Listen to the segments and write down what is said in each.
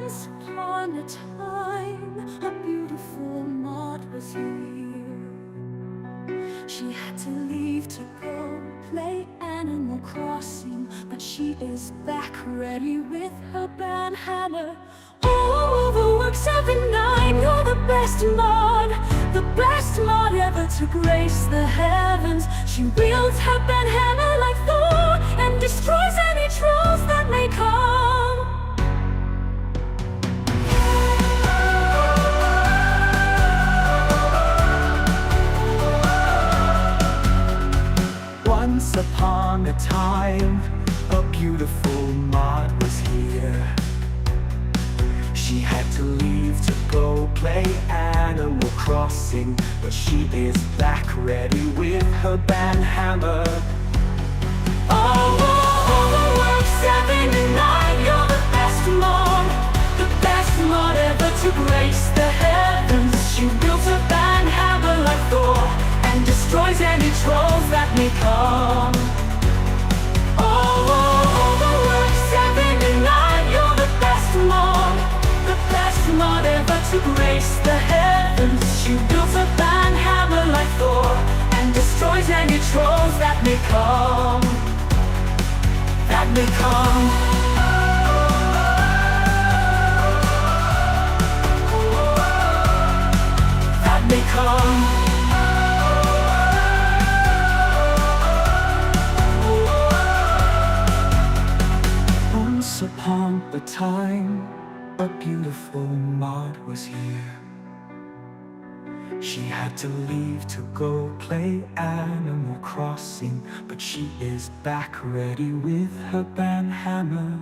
Once upon a time, a beautiful mod was here. She had to leave to go play Animal Crossing, but she is back ready with her band hammer. Oh, overwork 7-9, you're the best mod ever to grace the heavens. She wields her band hammer like Thor and destroys any trolls that may come. Once upon a time, a beautiful mod was here. She had to leave to go play Animal Crossing, but she is back ready with her band hammer. Oh, overwork 7-9, you're the best mod ever to grace the heavens. She wields her band hammer like Thor and destroys any trolls that may come. Oh, overwork 7-9, you're the best mod ever to grace the heavens. She builds a band hammer like Thor and destroys any trolls that may come. That may come. That may come. Once upon a time, a beautiful mod was here. She had to leave to go play Animal Crossing, but she is back ready with her band hammer.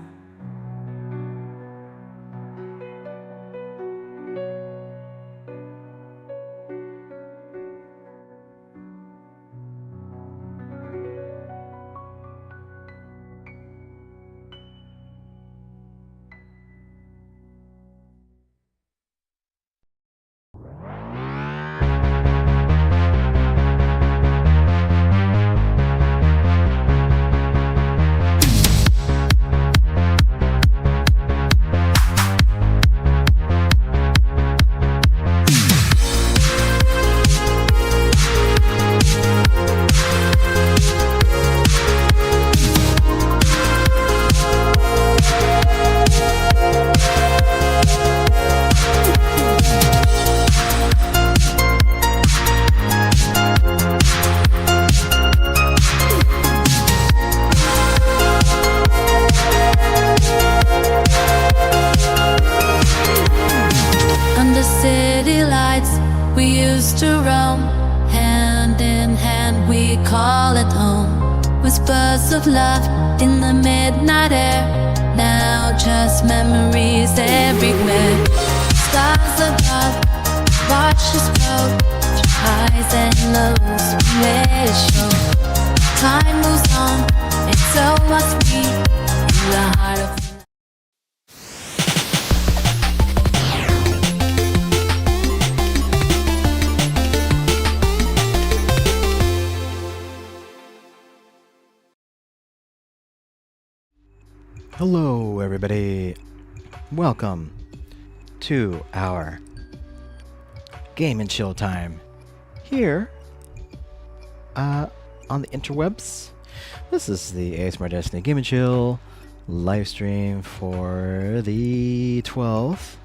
Whispers of love in the midnight air. Now just memories everywhere. Stars above, watch us grow. Highs and lows, we let it show. Time moves on, and so must we. In the heart of Hello everybody, welcome to our Game and Chill time here on the interwebs. This is the ASMR Destiny Game and Chill live stream for the 12th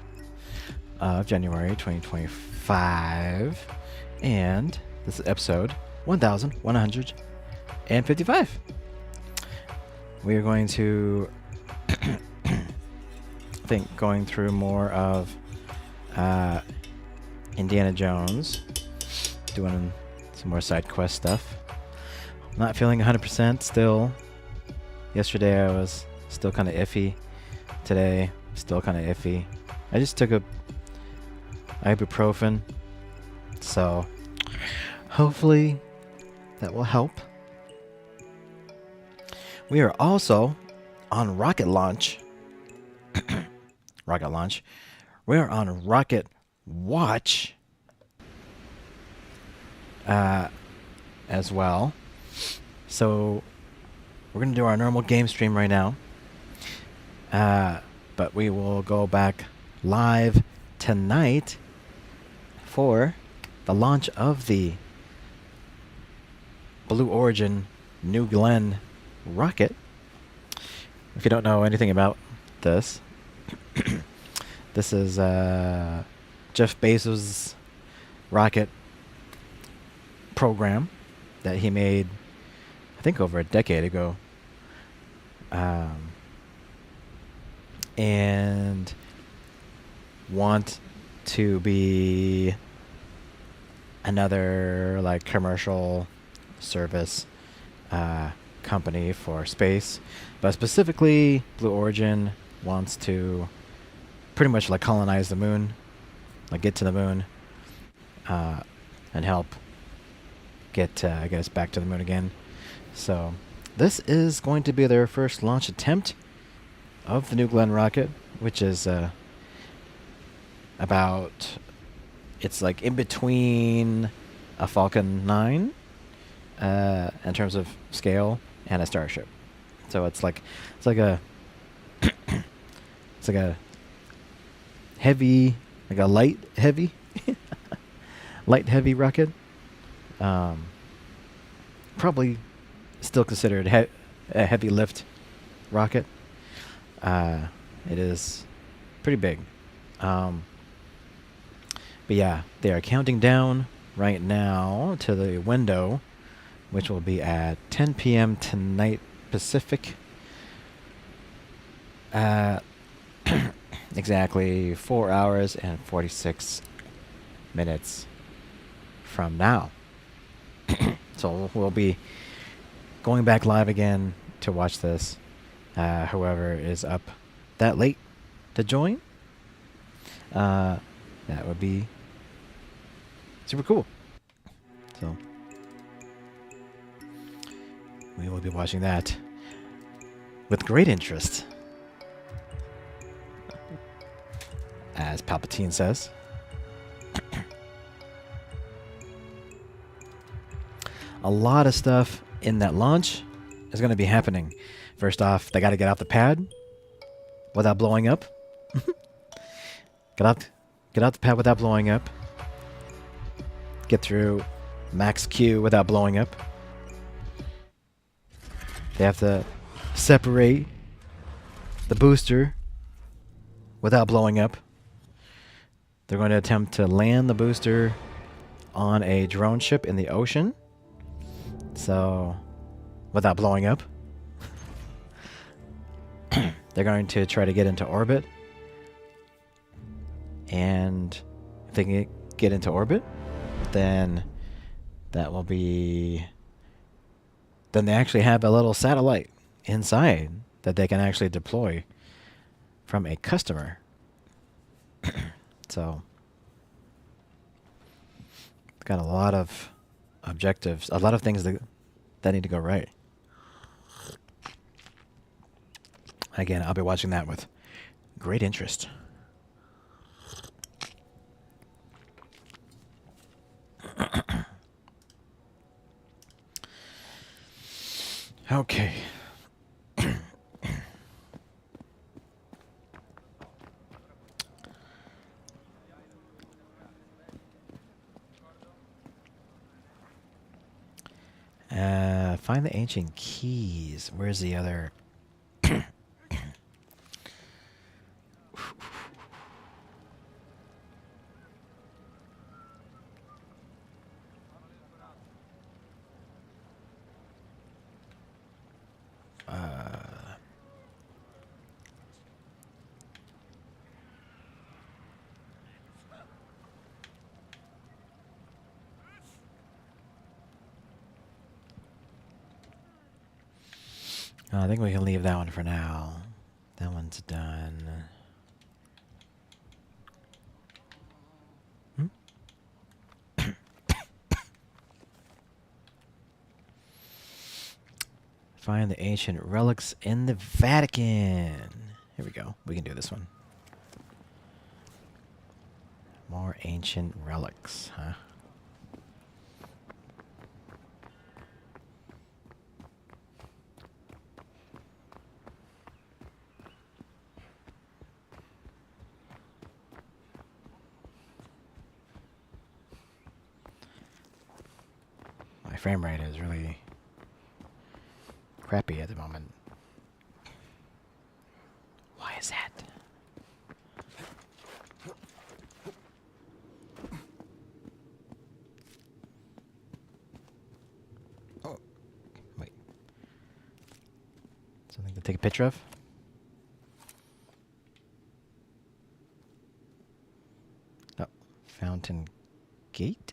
of January 2025, and this is episode 1155. We are going to I think going through more of Indiana Jones, doing some more side quest stuff. I'm not feeling 100% still. Yesterday I was still kind of iffy. Today, still kind of iffy. I just took a ibuprofen, so hopefully that will help. We are also on rocket launch. Rocket launch. We're on rocket watch as well. So we're gonna do our normal game stream right now. But but we will go back live tonight for the launch of the Blue Origin New Glenn rocket. If you don't know anything about this, this is Jeff Bezos' rocket program that he made, I think, over a decade ago. And want to be another like commercial service company for space, but specifically Blue Origin wants to pretty much like colonize the moon, like get to the moon, and help get us back to the moon again. So this is going to be their first launch attempt of the New Glenn rocket, which is about, it's like in between a Falcon 9 in terms of scale and a Starship. So it's like a it's like a heavy, like a light heavy light heavy rocket. Probably still considered a heavy lift rocket. It is pretty big. But yeah, they are counting down right now to the window, which will be at 10 p.m. tonight Pacific. Exactly 4 hours and 46 minutes from now. So we'll be going back live again to watch this. Whoever is up that late to join, that would be super cool. So we will be watching that with great interest, as Palpatine says. A lot of stuff in that launch is going to be happening. First off, they got to get off the pad without blowing up. Get off the pad without blowing up. Get through max Q without blowing up. They have to separate the booster without blowing up. They're going to attempt to land the booster on a drone ship in the ocean. So, without blowing up. They're going to try to get into orbit. And if they can get into orbit, then that will be... Then they actually have a little satellite inside that they can actually deploy from a customer. So, it's got a lot of objectives, a lot of things that need to go right. Again, I'll be watching that with great interest. Okay. Find the ancient keys. Where's the other? I think we can leave that one for now. That one's done. Find the ancient relics in the Vatican. Here we go. We can do this one. More ancient relics, huh? frame rate is really crappy at the moment. Why is that? Oh, wait. Something to take a picture of? Oh, Fountain Gate?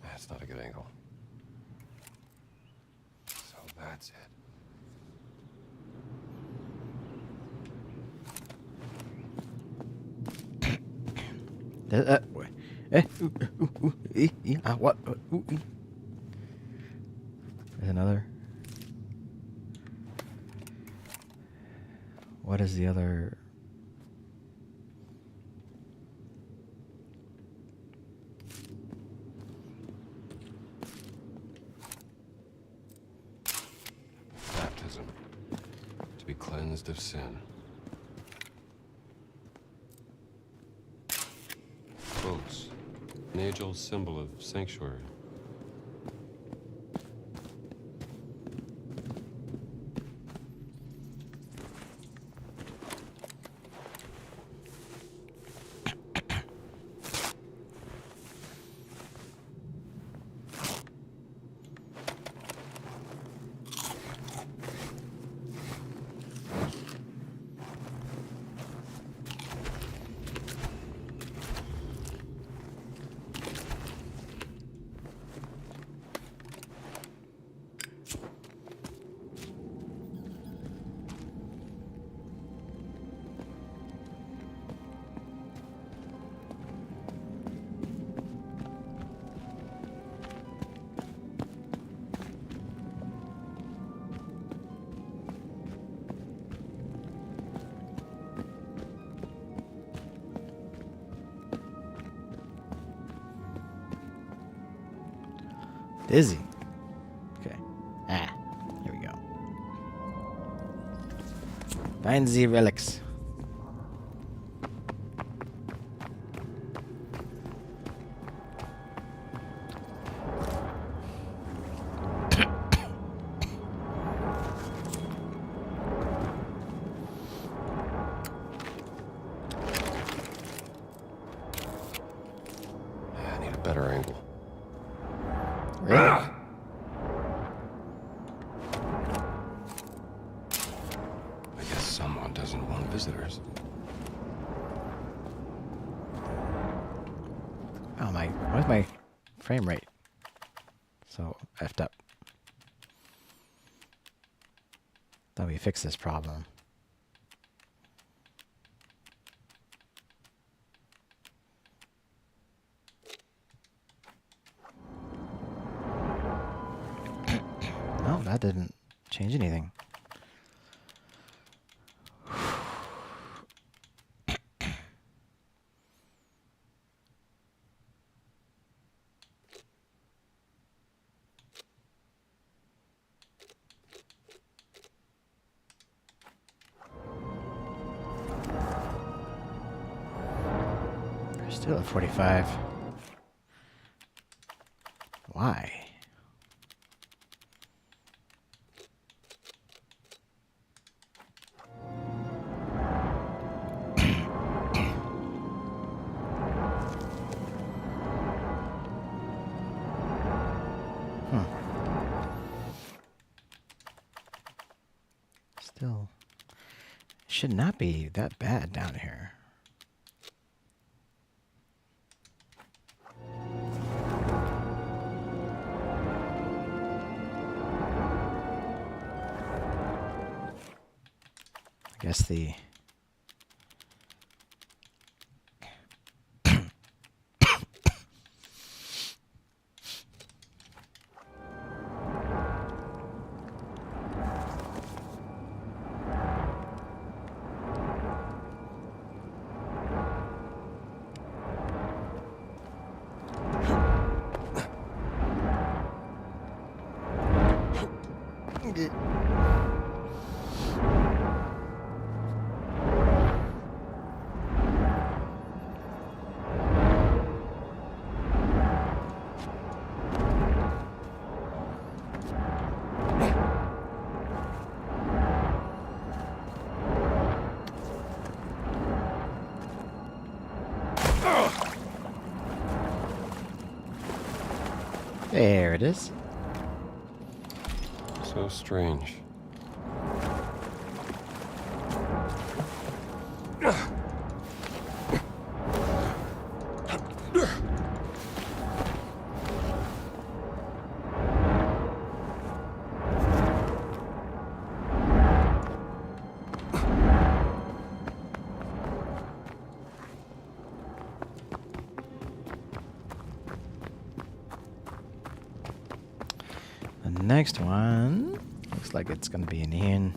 That's not a good angle. So that's it. What? There's another. What is the other? Baptism. To be cleansed of sin. Boats. An age-old symbol of sanctuary. Dizzy. Okay. Ah, here we go. Find the relics. I need a better angle. Really? I guess someone doesn't want visitors. Oh my, where's my frame rate? So effed up. Thought we fixed this problem. No, that didn't change anything. We're still at 45. Why? Still, should not be that bad down here. I guess the There it is. So strange. The next one looks like it's gonna be in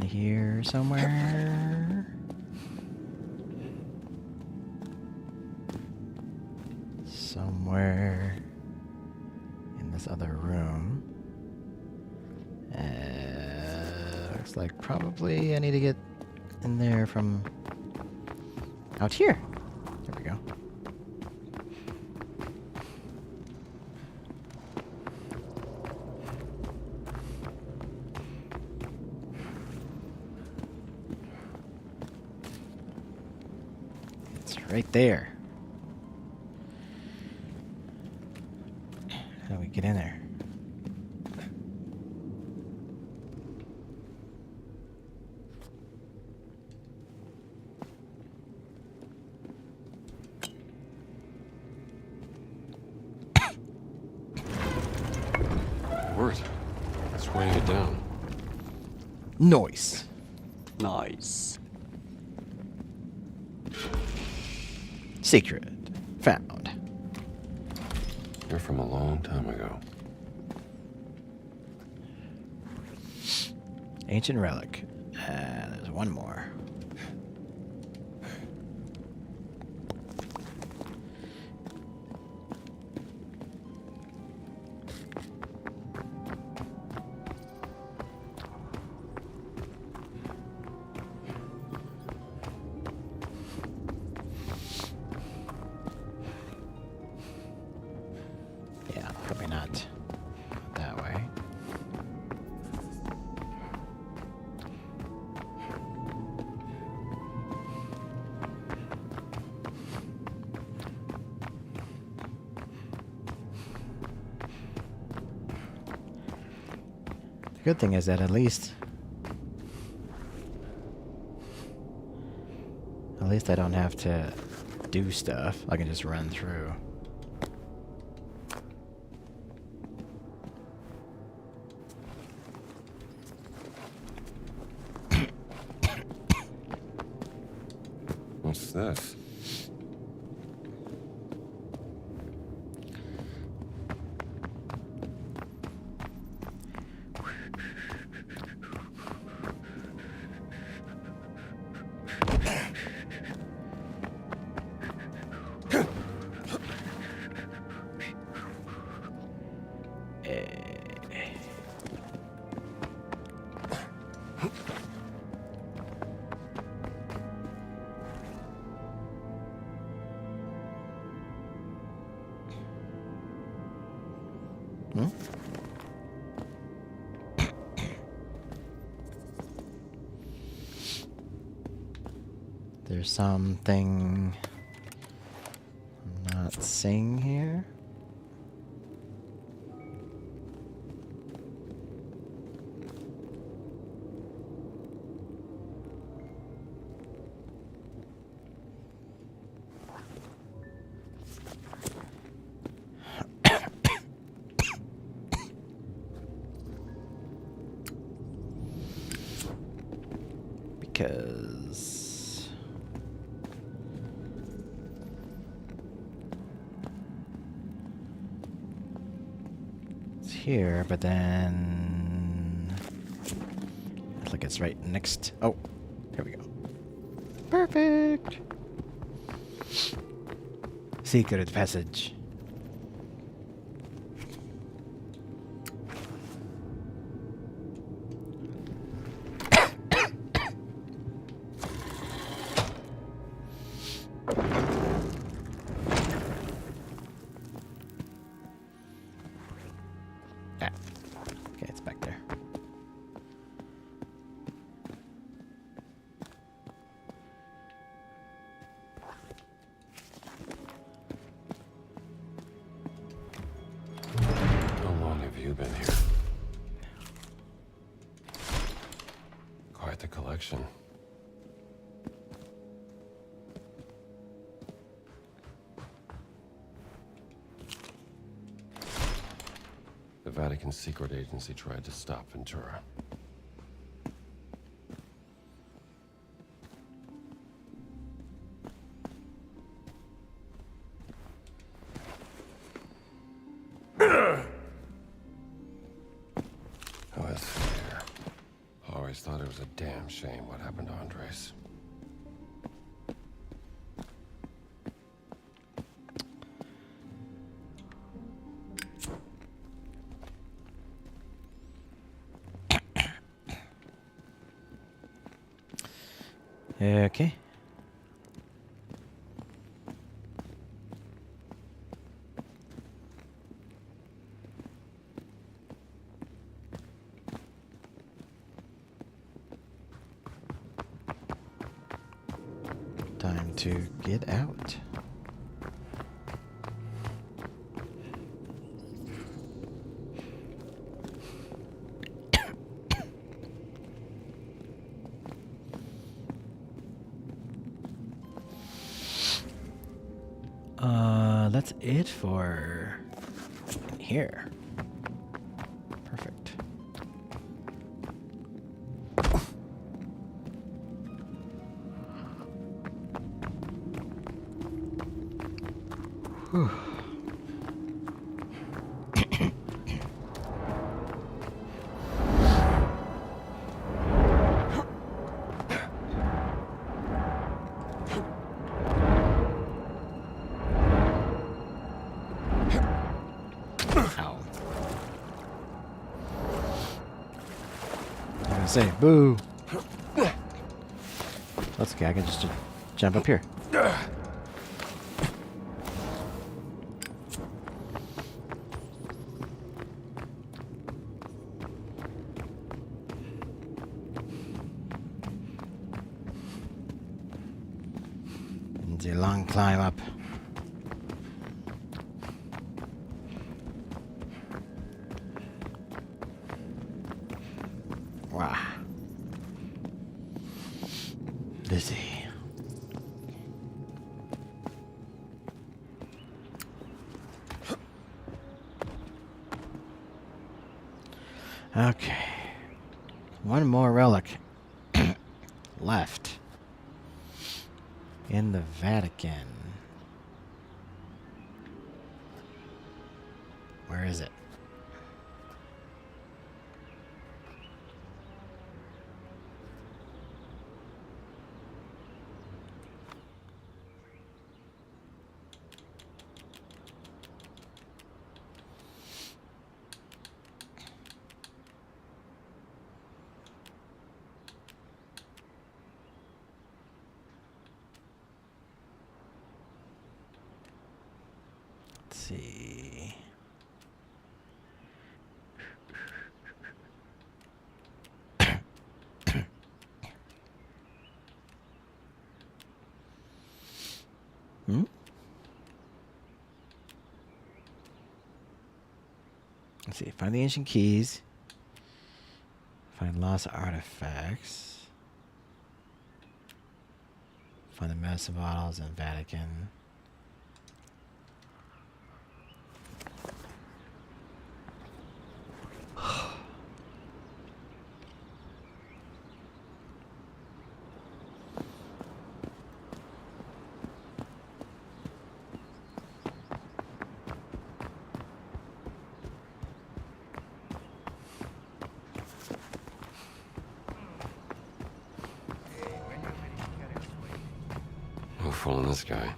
here somewhere. Somewhere in this other room. Looks like probably I need to get in there from out here. There we go. It's right there. How do we get in there? Word. It's weighing it down. Noise. Nice. Secret. Found. You're from a long time ago. Ancient relic. There's one more. Yeah, probably not that way. The good thing is that at least I don't have to do stuff. I can just run through. What's this? Hmm? There's something I'm not seeing here. Because it's here, but then it's like it's right next. Oh, here we go. Perfect. Secret passage. Okay, it's back there. Quite the collection. The Vatican secret agency tried to stop Ventura. Oh, that's fair. Always thought it was a damn shame what happened to Andres. Okay. Time to get out. That's it for here. Perfect. Whew. Ow. I'm gonna say boo. That's okay, I can just jump up here. It's a long climb up. Wow. Busy. Okay. One more relic left in the Vatican. Where is it? Let's see. Let's see. Find the ancient keys. Find lost artifacts. Find the medicine bottles in Vatican. No fooling this guy.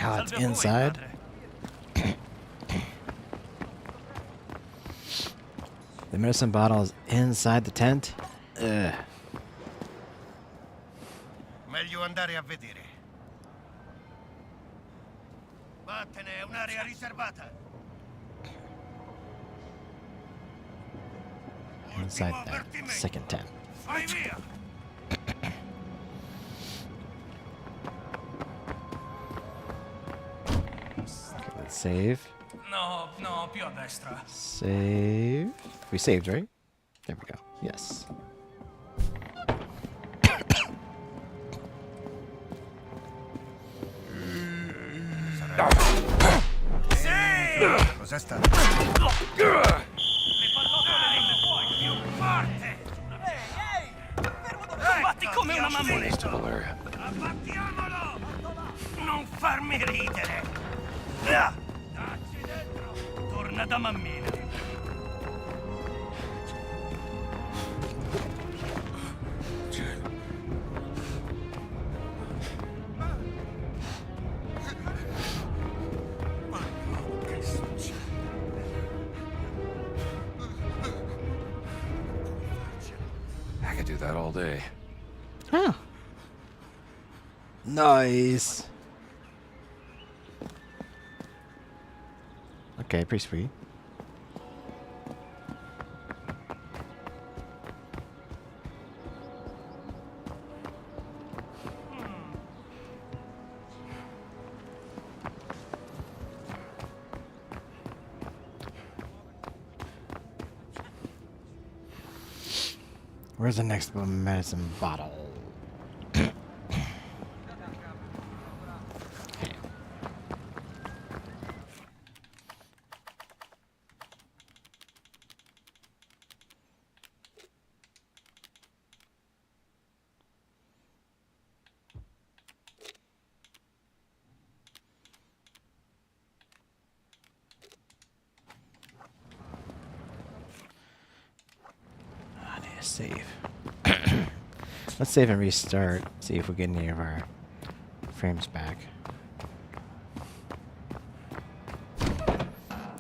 Oh, it's inside. The medicine bottle is inside the tent. Ugh. Meglio andare a vedere. Vattene, è un'area riservata. Inside that second tent. Vai via! Okay, let's save. No, no, più a destra. Save. We saved, right? There we go. Yes. Cos'è stato? Le pallottole poi, più forte! Ehi, fermo dove batti come una mammoletta! Stable area. Abbattiamolo! Non farmi ridere! Dacci dentro! Torna da mammina! Che succede? I could do that all day. Huh. Nice. Okay, pretty sweet. Where's the next medicine bottle? I need to save. Let's save and restart. See if we get any of our frames back.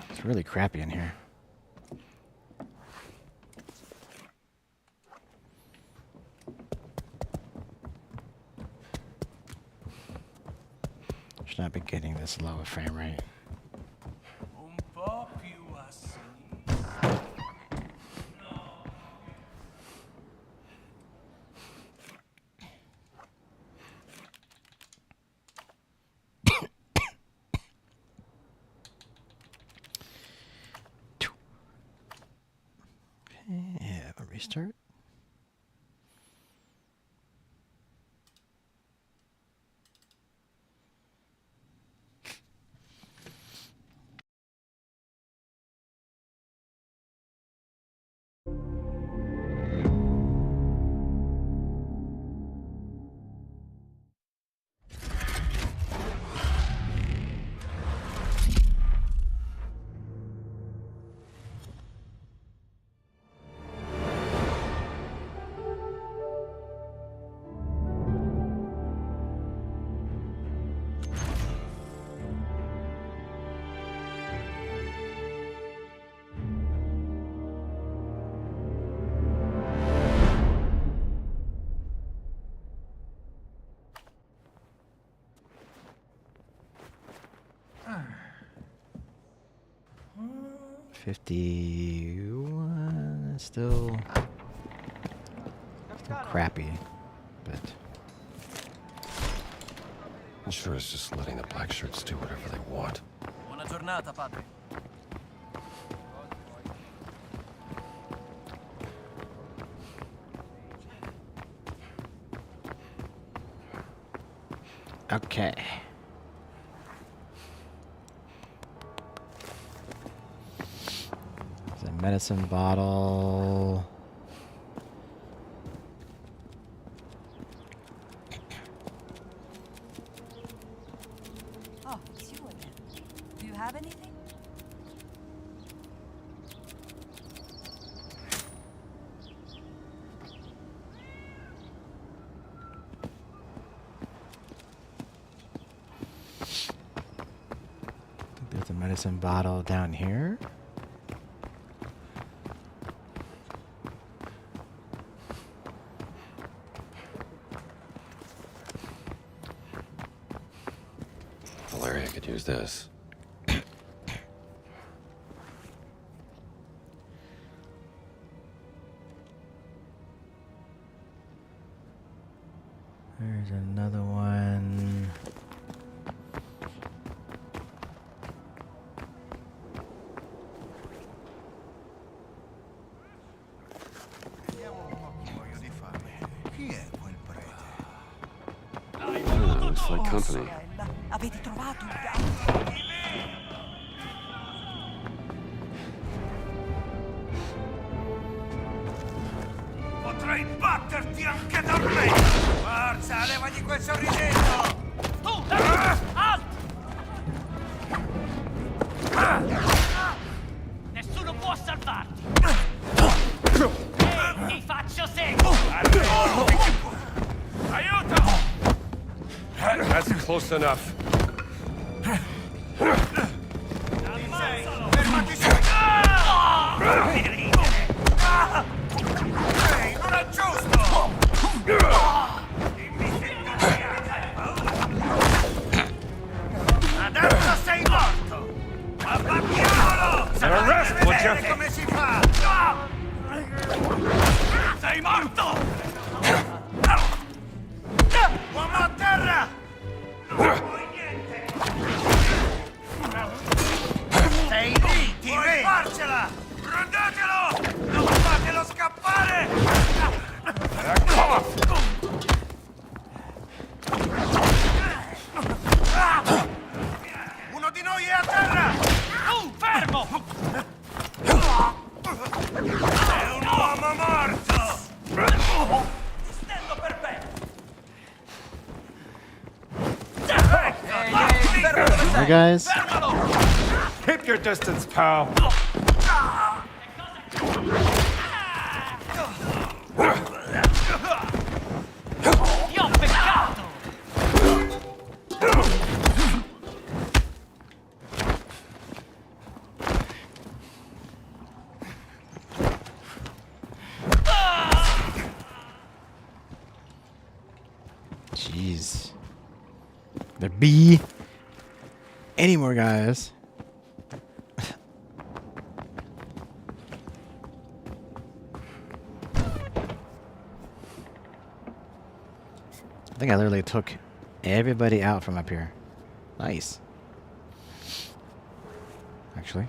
It's really crappy in here. Should not be getting this low a frame rate. Un po' più a sinistra. Okay, have a restart. $51. Still crappy, but I'm sure it's just letting the black shirts do whatever they want. Buona giornata, padre. okay. There's a medicine bottle. Oh, it's you again. Do you have anything? There's a medicine bottle down here. Valeria could use this. There's another one. Yeah, looks like company. Sorella, avete trovato il gatto? Potrei batterti anche da me! Forza, levagli quel sorrisetto! Tu, alto! Nessuno può salvarti! Ehi, ti faccio seguito! Aiuto! That's close enough. Fermati subito! Ehi, non è giusto! Dimmi se non hai paura! Adesso sei morto! Abbacchiamolo! Arrest, Sapete would you? bene come si fa! Sei morto! Uomo a terra! Non vuoi niente! Sei lì, ti vuoi farcela! Prendetelo! Non fatelo scappare! Uno di noi è a terra! Fermo! È un uomo morto! Ti stendo per bene! Hey guys. Keep your distance, pal. Ti ho beccato! Jeez. There be any more guys? I think I literally took everybody out from up here. Nice. Actually.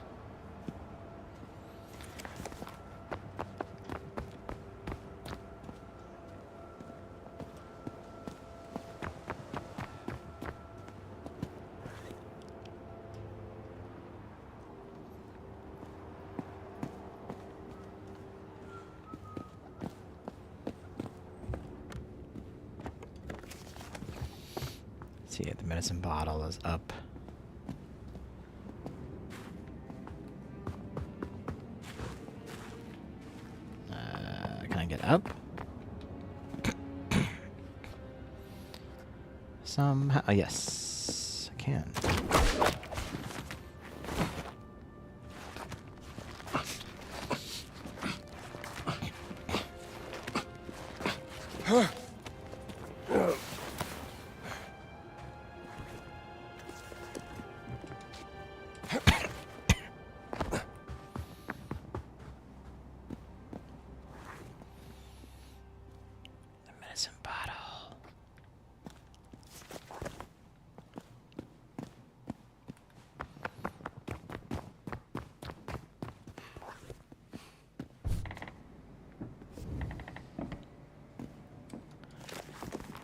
See, the medicine bottle is up. Can I get up? Somehow, yes, I can. Medicine bottle.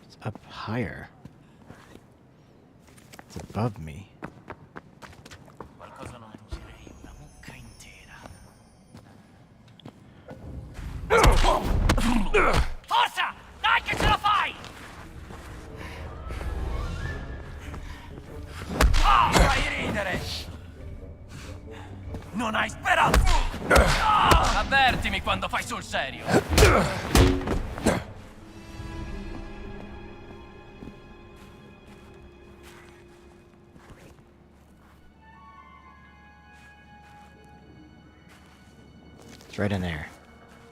It's up higher. It's above me. Qualcosa non mangerei, una mucca intera. Forza! Dai che ce la fai! Fai ridere! Non hai speranza! Avvertimi quando fai sul serio! It's right in there.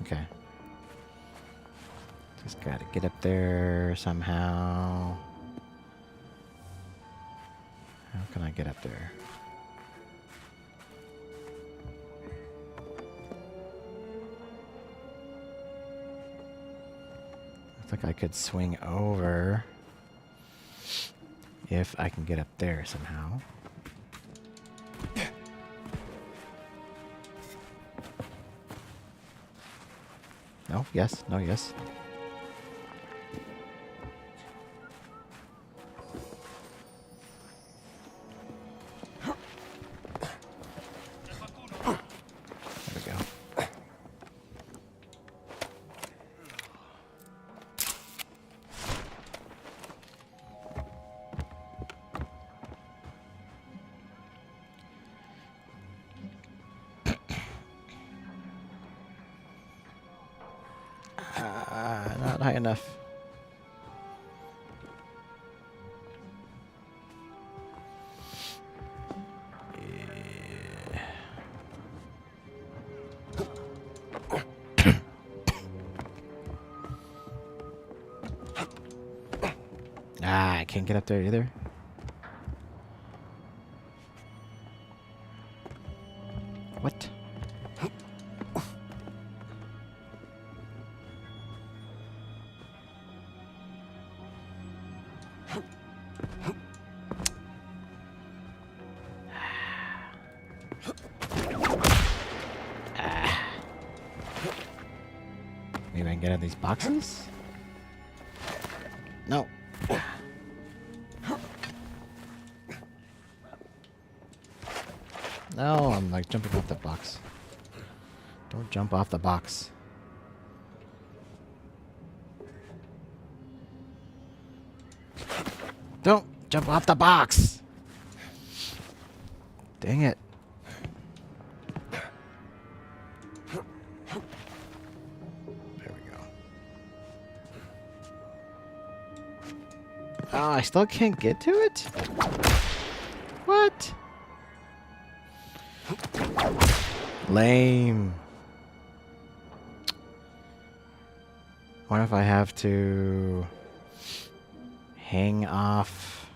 Okay. Just gotta get up there somehow. How can I get up there? Looks like I could swing over if I can get up there somehow. No, yes, no, yes. There we go. Not high enough. I can't get up there either. What? Maybe I can get out of these boxes? No. No, I'm like jumping off the box. Don't jump off the box. Don't jump off the box! Dang it. There we go. Oh, I still can't get to it? What? Lame. What if I have to hang off?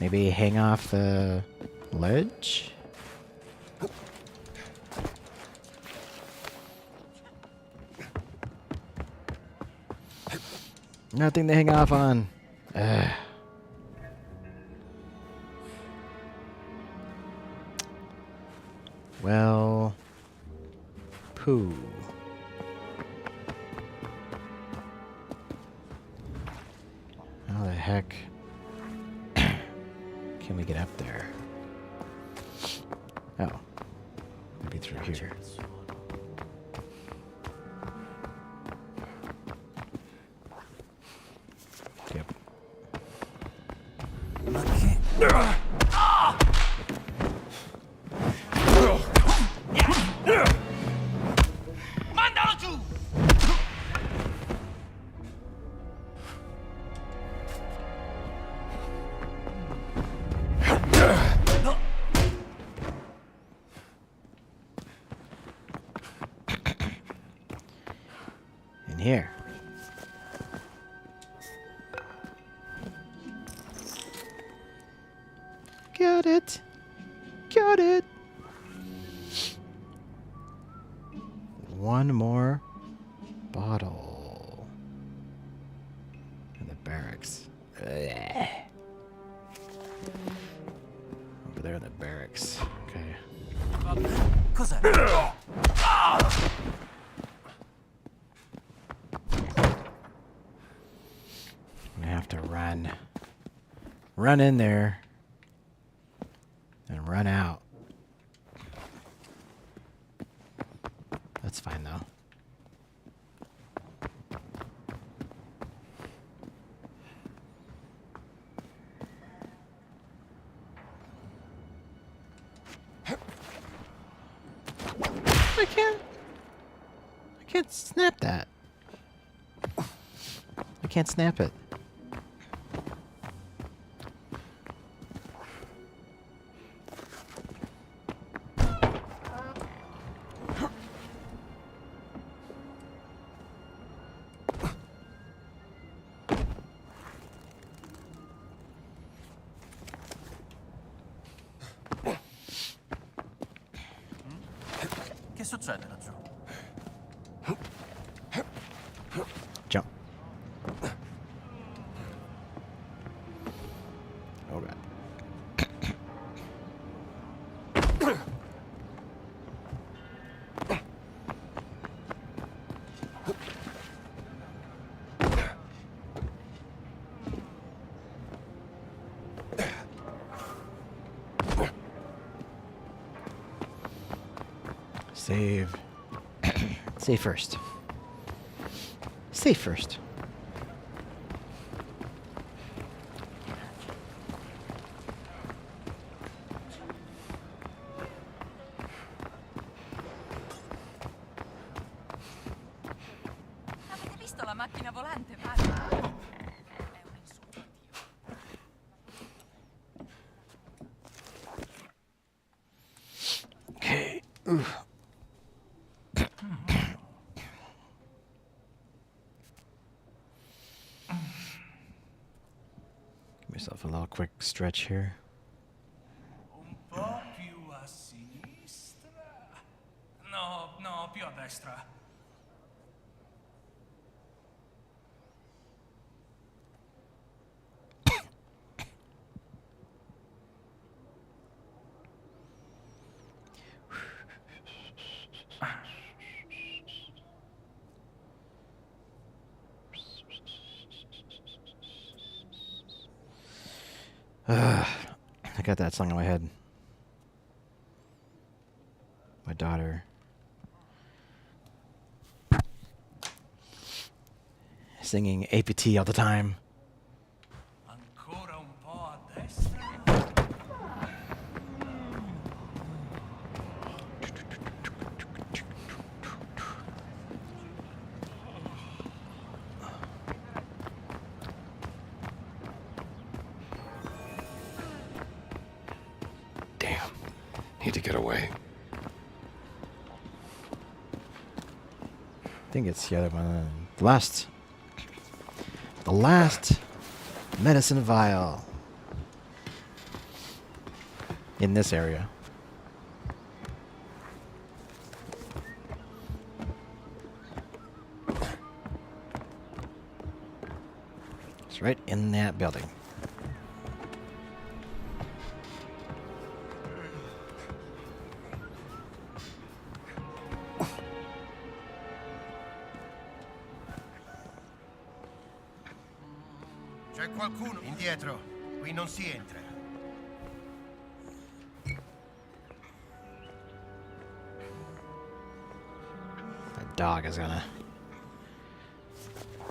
Maybe hang off the ledge? Nothing to hang off on. Ugh. Well, poo. How the heck can we get up there? Oh, maybe through here. Yep. Mandalo giù! In here. Got it. Got it. One more bottle. In the barracks. Ugh. Over there in the barracks. Okay. Cos'è? I'm gonna have to run. Run in there. And run out. That's fine though. I can't snap that. I can't snap it. Che succede laggiù? Save. Save first. Save first. Avete visto la macchina volante, padre? È un insulto a Dio. Okay. Ooh. Give myself a little quick stretch here. Un po' più a sinistra. No, no, più a destra. I got that song in my head. My daughter singing APT all the time. Ancora un po' a destra. Damn. Need to get away. I think it's the other one. The last medicine vial in this area. It's right in that building. C'è qualcuno indietro. Qui non si entra. That dog is gonna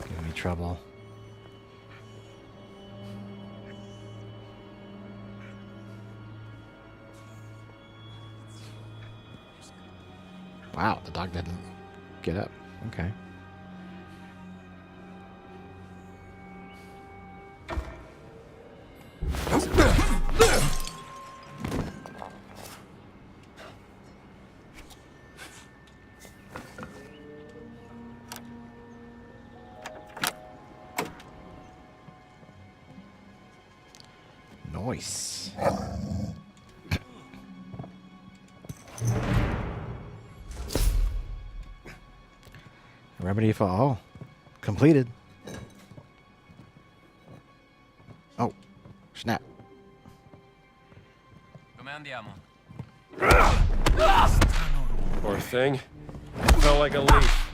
give me trouble. Wow, the dog didn't get up. Okay. Nice. Remedy for all. Completed. Oh, snap. Come andiamo? Poor thing. Felt like a leaf.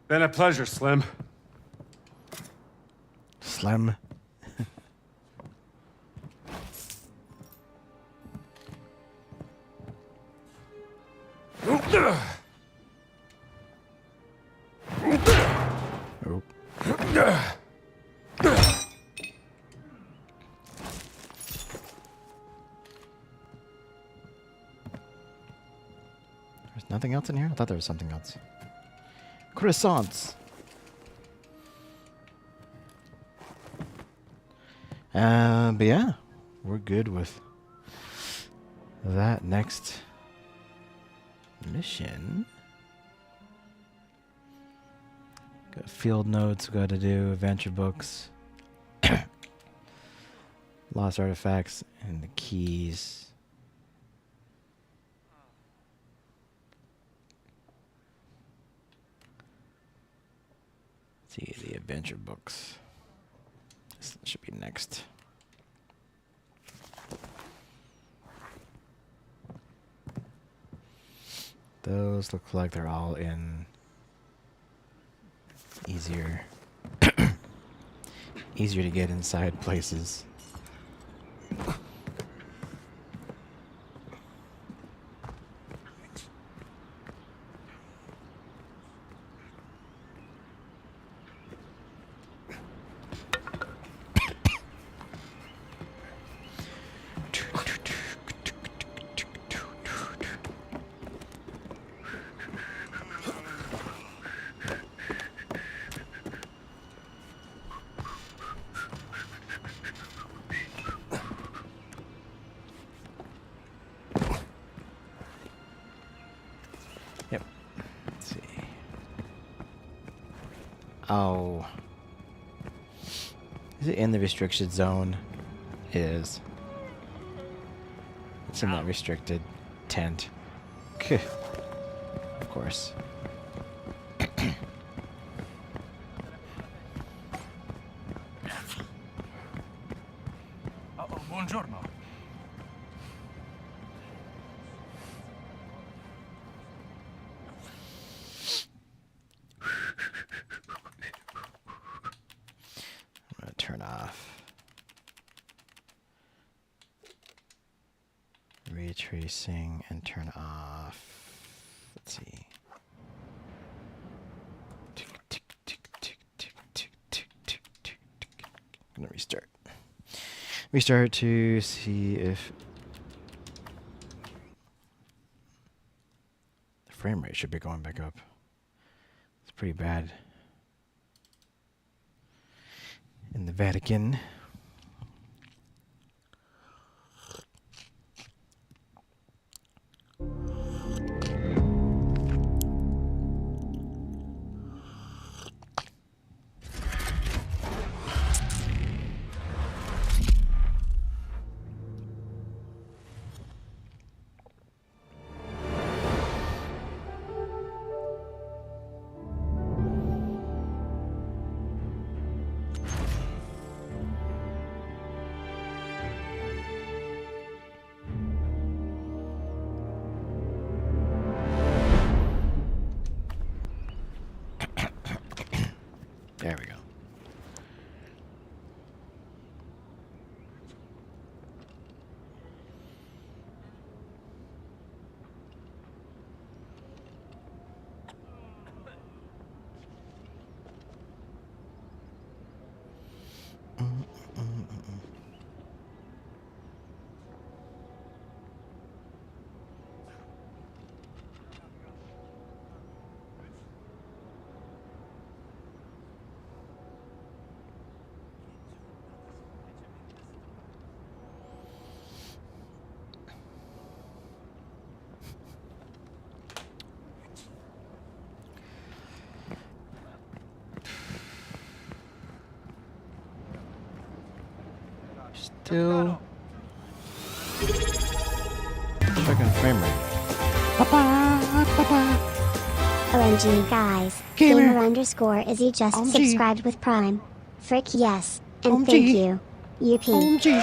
Been a pleasure, Slim. Slim. Oh. There's nothing else in here? I thought there was something else. Croissants. But yeah, we're good with that next mission. Got field notes we got to do, adventure books, lost artifacts, and the keys. Let's see the adventure books. This should be next. Those look like they're all in easier easier to get inside places. Oh. Is it in the restricted zone? It is. It's in that restricted tent. Of course. Oh, buongiorno. I'm gonna turn off retracing and turn off. Let's see. I'm gonna restart. Restart to see if the frame rate should be going back up. It's pretty bad in the Vatican. There we go. Still checking frame rate. OMG guys, Gamer. gamer underscore Izzy just OMG. subscribed with Prime. Frick yes, and OMG. thank you. UP. OMG.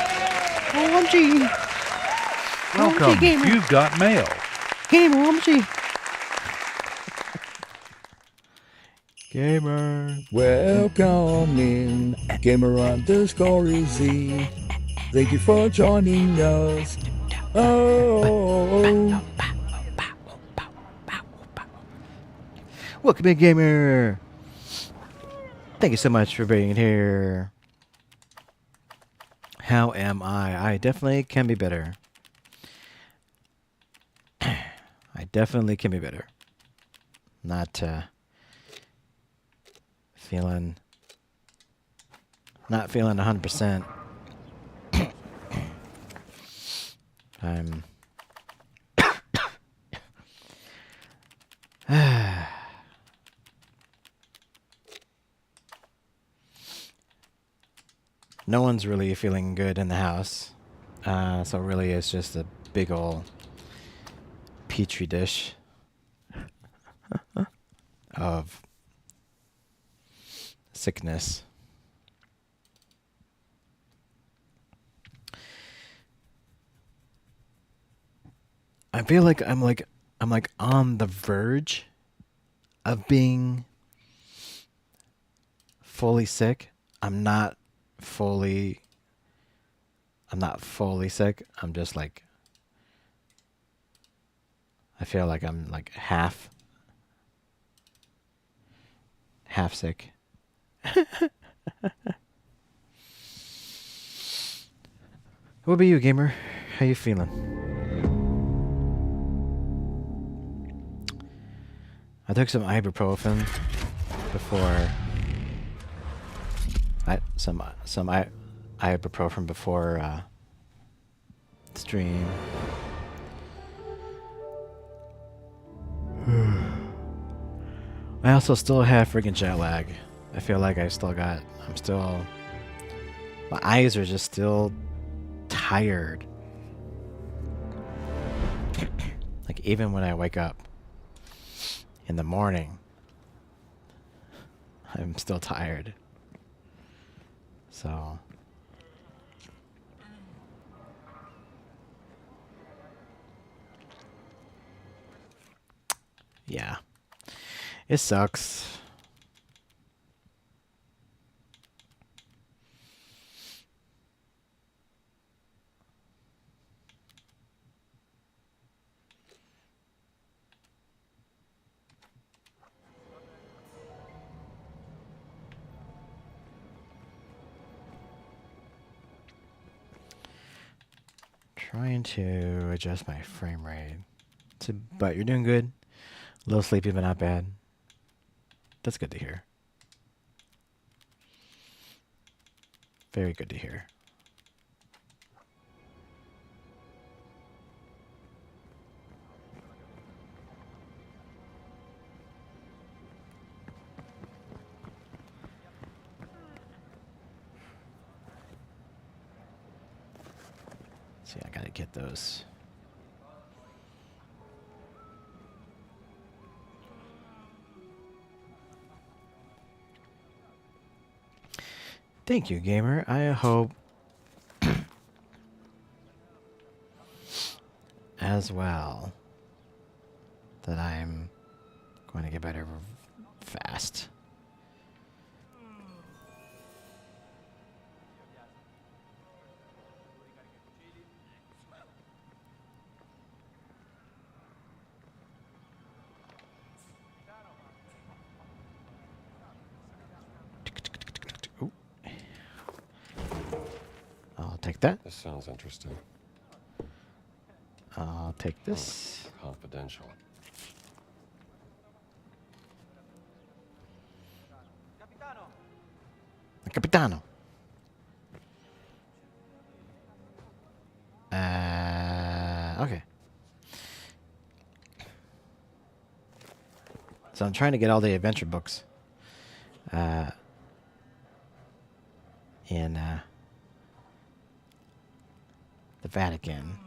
OMG. Welcome. gamer. You've got mail. Gamer, OMG. Gamer. Welcome in, gamer underscore Izzy. Thank you for joining us. Oh, Welcome in, gamer. Thank you so much for being here. How am I? I definitely can be better. I definitely can be better. Not feeling 100%. I'm no one's really feeling good in the house. So really it's just a big ol' petri dish of sickness. I feel like I'm on the verge of being fully sick. I'm not fully sick. I'm just like, I feel like I'm like half sick. What about you, gamer? How you feeling? I took some ibuprofen before. Ibuprofen before stream. I also still have friggin' jet lag. I feel like I'm still, my eyes are just still tired. Like even when I wake up in the morning, I'm still tired. So yeah, it sucks. Trying to adjust my frame rate. But you're doing good. A little sleepy, but not bad. That's good to hear. Very good to hear. See, I gotta get those. Thank you, gamer. I hope as well that I'm going to get better fast. Ooh. I'll take that. This sounds interesting. I'll take this. Confidential. Capitano. Okay. So I'm trying to get all the adventure books in the Vatican.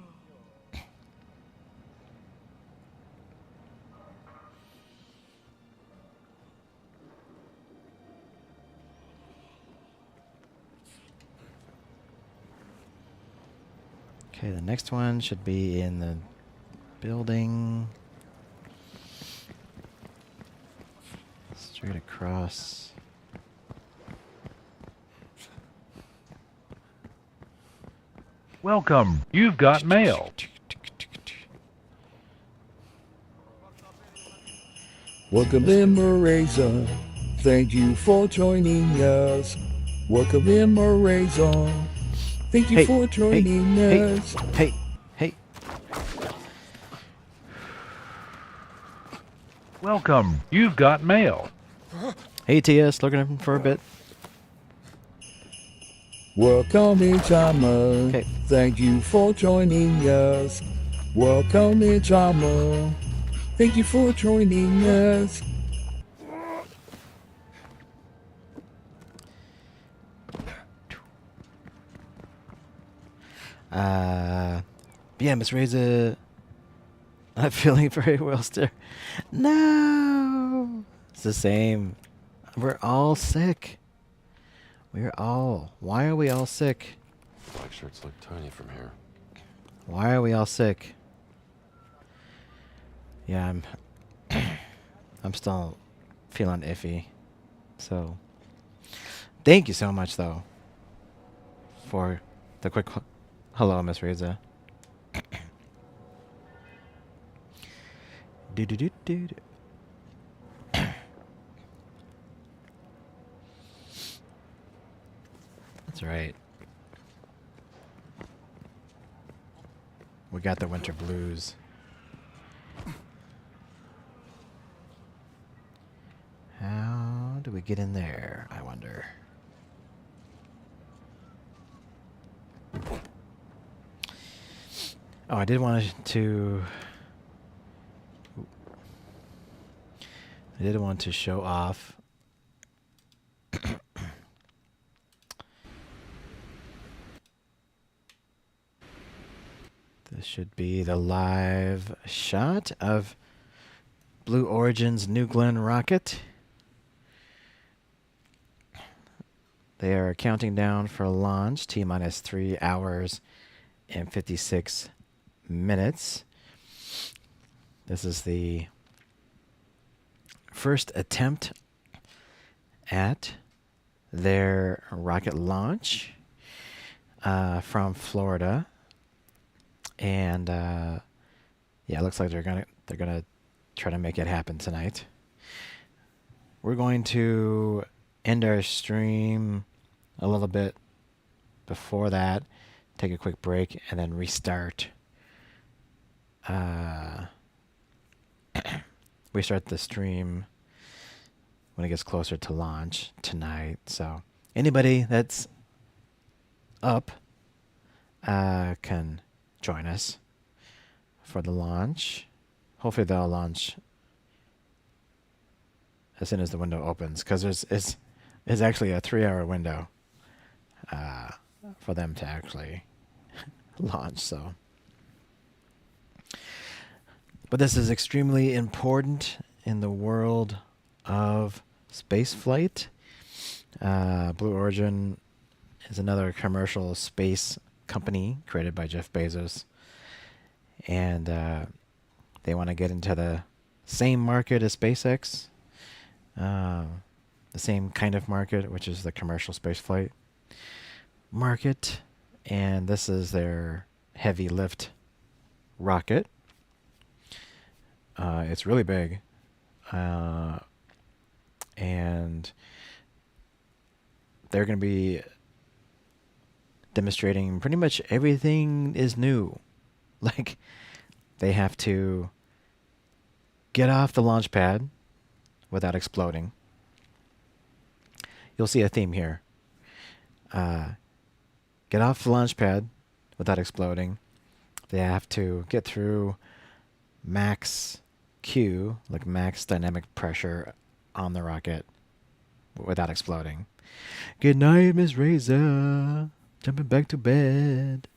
Okay, the next one should be in the building. Straight across. Welcome. You've got mail. Welcome in Mareza. Thank you for joining us. Welcome in Mareza. Thank you for joining us. Hey. Welcome. You've got mail. Hey, TS. Looking for a bit. Welcome in Chama. Okay. Thank you for joining us. Welcome in Chama. Thank you for joining us. Yeah, Miss Reza. Not feeling very well still. No. It's the same. We're all sick. Why are we all sick? Black shirts look tiny from here. Why are we all sick? Yeah, I'm still feeling iffy. So, thank you so much, though, for the quick hello, Miss Reza. Do. That's right. We got the winter blues. How do we get in there, I wonder? Oh, I did want to show off This should be the live shot of Blue Origin's New Glenn rocket. They are counting down for launch, T-minus 3 hours and 56 minutes. This is the first attempt at their rocket launch from Florida, and yeah, it looks like they're gonna try to make it happen tonight. We're going to end our stream a little bit before that, take a quick break, and then restart. We start the stream when it gets closer to launch tonight. So anybody that's up can join us for the launch. Hopefully they'll launch as soon as the window opens, because it's actually a 3-hour window for them to actually launch. So, but this is extremely important in the world of space flight. Blue Origin is another commercial space company created by Jeff Bezos, and they want to get into the same market as SpaceX, the same kind of market, which is the commercial space flight market. And this is their heavy lift rocket. It's really big, and they're going to be demonstrating pretty much everything is new. Like, they have to get off the launch pad without exploding. You'll see a theme here. Get off the launch pad without exploding. They have to get through max Q, like max dynamic pressure on the rocket without exploding. Good night, Miss Razor. Jumping back to bed.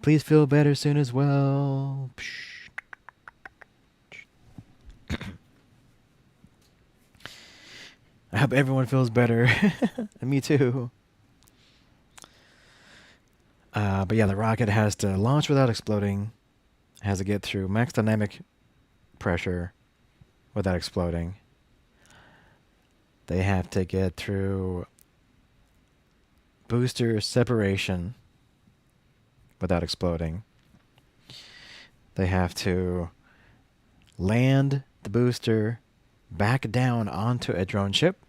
Please feel better soon as well. I hope everyone feels better. Me too. But yeah, the rocket has to launch without exploding. Has to get through max dynamic pressure without exploding. They have to get through booster separation without exploding. They have to land the booster back down onto a drone ship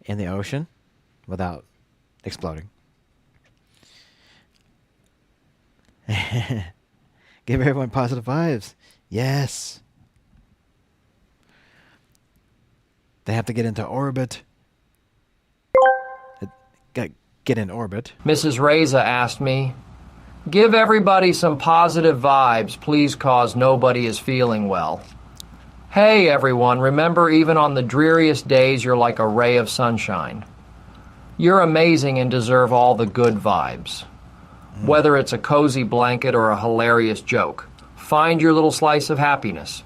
in the ocean without exploding. Give everyone positive vibes. Yes. They have to get into orbit. Get in orbit. Mrs. Reza asked me, "Give everybody some positive vibes, please, cause nobody is feeling well." Hey everyone, remember, even on the dreariest days, you're like a ray of sunshine. You're amazing and deserve all the good vibes. Whether it's a cozy blanket or a hilarious joke, find your little slice of happiness.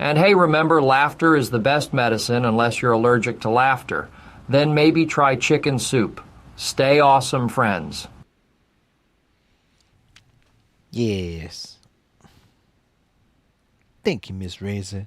And hey, remember, laughter is the best medicine unless you're allergic to laughter. Then maybe try chicken soup. Stay awesome, friends. Yes. Thank you, Miss Razor.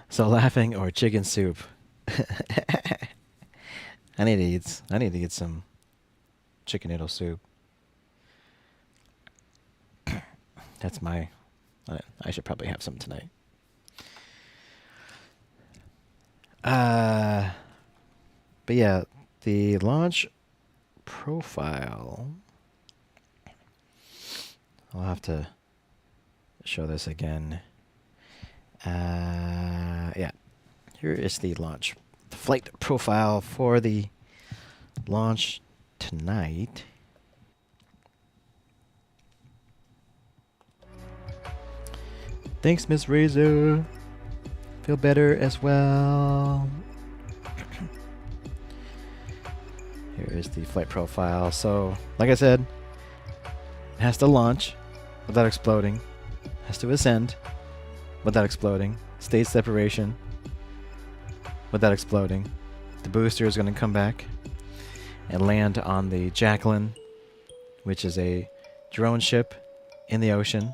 So laughing or chicken soup. I need to get some chicken noodle soup. That's my I should probably have some tonight. But yeah, the launch profile. I'll have to show this again. Yeah. here is the launch, the flight profile for the launch tonight. Thanks, Miss Razor. Feel better as well. Here is the flight profile. So, like I said, it has to launch without exploding. Has to ascend without exploding. Stage separation without exploding. The booster is going to come back and land on the Jacqueline, which is a drone ship in the ocean.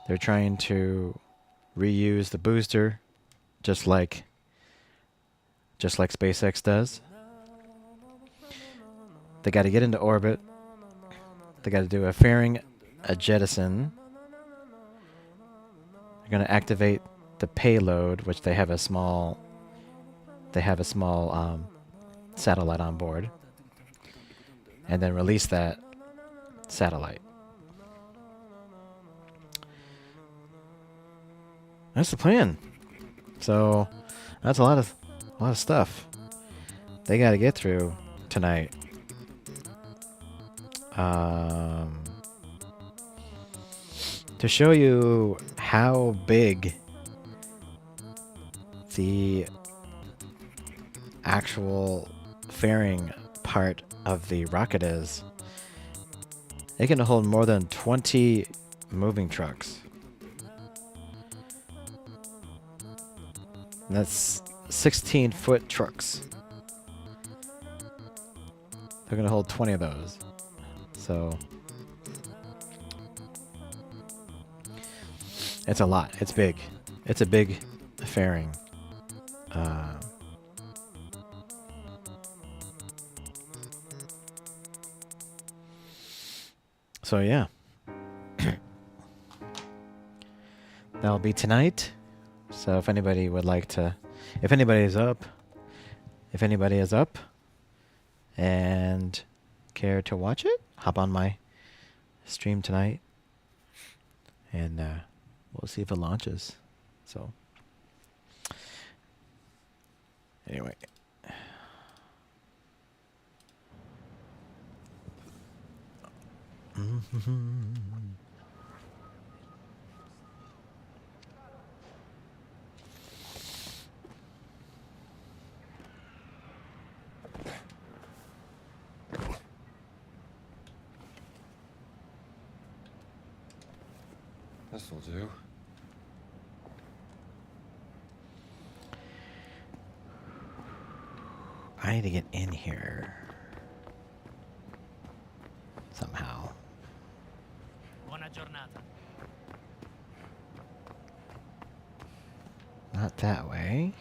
They're trying to reuse the booster just like SpaceX does. They got to get into orbit. They got to do a fairing, a jettison. They're going to activate the payload, which they have a small satellite on board, and then release that satellite. That's the plan. So that's a lot of stuff they got to get through tonight. To show you how big the actual fairing part of the rocket is, it can hold more than 20 moving trucks. And that's 16-foot trucks. They're going to hold 20 of those. So it's a lot. It's big. It's a big fairing. So yeah. That'll be tonight. So if anybody would like to, if anybody is up and care to watch it, hop on my stream tonight, and we'll see if it launches. So anyway. This'll do. I need to get in here somehow. Buona giornata. Not that way.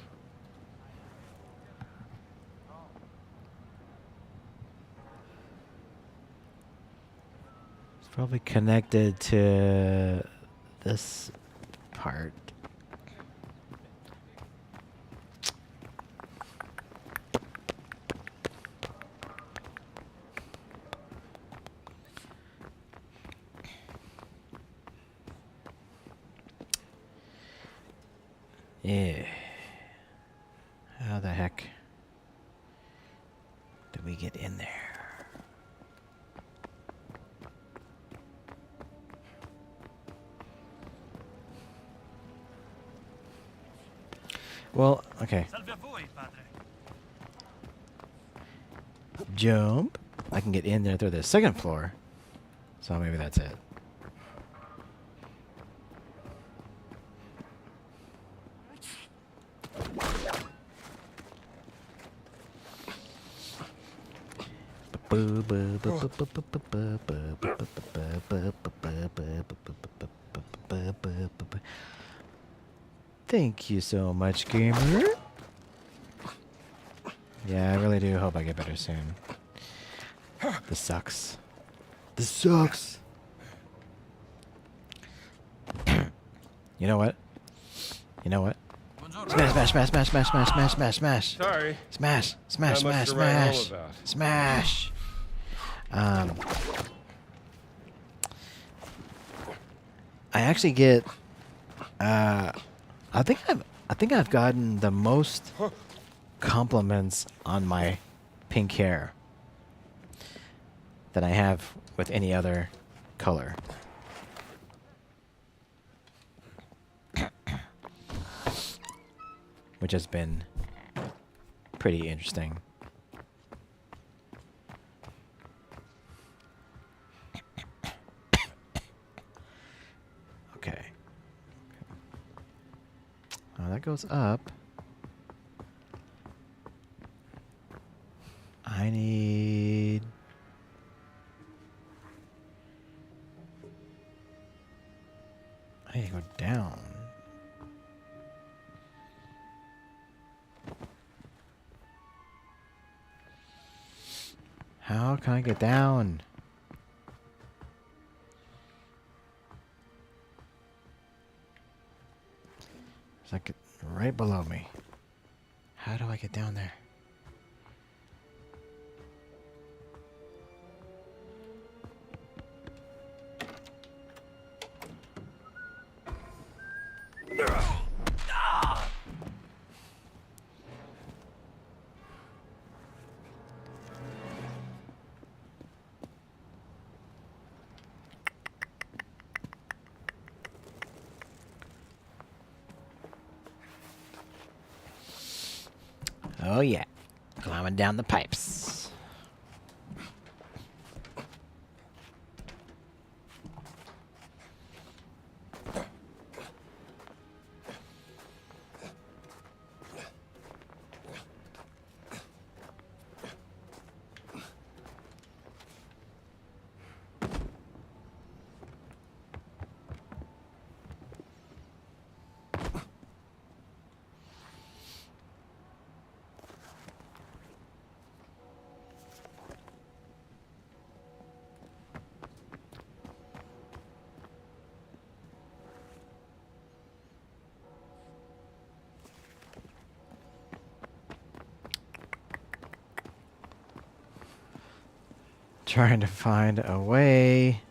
It's probably connected to this part. Yeah. How the heck do we get in there? Well, okay. Jump. I can get in there through the second floor. So maybe that's it. Thank you so much, gamer. Yeah, I really do hope I get better soon. This sucks. This sucks. You know what? You know what? Smash, smash, smash, smash, smash, smash, smash, smash. Sorry. Smash, smash, smash, smash. Smash. I actually get I think I think I've gotten the most compliments on my pink hair than I have with any other color. Which has been pretty interesting. Okay. That goes up. I need... I need to go down. How can I get down? It's like right below me. How do I get down there? Oh yeah, climbing down the pipes. Trying to find a way.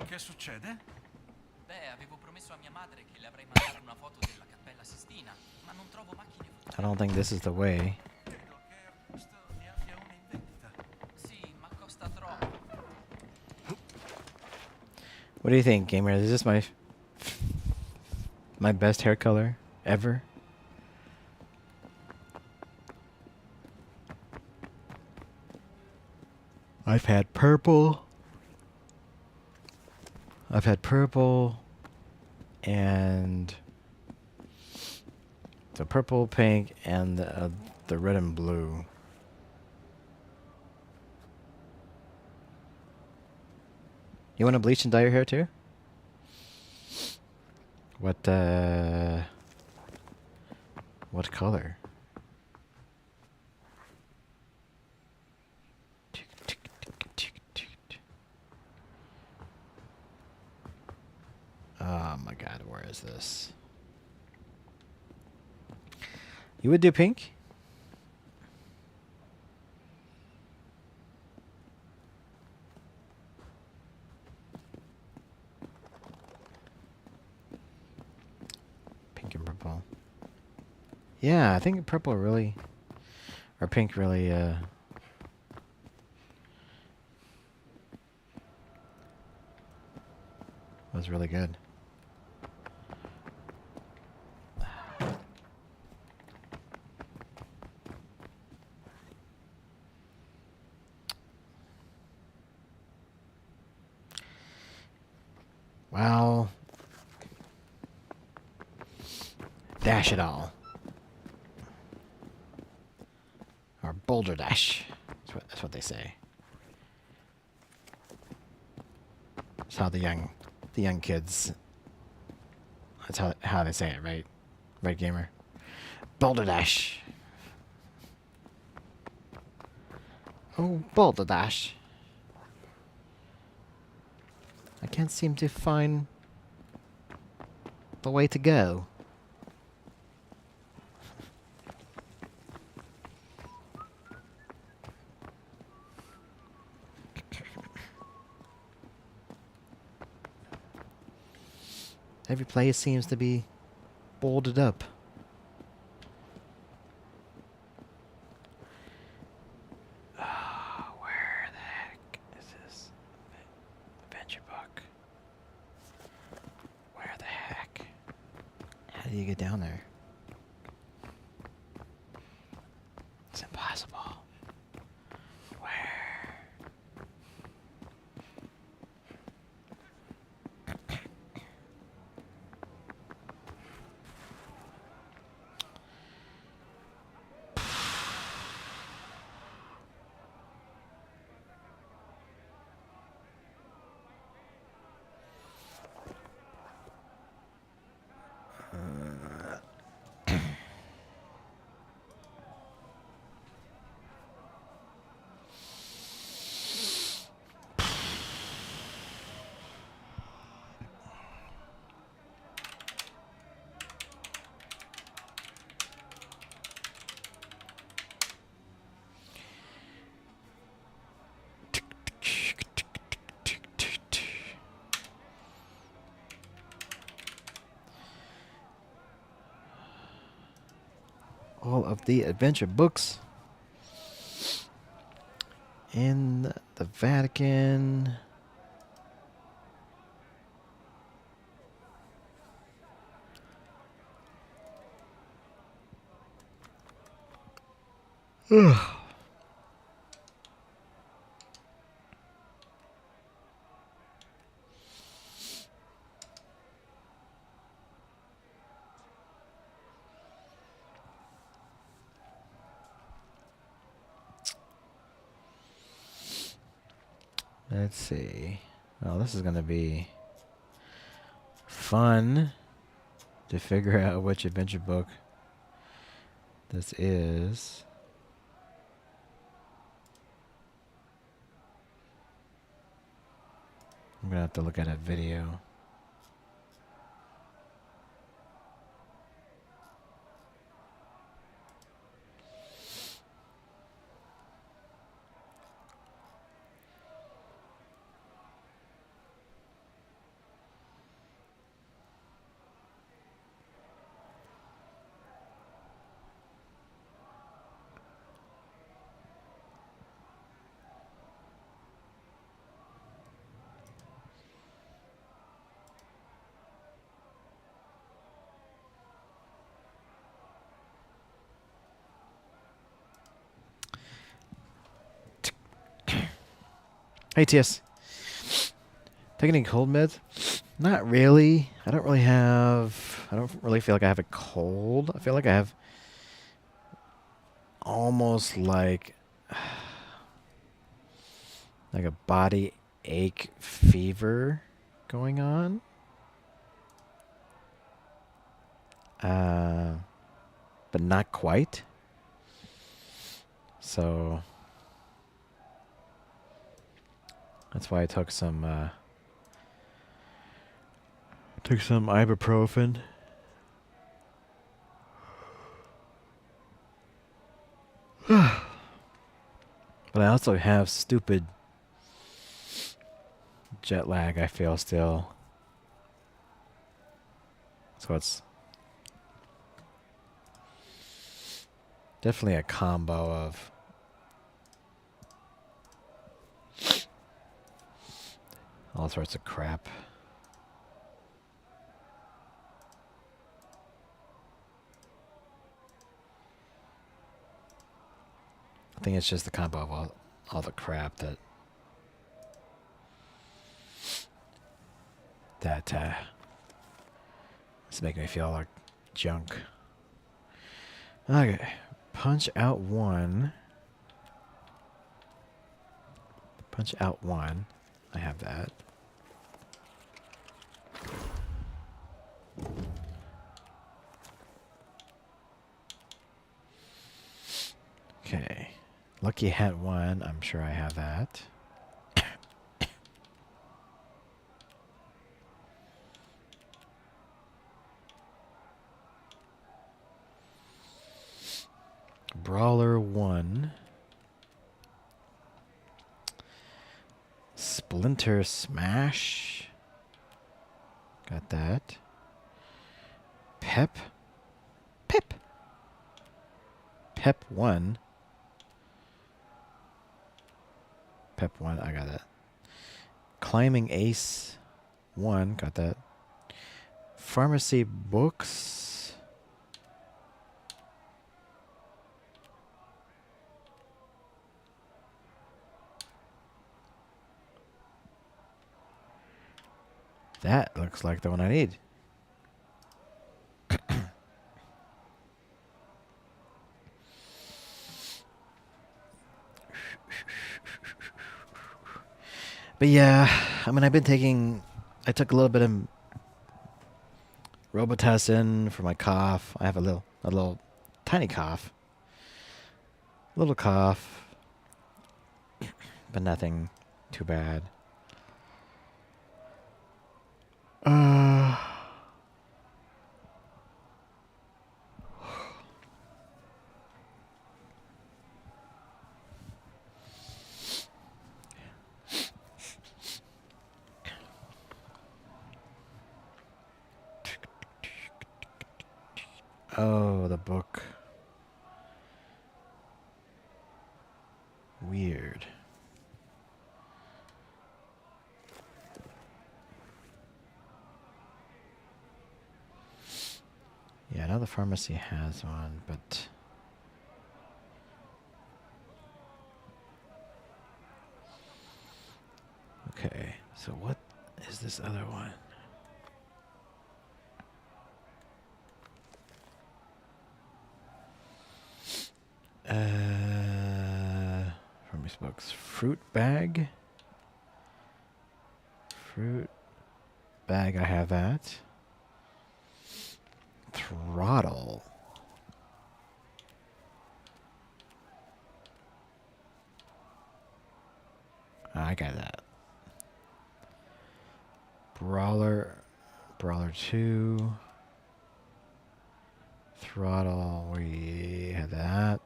Che succede? Beh, avevo promesso a mia madre che le avrei mandato una foto della Cappella Sistina, ma non trovo macchine I don't think this is the way. Credo che questo ne abbia una in vendita. Sì, ma costa troppo. What do you think, gamer? Is this my best hair color ever? I've had purple. I've had purple and the purple, pink, and the red and blue. You want to bleach and dye your hair too? What color? Oh my god, where is this? You would do pink? Pink and purple. Yeah, I think purple really, or pink really, was really good. Well, dash it all. Or boulder dash. That's what they say. That's how the young kids. That's how they say it, right? Right, gamer. Boulder dash. Oh, boulder dash. I can't seem to find the way to go. Every place seems to be bolded up. Oh, where the heck is this adventure book? Where the heck? How do you get down there? It's impossible. Where? All of the adventure books in the Vatican. Ugh. Let's see. Well, this is going to be fun to figure out which adventure book this is. I'm going to have to look at a video. Hey, TS. Taking any cold meds? Not really. I don't really feel like I have a cold. I feel like I have almost like a body ache fever going on. But not quite. So that's why I took some ibuprofen. But I also have stupid jet lag, I feel still. So it's definitely a combo of all sorts of crap. I think it's just the combo of all the crap that is making me feel like junk. Okay, punch out one. Punch out one. I have that. Okay. Lucky hat one. I'm sure I have that. Brawler 1. Splinter Smash. Got that. Pep? Pep. Pep 1. Pep 1, I got that. Climbing Ace 1, got that. Pharmacy Books. That looks like the one I need. But yeah, I mean, I took a little bit of Robitussin for my cough. I have a little tiny cough. Little cough, but nothing too bad. Oh, the book. Weird. Yeah, I know the pharmacy has one, but... Okay, so what is this other one? Pharmacy books. Fruit bag. Fruit bag, I have that. Throttle. I got that. Brawler 2. Throttle, we had that.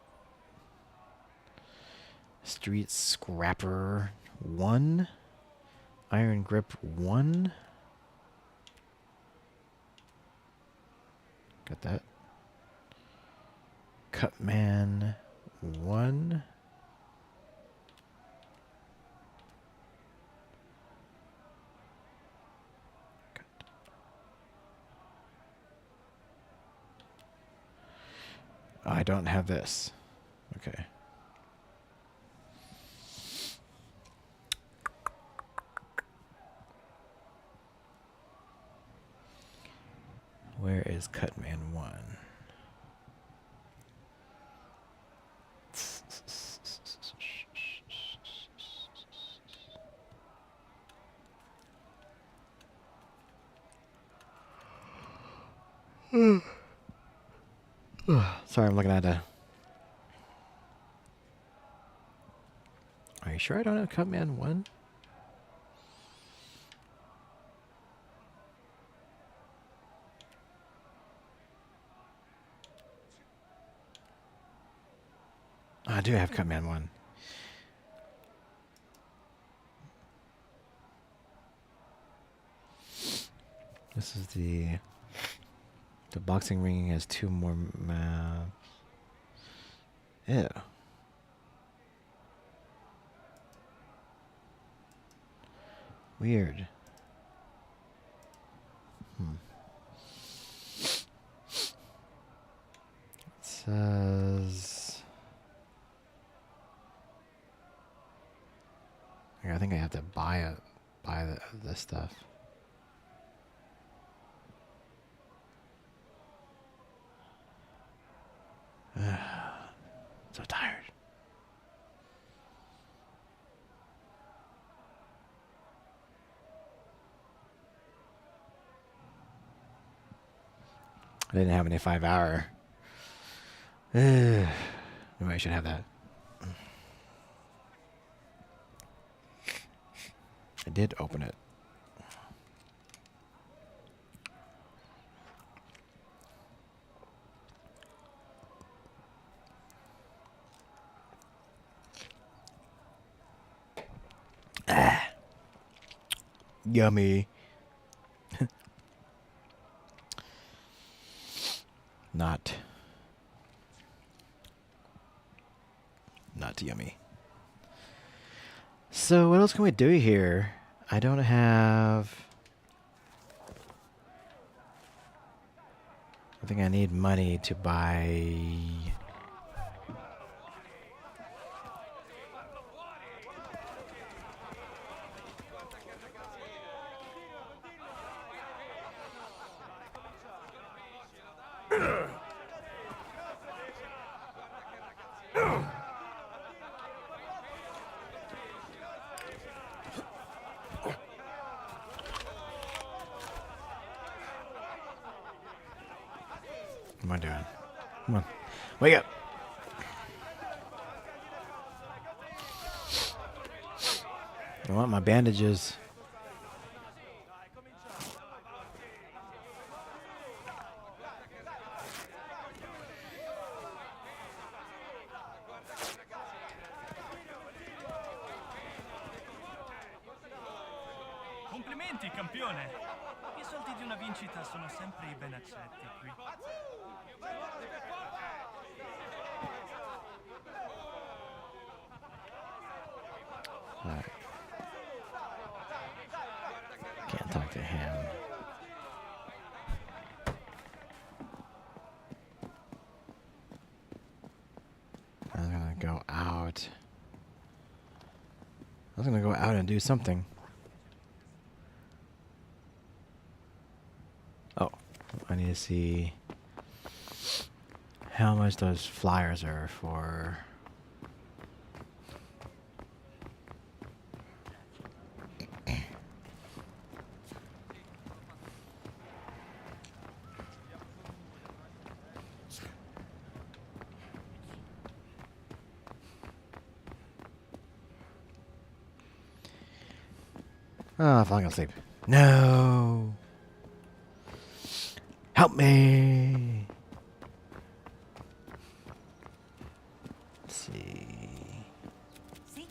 Street Scrapper 1. Iron Grip 1. Got that. Cutman 1. I don't have this. Okay. Where is Cutman 1? Sorry, I'm looking at a... Are you sure I don't have Cutman 1? I do have Cutman 1. This is the boxing ring has 2 more maps. Ew. Weird. It says... I think I have to buy this stuff. So tired. I didn't have any 5-hour. Maybe I should have that. I did open it. Yummy. Not yummy. So what else can we do here? I don't have... I think I need money to buy... What am I doing? Come on. Wake up. I want my bandages. Complimenti, campione. I soldi di una vincita sono sempre ben accetti qui. Alright. Can't talk to him. I'm gonna go out. I was gonna go out and do something. Oh, I need to see how much those flyers are for. Oh, I'm falling asleep. No! Help me! Let's see. Sì.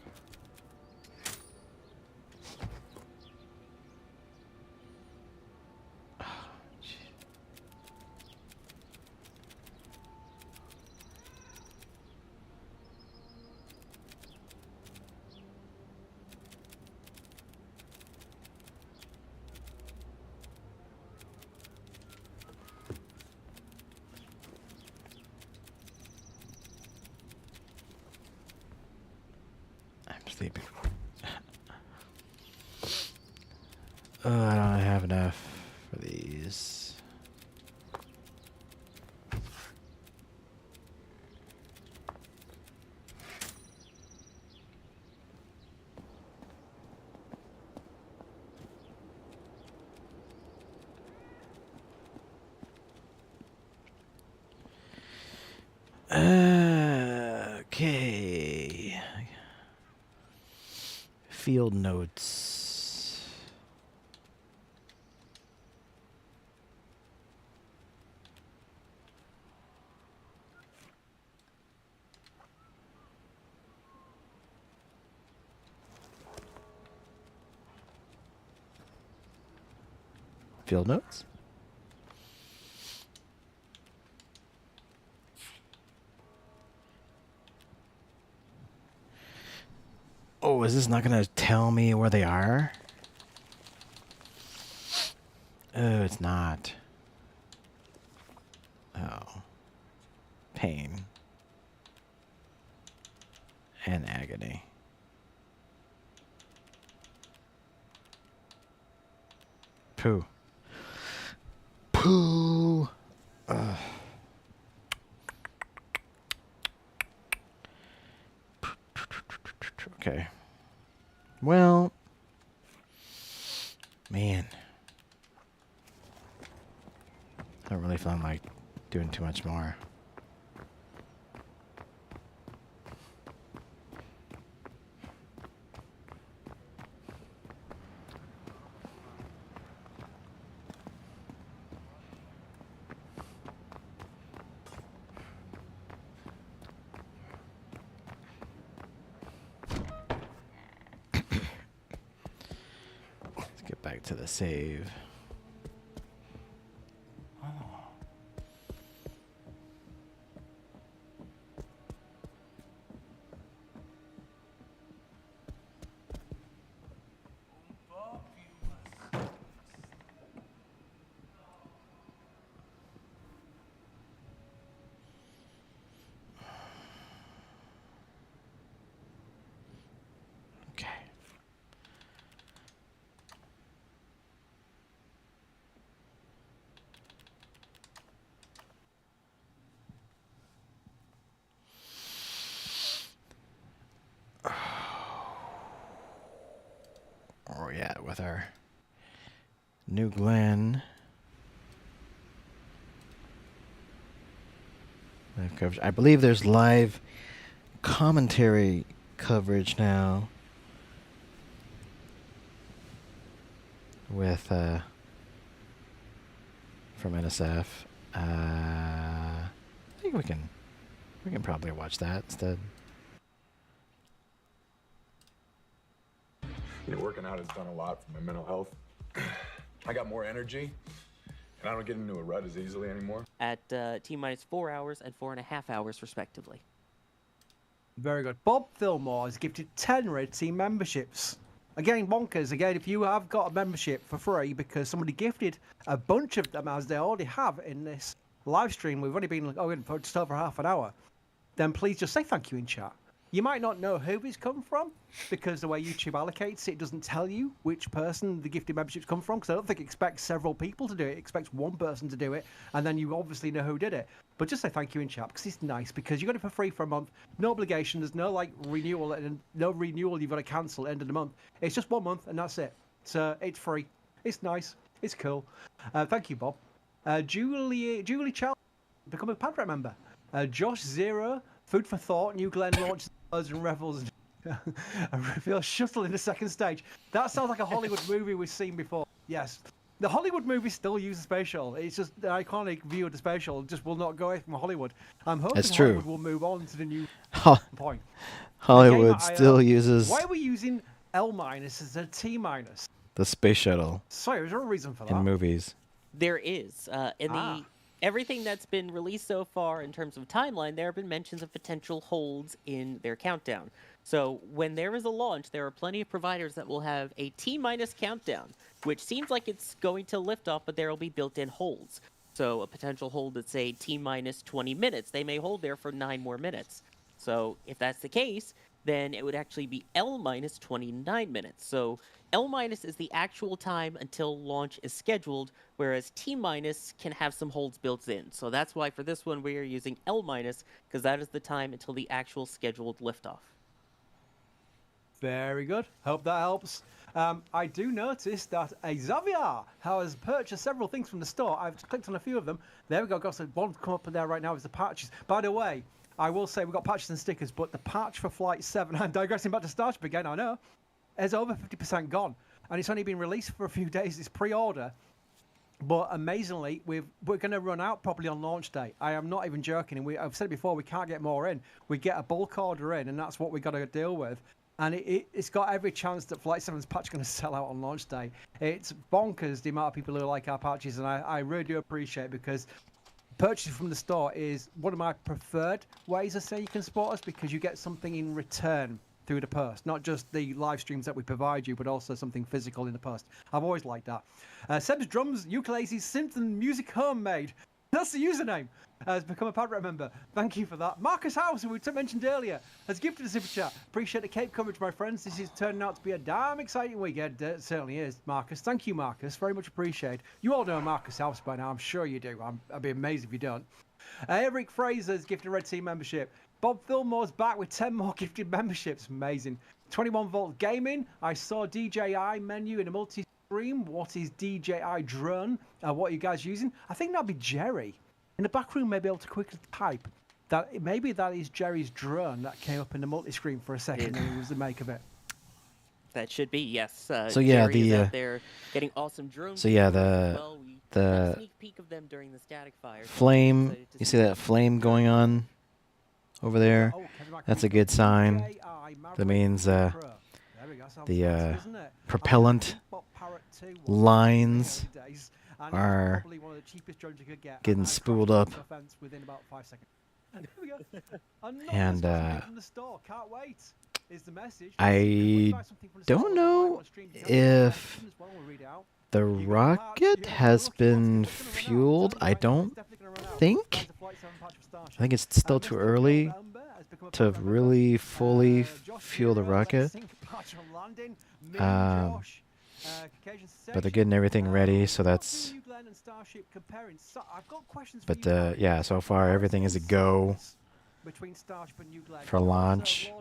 I'm sleeping. I don't have enough for these. Okay. Field notes. Field notes? Oh, is this not going to tell me where they are? Oh, it's not. Oh. Pain. And agony. Poo. Poo. Ugh. Okay. Well, man, I don't really feel like doing too much more. Back to the save. at with our New Glenn live coverage. I believe there's live commentary coverage now with from NSF. I think we can probably watch that instead. You know, working out has done a lot for my mental health. I got more energy, and I don't get into a rut as easily anymore. At T-minus 4 hours and 4.5 hours, respectively. Very good. Bob Fillmore has gifted 10 Red Team memberships. Again, bonkers. Again, if you have got a membership for free because somebody gifted a bunch of them, as they already have in this live stream, we've only been in for just over half an hour, then please just say thank you in chat. You might not know who it's come from because the way YouTube allocates it doesn't tell you which person the gifted memberships come from, because I don't think it expects several people to do it. It expects one person to do it, and then you obviously know who did it. But just say thank you in chat because it's nice, because you got it for free for a month. No obligation. There's no renewal, and no renewal you've got to cancel at the end of the month. It's just 1 month and that's it. So it's free. It's nice. It's cool. Thank you, Bob. Julie Chow, become a Padre member. Josh Zero, Food for Thought, New Glenn launches and Revels. I reveal Shuttle in the second stage. That sounds like a Hollywood movie we've seen before. Yes. The Hollywood movies still use the space shuttle. It's just the iconic view of the space shuttle just will not go away from Hollywood. I'm hoping That's true. Hollywood will move on to the new point. Hollywood still uses Why are we using L- as a T-? the space shuttle Sorry, is there a reason for that? in movies. There is. Everything that's been released so far in terms of timeline, there have been mentions of potential holds in their countdown. So when there is a launch, there are plenty of providers that will have a T-minus countdown, which seems like it's going to lift off, but there will be built-in holds. So a potential hold that's, say, T-minus 20 minutes, they may hold there for 9 more minutes. So if that's the case, then it would actually be L-minus 29 minutes. So L- is the actual time until launch is scheduled, whereas T- can have some holds built in. So that's why for this one we are using L-, because that is the time until the actual scheduled liftoff. Very good. Hope that helps. I do notice that Xavier has purchased several things from the store. I've clicked on a few of them. There we go. Got one come up in there right now is the patches. By the way, I will say we've got patches and stickers, but the patch for Flight 7, I'm digressing back to Starship again, I know, is over 50% gone. And it's only been released for a few days. It's pre-order. But amazingly, we're going to run out probably on launch day. I am not even joking. And I've said it before, we can't get more in. We get a bulk order in, and that's what we've got to deal with. And it's got every chance that Flight 7's patch is going to sell out on launch day. It's bonkers the amount of people who like our patches, and I really do appreciate it, because purchasing from the store is one of my preferred ways of saying you can support us, because you get something in return through the post, not just the live streams that we provide you, but also something physical in the post. I've always liked that. Seb's Drums, Ukuleles, Synth and Music Homemade. That's the username. Has become a Padre member. Thank you for that. Marcus House, who we mentioned earlier, has gifted a super chat. Appreciate the Cape coverage, my friends. This is turning out to be a damn exciting weekend. It certainly is, Marcus. Thank you, Marcus. Very much appreciated. You all know Marcus House by now. I'm sure you do. I'd be amazed if you don't. Eric Fraser's gifted a Red Team membership. Bob Fillmore's back with 10 more gifted memberships. Amazing. 21 Volt Gaming. I saw DJI menu in a multi-stream. What is DJI drone? What are you guys using? I think that'd be Jerry. In the back room, may be able to quickly type that maybe that is Jerry's drone that came up in the multi-screen for a second, and he was the make of it. That should be, yes. So yeah, Jerry is out there getting awesome drones. So yeah, we got a sneak peek of them during the static fire. flame. You see that flame going on over there? That's a good sign. That means the propellant lines are getting spooled up, and I don't know if the rocket has been fueled. I don't think. I think it's still too early to really fully fuel the rocket. But they're getting everything ready, so that's. But yeah, so far everything is a go for launch.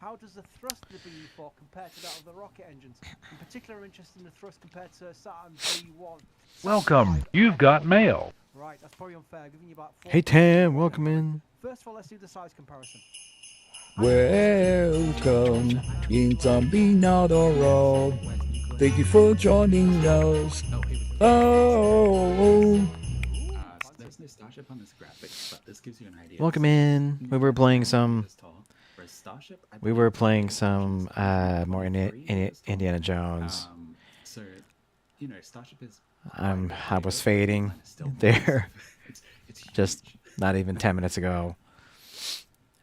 How does the thrust of the BE-4 compare to that of the rocket engines? In particular, I'm interested in the thrust compared to Saturn B1. Welcome. You've got mail. Right, that's probably unfair. Giving you about 4. Hey Tam, welcome in. First of all, let's do the size comparison. Welcome in Zombie Not Road. Thank you for joining us. Oh. There's no starship on this graphic, but this gives you an idea. Welcome in. We were playing some. More Indiana Jones. So, you know, starship is. I was fading there, just not even 10 minutes ago.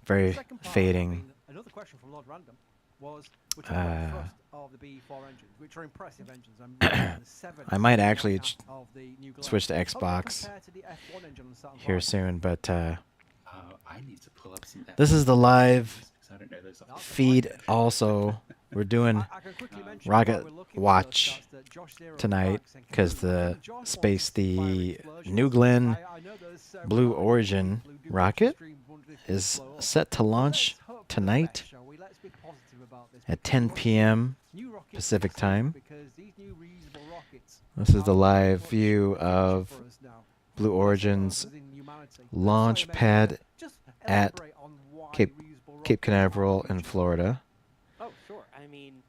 Very fading. Another question from Lord Random was which are the thrust of the BE-4 engines, which are impressive engines. I might actually switch to Xbox here soon, but this is the live feed. Also, we're doing Rocket Watch tonight because the New Glenn Blue Origin rocket is set to launch tonight at 10 p.m. Pacific time. This is the live view of Blue Origin's launch pad at Cape Canaveral in Florida. Oh, sure. I mean,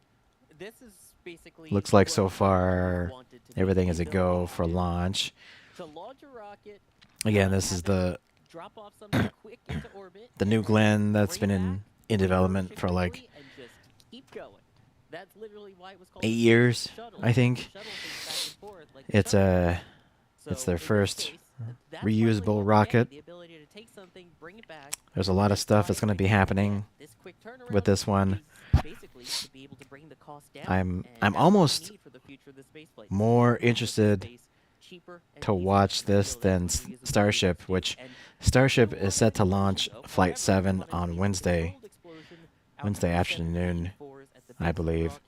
this is basically looks like so far everything is a go for launch. To launch a rocket, again, this is the drop off something quick into orbit, the New Glenn that's been in development for like and just keep going. That's literally why it was called 8 years, I think. It's their first reusable rocket. There's a lot of stuff that's going to be happening with this one. I'm almost more interested to watch this than Starship, which Starship is set to launch Flight 7 on Wednesday afternoon, I believe.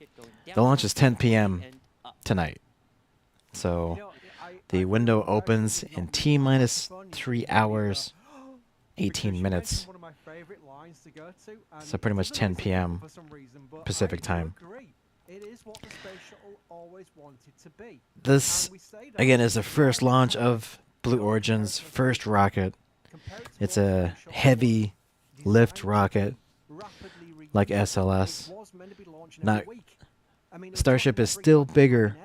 The launch is 10 p.m. tonight. So the window opens in T-minus 3 hours, 18 minutes. So pretty much 10 p.m. Pacific time. This, again, is the first launch of Blue Origin's first rocket. It's a heavy lift rocket like SLS. Not Starship is still bigger,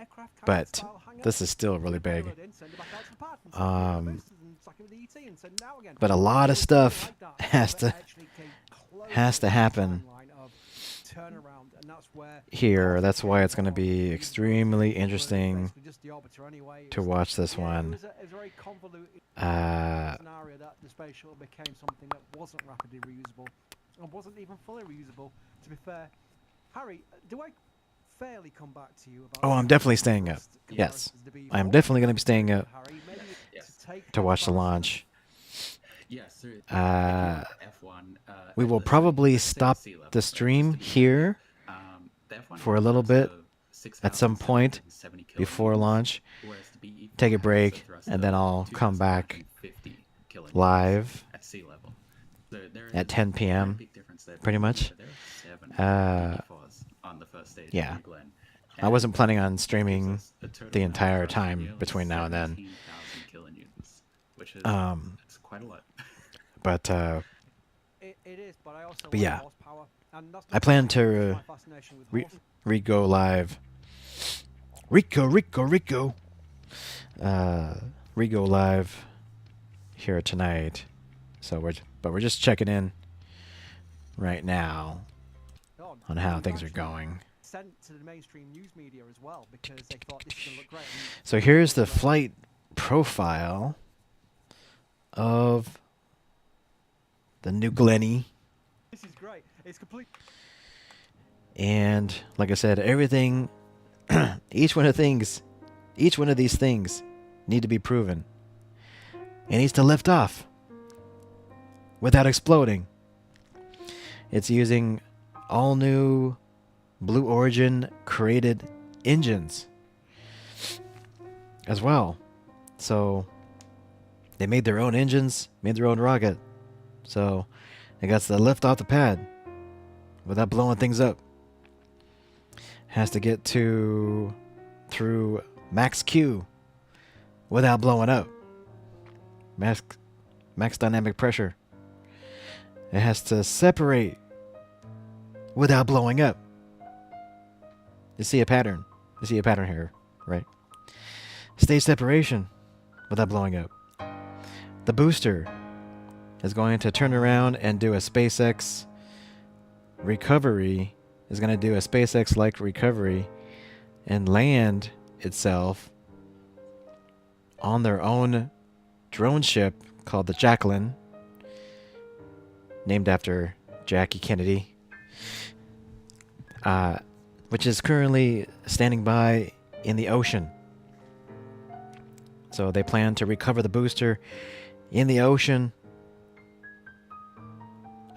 but this is still really big. But a lot of stuff has to happen here. That's why it's going to be extremely interesting to watch this one. Scenario that the space shuttle became something that wasn't rapidly reusable and wasn't even fully reusable. To be fair, Harry, do I fairly come back to you about? Oh, I'm definitely staying up. Yes, I'm definitely going to be staying up to watch the launch. We will probably stop the stream here for a little bit at some point before launch, take a break, and then I'll come back live at 10 p.m. pretty much. Yeah, I wasn't planning on streaming the entire time between now and then. But yeah, I plan to re-go live. Rico. Re-go live here tonight. So we're just checking in right now on how things are going. So here's the flight profile of the New Glenny. This is great. It's complete. And like I said, everything, each one of these things need to be proven. It needs to lift off without exploding. It's using all new Blue Origin created engines as well. So they made their own engines, made their own rocket. So it got to lift off the pad without blowing things up. Has to get through max Q without blowing up. Max dynamic pressure. It has to separate without blowing up. You see a pattern. You see a pattern here, right? Stage separation without blowing up. The booster is going to turn around and do a SpaceX recovery. Is going to do a SpaceX-like recovery and land itself on their own drone ship called the Jacqueline, named after Jackie Kennedy, which is currently standing by in the ocean. So they plan to recover the booster in the ocean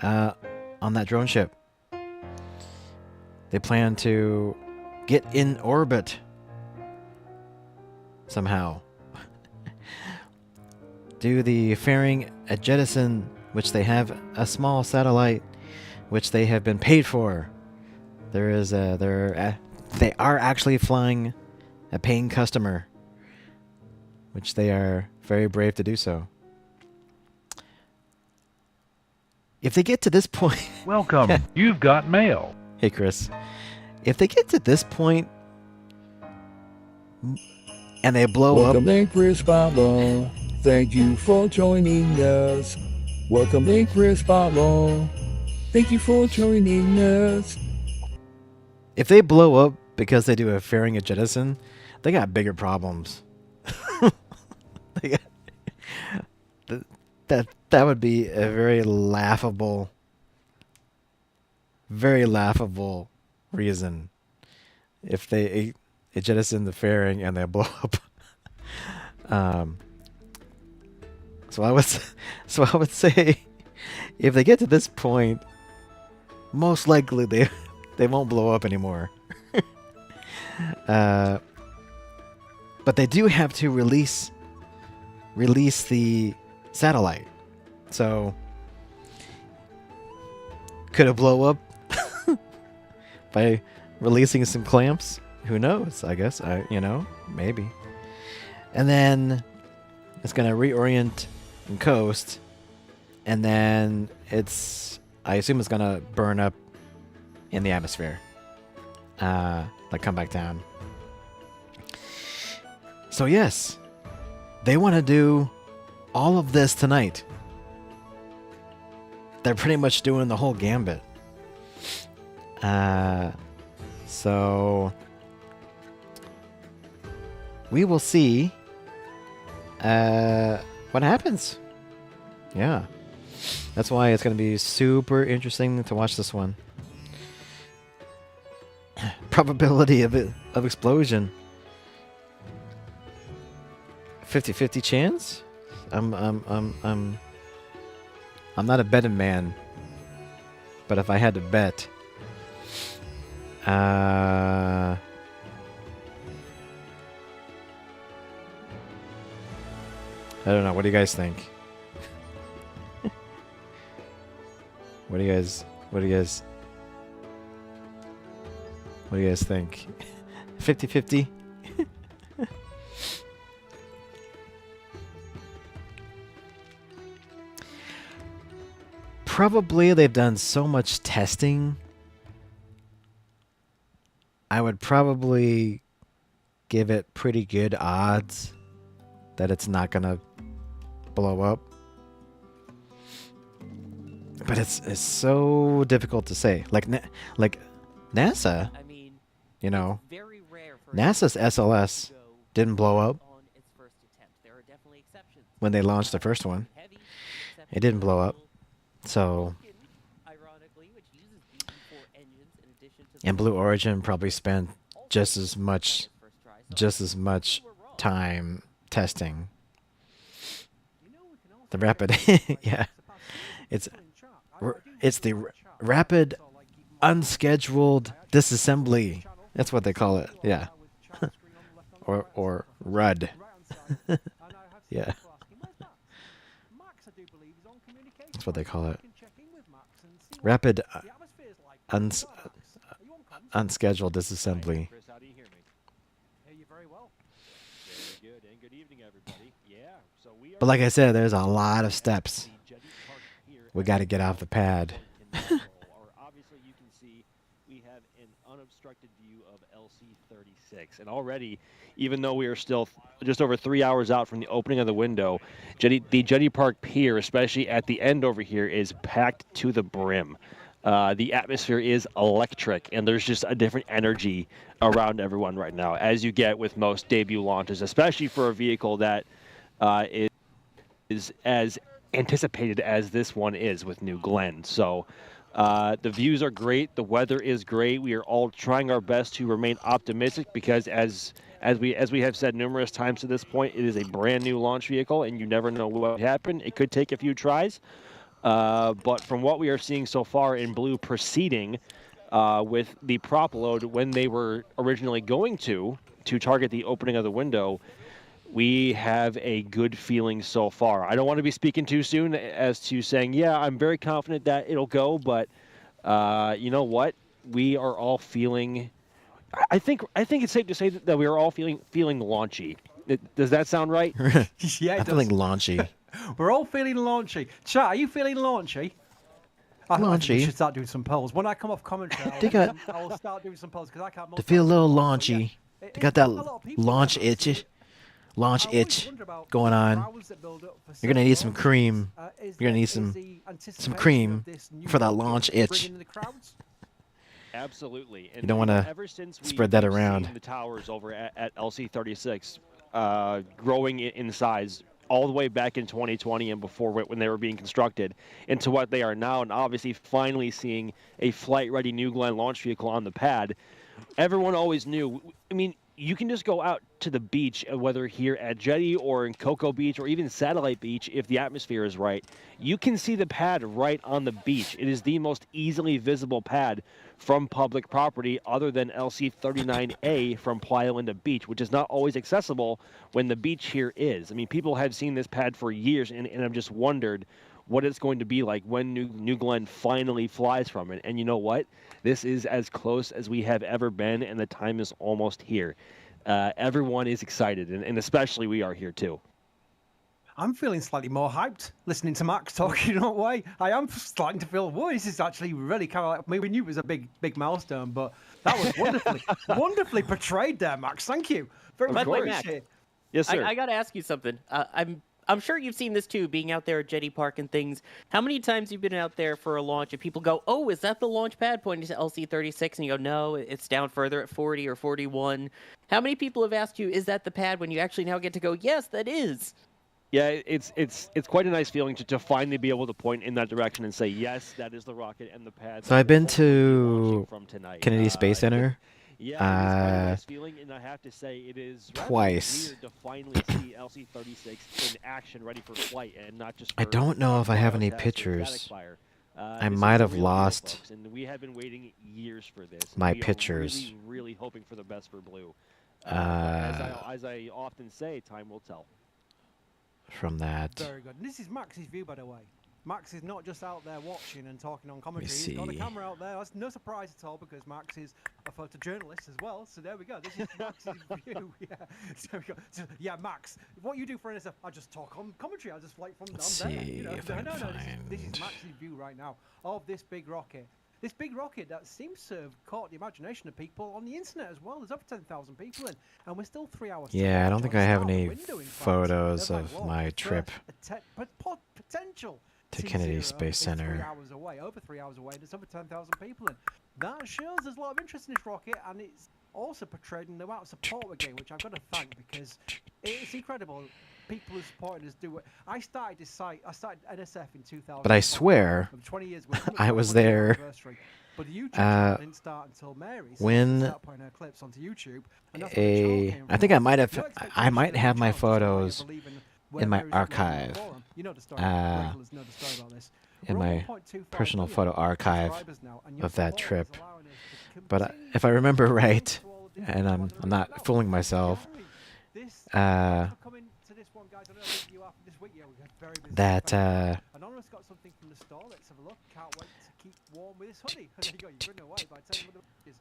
on that drone ship. They plan to get in orbit somehow. Do the fairing at jettison, which they have a small satellite, which they have been paid for. They are actually flying a paying customer, which they are very brave to do so. If they get to this point... Welcome. You've got mail. Hey, Chris. If they get to this point and they blow Welcome up... in, Chris Barlow. Thank you for joining us. Welcome in, Chris Barlow. Thank you for joining us. If they blow up because they do a fairing at jettison, they got bigger problems. That would be a very laughable reason if they jettison the fairing and they blow up. So I would say if they get to this point, most likely they won't blow up anymore. But they do have to release the satellite. So could it blow up by releasing some clamps? Who knows? I guess maybe. And then it's gonna reorient and coast, and then I assume it's gonna burn up in the atmosphere. Like come back down. So yes, they want to do all of this tonight. They're pretty much doing the whole gambit. So we will see what happens. Yeah. That's why it's going to be super interesting to watch this one. Probability of explosion. 50-50 chance? I'm not a betting man. But if I had to bet, I don't know. What do you guys think? What do you guys think? 50-50? Probably they've done so much testing. I would probably give it pretty good odds that it's not gonna blow up. But it's so difficult to say. Like NASA, I mean, you know, very rare for NASA's SLS didn't blow up on its first attempt. There are definitely exceptions. when they launched the first one. It didn't blow up. So, and Blue Origin probably spent just as much time testing. The rapid, yeah, it's the rapid unscheduled disassembly. That's what they call it. Yeah, or RUD. Yeah, that's what they call it. Rapid unscheduled disassembly. Chris, how do you hear me? Hear you very well. Very good, and good evening, everybody. Yeah, so we are. But like I said, there's a lot of steps. We got to get off the pad. Obviously, you can see we have an unobstructed view of LC-36, and already, even though we are still just over 3 hours out from the opening of the window, the Jetty Park Pier, especially at the end over here, is packed to the brim. The atmosphere is electric, and there's just a different energy around everyone right now, as you get with most debut launches, especially for a vehicle that is as anticipated as this one is with New Glenn. So the views are great, the weather is great. We are all trying our best to remain optimistic because as we have said numerous times to this point, it is a brand new launch vehicle, and you never know what would happen. It could take a few tries. But from what we are seeing so far in Blue proceeding with the prop load when they were originally going to target the opening of the window, we have a good feeling so far. I don't want to be speaking too soon as to saying, yeah, I'm very confident that it'll go, but you know what? We are all feeling. I think it's safe to say that we are all feeling launchy. Does that sound right? Yeah, I'm feeling launchy. We're all feeling launchy. Chat, are you feeling launchy? I think we should start doing some polls. When I come off commentary, I'll start doing some polls because I can't. To feel a little launchy. They got that launch itch going on. You're gonna need some cream. You're gonna need some cream for that launch itch. Absolutely. And you don't want to spread that around. The towers over at LC-36 growing in size all the way back in 2020 and before when they were being constructed into what they are now, and obviously finally seeing a flight-ready New Glenn launch vehicle on the pad. Everyone always knew. I mean, you can just go out to the beach, whether here at Jetty or in Cocoa Beach or even Satellite Beach, if the atmosphere is right. You can see the pad right on the beach. It is the most easily visible pad from public property other than LC-39A from Playa Linda Beach, which is not always accessible when the beach here is. I mean, people have seen this pad for years, and I've just wondered what it's going to be like when New Glenn finally flies from it. And you know what? This is as close as we have ever been, and the time is almost here. Everyone is excited, and especially we are here too. I'm feeling slightly more hyped listening to Max talking that way. I am starting to feel, whoa, this is actually really kind of like, maybe we knew it was a big milestone, but that was wonderfully portrayed there, Max. Thank you. Very much. Yes, sir. I got to ask you something. I'm sure you've seen this too, being out there at Jetty Park and things. How many times you've been out there for a launch and people go, oh, is that the launch pad pointing to LC-36? And you go, no, it's down further at 40 or 41. How many people have asked you, is that the pad, when you actually now get to go, yes, that is? Yeah, it's quite a nice feeling to finally be able to point in that direction and say, yes, that is the rocket and the pad. So I've been to Kennedy Space Center. Yeah, it's quite a nice feeling, and I have to say it is twice. Weird to finally see LC-36 in action, ready for flight, and not just. I don't know if I have any pictures. I might have lost and we have been waiting years for this. my we pictures. Are really hoping for the best for Blue. As I often say, time will tell. From that. Very good. And this is Max's view, by the way. Max is not just out there watching and talking on commentary. He's got a camera out there. That's no surprise at all because Max is a photojournalist as well. So there we go. This is Max's view. Yeah. So we go. So, yeah, Max. What you do for NSF? I just talk on commentary. I just flight from down there. You know? No. This is Max's view right now of this big rocket. This big rocket that seems to have caught the imagination of people on the internet as well. There's over 10,000 people in, and we're still 3 hours. Yeah, I don't think I have any photos of my trip potential to Kennedy Space Center. 3 hours away, over 3 hours away. There's over 10,000 people in. That shows there's a lot of interest in this rocket, and it's also portrayed in the amount of support we're getting, which I've got to thank because it's incredible. People who supported us do it. I started this site. I started NSF in 2000. But I swear, 20 years I was there. But the YouTube channel didn't start until Mary. So when start putting her clips onto YouTube. I think I might have my photos in my archive. You know the story. Know the story about this. In my personal photo archive of that trip. But if I remember right, and I'm not fooling myself, to this one, guys. I know you after this week. Yeah, we're very busy. that Anonymous got something from the store. Let's have a look. Can't wait to keep warm with this hoodie. There you go. You're running away by telling me what it is.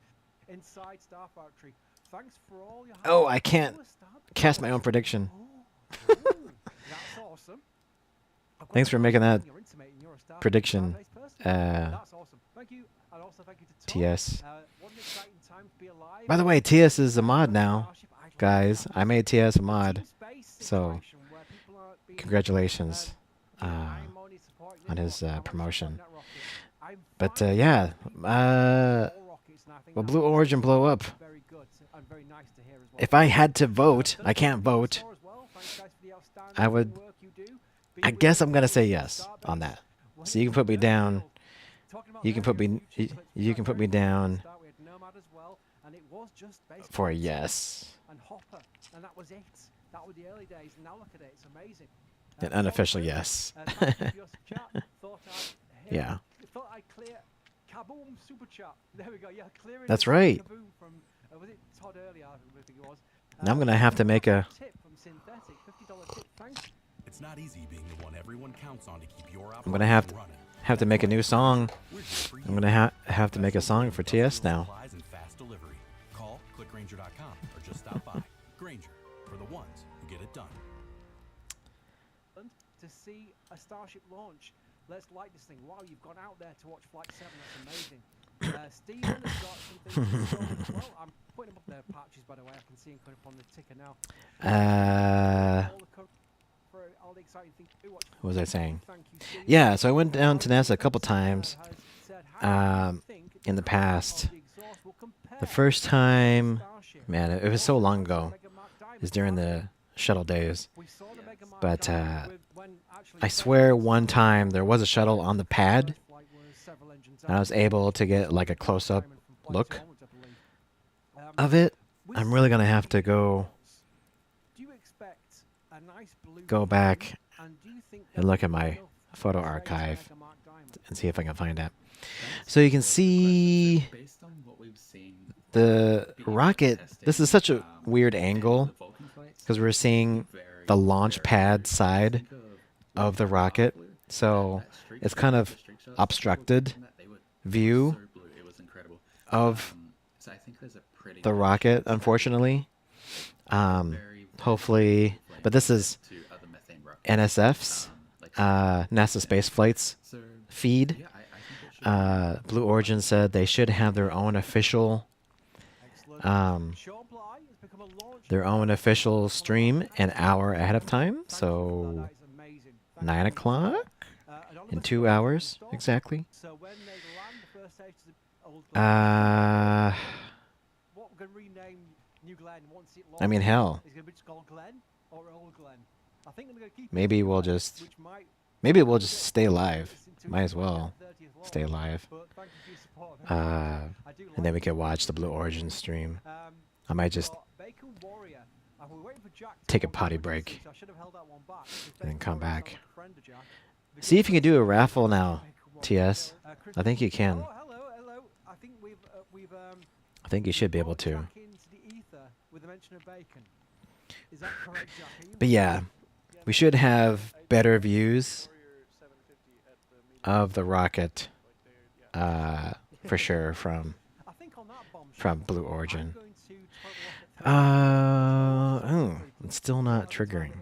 Inside Star Factory. Thanks for all your. Oh, I can't cast my own prediction. That's awesome. Thanks for making that You're intimating you're a Star prediction. That's awesome. Thank you. And also thank you to Tom. TS. What an exciting time to be alive. By the way, TS is a mod now, guys. I made TS a mod, so congratulations on his promotion. But yeah, will Blue Origin blow up? If I had to vote, I can't vote. I guess I'm gonna say yes on that. So you can put me down. You can put me. You can put me down for a yes. And that was it. That was the early days. Now look at it. It's amazing. An unofficial yes. Yeah. Thought I'd clear Kaboom Super Chat. There we go. Yeah, clearing. That's right. Kaboom from was it Todd earlier? I think it was. Now I'm gonna have to make a. Tip from Synthetic, $50 tip. Thanks. It's not easy being the one everyone counts on to keep your I'm gonna have to make a new song. I'm gonna have to make a song for TS now. And fast delivery. Call clickgranger.com or just stop by. Granger, for the ones who get it done. To see a Starship launch. Let's like this thing. Wow, you've gone out there to watch Flight 7. That's amazing. Steven has got something to show as well. I'm putting him up there, patches, by the way. I can see him coming up on the ticker now. All the exciting things to watch. What was I saying? Yeah, so I went down to NASA a couple times in the past. The first time, man, it was so long ago. It was during the shuttle days. But I swear one time there was a shuttle on the pad, and I was able to get like a close-up look of it. I'm really gonna have to go back and look at my photo archive and see if I can find it. So you can see the rocket. This is such a weird angle because we're seeing the launch pad side of the rocket, so it's kind of obstructed view of the rocket, unfortunately. Hopefully, but this is NSF's NASA Space Flight's feed. Blue Origin said they should have their own official stream an hour ahead of time, so 9 o'clock in 2 hours exactly. I mean, hell, maybe we'll just stay live. Might as well stay alive. And then we can watch the Blue Origin stream. I might just take a potty break and then come back. See if you can do a raffle now, TS. I think you can. I think you should be able to. But yeah, we should have better views of the rocket, for sure, from Blue Origin. Oh, it's still not triggering.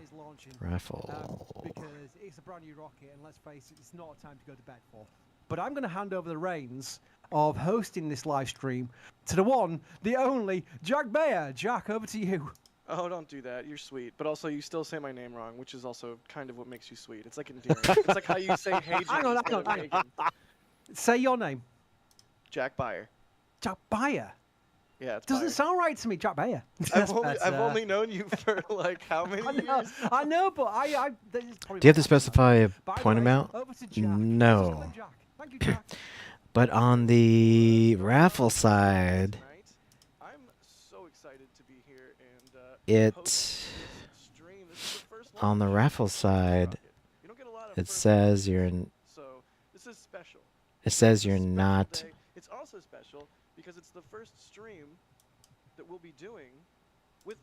Raffle. Because it's a brand new rocket, and let's face it, it's not a time to go to bed for. But I'm going to hand over the reins of hosting this live stream to the one, the only, Jack Bayer. Jack, over to you. Oh, don't do that. You're sweet. But also, you still say my name wrong, which is also kind of what makes you sweet. It's like endearing. It's like how you say, hey, Jack. Hang on. Say your name. Jack Bayer. Jack Bayer? Yeah, it's Doesn't Bayer. sound right to me, Jack Bayer. I've only known you for like how many years? I know, but Do you have to specify a point amount? No. Thank you, Jack. But on the raffle side, I'm so excited to be here and on the raffle side, it says you're in. So this is special. It says you're not. It's also special because it's the first stream that we'll be doing with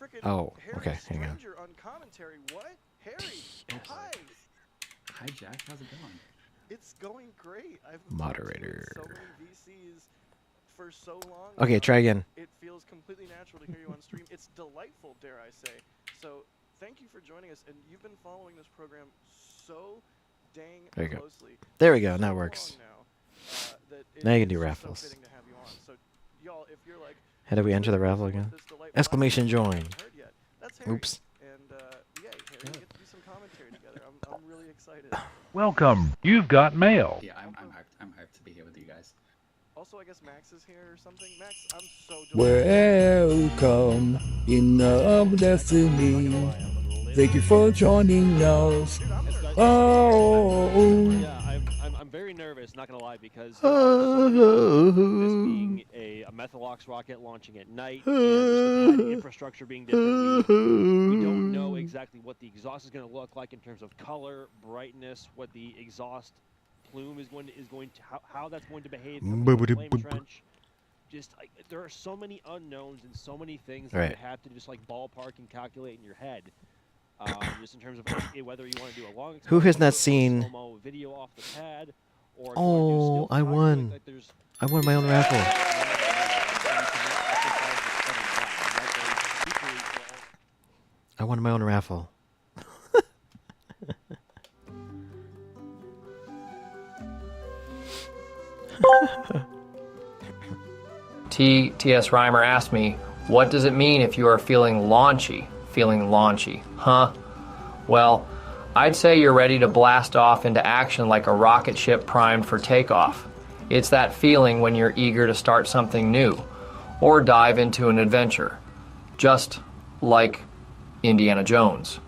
Frickin' Oh, Harry okay, hang on. Stranger on commentary. What? Harry, hi. Hi, Jack. How's it going? It's going great. I've Moderator. talked to so many VCs for so long. Okay, now. try again. It feels completely natural to hear you on stream. It's delightful, dare I say. So thank you for joining us, and you've been following this program so dang There you go. closely. There we go. So Now it works. long now, that Now you can do it's just raffles. So fitting to have you on. So y'all, if you're like, How do we "Who's enter this the raffle person with again? this delightful Exclamation accent I join. haven't heard yet?" That's Harry. Oops. And yay, Harry, we get to do some commentary together. I'm really excited. Welcome. You've got mail. Yeah, I'm hyped to be here with you guys. Also, I guess Max is here or something. Max, I'm so delighted. Welcome in of destiny. Thank you for joining us. Oh. Yeah, I'm very nervous, not gonna lie, because there are so many this being a Methalox rocket launching at night, and just the pad infrastructure being different. We don't know exactly what the exhaust is gonna look like in terms of color, brightness, what the exhaust plume is going to how that's going to behave coming out of the flame trench. Just there are so many unknowns and so many things that you have to just like ballpark and calculate in your head. Just in terms of whether you want to do a long Who has not exposure or seen? slow-mo video off the pad, or Oh, I won. I won my own raffle. I won my own raffle. T.S. Reimer asked me, what does it mean if you are feeling launchy? Feeling launchy, huh? Well, I'd say you're ready to blast off into action like a rocket ship primed for takeoff. It's that feeling when you're eager to start something new, or dive into an adventure. Just like Indiana Jones.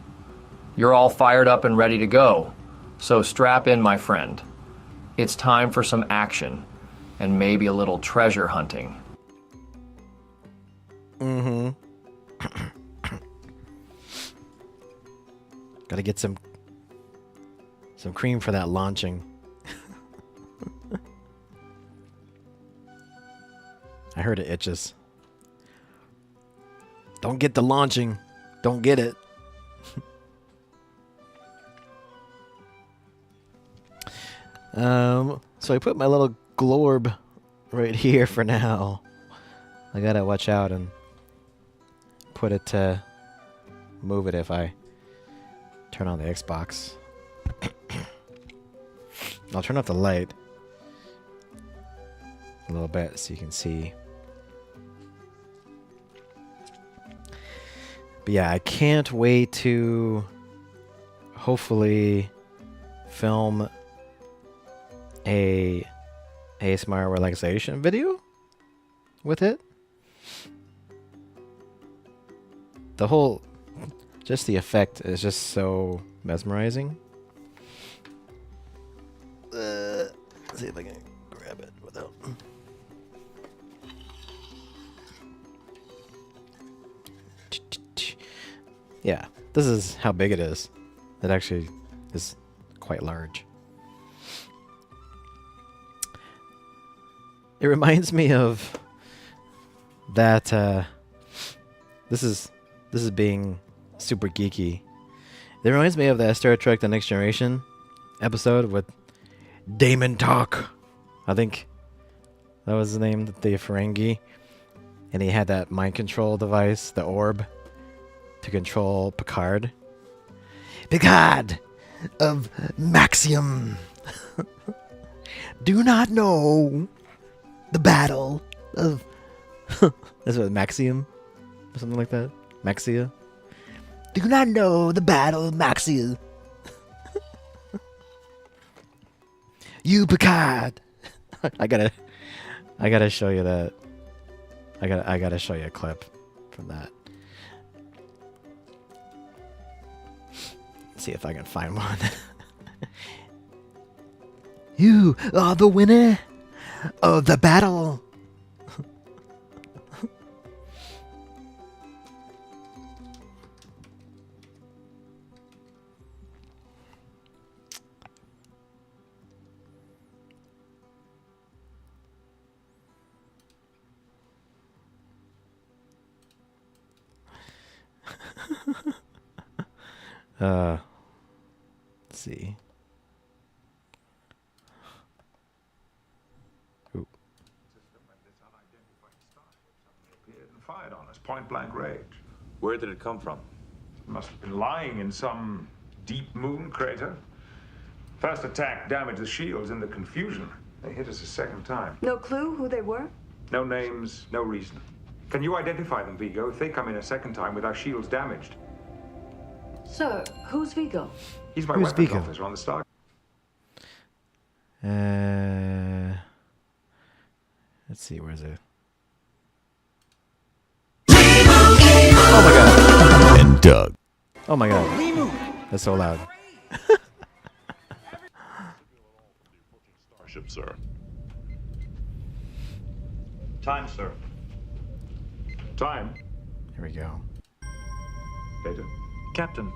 You're all fired up and ready to go, so strap in, my friend. It's time for some action, and maybe a little treasure hunting. Mm-hmm. Gotta get some cream for that launching. I heard it itches. Don't get the launching. Don't get it. So I put my little glorb right here for now. I gotta watch out and put it to move it if I turn on the Xbox. I'll turn off the light a little bit so you can see. But yeah, I can't wait to hopefully film a ASMR relaxation video with it. The whole, just the effect is just so mesmerizing. Let's see if I can grab it without. Yeah, this is how big it is. It actually is quite large. It reminds me of that. This is being super geeky. It reminds me of that Star Trek: The Next Generation episode with Damon Talk. I think that was his name, the Ferengi, and he had that mind control device, the orb, to control Picard. Picard of Maxium. Do not know the battle of. That's what, Maxium? Or something like that? Maxia? Do not know the battle of Maxia. You, Picard. I gotta show you that. I gotta show you a clip from that. Let's see if I can find one. You are the winner of the battle. Let's see. Ooh. And fired on us, point blank range. Where did it come from? Must have been lying in some deep moon crater. First attack damaged the shields in the confusion. They hit us a second time. No clue who they were? No names, no reason. Can you identify them, Vigo, if they come in a second time with our shields damaged? Sir, who's Vigo? He's my Who's weapons Vigo? officer on the Star. Let's see, where is it? Oh my god. And Doug. Oh my god. That's so loud. Starship, sir. Time, sir. Time. Here we go. Data. Captain.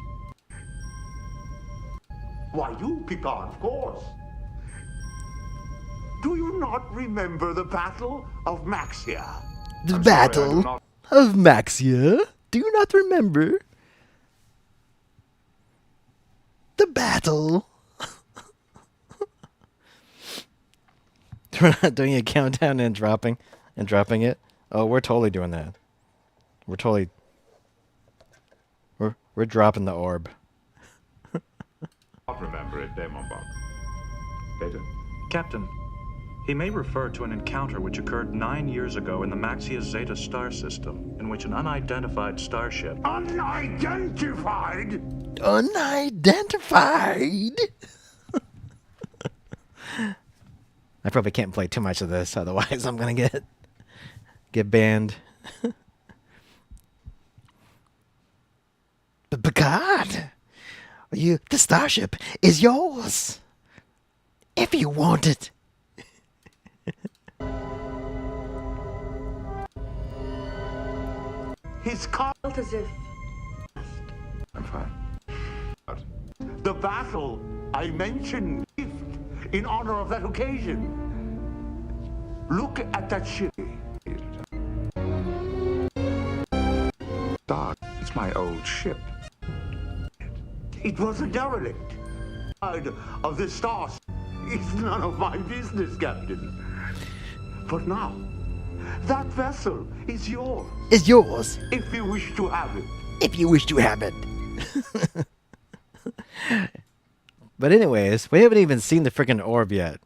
Why, you, Picard, of course. Do you not remember the Battle of Maxia? The Battle of Maxia? Do you not remember? The battle. We're not doing a countdown and dropping it. Oh, we're totally doing that. We're dropping the orb. I'll remember it, Damon Bob. Data. Captain, he may refer to an encounter which occurred 9 years ago in the Maxia Zeta star system, in which an unidentified starship... Unidentified? Unidentified? I probably can't play too much of this, otherwise I'm gonna get banned. But God, the starship is yours if you want it. His called as if I'm fine. the battle I mentioned in honor of that occasion. Look at that ship. Doc, it's my old ship. It was a derelict. Of the stars. It's none of my business, Captain. But now, that vessel is yours. Is yours. If you wish to have it. If you wish to have it. But anyways, we haven't even seen the freaking orb yet.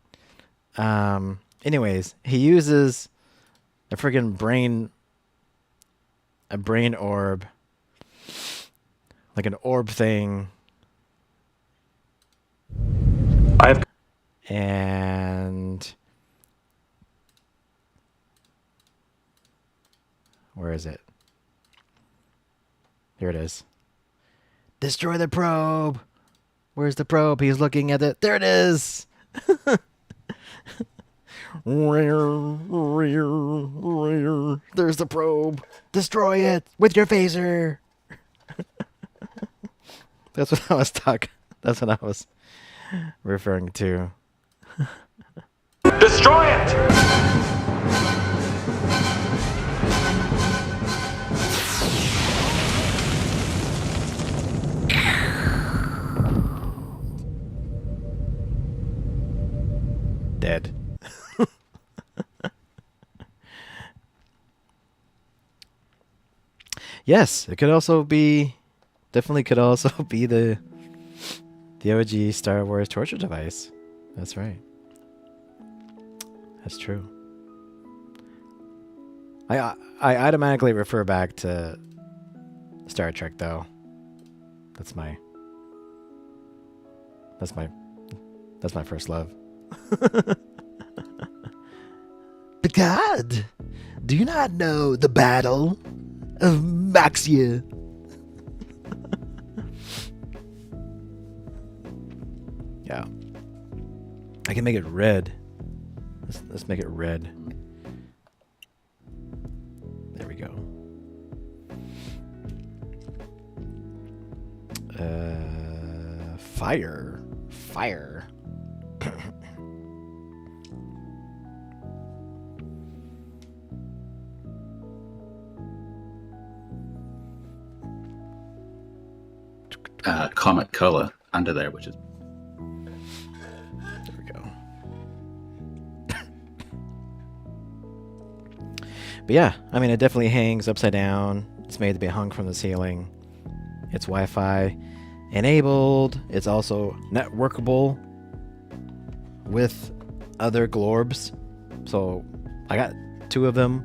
Anyways, he uses a freaking brain orb. Like an orb thing. And where is it? Here it is. Destroy the probe. Where's the probe? He's looking at it. There it is. There's the probe. Destroy it with your phaser. That's what I was talking. That's what I was referring to. Destroy it! Dead. Yes, it could also be, definitely could also be the OG Star Wars torture device. That's right. That's true. I automatically refer back to Star Trek though. That's my first love. But God, do you not know the Battle of Maxia? Yeah. I can make it red. Let's make it red. There we go. Fire. Fire. comic color under there, which is. There we go. But yeah, I mean, it definitely hangs upside down. It's made to be hung from the ceiling. It's Wi-Fi enabled. It's also networkable with other Glorbs. So I got 2 of them.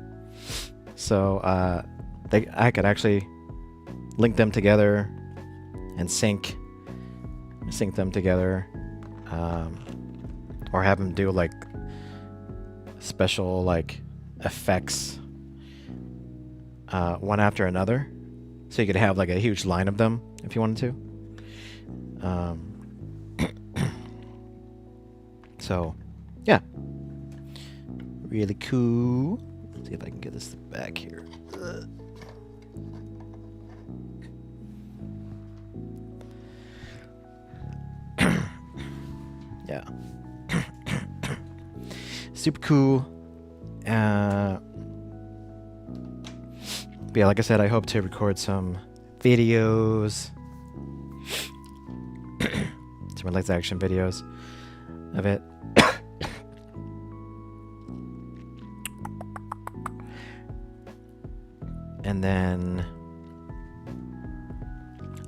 So I could actually link them together and sync them together, or have them do like special like effects one after another, so you could have like a huge line of them if you wanted to. So yeah, really cool. Let's see if I can get this back here. Yeah. Super cool. But yeah, like I said, I hope to record some videos. Some relaxed action videos of it. And then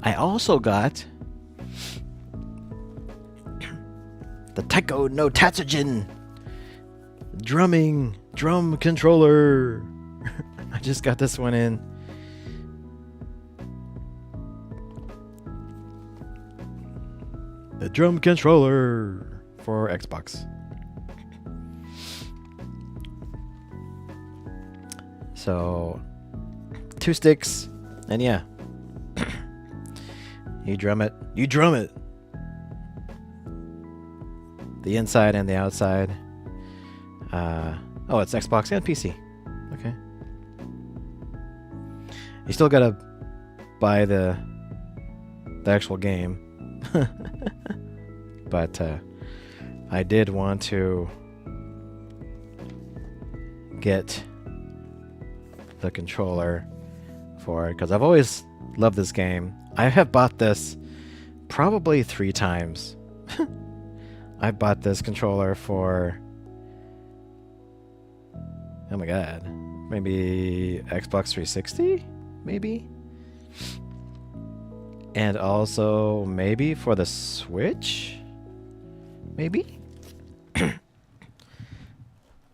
I also got the Taiko no Tatsujin drum controller. I just got this one in. The drum controller for Xbox. So 2 sticks, and yeah. You drum it. The inside and the outside. Oh, it's Xbox and PC. Okay. You still gotta buy the actual game. But I did want to get the controller for it because I've always loved this game. I have bought this probably 3 times. I bought this controller for, oh my god, maybe Xbox 360, maybe, and also maybe for the Switch, maybe.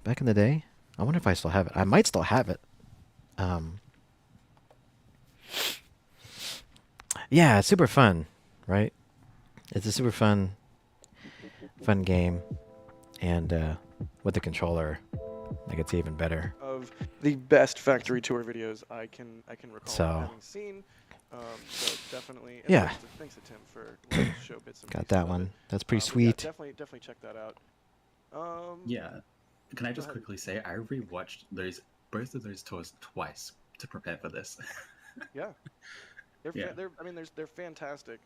Back in the day. I wonder if I still have it. I might still have it. Yeah, it's super fun, right? It's a super fun game, and with the controller, like it's even better. Of the best factory tour videos I can recall having seen. So definitely. Yeah. Thanks to Tim for letting us show bits and Got pieces that of one. it. That's pretty Yeah, sweet. definitely check that out. Yeah. Can I just quickly say I rewatched both of those tours twice to prepare for this. Yeah. Yeah. They're fantastic.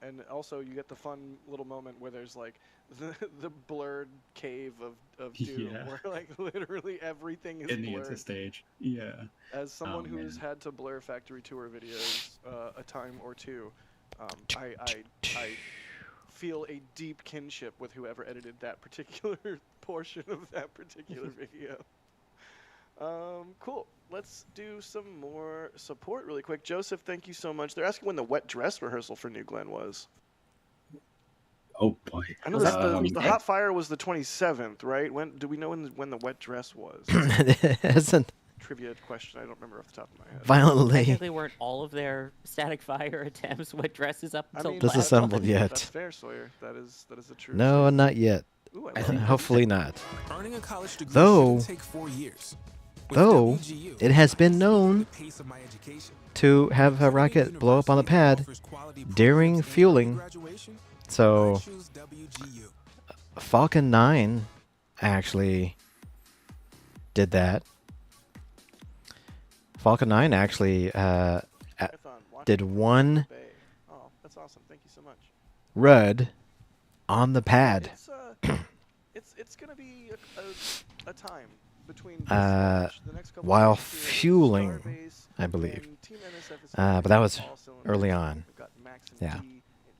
And also you get the fun little moment where there's like the blurred cave of Doom, Yeah. where like literally everything is In the blurred. interstage. Yeah. As someone who man. has had to blur factory tour videos a time or two, I feel a deep kinship with whoever edited that particular portion of that particular video. Cool. Let's do some more support really quick. Joseph, thank you so much. They're asking when the wet dress rehearsal for New Glenn was. Oh boy. I know the hot fire was the 27th, right? Do we know when the wet dress was? It hasn't Trivia question. I don't remember off the top of my head. violently Technically, weren't all of their static fire attempts wet dresses up until disassembled yet. That's fair, Sawyer. That is a true. No, statement. not yet. Ooh, I love that. Hopefully not. Earning a college degree Though, shouldn't take 4 years. With though, WGU, it has been known the pace of my education, to have a rocket blow up on the pad during fueling. So, Falcon 9 actually did that. Falcon 9 actually did one Oh, that's awesome. Thank you so much. RUD on the pad. It's gonna be a time between this launch, the next couple while of weeks here, fueling, Starbase I believe. and Team NSF is But that was all cylinders. early on. We've got Max and Yeah.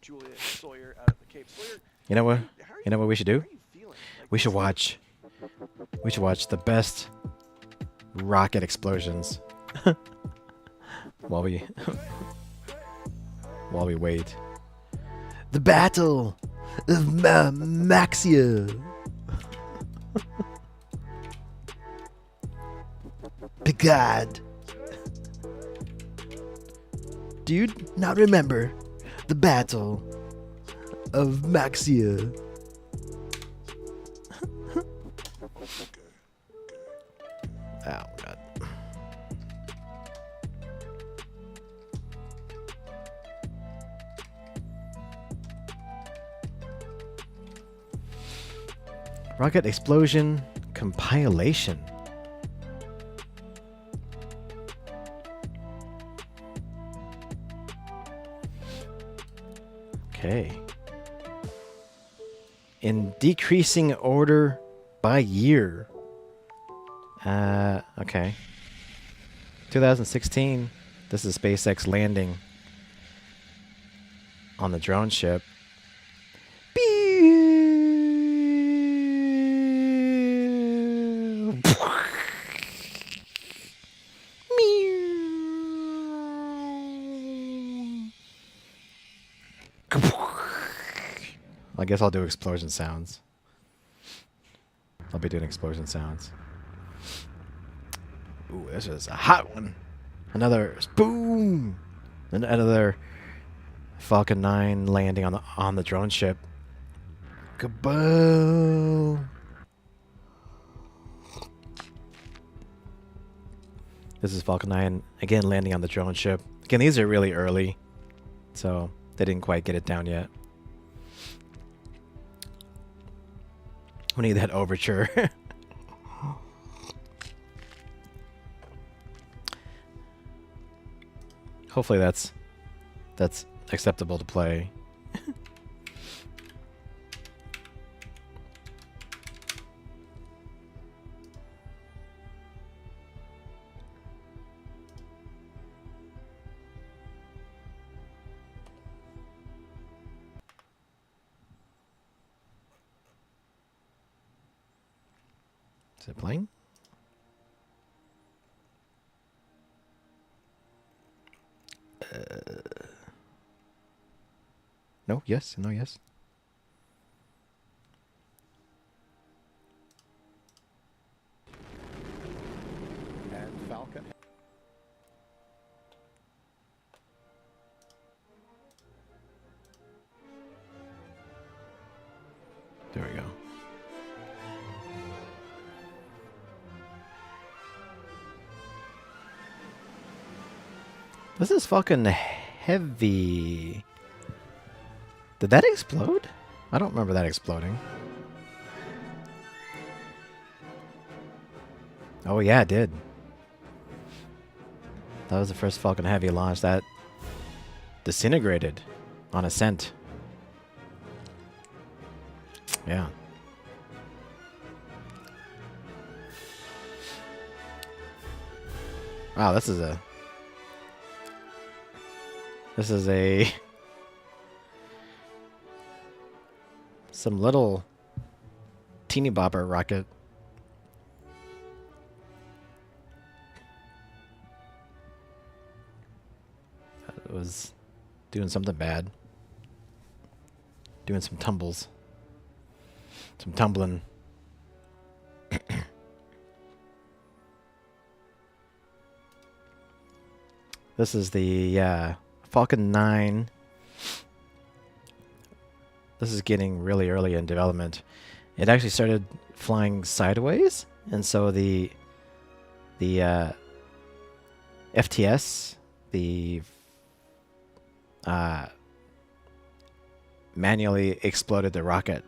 Julia and Sawyer out at the Cape. Sawyer, You know what? how are You know what we should do? how are you feeling? Like, We should watch. We should watch the best rocket explosions while we while we wait. The Battle of Maxia. Picard. Do you not remember the Battle of Maxia? Oh, God. Rocket explosion compilation. Okay. In decreasing order by year. Okay. 2016. This is SpaceX landing on the drone ship. I guess I'll do explosion sounds. I'll be doing explosion sounds. Ooh, this is a hot one. Another boom. Another Falcon 9 landing on the drone ship. Kaboom. This is Falcon 9 again landing on the drone ship. Again, these are really early, so they didn't quite get it down yet. We need that overture. Hopefully that's acceptable to play. Is it playing? No, yes, no, yes. And Falcon. There we go. This is fucking heavy. Did that explode? I don't remember that exploding. Oh yeah, it did. That was the first Falcon Heavy launch that disintegrated on ascent. Yeah. Wow, this is a some little teeny bopper rocket. That was doing something bad. Doing some tumbles. Some tumbling. This is the Falcon 9. This is getting really early in development. It actually started flying sideways, and so the FTS, the manually exploded the rocket.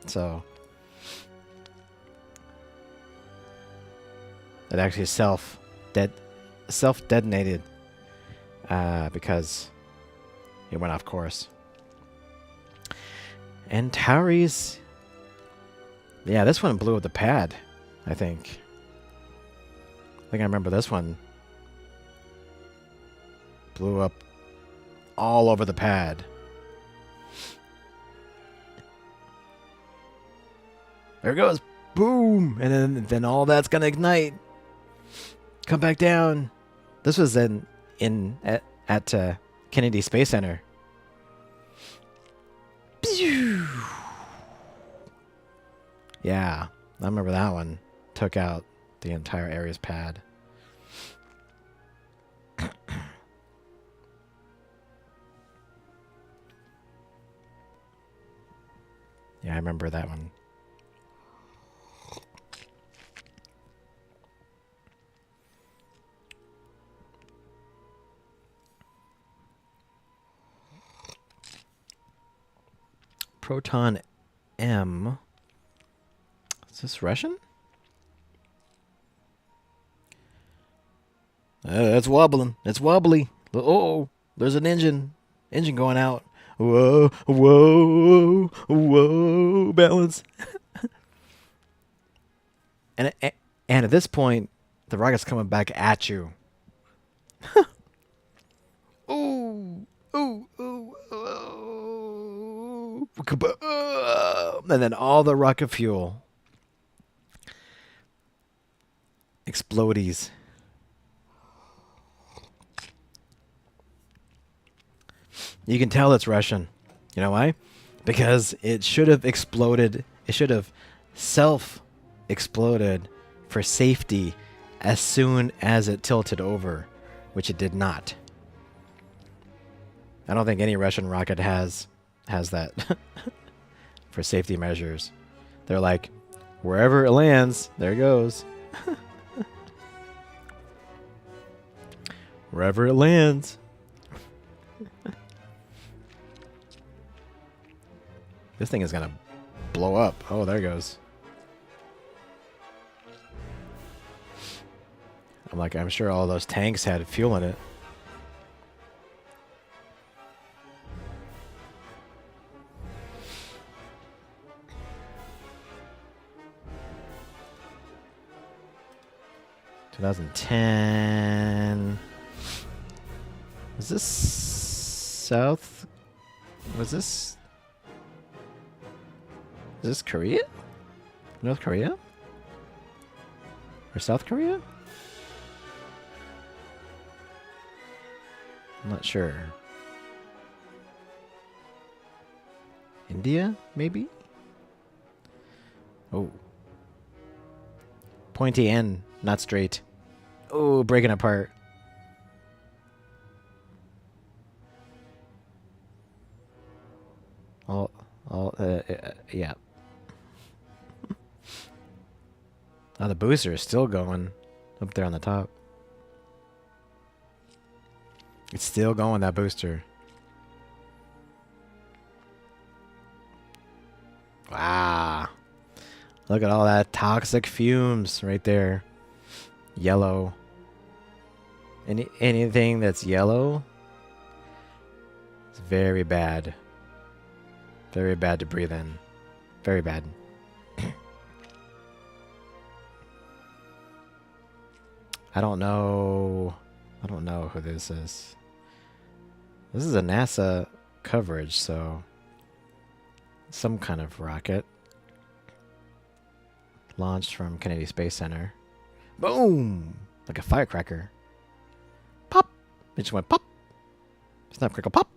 So it actually self-detonated because it went off course. And Tauri's, yeah, this one blew up the pad, I think. I remember this one blew up all over the pad. There it goes. Boom. And then all that's going to ignite. Come back down. This was at Kennedy Space Center. Yeah, I remember that one. Took out the entire Ares pad. Yeah, I remember that one. Proton M. Is this Russian? It's wobbling. It's wobbly. Oh, there's an engine. Engine going out. Whoa, whoa, whoa. Balance. and at this point, the rocket's coming back at you. Ooh, ooh, ooh, ooh. And then all the rocket fuel. Explodies. You can tell it's Russian. You know why? Because it should have exploded. It should have self-exploded for safety as soon as it tilted over, which it did not. I don't think any Russian rocket has that for safety measures. They're like, wherever it lands, there it goes. Wherever it lands. This thing is gonna blow up. Oh, there it goes. I'm sure all those tanks had fuel in it. (2010) Was this South? Was this? Is this Korea? North Korea? Or South Korea? I'm not sure. India, maybe? Oh. Pointy end, not straight. Oh, breaking apart. Yeah. Oh, the booster is still going up there on the top. It's still going, that booster. Wow. Look at all that toxic fumes right there. Yellow. Anything that's yellow, it's very bad. Very bad to breathe in. Very bad. I don't know who this is. This is a NASA coverage, so some kind of rocket launched from Kennedy Space Center. Boom! Like a firecracker. Pop! It just went pop. Snap, crackle, pop.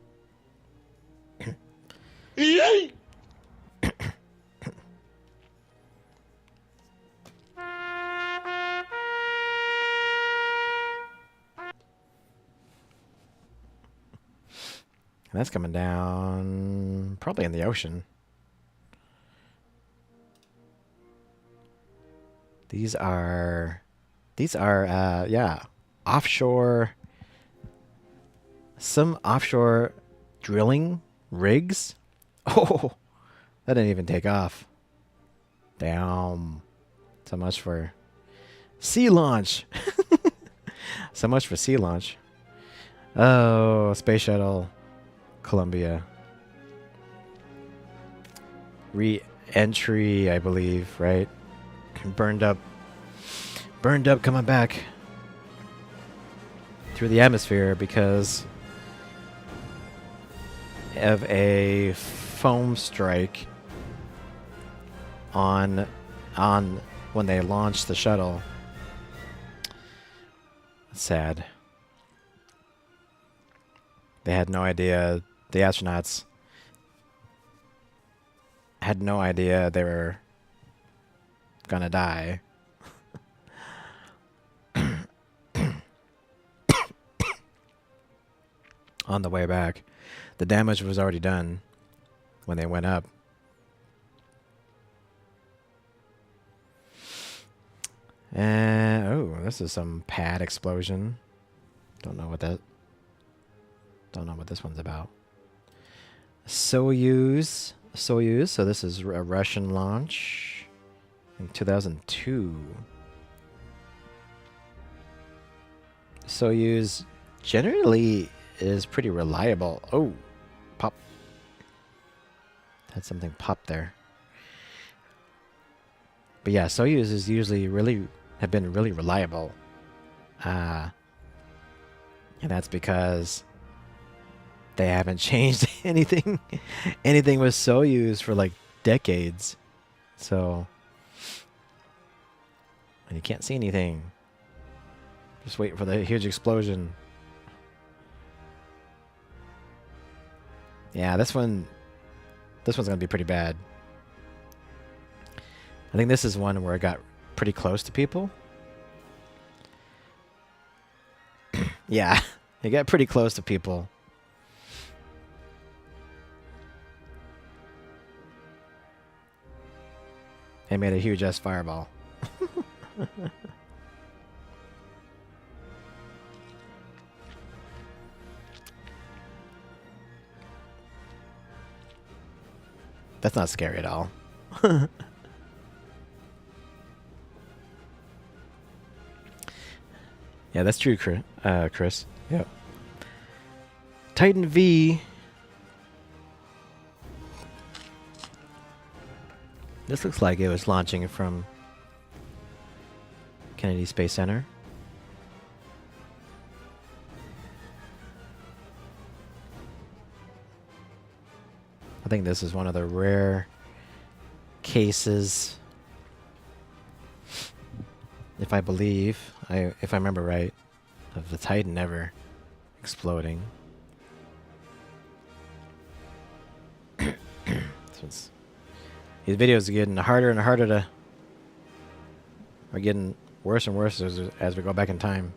Yay! And that's coming down probably in the ocean. These are yeah, offshore, some offshore drilling rigs. Oh, that didn't even take off. Damn. So much for sea launch. So much for sea launch. Oh, Space Shuttle Columbia. Re-entry, I believe, right? Burned up coming back through the atmosphere because of a foam strike on when they launched the shuttle. Sad. They had no idea. The astronauts had no idea they were gonna die. On the way back. The damage was already done when they went up. And oh, this is some pad explosion. Don't know what this one's about. Soyuz. So this is a Russian launch in 2002. Soyuz generally is pretty reliable. Oh, pop. Had something pop there. But yeah, Soyuz is usually have been really reliable. And that's because they haven't changed anything with Soyuz for like decades. So, and you can't see anything. Just wait for the huge explosion. Yeah, this one's gonna be pretty bad. I think this is one where it got pretty close to people. Yeah, it got pretty close to people. They made a huge ass fireball. That's not scary at all. Yeah, that's true, Chris. Yep. Titan V. This looks like it was launching from Kennedy Space Center. I think this is one of the rare cases, if I remember right, of the Titan ever exploding. These videos are getting harder and harder to... Are getting worse and worse as we go back in time.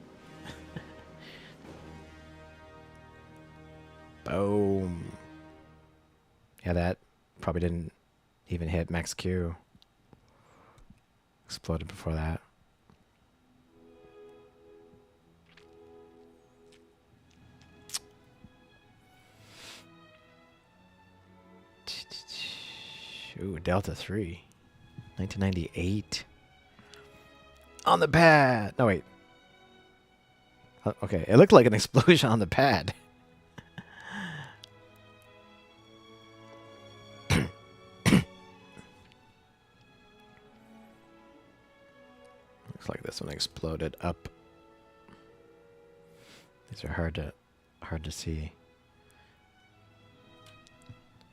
Boom. Yeah, that probably didn't even hit Max Q. Exploded before that. Ooh, Delta 3. 1998. On the pad! No, wait. Okay, it looked like an explosion on the pad. Looks like this one exploded up. These are hard to see.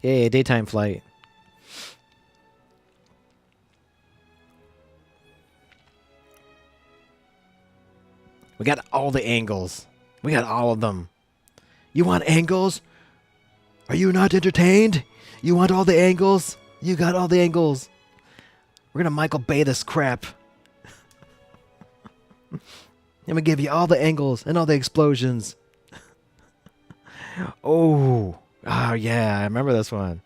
Yay, daytime flight. We got all the angles. We got all of them. You want angles? Are you not entertained? You want all the angles? You got all the angles. We're gonna Michael Bay this crap. I'm gonna give you all the angles and all the explosions. Oh yeah, I remember this one.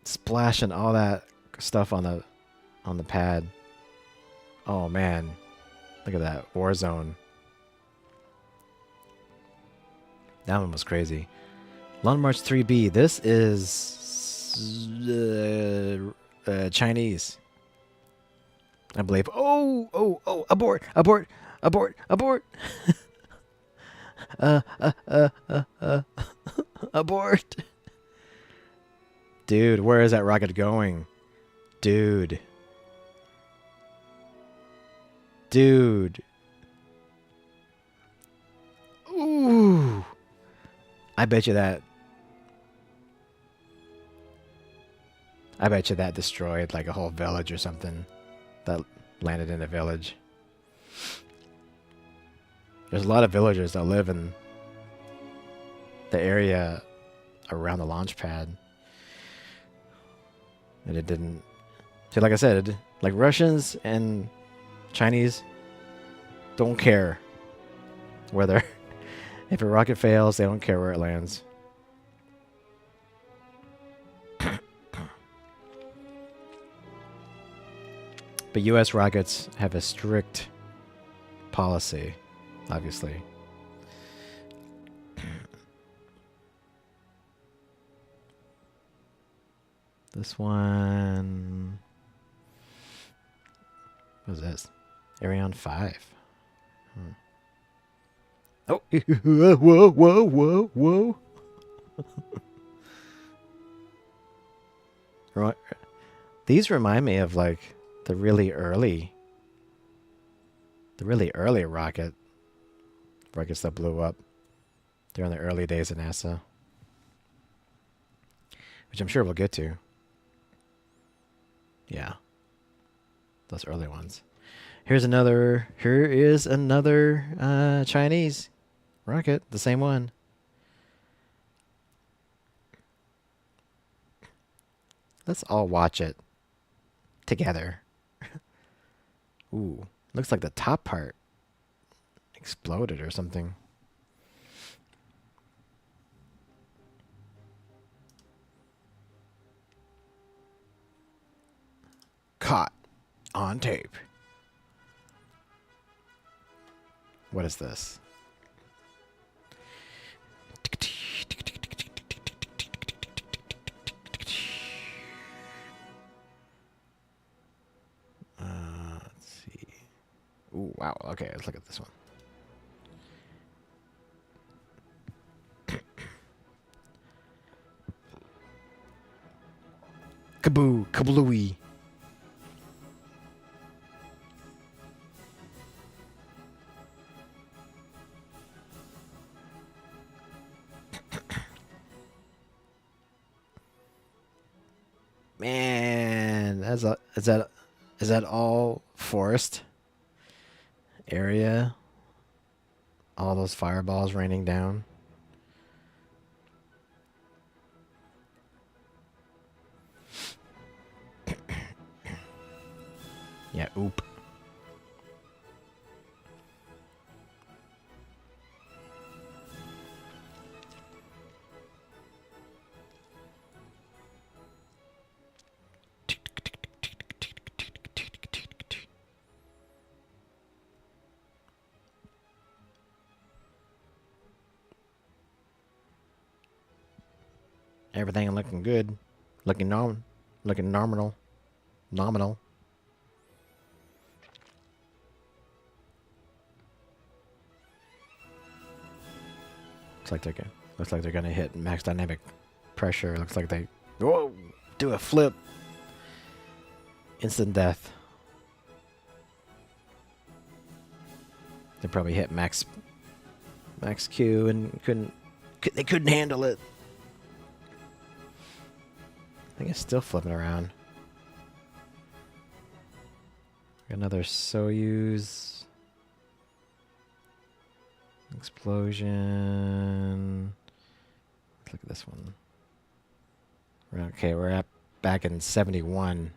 Splashing all that stuff on the pad. Oh man. Look at that. Warzone. That one was crazy. Long March 3B. This is Chinese, I believe. Oh! Abort! Abort! Abort! Abort! Abort! Dude, where is that rocket going? Dude. Ooh. I bet you that I bet you that destroyed like a whole village or something. That landed in a village. There's a lot of villagers that live in the area around the launch pad. And it didn't... See, like I said, like Russians and Chinese don't care whether... If a rocket fails, they don't care where it lands. But U.S. rockets have a strict policy, obviously. This one... What is this? Ariane 5. Oh! Whoa, whoa, whoa, whoa! These remind me of, like, the really early rockets that blew up during the early days of NASA, which I'm sure we'll get to. Yeah, those early ones. Here is another Chinese rocket, the same one. Let's all watch it together. Ooh, looks like the top part exploded or something. Caught on tape. What is this? Let's see. Ooh, wow. Okay, let's look at this one. Kaboo, kablooey. Man, is that all forest area? All those fireballs raining down. Yeah, oop. Everything looking good, looking nominal. Looks like they're gonna hit max dynamic pressure. Looks like they do a flip. Instant death. They probably hit max Q and they couldn't handle it. I think it's still flipping around. Another Soyuz explosion. Let's look at this one. Okay, we're back in 71.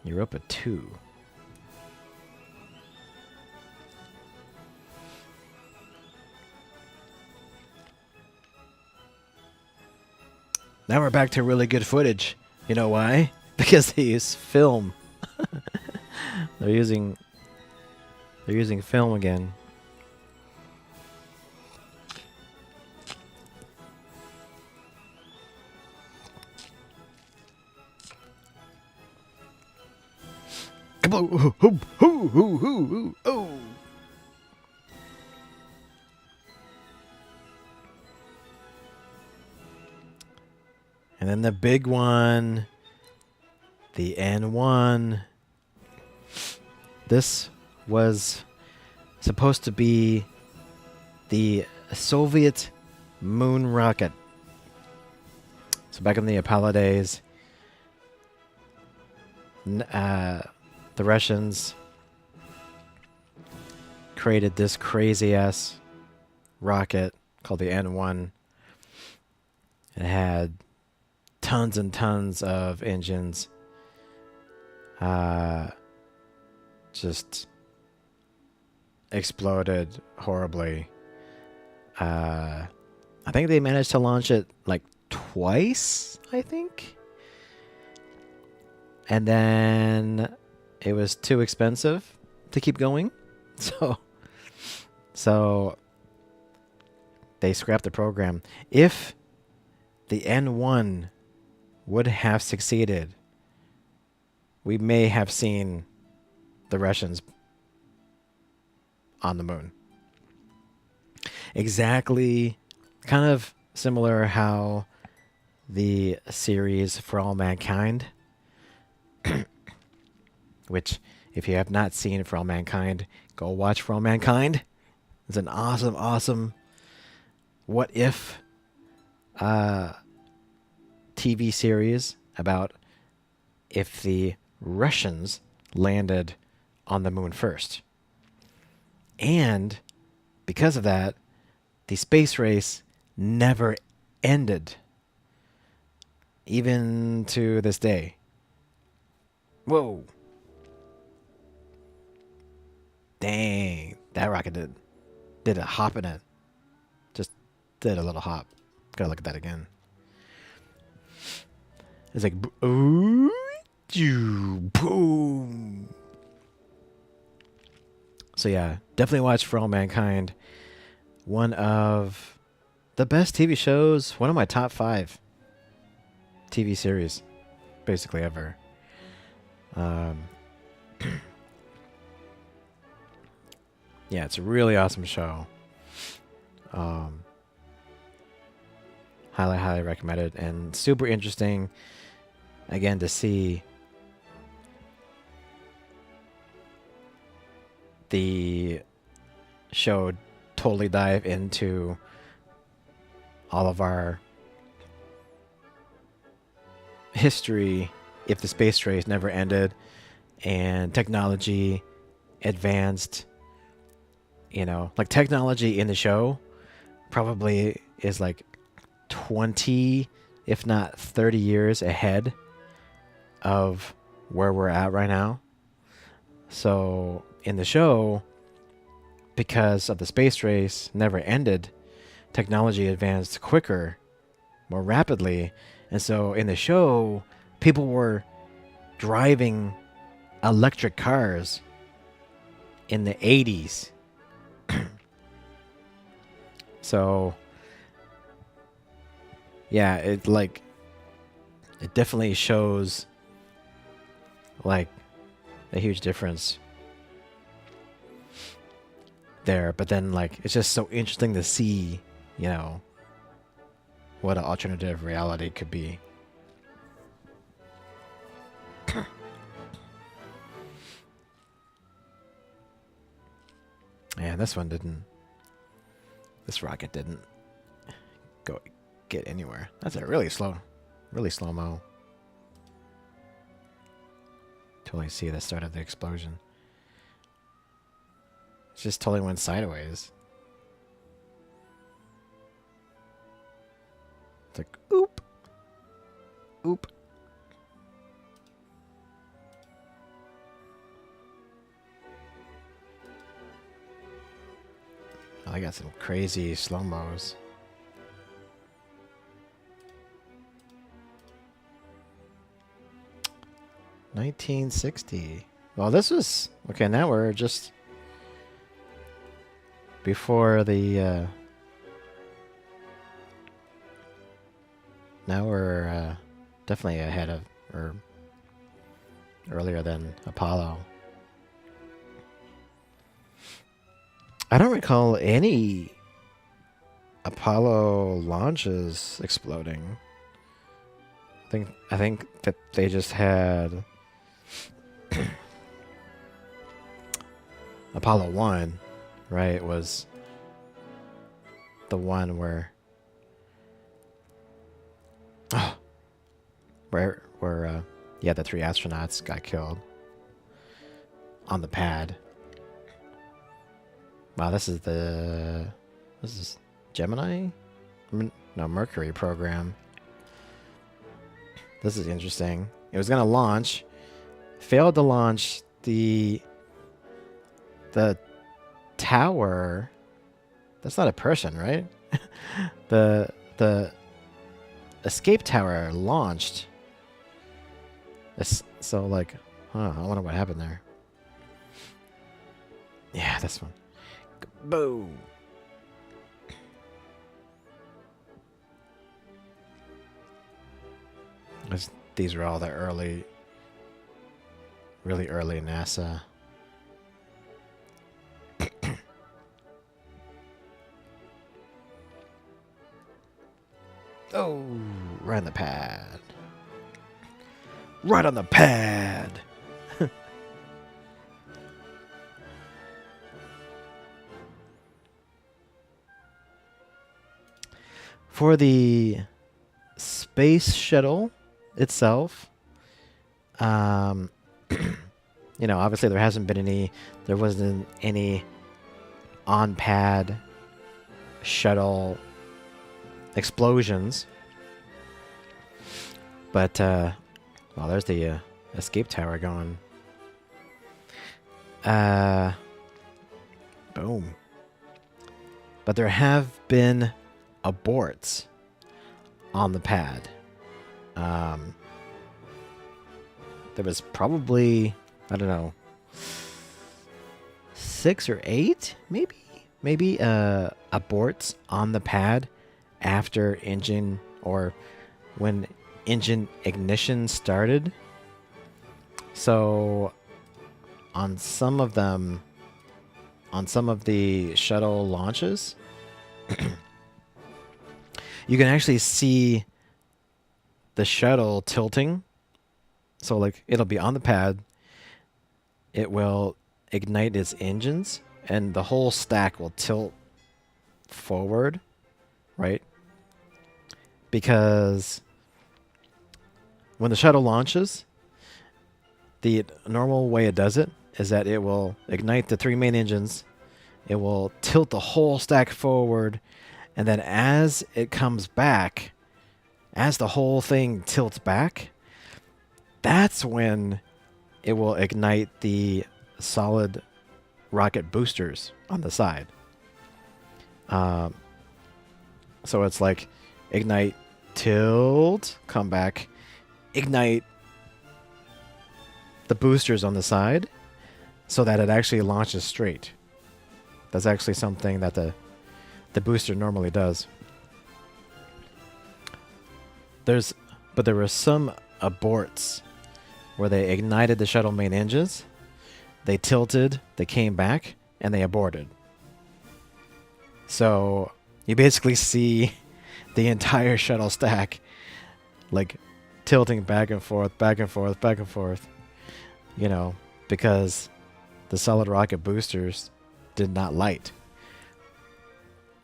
Europa 2. Now we're back to really good footage. You know why? Because they use film. They're using film again. Oh. And then the big one, the N1. This was supposed to be the Soviet moon rocket So back in the Apollo days, the Russians created this crazy-ass rocket called the N1. It had tons and tons of engines. Just exploded horribly. I think they managed to launch it like twice, I think. And then it was too expensive to keep going. So they scrapped the program. If the N1 would have succeeded, we may have seen the Russians on the moon. Exactly, kind of similar how the series For All Mankind, which if you have not seen For All Mankind, go watch For All Mankind. It's an awesome, awesome what if TV series about if the Russians landed on the moon first. And because of that, the space race never ended. Even to this day. Whoa. Dang. That rocket did a hop in it. Just did a little hop. Gotta look at that again. It's like, ooh, boom. So yeah, definitely watch For All Mankind. One of the best TV shows. One of my top 5 TV series, basically ever. Yeah, it's a really awesome show. Highly, highly recommended, and super interesting. Again, to see the show totally dive into all of our history if the space race never ended and technology advanced. You know, like technology in the show probably is like 20, if not 30 years ahead of where we're at right now. So in the show, because of the space race never ended, technology advanced quicker, more rapidly. And so in the show, people were driving electric cars in the 80s. So yeah, it definitely shows like a huge difference there. But then like it's just so interesting to see, you know, what an alternative reality could be. Yeah, this rocket didn't get anywhere. That's a really slow mo. Totally see the start of the explosion. It just totally went sideways. It's like, oop. Oop. Oh, I got some crazy slow-mos. $1960. Well, this was... Okay, now we're just... Before the... Now we're definitely ahead of... Or... Earlier than Apollo. I don't recall any Apollo launches exploding. I think that they just had Apollo 1, right? Was the one where where yeah, the 3 astronauts got killed on the pad. Wow, this is Gemini? No, Mercury program. This is interesting. It was gonna launch, failed to launch the tower. That's not a person, right? the escape tower launched. So like, I wonder what happened there. Yeah, this one. Boom. These are all the really early NASA. Oh, right on the pad. Right on the pad. For the space shuttle itself, you know, obviously there wasn't any on-pad shuttle explosions. But, well, there's the escape tower going. Boom. But there have been aborts on the pad. There was probably, I don't know, 6 or 8, maybe aborts on the pad after engine or when engine ignition started. So on some of them, on some of the shuttle launches, you can actually see the shuttle tilting. So like it'll be on the pad, it will ignite its engines, and the whole stack will tilt forward, right? Because when the shuttle launches, the normal way it does it is that it will ignite the 3 main engines, it will tilt the whole stack forward, and then as it comes back, as the whole thing tilts back, that's when it will ignite the solid rocket boosters on the side. So it's like ignite, tilt, come back, ignite the boosters on the side so that it actually launches straight. That's actually something that the booster normally does. But there were some aborts where they ignited the shuttle main engines, they tilted, they came back, and they aborted. So you basically see the entire shuttle stack like tilting back and forth, back and forth, back and forth, you know, because the solid rocket boosters did not light.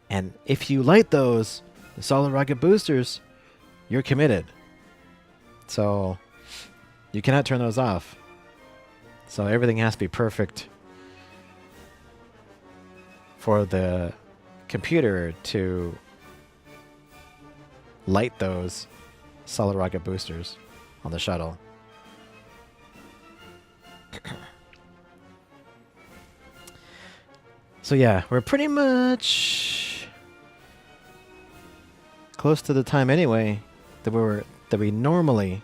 And if you light those, the solid rocket boosters, you're committed. So you cannot turn those off. So everything has to be perfect for the computer to light those solid rocket boosters on the shuttle. So yeah, we're pretty much close to the time anyway that we normally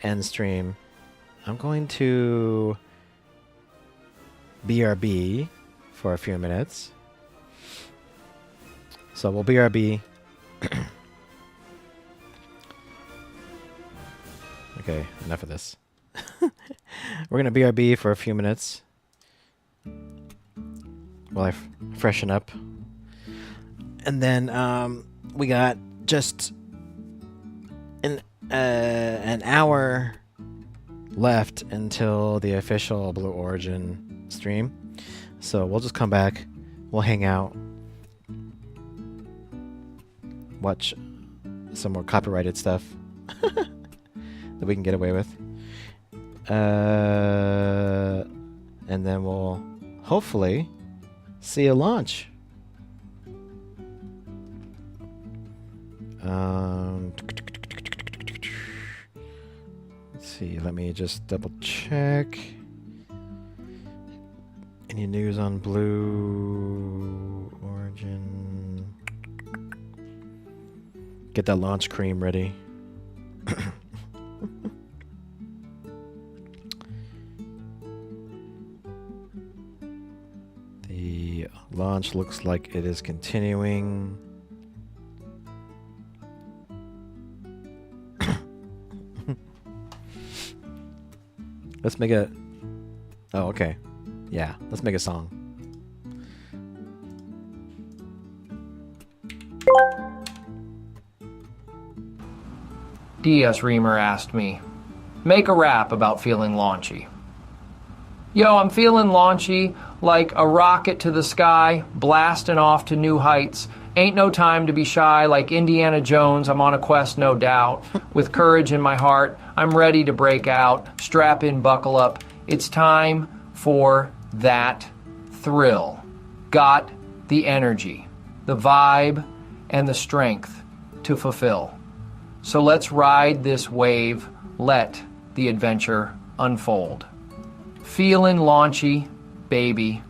end stream. I'm going to BRB for a few minutes. So we'll BRB. Okay, enough of this. We're going to BRB for a few minutes while I freshen up. And then we got just an hour left until the official Blue Origin stream. So we'll just come back. we'll hang out, watch some more copyrighted stuff that we can get away with, and then we'll hopefully see a launch. Let's see, let me just double check. Any news on Blue Origin? Get that launch cream ready. The launch looks like it is continuing. Let's make a... Oh, okay. Yeah, let's make a song. DS Reamer asked me, make a rap about feeling launchy. Yo, I'm feeling launchy, like a rocket to the sky, blasting off to new heights. Ain't no time to be shy, like Indiana Jones, I'm on a quest, no doubt. With courage in my heart, I'm ready to break out. Strap in, buckle up. It's time for that thrill. Got the energy, the vibe, and the strength to fulfill. So let's ride this wave, let the adventure unfold. Feeling launchy, baby,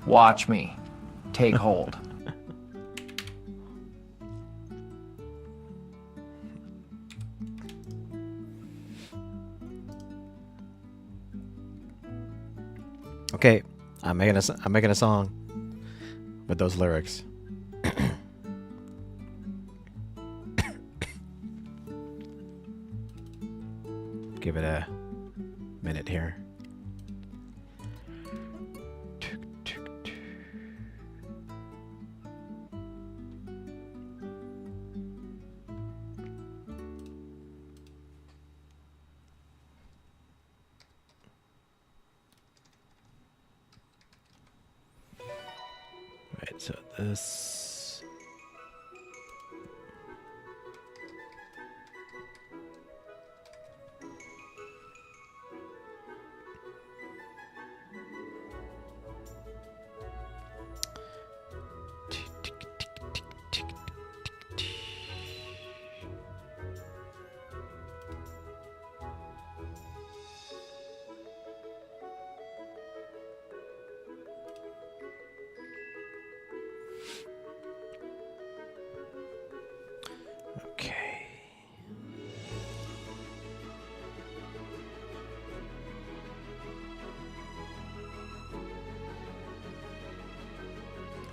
watch me take hold. Okay, I'm making a song with those lyrics. Give it a minute here. Right, so this... Okay.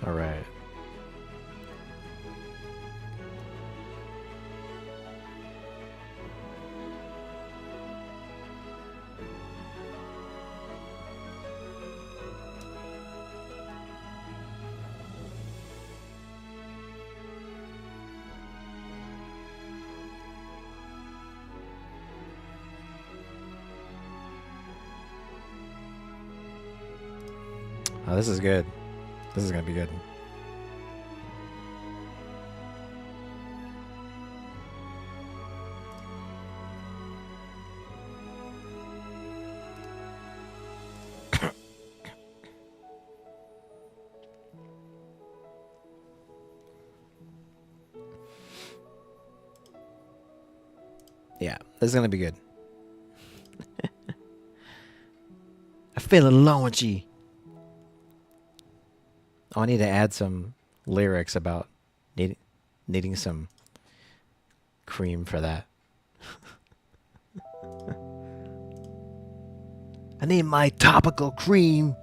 All right. Oh, this is good. This is gonna be good. Yeah, this is gonna be good. I feel launchy. Oh, I need to add some lyrics about needing some cream for that. I need my topical cream.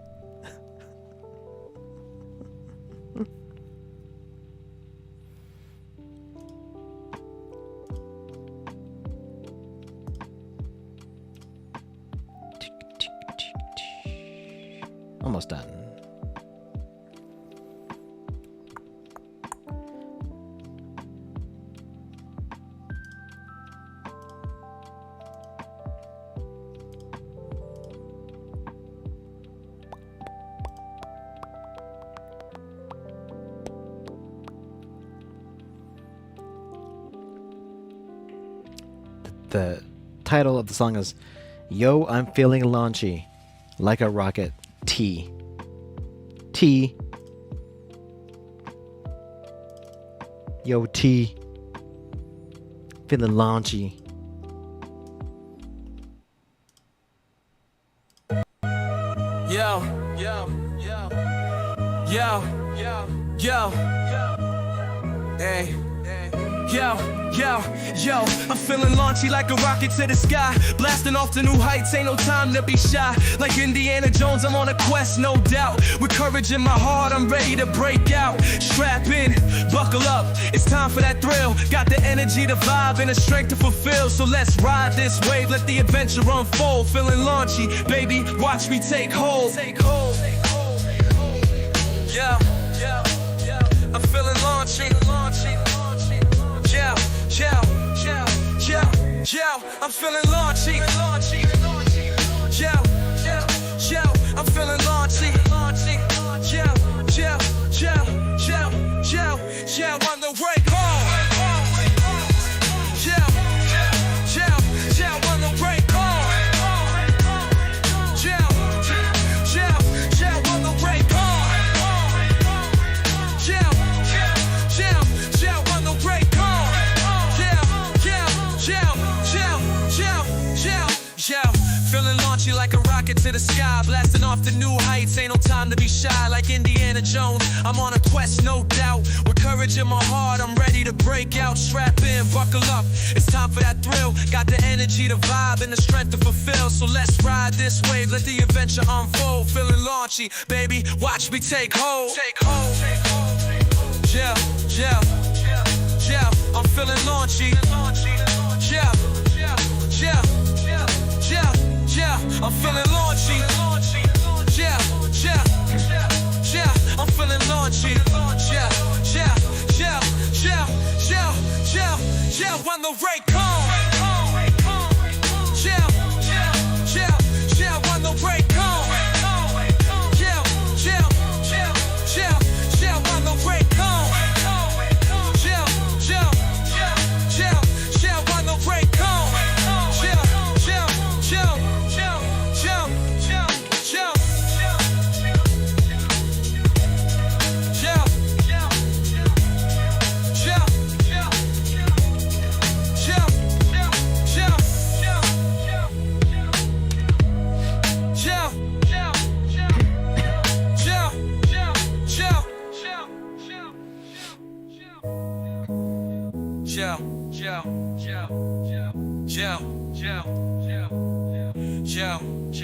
Almost done. The title of the song is Yo, I'm Feeling Launchy, Like a Rocket, T. T. Yo, T. Feeling launchy. Yo, yo, yo, yo, yo, yo, hey, yo, yo, yo, I'm feeling launchy like a rocket to the sky, blasting off to new heights, ain't no time to be shy, like Indiana Jones, I'm on a quest, no doubt, with courage in my heart, I'm ready to break out, strap in, buckle up, it's time for that thrill, got the energy to vibe and the strength to fulfill, so let's ride this wave, let the adventure unfold, feeling launchy, baby, watch me take hold, yeah, yeah, yeah, I'm feeling launchy, yeah, yeah, yeah, yeah, yeah, I'm feeling launchy, yeah, yeah, yeah, I'm feeling launchy, yeah, yeah, yeah, yeah, yeah, yeah, on the way home, yeah, yeah, yeah, on the way home, yeah, yeah, yeah, on the way home, yeah, yeah, yeah, on the way home, yeah, feeling launchy like a rocket to the sky, blasting off to new heights, ain't no time to be shy, like Indiana Jones, I'm on a quest, no doubt, with courage in my heart, I'm ready to break out, strap in, buckle up, it's time for that thrill, got the energy to vibe and the strength to fulfill, so let's ride this wave, let the adventure unfold, feeling launchy, baby, watch me take hold, yeah, yeah, yeah, I'm feeling launchy, yeah, yeah, yeah, yeah, I'm feeling launchy, yeah, yeah, yeah, I'm feeling launchy, yeah, yeah, yeah, yeah, yeah, yeah, yeah, when the rain comes, yeah, yeah, yeah, when the rain comes, yeah, yeah, yeah, yeah, yeah, when the rain comes, yeah, yeah, yeah, yeah, when the rain comes, yeah,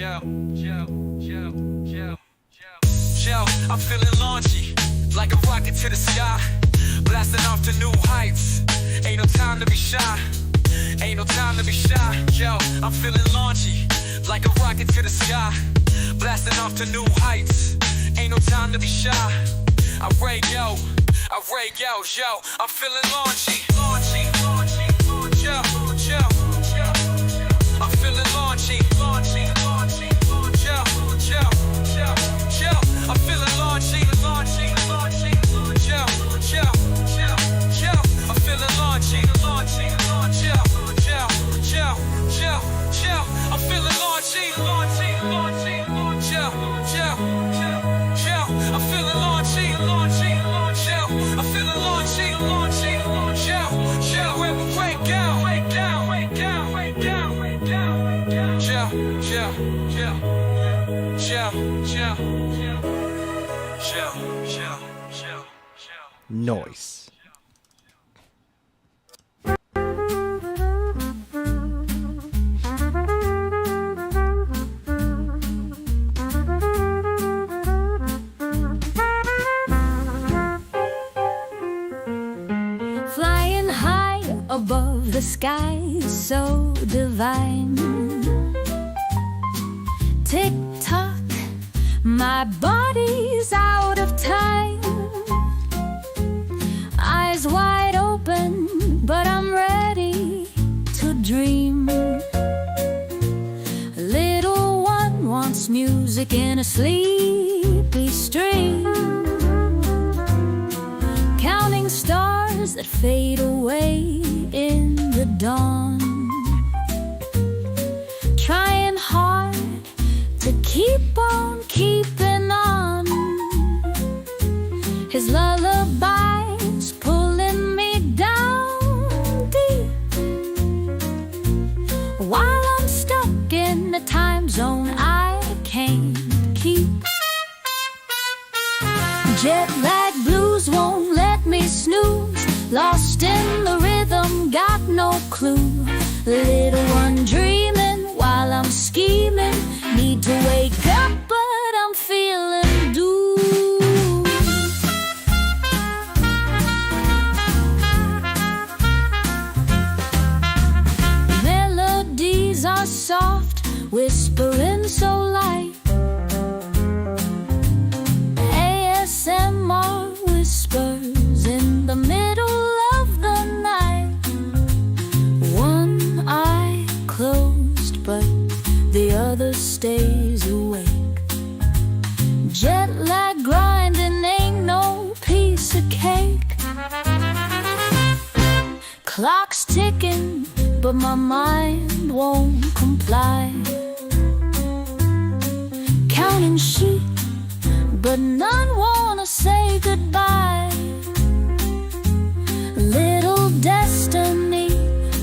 yeah, yeah, yeah, yeah, yeah, I'm feeling launchy, like a rocket to the sky, blasting off to new heights. Ain't no time to be shy, ain't no time to be shy. Yo, I'm feeling launchy, like a rocket to the sky, blasting off to new heights. Ain't no time to be shy. I rate yo, yo, I'm feeling launchy, yo, yo, I'm feeling launchy, yo, yo, yo, I'm feeling launchy, yo, yo, yo, I'm feeling launchy, yo, yo, yo, yo, I'm feeling launchy, yo, yo, yo, I'm feeling launchy, yo, I'm feeling launchy, yo, yo, where we break down, Noise. Flying high above the sky, so divine. Tick tock, my body's out of time. Eyes wide open, but I'm ready to dream. Little one wants music in a sleepy stream. Counting stars that fade away in the dawn. to keep on keeping on. His lullabies pulling me down deep, while I'm stuck in a time zone I can't keep. Jet lag blues won't let me snooze, lost in the rhythm, got no clue. Little one dreaming while I'm scheming, need to wake up but I'm feeling doomed. Melodies are soft, whispering so light. ASMR whispers in the middle of the night. One eye closed, but the other stays awake. Jet lag grinding ain't no piece of cake. Clock's ticking, but my mind won't comply. Counting sheep, but none wanna say goodbye. Little destiny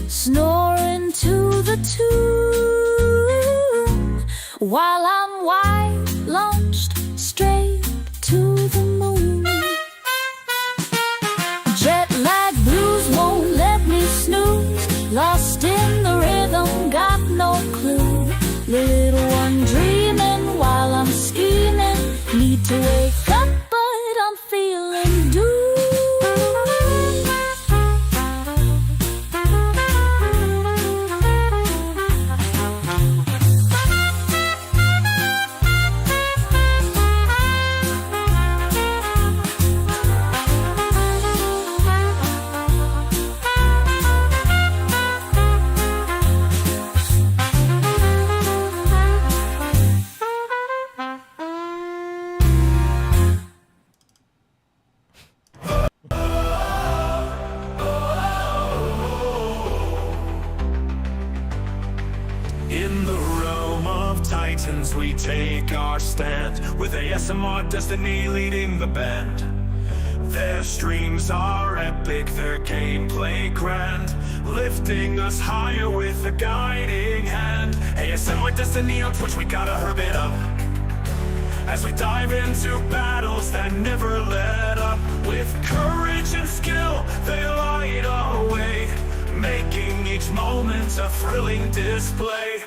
snoring to the tune, while I'm wide launched straight to the moon. Jet lag blues won't let me snooze, lost in the rhythm, got no clue. Little one dreaming while I'm scheming, need to wake up but I'm feeling doomed. In the realm of titans we take our stand, with ASMR destiny leading the band. Their streams are epic, their gameplay grand, lifting us higher with a guiding hand. ASMR destiny on Twitch, we gotta herb it up, as we dive into battles that never let up. With courage and skill, they light our way, making each moment a thrilling display.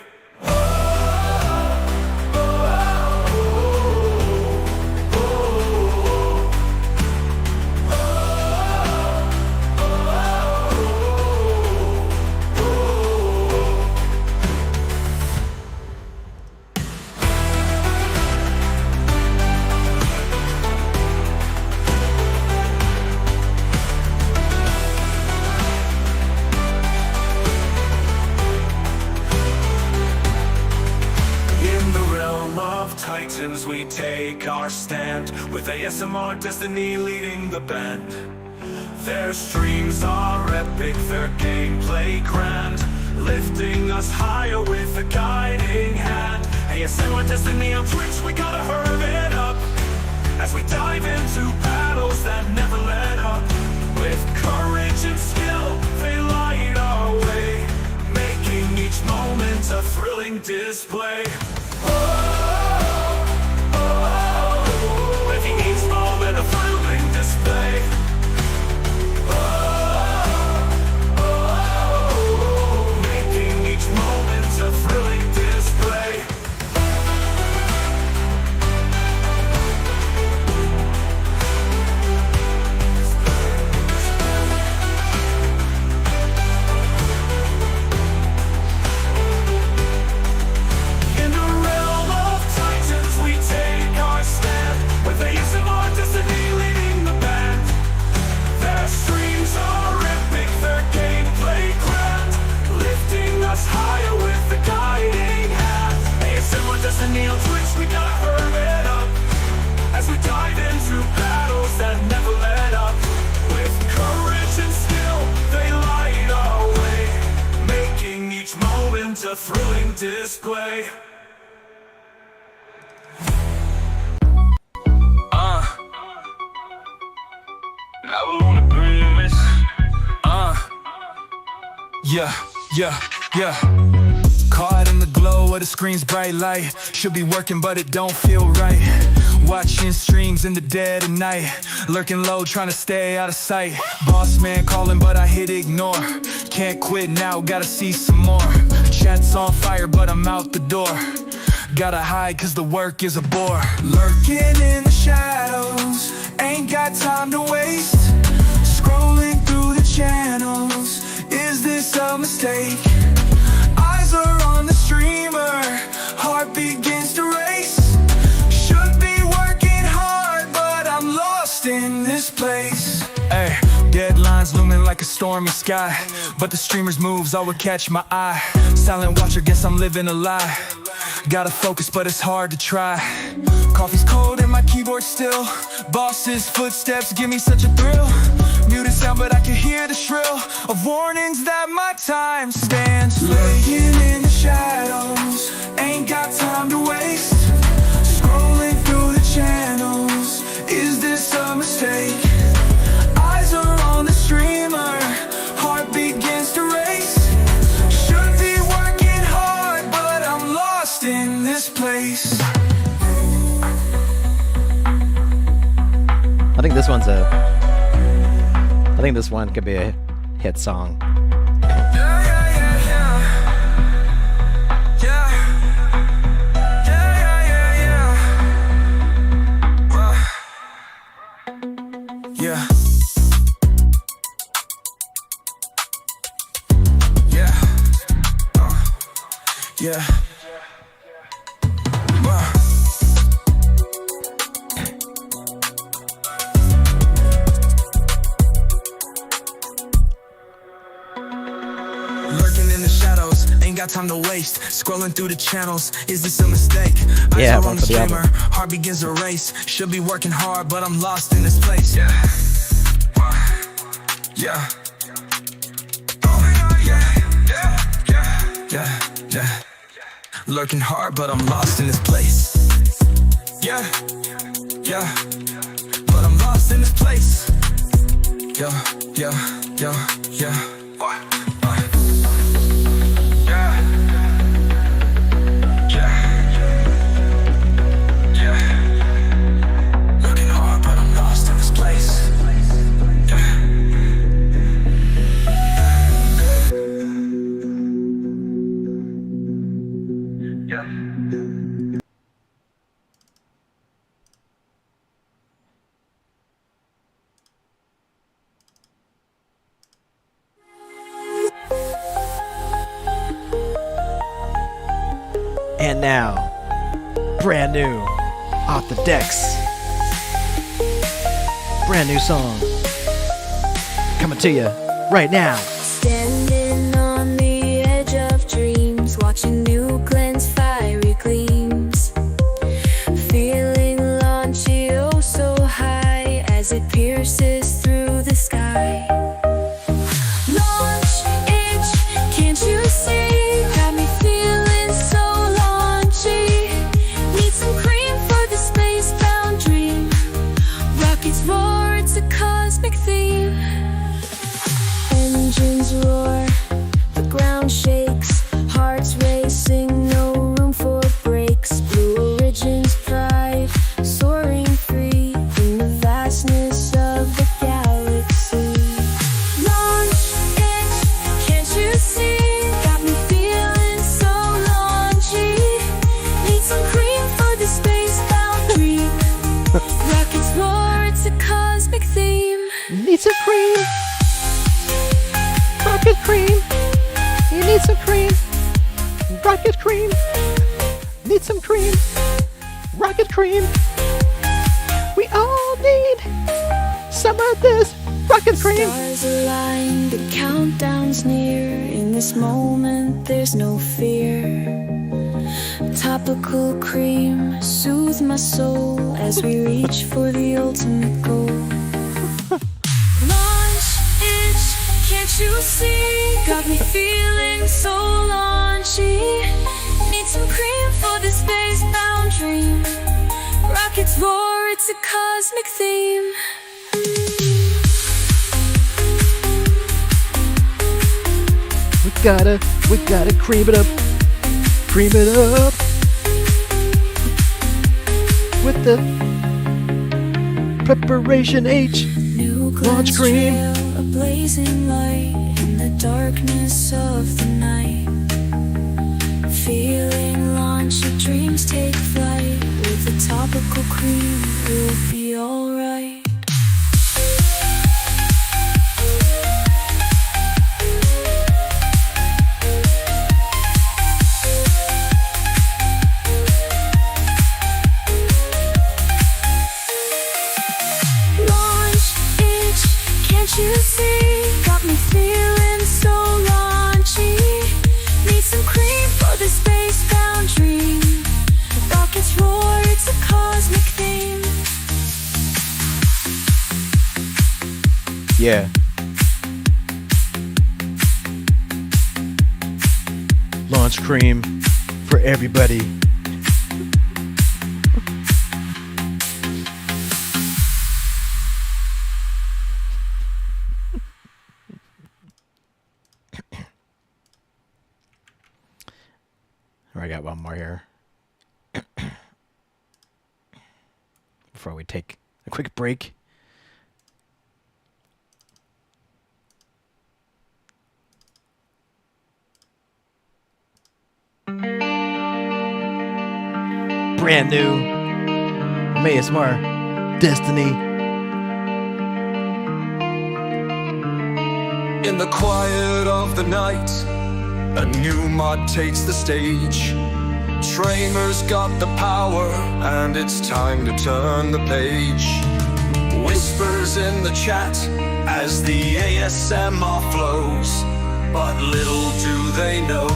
Titans we take our stand, with ASMR destiny leading the band. Their streams are epic, their gameplay grand, lifting us higher with a guiding hand. ASMR destiny on Twitch, we gotta herb it up, as we dive into battles that never let up. With courage and skill, they light our way, making each moment a thrilling display. Making each moment a thrilling display. Making each moment a thrilling display. In the realm of titans we take our stand, with ASMR destiny leading the band. Their streams are epic, their gameplay grand, lifting us higher with the guiding hand. ASMR destiny on Twitch, we gotta herb it up, as we dive into battles that never let up. With courage and skill, they light our way, making each moment a thrilling display. Yeah, yeah, yeah. Caught in the glow of the screen's bright light. Should be working, but it don't feel right. Watching streams in the dead of night. Lurking low, trying to stay out of sight. Boss man calling, but I hit ignore. Can't quit now, gotta see some more. Chat's on fire, but I'm out the door. Gotta hide, cause the work is a bore. Lurking in the shadows, ain't got time to waste. Scrolling through the channels, is this a mistake? Eyes are on the streamer, heart begins to race. Should be working hard, but I'm lost in this place. Ay, deadlines looming like a stormy sky, but the streamer's moves all would catch my eye. Silent watcher, guess I'm living a lie. Gotta focus, but it's hard to try. Coffee's cold and my keyboard still. Boss's footsteps give me such a thrill. Muted sound, but I can hear the shrill of warnings that my time stands. Laying in the shadows, ain't got time to waste. Scrolling through the channels, is this a mistake? Eyes are on the streamer, heart begins to race. Should be working hard, but I'm lost in this place. I think this one could be a hit song. Yeah. Yeah. Lurking in the shadows, ain't got time to waste. Scrolling through the channels, is this a mistake? Yeah, Eyes are one on for the the streamer, album. heart begins to race. Should be working hard, but I'm lost in this place. Yeah. Yeah. Yeah. Lurking hard, but I'm lost in this place. Yeah. But I'm lost in this place. Yeah. Looking hard, but I'm lost in this place. And now, brand new, off the decks. Brand new song. Coming to you right now. Standing on the edge of dreams, watching new Glenn's fiery gleams. Feeling launchy, oh so high, as it pierces through the sky. Launch itch, can't you see? Got me feeling so launchy. Need some cream for the space-bound dream. Rockets roar, it's a cosmic theme. Engines roar, the ground shakes, hearts racing, no room for brakes. Blue Origin's pride, soaring free in the vastness of the galaxy. Launch it, can't you see? Got me feeling so launchy. Need some cream for the space-bound dream. Rockets roar, it's a cosmic theme. Need some cream. Rocket cream. You need some cream. Rocket cream. Need some cream. Rocket cream. We all need some of this rocket cream. Stars align, the countdown's near. In this moment, there's no fear. Topical cream, soothe my soul as we reach for the ultimate goal. Launch itch, can't you see? Got me feeling so launchy. Need some cream for the space-bound dream. Rockets roar, it's a cosmic theme. We gotta cream it up. Cream it up. With the preparation H. Launch cream. A blazing light in the darkness of the night. Feeling launchy, dreams take flight. With a topical cream, we'll be alright. You see, got me feeling so launchy. Need some cream for the space-bound dream. Rockets roar, it's a cosmic theme. Yeah. Launch cream for everybody. I got one more here before we take a quick break. Brand new ASMR Destiny. In the quiet of the night, a new mod takes the stage. Tramer's got the power, and it's time to turn the page. Whispers in the chat as the ASMR flows, but little do they know,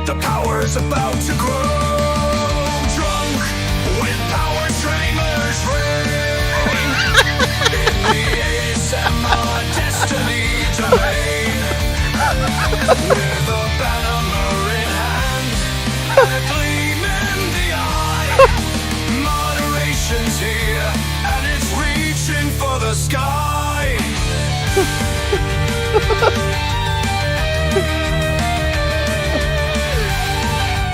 the power's about to grow. Drunk with power, Tramer's reign in the ASMR Destiny domain. With a banner in hand and a gleam in the eye, moderation's here and it's reaching for the sky.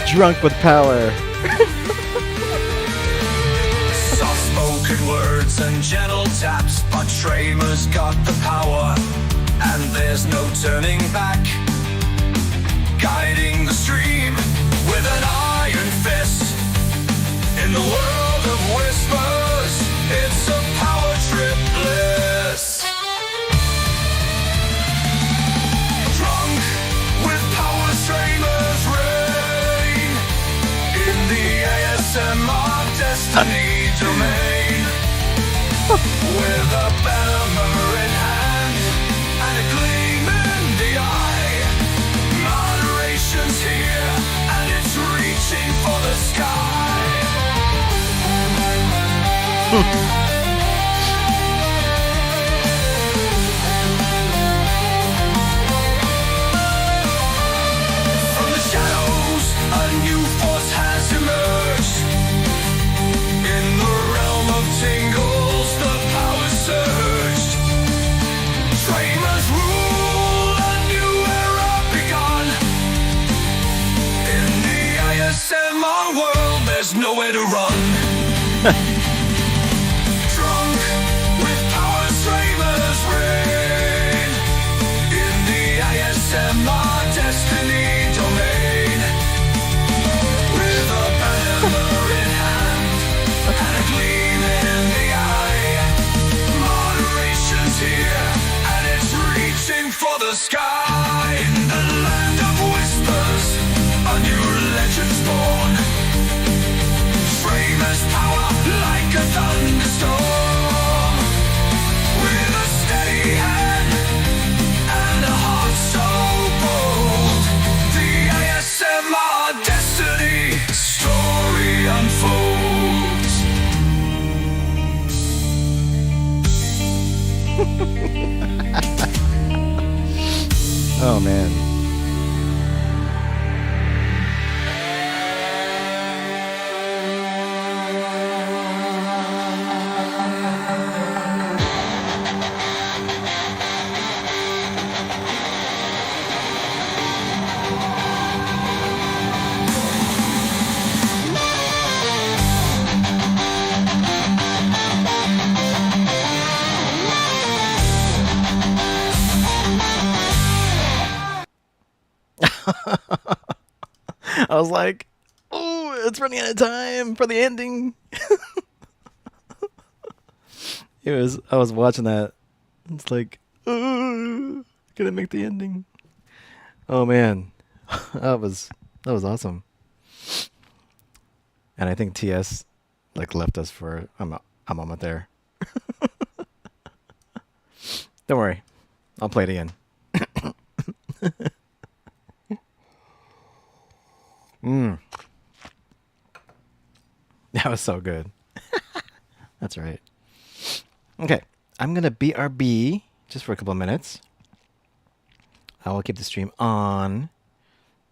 Drunk with power. Soft-spoken words and gentle taps, but Tramer's got the power, and there's no turning back. Guiding the stream with an iron fist. In the world of whispers, it's a power trip bliss. Drunk with power, Tramer's reign in the ASMR Destiny domain. With a banner in hand and a gleam in the eye, moderation's here and it's reaching for the sky. From the shadows, a new force has emerged. In the realm of tingles, the power surged. Tramer's rule, a new era begun. In the ASMR world, there's nowhere to run. Drunk with power, Tramer's reign in the ASMR Destiny domain. With a banner in hand and a gleam in the eye, moderation's here and it's reaching for the sky. In the land of whispers, a new legend's born. Tramer's power like a thunderstorm. With a steady hand and a heart so bold, the ASMR Destiny story unfolds. Oh man. was like, oh, it's running out of time for the ending. I was watching that. It's like, oh, gonna make the ending. Oh man, that was awesome. And I think TS like left us for a moment there. Don't worry, I'll play it again. That was so good. That's right. Okay, I'm gonna BRB just for a couple of minutes. I will keep the stream on.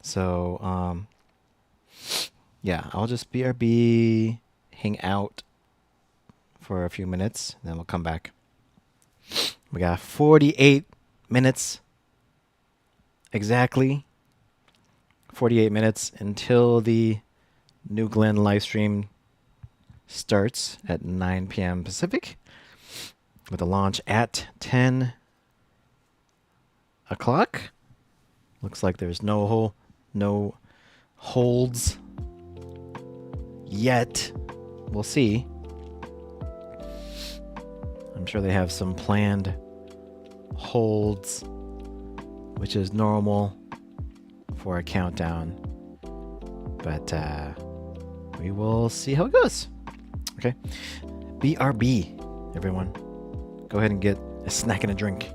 So, yeah, I'll just BRB, hang out for a few minutes, then we'll come back. We got 48 minutes exactly. 48 minutes until the New Glenn live stream starts at 9 p.m. Pacific with a launch at 10 o'clock. Looks like there's no holds yet. We'll see. I'm sure they have some planned holds, which is normal for a countdown. But we will see how it goes. Okay. BRB, everyone. Go ahead and get a snack and a drink.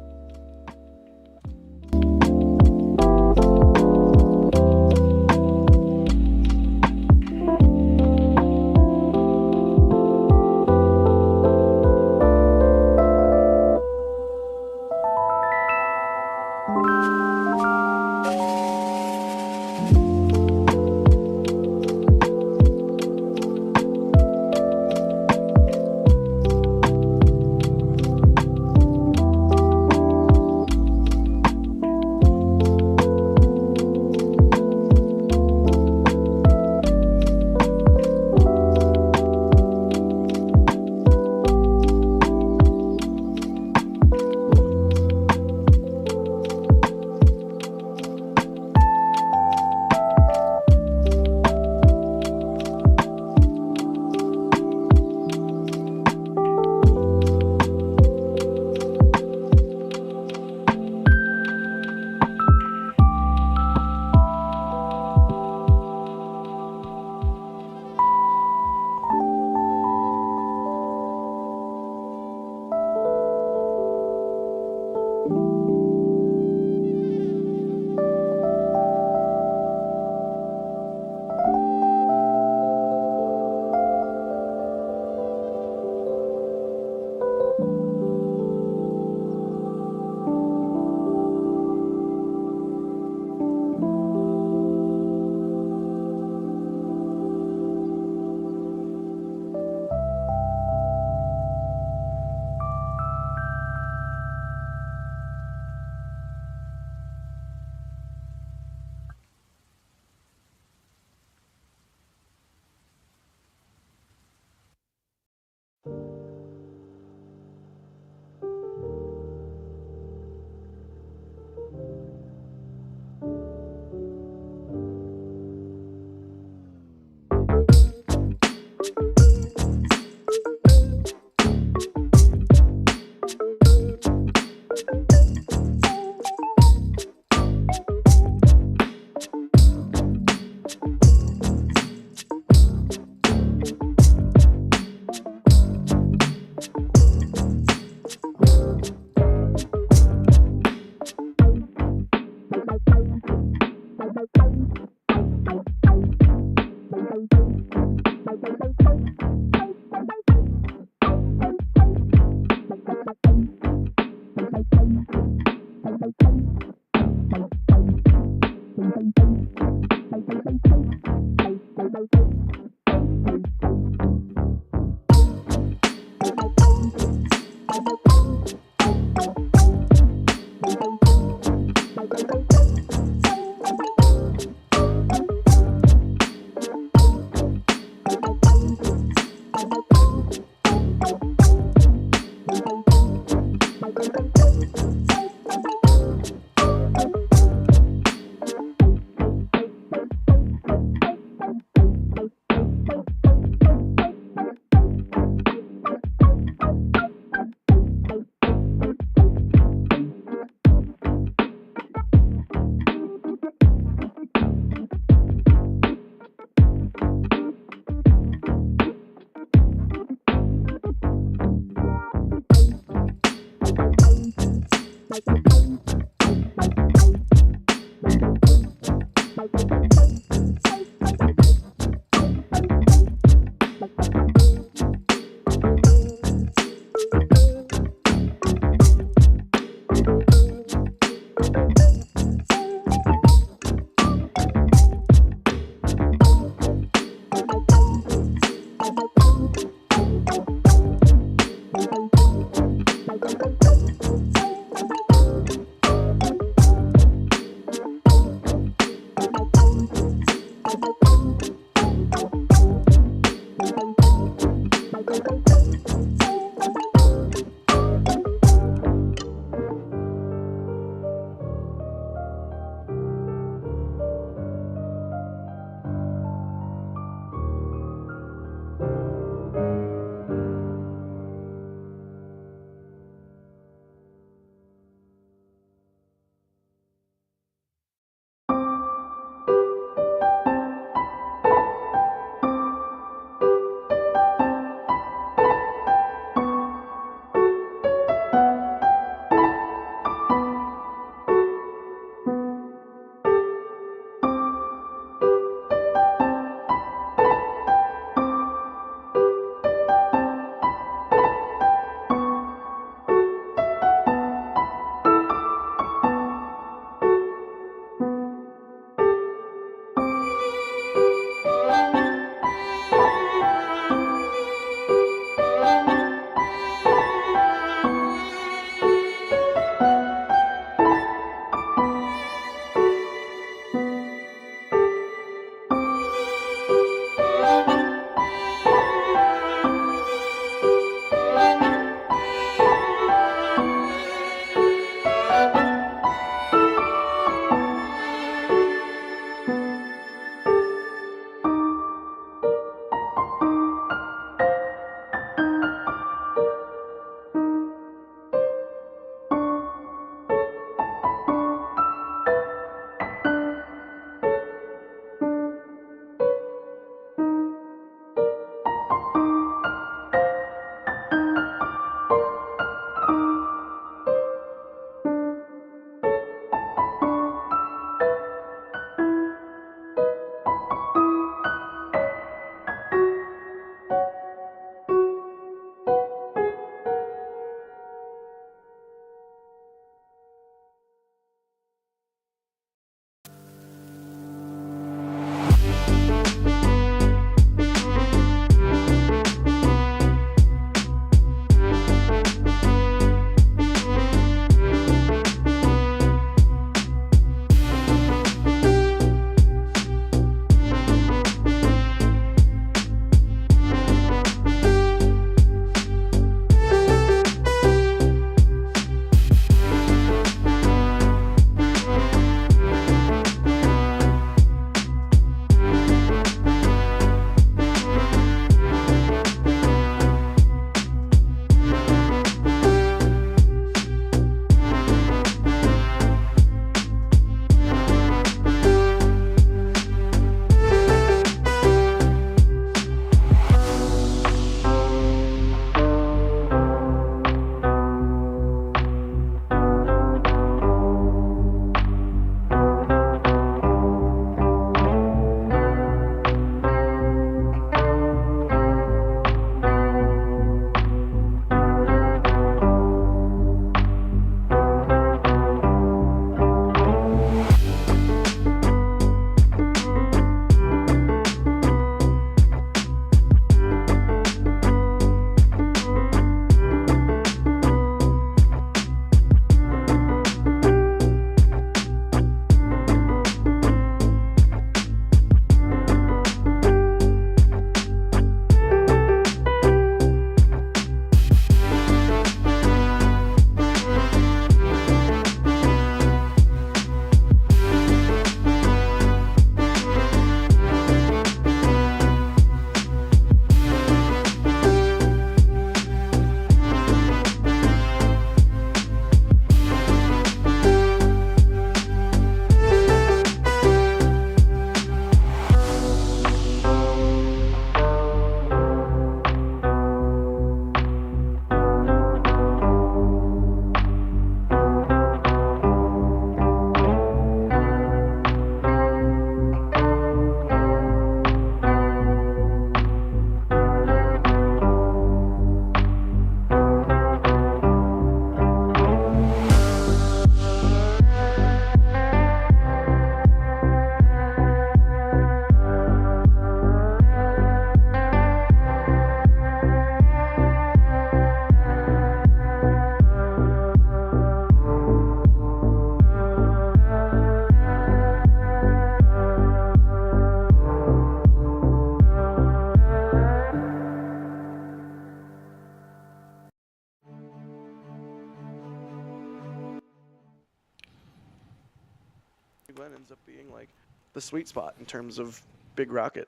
up being like the sweet spot in terms of big rocket.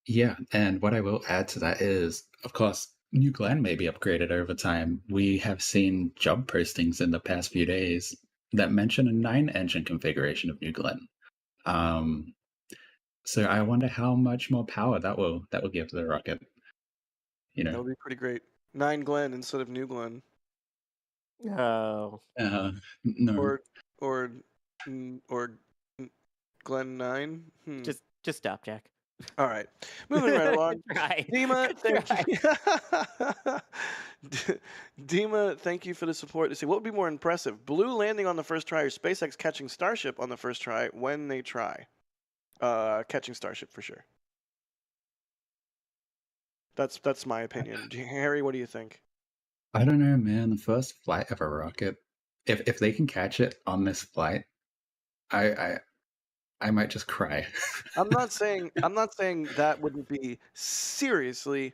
Yeah, and what I will add to that is, of course, New Glenn may be upgraded over time. We have seen job postings in the past few days that mention a 9-engine configuration of New Glenn. So I wonder how much more power that will give the rocket. You That know, would be pretty great. 9 Glenn instead of New Glenn. Oh. no. Or Glenn 9. Just stop, Jack. All right, moving right along. Try. Dima, thank you. Dima, thank you for the support. To see what would be more impressive: Blue landing on the first try, or SpaceX catching Starship on the first try when they try. Catching Starship for sure. That's my opinion. Harry, what do you think? I don't know, man. The first flight of a rocket, if they can catch it on this flight, I might just cry. I'm not saying that wouldn't be seriously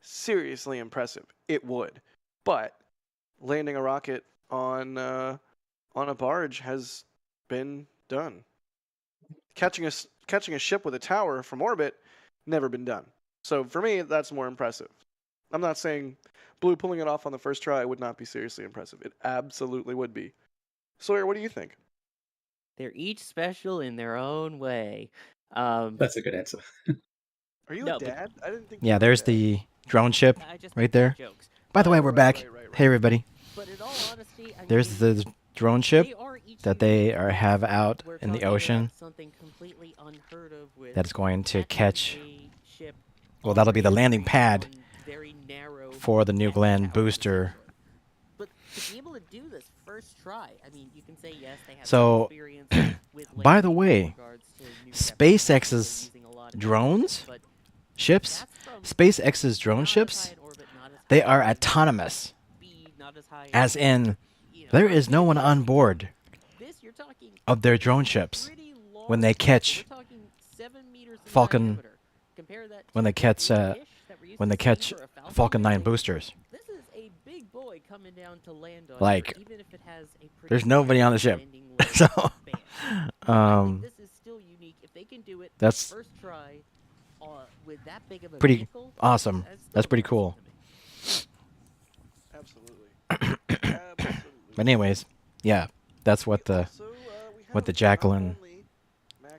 impressive. It would, but landing a rocket on a barge has been done. Catching a ship with a tower from orbit, never been done. So for me, that's more impressive. I'm not saying Blue pulling it off on the first try would not be seriously impressive. It absolutely would be. Sawyer, what do you think? They're each special in their own way. That's a good answer. Are you No, a but- dad? I didn't think. Yeah, there's the drone ship I just right make there. jokes. By the way, we're back. Hey, everybody. But in all honesty, I There's mean, the drone ship they are each that they have out we're in the talking about ocean something completely unheard of with that is going to catch. a ship Well, that'll be the landing pad on very narrow for the New Glenn booster. But to be able to do this first try, I mean, you can say yes, they have some So, experience with by the landing in way, regards to new SpaceX's drones, ships, SpaceX's drone ships, they are autonomous. As in, there is no one on board of their drone ships when they catch Falcon, when they catch Falcon 9 boosters. This is a big boy coming down to land on Like, Earth, even if it has a pretty there's nobody on the ship. landing So, I think this is still unique. If they can do it that's first try with that big of a pretty vehicle, awesome. That's pretty cool. Absolutely. But anyways, yeah, that's what the Jacqueline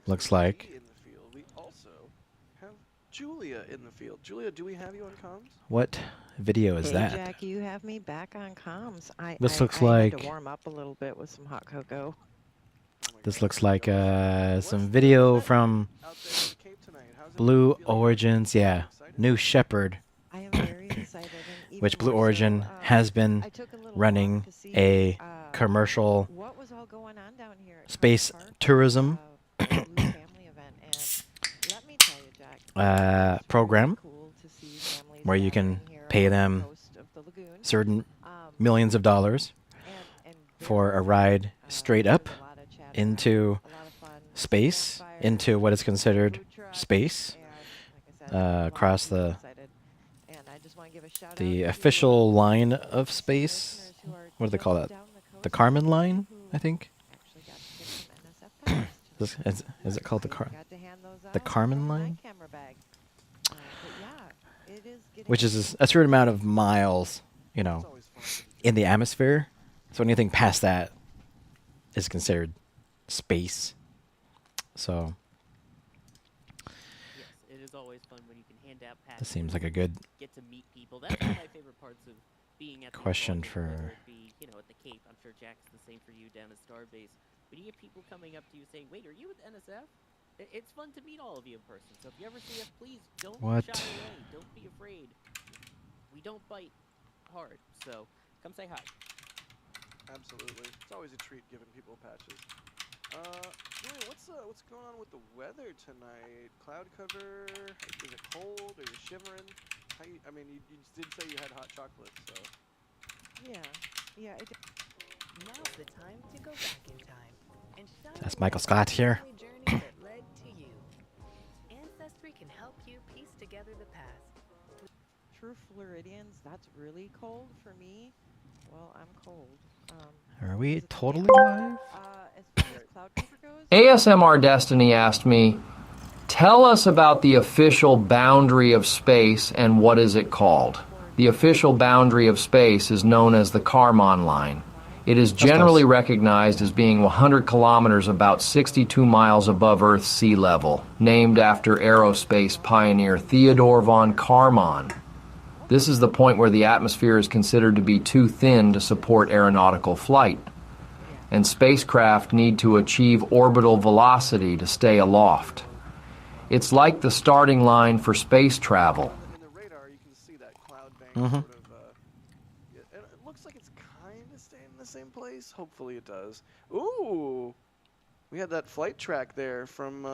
looks like. In the field. We also have Julia in the field. Julia, do we have you on comms? What video is Hey, that? Jack, you have me back on comms. This looks I like- had to warm up a little bit with some hot cocoa. This looks like some video from Blue Origins. Yeah, New Shepard, I am very excited. And which even Blue more so, Origin has been I took a little running walk to see, a commercial what was all going on down here at space College Park, tourism a Blue family event. And let me tell you, Jack, program cool to see families where you can gathering here pay on the them coast of the lagoon. certain millions of dollars for a ride straight up into space, into what is considered space, across the official line of space. What do they call that? The Kármán line, I think. Is it called the Kármán line? Which is a certain amount of miles, you know, in the atmosphere. So anything past that is considered space. So yes, it is always fun when you can hand out passes. this seems like a good Get to meet people. That's one of my favorite parts of being at the question launch, whether for- it be, you know, at the Cape. I'm sure Jack's the same for you down at Starbase. When you get people coming up to you saying, "Wait, are you with NSF?" It's fun to meet all of you in person. So if you ever see us, please don't What? shy away. Don't be afraid. We don't bite hard, so come say hi. Absolutely. It's always a treat giving people patches. Julia, what's going on with the weather tonight? Cloud cover? Is it cold? Are you shivering? I mean, you did say you had hot chocolate, so. Yeah. Now's the time to go back in time and shine That's a Michael light Scott on the here. family journey that led to you. Ancestry can help you piece together the past. True Floridians, that's really cold for me. Well, I'm cold. Are we totally live? As far as Cloud Trooper goes, ASMR Destiny asked me, tell us about the official boundary of space and what is it called? The official boundary of space is known as the Kármán line. It is generally recognized as being 100 kilometers, about 62 miles above Earth's sea level, named after aerospace pioneer Theodore von Kármán. This is the point where the atmosphere is considered to be too thin to support aeronautical flight, and spacecraft need to achieve orbital velocity to stay aloft. It's like the starting line for space travel. In the radar, you can see that cloud bank Mm-hmm. sort of. And it looks like it's kind of staying in the same place. Hopefully, it does. Ooh, we had that flight track there from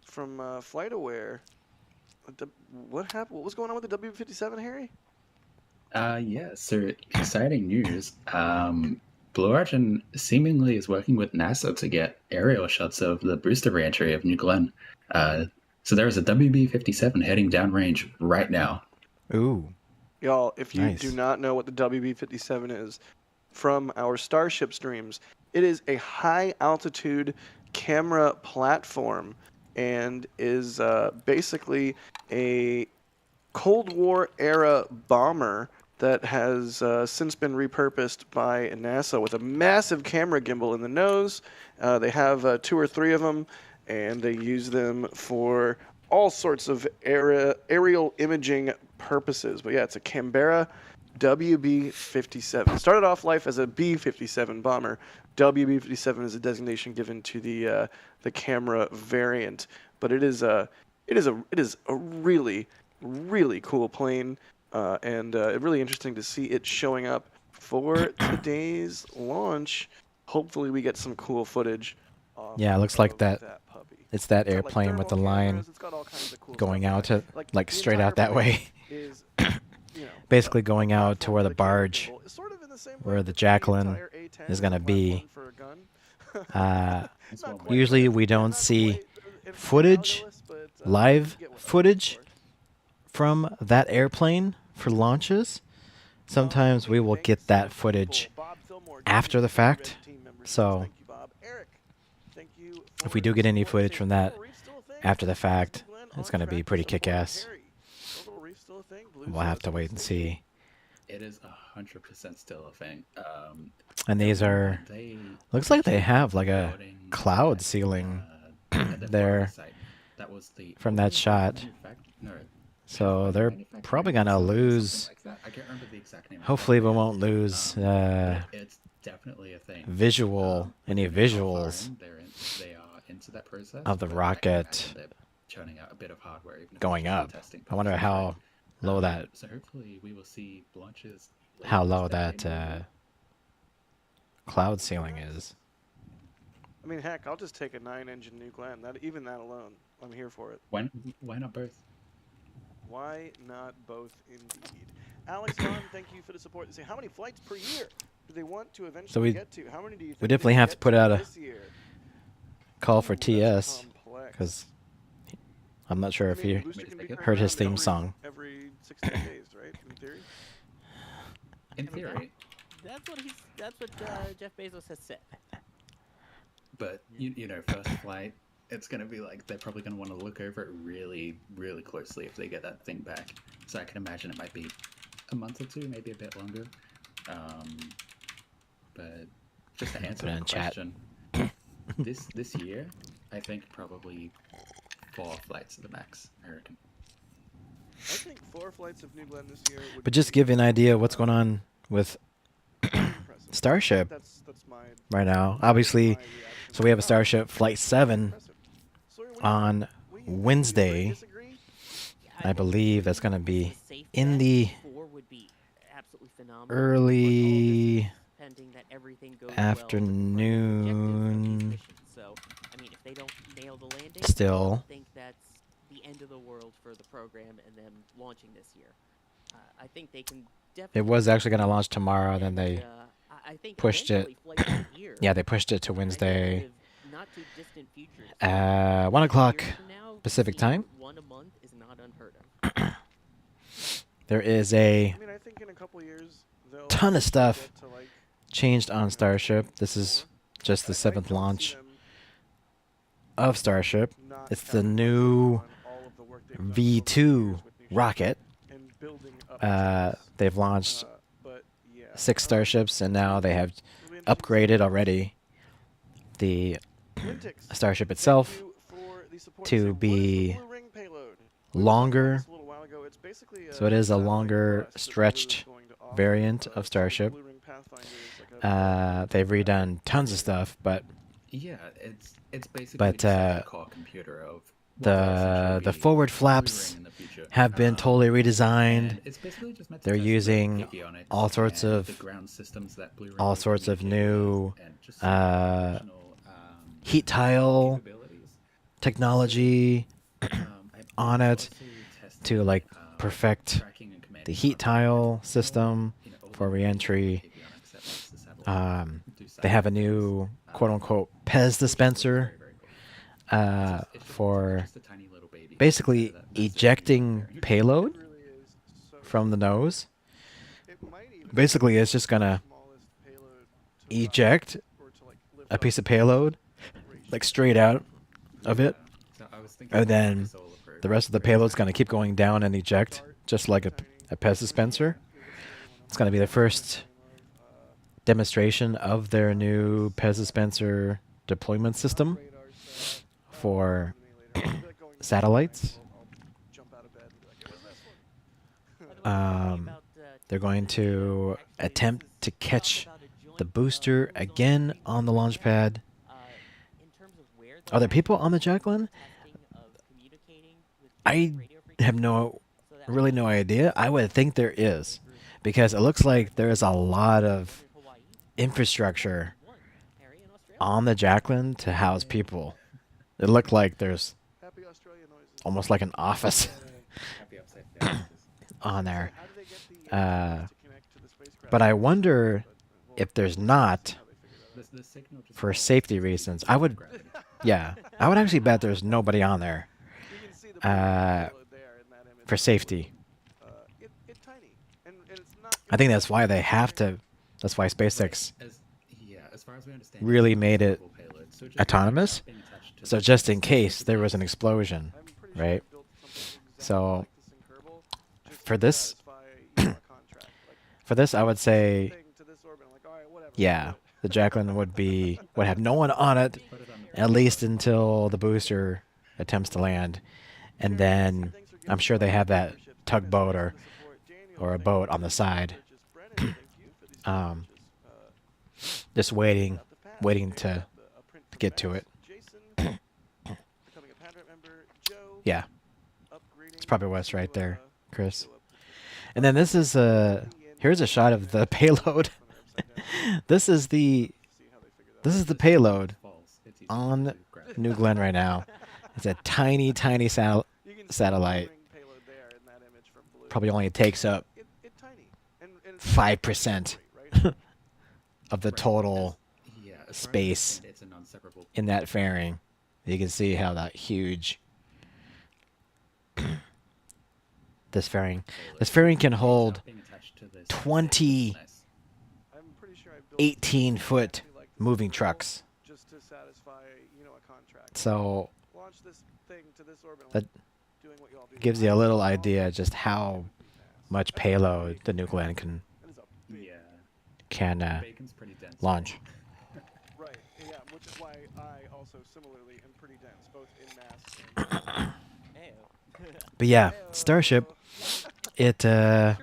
FlightAware. What happened? What was going on with the W57, Harry? Yeah, so exciting news. Blue Origin seemingly is working with NASA to get aerial shots of the booster reentry of New Glenn. So there is a WB-57 heading downrange right now. Ooh. Y'all, if you Nice. do not know what the WB-57 is, from our Starship streams, it is a high-altitude camera platform and is basically a Cold War era bomber that has since been repurposed by NASA with a massive camera gimbal in the nose. They have 2 or 3 of them, and they use them for all sorts of aerial imaging purposes. But yeah, it's a Canberra WB-57. Started off life as a B-57 bomber. WB-57 is a designation given to the camera variant, but it is a really cool plane, and really interesting to see it showing up for today's launch. Hopefully, we get some cool footage. Yeah, it looks like that. Puppy. It's that It's got, like, airplane with the thermal line cameras. It's got all kinds of cool going stuff on out it. to, Like, like the straight entire out that plane way. is, you know, Basically going out to where the platform with a camera barge, gimbal. It's sort of in the same way where that the the Jacqueline entire A-10 is going to a be. platform for a gun. Not quite, Usually but we don't not see quite footage, analogous, but, live you get what I'm footage from that airplane for launches. Sometimes we will get that footage after the fact. So if we do get any footage from that after the fact, it's going to be pretty kick-ass. We'll have to wait and see. It is 100% still a thing. And these are, looks like they have like a cloud ceiling there from that shot. So they're probably going to lose. Hopefully we won't lose it's definitely a thing. any visuals They are into that process of the rocket churning out a bit of hardware going up. I wonder how low that, so hopefully we will see launches. how low that cloud ceiling is. I mean, heck, I'll just take a 9-engine New Glenn. Even that alone, I'm here for it. Why not both? Why not both, indeed? Alex Vaughn, thank you for the support. They say, how many flights per year do they want to eventually get to? How many do you think we definitely have to put out a call for Ooh, TS, complex. because I'm not sure if you Booster can be heard his turned theme on song. every 16 days, right? In theory. In theory. That's what Jeff Bezos has said. But you know, first flight, it's gonna be like they're probably gonna want to look over it really, really closely if they get that thing back. So I can imagine it might be a month or 2, maybe a bit longer. But just to answer the question, this year, I think probably 4 flights at the max. I reckon. I think 4 flights of New Glenn this year would But just give you an idea of what's going on with Starship that's my right now. Obviously, so we have a Starship Flight 7 on Wednesday. I believe that's going to be in the early afternoon. So, I mean, if they don't nail the landing, Still. I think that's the end of the world for the program and them launching this year. I think they can definitely. It was actually going to launch tomorrow, then they I think pushed it. Yeah, they pushed it to Wednesday. 1 o'clock Pacific time. One a month is not unheard of. There is a. I mean, I think in a couple years ton of stuff changed on Starship. This is just the 7th launch of Starship. It's the new V2 rocket. They've launched 6 starships, and now they have upgraded already the Starship itself to be longer. So it is a longer stretched variant of Starship. They've redone tons of stuff, but yeah, it's basically just like a core computer of the forward flaps have been totally redesigned. They're using all sorts of new heat tile technology on it to like perfect the heat tile system for reentry. They have a new quote-unquote PEZ dispenser for basically ejecting payload from the nose. Basically, it's just gonna eject a piece of payload like straight out of it, and then the rest of the payload's gonna keep going down and eject, just like a PEZ dispenser. It's gonna be the first demonstration of their new PEZ dispenser deployment system for satellites. They're going to attempt to catch the booster again on the launch pad. Are there people on the Jacqueline? I have really no idea. I would think there is, because it looks like there is a lot of infrastructure on the Jacqueline to house people. It looked like there's almost like an office on there. But I wonder if there's not, for safety reasons. I would actually bet there's nobody on there for safety. I think that's why they have to. That's why SpaceX really made it autonomous. So just in case there was an explosion, right? So for this, I would say, yeah, the Jacqueline would have no one on it, at least until the booster attempts to land, and then I'm sure they have that tugboat or a boat on the side, just waiting to get to it. Yeah, it's probably what's right there, Chris. And then this is here's a shot of the payload. This is the payload on New Glenn right now. It's a tiny satellite. Probably only takes up 5% of the total space in that fairing. You can see how that huge this fairing can hold 20 18-foot moving trucks. So that gives you a little idea just how much payload the New Glenn can launch. Right. Yeah, which is why I also similarly am pretty dense, both in mass and But yeah, Starship, it so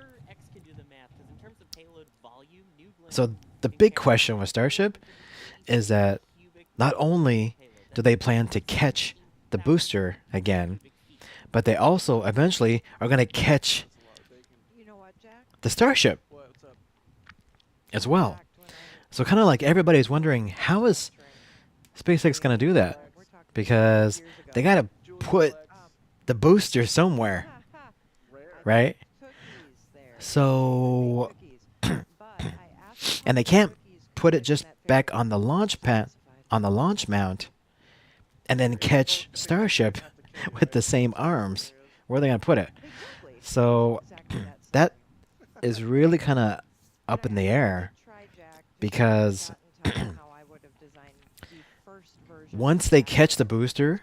the big question with Starship is that not only do they plan to catch the booster again, but they also eventually are going to catch the Starship as well. So kind of like everybody's wondering, how is SpaceX going to do that? Because they got to put the booster somewhere, right? So, and they can't put it just back on the launch pad, on the launch mount, and then catch Starship with the same arms. Where are they going to put it? So that is really kind of up in the air because once they catch the booster,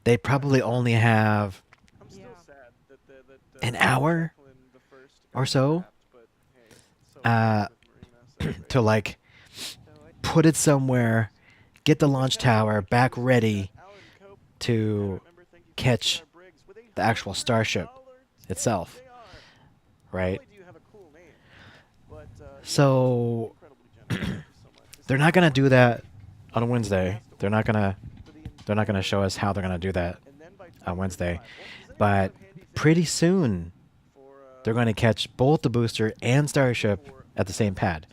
they probably only have an hour or so to like put it somewhere, get the launch tower back ready to catch the actual starship itself, right? So they're not gonna do that on Wednesday. They're not gonna show us how they're gonna do that on Wednesday, but pretty soon they're going to catch both the booster and starship at the same pad.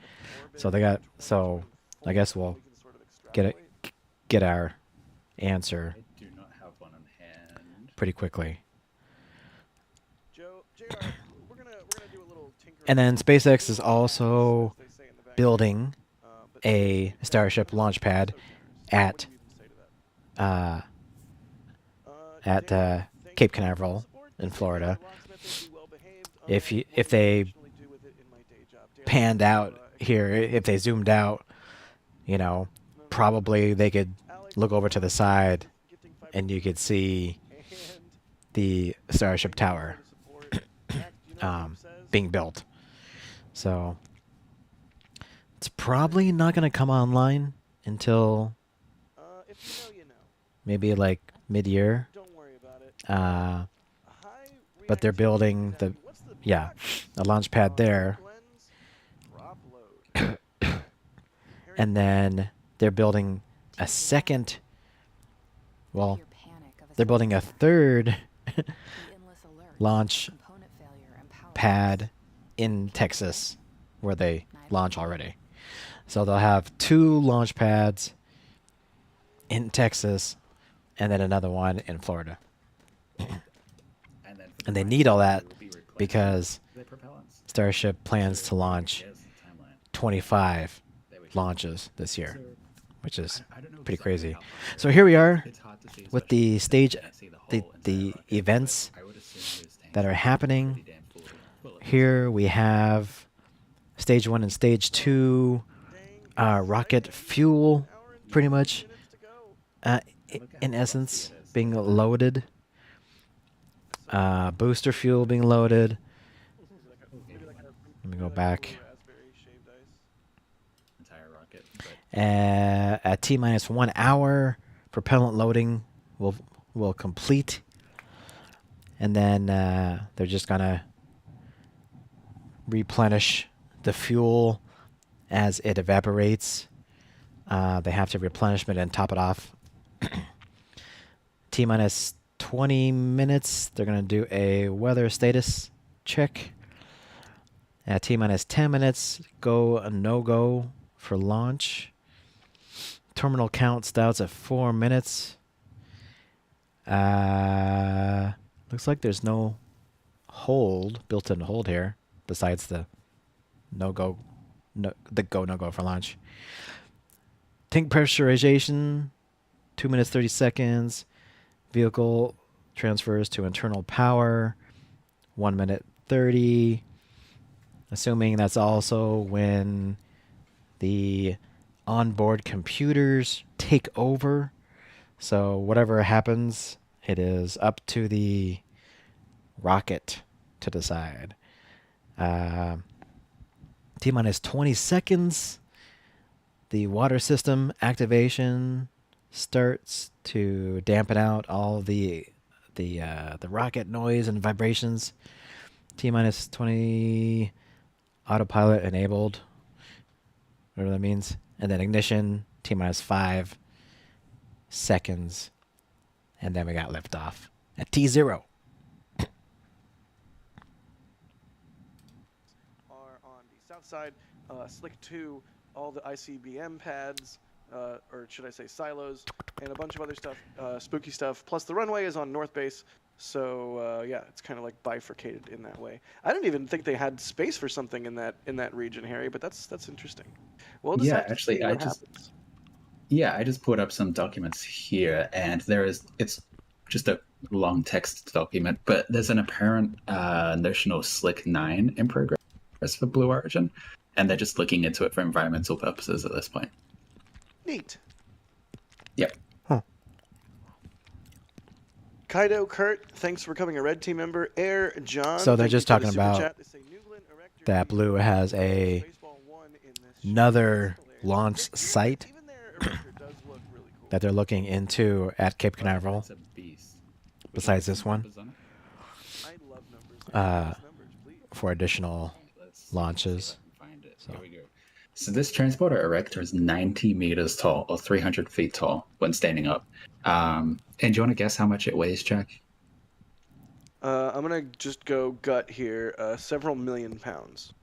So I guess we'll get our answer pretty quickly. And then SpaceX is also building a Starship launch pad at Cape Canaveral in Florida. If they panned out here, if they zoomed out, you know, probably they could look over to the side and you could see the Starship Tower being built. So it's probably not going to come online until maybe like mid-year. But they're building a launch pad there. And then they're building a second, well, they're building a third launch pad in Texas where they launch already. So they'll have 2 launch pads in Texas and then another one in Florida. And they need all that because Starship plans to launch 25 launches this year, which is pretty crazy. So here we are with the stage, the events that are happening. Here we have stage 1 and stage 2 rocket fuel, pretty much, in essence, being loaded. Booster fuel being loaded. Let me go back. At T-minus 1 hour, propellant loading will complete. And then they're just going to replenish the fuel as it evaporates. They have to replenish it and top it off. T-minus 20 minutes, they're going to do a weather status check. At T-minus 10 minutes, go a no-go for launch. Terminal count starts at 4 minutes. Looks like there's no built-in hold here, besides the no-go for launch. Tank pressurization, 2 minutes 30 seconds. Vehicle transfers to internal power, 1 minute 30. Assuming that's also when the onboard computers take over. So whatever happens, it is up to the rocket to decide. T-minus 20 seconds. The water system activation starts to dampen out all the rocket noise and vibrations. T-minus 20, autopilot enabled, whatever that means. And then ignition, T-minus 5 seconds. And then we got liftoff at T0. Are on the south side, Slick 2, all the ICBM pads, or should I say silos, and a bunch of other stuff, spooky stuff. Plus the runway is on North Base, so yeah, it's kind of like bifurcated in that way. I didn't even think they had space for something in that region, Harry, but that's interesting. We'll just have to see what happens. I just put up some documents here, and it's just a long text document, but there's an apparent notional Slick 9 in progress. for Blue Origin, and they're just looking into it for environmental purposes at this point. Neat. Yep. Kaido, Kurt, thanks for becoming a Red Team member. Air, John. So they're thank you just for the talking super about chat. They say, Newglen, Erector, that Blue has another launch site that they're looking into at Cape Canaveral. Besides this one, for additional launches. Here we go. So this transporter erector is 90 meters tall, or 300 feet tall, when standing up. And do you want to guess how much it weighs, Jack? I'm going to just go gut here. Several million pounds.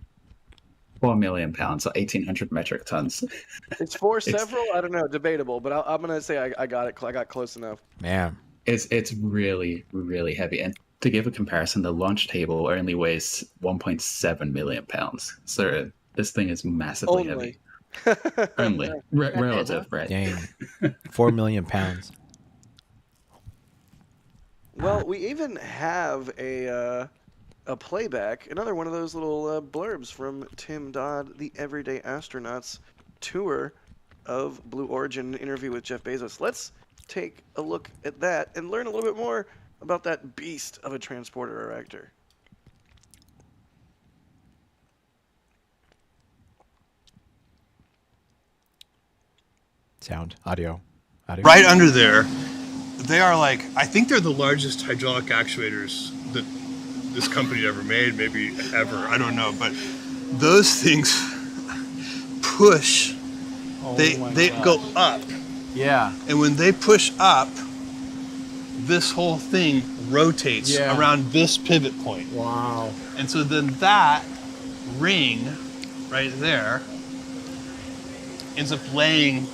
4 million pounds, or 1,800 metric tons. It's several? I don't know. Debatable, but I'm going to say I got it. I got close enough. Man. It's really, really heavy. And to give a comparison, the launch table only weighs 1.7 million pounds. So this thing is massively heavy. Only. Relative, right? Dang. 4 million pounds. Well, we even have a playback, another one of those little blurbs from Tim Dodd, the Everyday Astronauts tour of Blue Origin interview with Jeff Bezos. Let's take a look at that and learn a little bit more about that beast of a transporter erector. Sound, audio. Right under there, they are I think they're the largest hydraulic actuators that this company ever made, maybe ever, I don't know, but those things push, they go up. Yeah. And when they push up, this whole thing rotates around this pivot point. Wow. And so then that ring right there ends up laying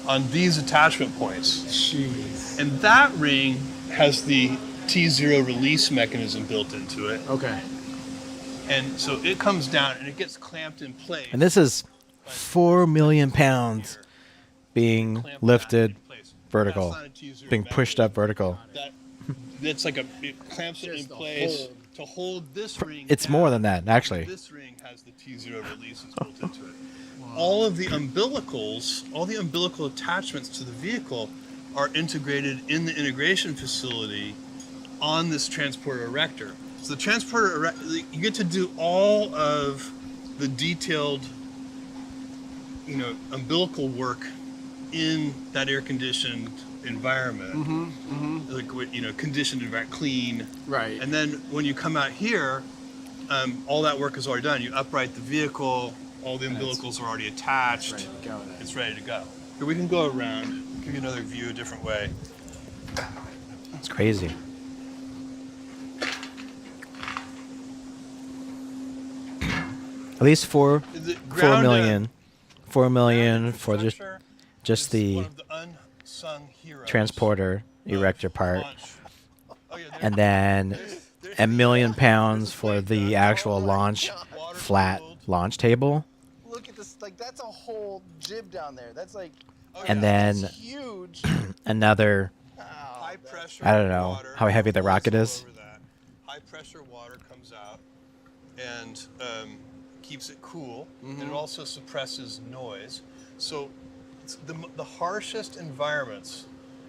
on these attachment points. Jeez. And that ring has the T0 release mechanism built into it. Okay. And so it comes down and it gets clamped in place. And this is 4 million pounds being lifted vertical, being pushed up vertical. It's it clamps it in place to hold this ring. It's more than that, actually. This ring has the T0 releases built into it. All of the umbilicals, all the umbilical attachments to the vehicle are integrated in the integration facility on this transporter erector. So the transporter erector, you get to do all of the detailed, umbilical work in that air-conditioned environment. Conditioned environment, clean. Right. And then when you come out here, all that work is already done. You upright the vehicle, all the umbilicals are already attached. It's ready to go. Here we can go around, give you another view a different way. It's crazy. At least 4 million for just the transporter erector part, and then $1 million for the actual flat launch table. Look at this, that's a whole jib down there. That's And then huge. Another, high pressure I don't know how heavy the rocket is. High pressure water comes out and keeps it cool, and it also suppresses noise. So it's the harshest environments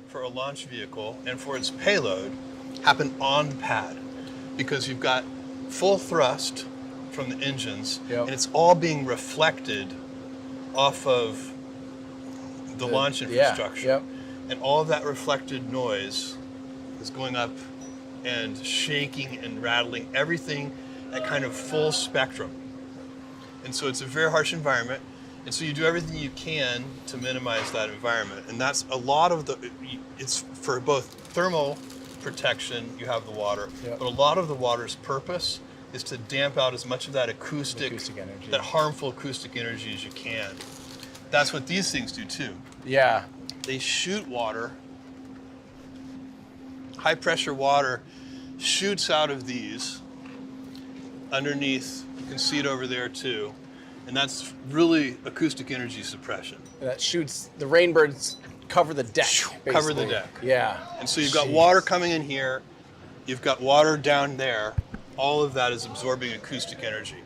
for a launch vehicle and for its payload happen on the pad, because you've got full thrust from the engines, and it's all being reflected off of the launch infrastructure. And all of that reflected noise is going up and shaking and rattling everything at kind of full spectrum. And so it's a very harsh environment. And so you do everything you can to minimize that environment. And that's a lot of it's for both thermal protection, you have the water, but a lot of the water's purpose is to damp out as much of that acoustic energy, that harmful acoustic energy as you can. That's what these things do too. Yeah. They shoot water. High pressure water shoots out of these underneath. You can see it over there too. And that's really acoustic energy suppression. And that shoots, the rainbirds cover the deck, basically. Cover the deck. Yeah. And so you've got water coming in here, you've got water down there. All of that is absorbing acoustic energy.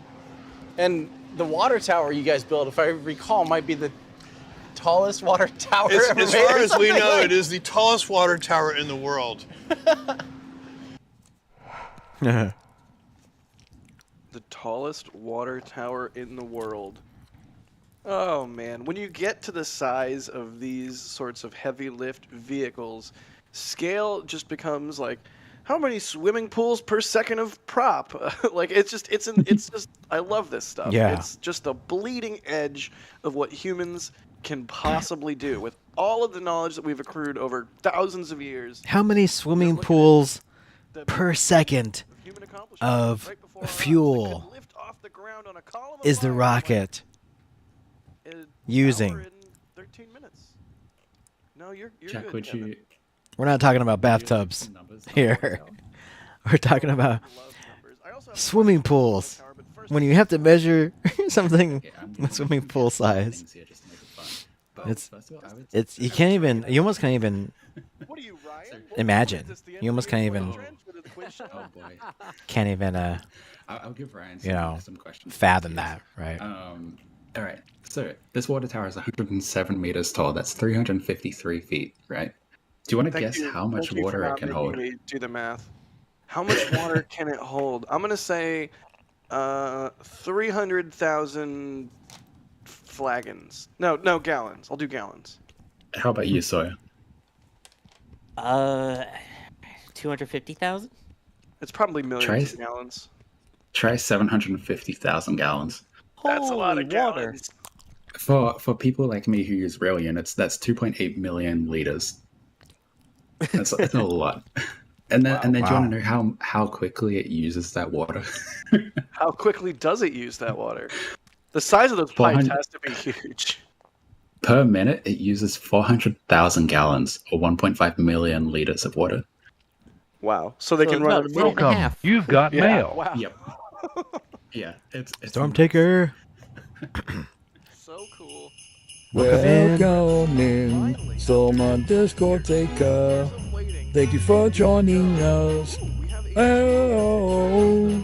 And the water tower you guys built, if I recall, might be the tallest water tower ever As made far or as we something know, like- it is the tallest water tower in the world. The tallest water tower in the world. Oh man, when you get to the size of these sorts of heavy lift vehicles, scale just becomes like, how many swimming pools per second of prop? Like it's just I love this stuff. Yeah. It's just the bleeding edge of what humans can possibly do with all of the knowledge that we've accrued over thousands of years. How many swimming pools per second of fuel is the rocket using? 13 minutes. No, you're Jack, good. would Kevin. you? We're not talking about bathtubs here. We're talking about swimming pools. When you have to measure something with swimming pool size, it's you can't even. You almost can't even imagine. You almost can't even. Oh boy. Can't even. I'll give Ryan some questions. Fathom that, right? All right. So this water tower is 107 meters tall. That's 353 feet, right? Do you want to guess how much Thank you for water it not can making hold? me do the math. How much water can it hold? I'm gonna say 300,000 flagons. No, gallons. I'll do gallons. How about you, Sawyer? 250,000. It's probably millions of gallons. Try 750,000 gallons. That's a lot of water. gallons. For people like me who use real units, that's 2.8 million liters. That's a lot. And then do you want to know how quickly it uses that water? How quickly does it use that water? The size of those pipes has to be huge. Per minute, it uses 400,000 gallons or 1.5 million liters of water. Wow. So they can run it. Welcome. You've got mail. Wow. Yep. Yeah. It's Stormtaker. So cool. Welcome in, Someone Discoteca. Thank you for joining us. Oh.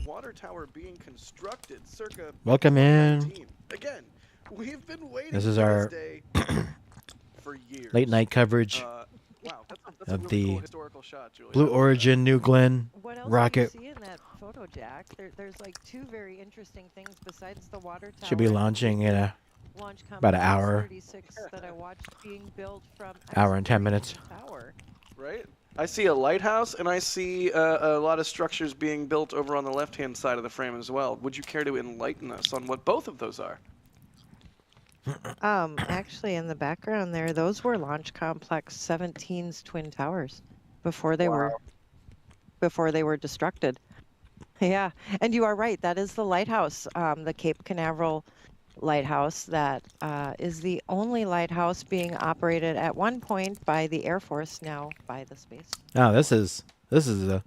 Water tower being constructed circa. Welcome in. Again, we've been waiting. This is for our this day for years. late night coverage Wow, that's of a really the cool historical shot, Julia. Blue Origin New Glenn What else rocket. do you see in that photo, Jack? There's like two very interesting things besides the water tower. Should be launching in about an hour. 36 that I watched being built from Hour and 10 minutes. Tower. Right? I see a lighthouse, and I see a lot of structures being built over on the left-hand side of the frame as well. Would you care to enlighten us on what both of those are? Actually, in the background there, those were Launch Complex 17's twin towers before they were destructed. Yeah, and you are right. That is the lighthouse, the Cape Canaveral lighthouse. That is the only lighthouse being operated at one point by the Air Force, now by the space. Now this is a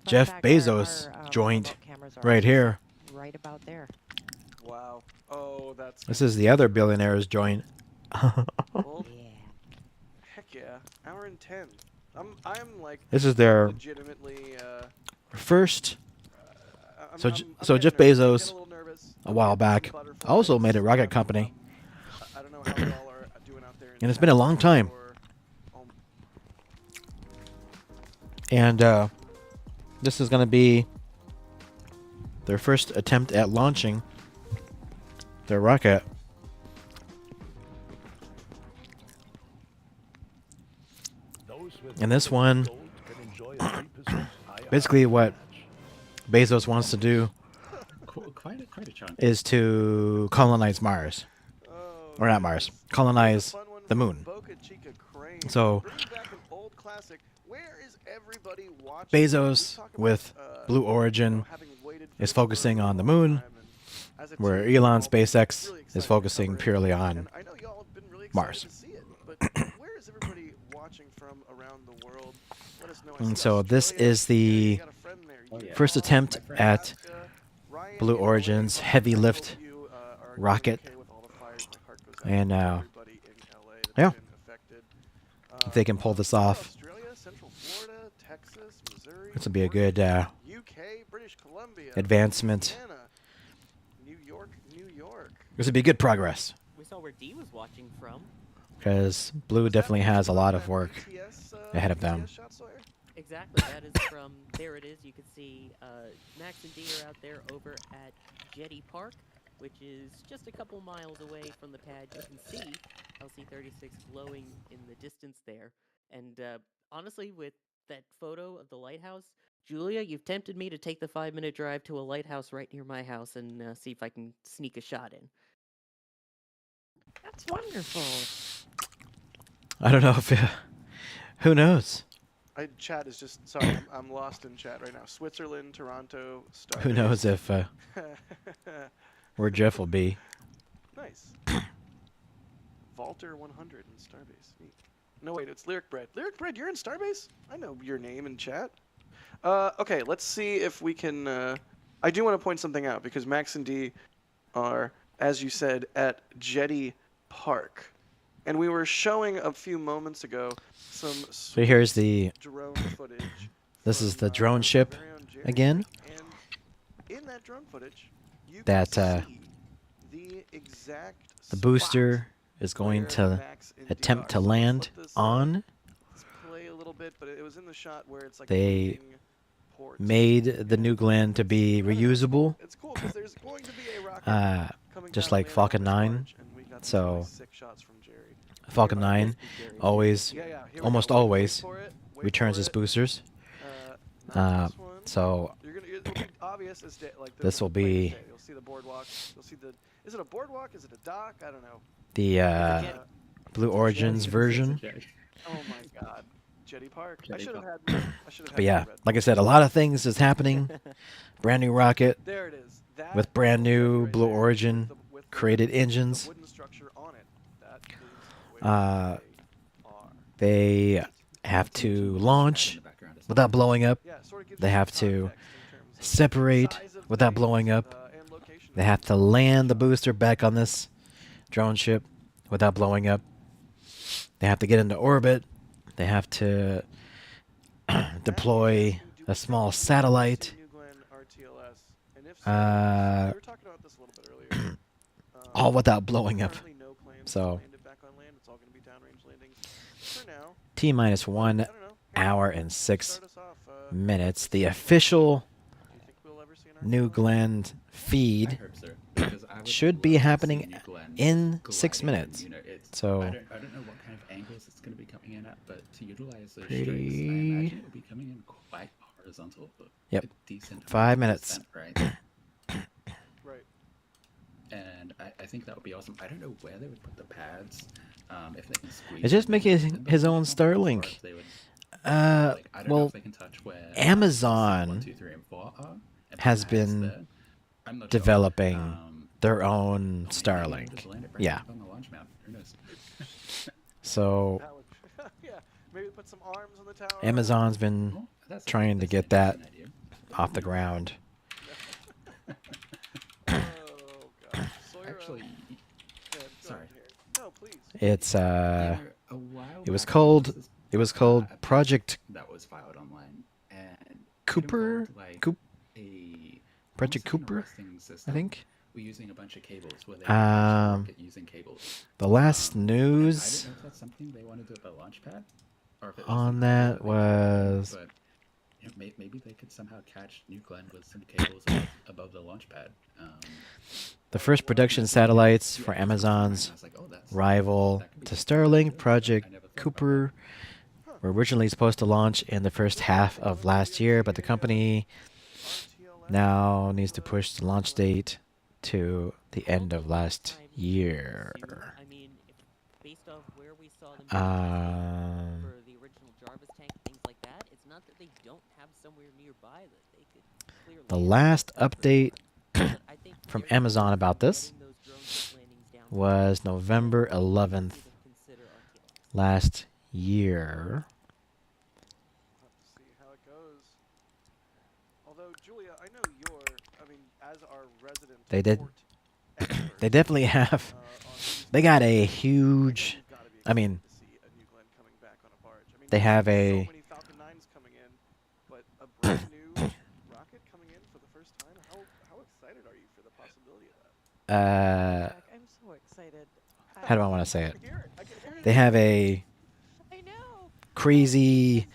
Jeff fact, Bezos our joint remote cameras are right here. Right about there. Wow. Oh, that's. This is the other billionaire's joint. Well, heck yeah. Hour and 10. I'm like. This is their legitimately. first. So Jeff Bezos, a while back, also made a rocket company. I don't know how you all are doing out there. And it's been a long time. And this is going to be their first attempt at launching their rocket. And this one, basically what Bezos wants to do Quite a chunk. is to colonize Mars. Or not Mars, colonize the moon. So Bezos with Blue Origin is focusing on the moon, where Elon SpaceX is focusing purely on Mars. And so this is the first attempt at Blue Origin's heavy lift rocket. And yeah, if they can pull this off, this will be a good advancement New York, New York. This would be good progress. We saw where D was watching from. Because Blue definitely has a lot of work ahead of them. Exactly. That is from, there it is. You can see Max and D are out there over at Jetty Park, which is just a couple miles away from the pad. You can see LC-36 glowing in the distance there. And honestly, with that photo of the lighthouse, Julia, you've tempted me to take the 5-minute drive to a lighthouse right near my house and see if I can sneak a shot in. That's wonderful. I don't know if... who knows? Chat is just sorry. I'm lost in chat right now. Switzerland, Toronto, Starbase. Who knows if where Jeff will be? Nice. Walter 100 in Starbase. Neat. No wait, it's Lyric Bread. Lyric Bread, you're in Starbase? I know your name in chat. Okay, let's see if we can. I do want to point something out because Max and D are, as you said, at Jetty Park. And we were showing a few moments ago some So here's the drone footage. This is the drone ship again. And in that drone footage, you that can see the exact the booster is going to attempt to land on. Let's play a little bit, but it was in the shot where it's like they made the New Glenn to be reusable. It's cool because there's going to be a rocket just like Falcon 9. So Falcon 9 always, almost always, returns its boosters. So this will be. You'll see the boardwalk. You'll see the. Is it a boardwalk? Is it a dock? I don't know. The Blue Origins version. Oh my God, Jetty Park. I should have had. But yeah, like I said, a lot of things is happening. Brand new rocket. There it is. With brand new Blue Origin created engines. They have to launch without blowing up. They have to separate without blowing up. They have to land the booster back on this drone ship without blowing up. They have to get into orbit. They have to deploy a small satellite. All without blowing up. So T-minus 1 hour and 6 minutes. The official New Glenn feed should be happening in 6 minutes. So I don't know what kind of angles it's going to be coming in at, but to utilize those strings, I imagine it will be coming in quite horizontal. Yep. A decent 5 minutes. Right. Right. And I think that would be awesome. I don't know where they would put the pads. If they can squeeze. It's just making his own Starlink. Well, Amazon has been developing their own Starlink. Yeah. So maybe put some arms on the tower. Amazon's been trying to get that off the ground. Actually, sorry. No, please. It's it was called Project that was filed online and Cooper. Project Cooper, I think. We're using a bunch of cables. Where they using cables. The last news I don't know if that's something they want to do at the launch pad, or if it on that was. But, you know, maybe they could somehow catch New Glenn with some cables above the launch pad. The first production satellites for Amazon's rival to Starlink, Project Cooper, were originally supposed to launch in the first half of last year, but the company now needs to push the launch date to the end of last year. I mean, based off where we saw them for the original Jarvis tank, things like that, it's not that they don't have somewhere nearby that they could clearly. The last update from Amazon about this was November 11th last year. Let's see how it goes. Although Julia, I know as our resident They definitely have. They got a huge. I mean, they have a. So many Falcon 9s coming in, but a brand new rocket coming in for the first time. How excited are you for the possibility of that? Jack, I'm so excited. How do I want to say it? I can hear it. They have a I know. crazy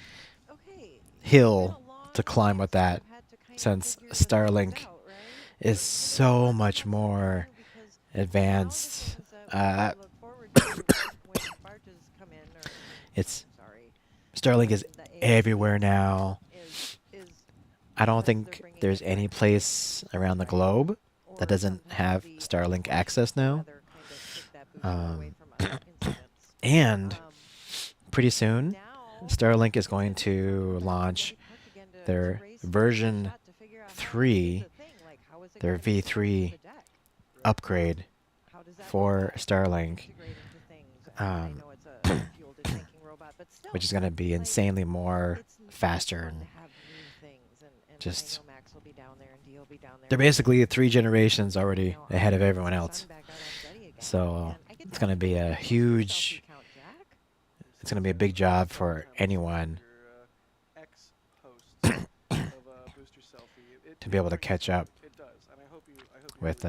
Okay, hill to climb with that, since Starlink is so much more advanced. It's Starlink is everywhere now. I don't think there's any place around the globe that doesn't have Starlink access now. And pretty soon, Starlink is going to launch their version 3, their V3 upgrade for Starlink, which is going to be insanely more faster and just. They're basically 3 generations already ahead of everyone else. So it's going to be a huge. It's going to be a big job for anyone to be able to catch up with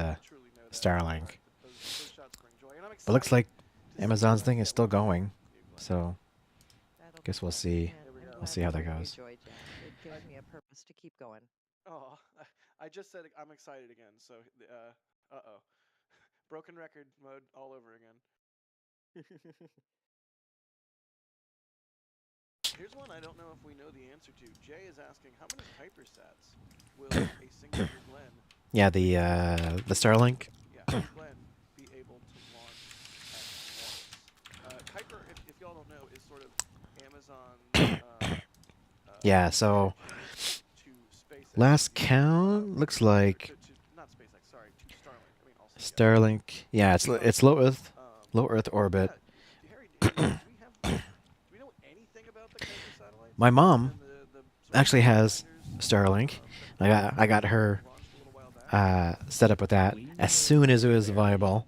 Starlink. But looks like Amazon's thing is still going, so I guess we'll see. We'll see how that goes. It gives me a purpose to keep going. Oh, I just said I'm excited again. So, uh-oh, broken record mode all over again. Here's one I don't know if we know the answer to. Jay is asking, how many hypersats will a single Glenn? Yeah, the Starlink. Yeah, Glenn be able to launch at once. Kuiper, if y'all don't know, is sort of Amazon. Yeah. So last count looks like Not SpaceX. Sorry, to Starlink. I mean, also Starlink. Yeah, it's low Earth orbit. My mom actually has Starlink. I got her set up with that as soon as it was viable,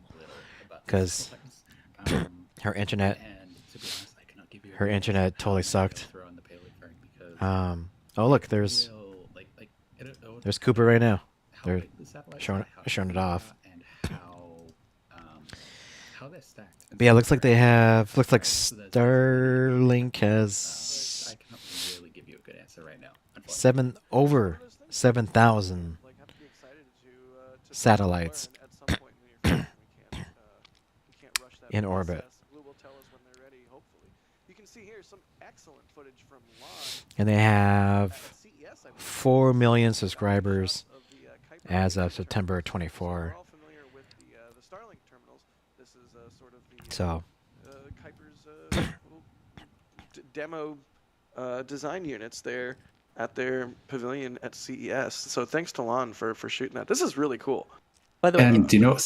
because her internet totally sucked. Oh look, there's Cooper right now. They're showing it off. But yeah, looks like Starlink has over 7,000 satellites in orbit. And they have 4 million subscribers as of September 24. So Kuiper's demo design units there at their pavilion at CES. So thanks to Lon for shooting that. This is really cool. By the way, And do you know?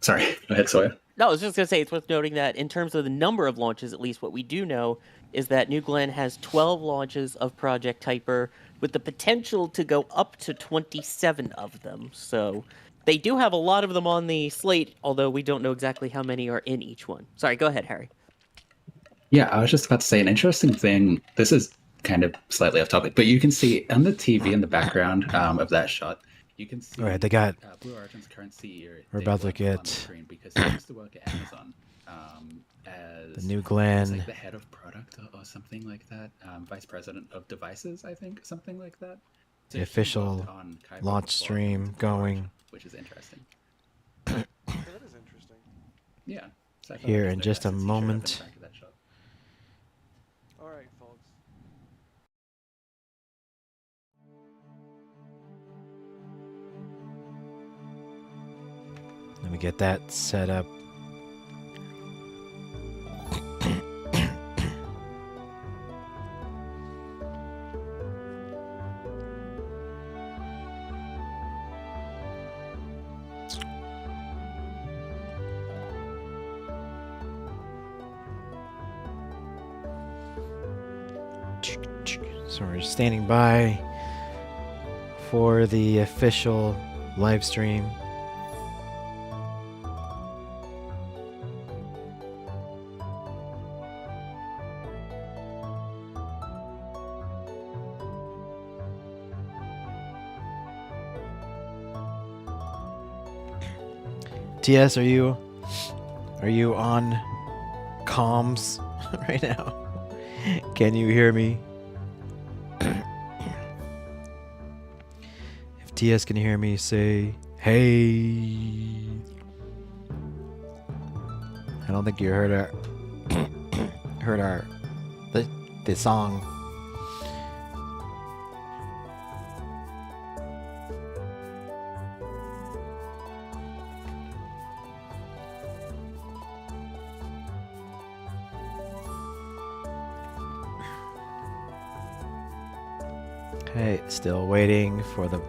Sorry, go ahead, Sawyer. No, I was just going to say, it's worth noting that in terms of the number of launches, at least what we do know is that New Glenn has 12 launches of Project Kuiper, with the potential to go up to 27 of them. So they do have a lot of them on the slate, although we don't know exactly how many are in each one. Sorry, go ahead, Harry. Yeah, I was just about to say an interesting thing. This is kind of slightly off topic, but you can see on the TV in the background of that shot, you can see. All right, they got. Blue Origin's current CEO. We're about to get on the screen because he used to work at Amazon as the New Glenn, like the head of product or something like that, vice president of devices, I think, something like that. So the official launch stream going, which is interesting. That is interesting. Yeah. So here in just a moment. All right, folks. Let me get that set up. So we're standing by for the official live stream. TS, are you on comms right now? Can you hear me? If TS can hear me, say hey. I don't think you heard the song. Okay, still waiting for the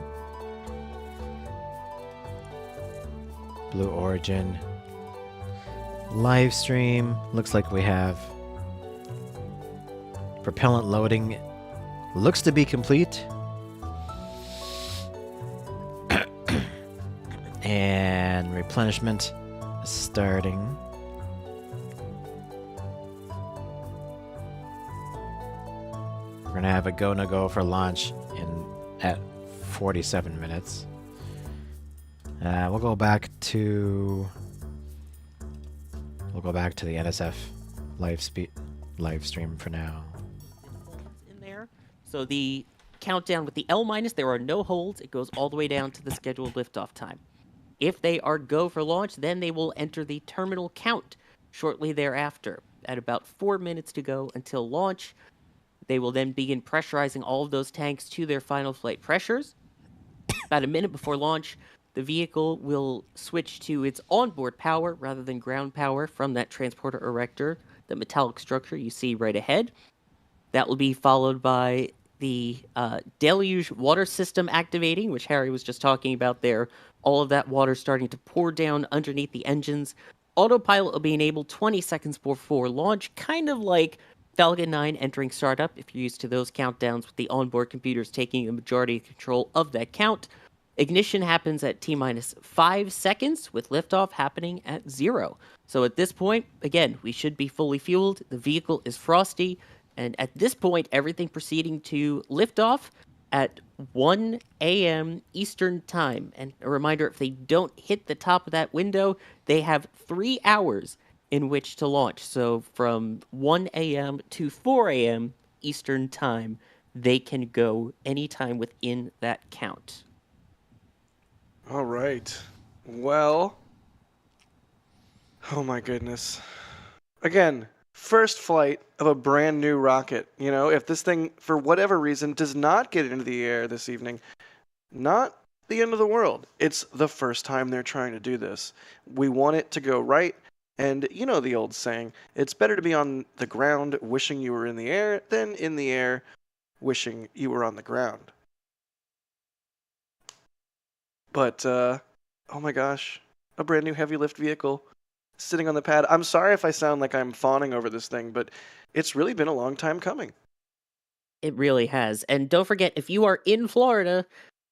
Blue Origin live stream. Looks like we have propellant loading. Looks to be complete. And replenishment is starting. We're gonna have a go no go for launch at 47 minutes. We'll go back to the NSF live stream for now. In there. So the countdown with the L minus, there are no holds. It goes all the way down to the scheduled liftoff time. If they are go for launch, then they will enter the terminal count shortly thereafter. At about 4 minutes to go until launch, they will then begin pressurizing all of those tanks to their final flight pressures. About a minute before launch, the vehicle will switch to its onboard power rather than ground power from that transporter erector, the metallic structure you see right ahead. That will be followed by the deluge water system activating, which Harry was just talking about there. All of that water starting to pour down underneath the engines. Autopilot will be enabled 20 seconds before launch, kind of like Falcon 9 entering startup, if you're used to those countdowns with the onboard computers taking the majority of control of that count. Ignition happens at T-minus 5 seconds, with liftoff happening at 0. So at this point, again, we should be fully fueled. The vehicle is frosty. And at this point, everything proceeding to liftoff at 1 a.m. Eastern Time. And a reminder, if they don't hit the top of that window, they have 3 hours in which to launch. So from 1 a.m. to 4 a.m. Eastern Time, they can go anytime within that count. All right. Well, oh my goodness. Again, first flight of a brand new rocket. You know, if this thing, for whatever reason, does not get into the air this evening, not the end of the world. It's the first time they're trying to do this. We want it to go right. And you know the old saying, it's better to be on the ground wishing you were in the air than in the air wishing you were on the ground. But, oh my gosh, a brand new heavy lift vehicle sitting on the pad. I'm sorry if I sound like I'm fawning over this thing, but it's really been a long time coming. It really has. And don't forget, if you are in Florida,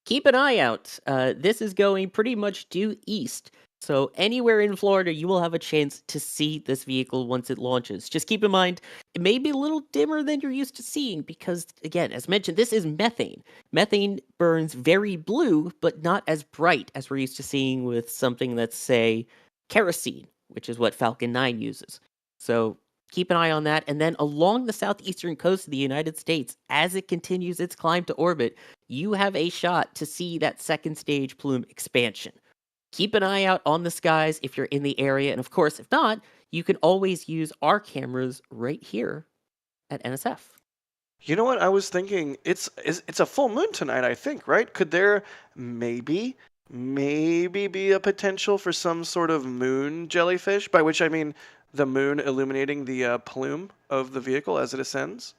keep an eye out. This is going pretty much due east. So anywhere in Florida, you will have a chance to see this vehicle once it launches. Just keep in mind, it may be a little dimmer than you're used to seeing because, again, as mentioned, this is methane. Methane burns very blue, but not as bright as we're used to seeing with something that's, say, kerosene, which is what Falcon 9 uses. So keep an eye on that. And then along the southeastern coast of the United States, as it continues its climb to orbit, you have a shot to see that second stage plume expansion. Keep an eye out on the skies if you're in the area. And of course, if not, you can always use our cameras right here at NSF. You know what? I was thinking it's a full moon tonight, I think, right? Could there maybe be a potential for some sort of moon jellyfish? By which I mean the moon illuminating the plume of the vehicle as it ascends?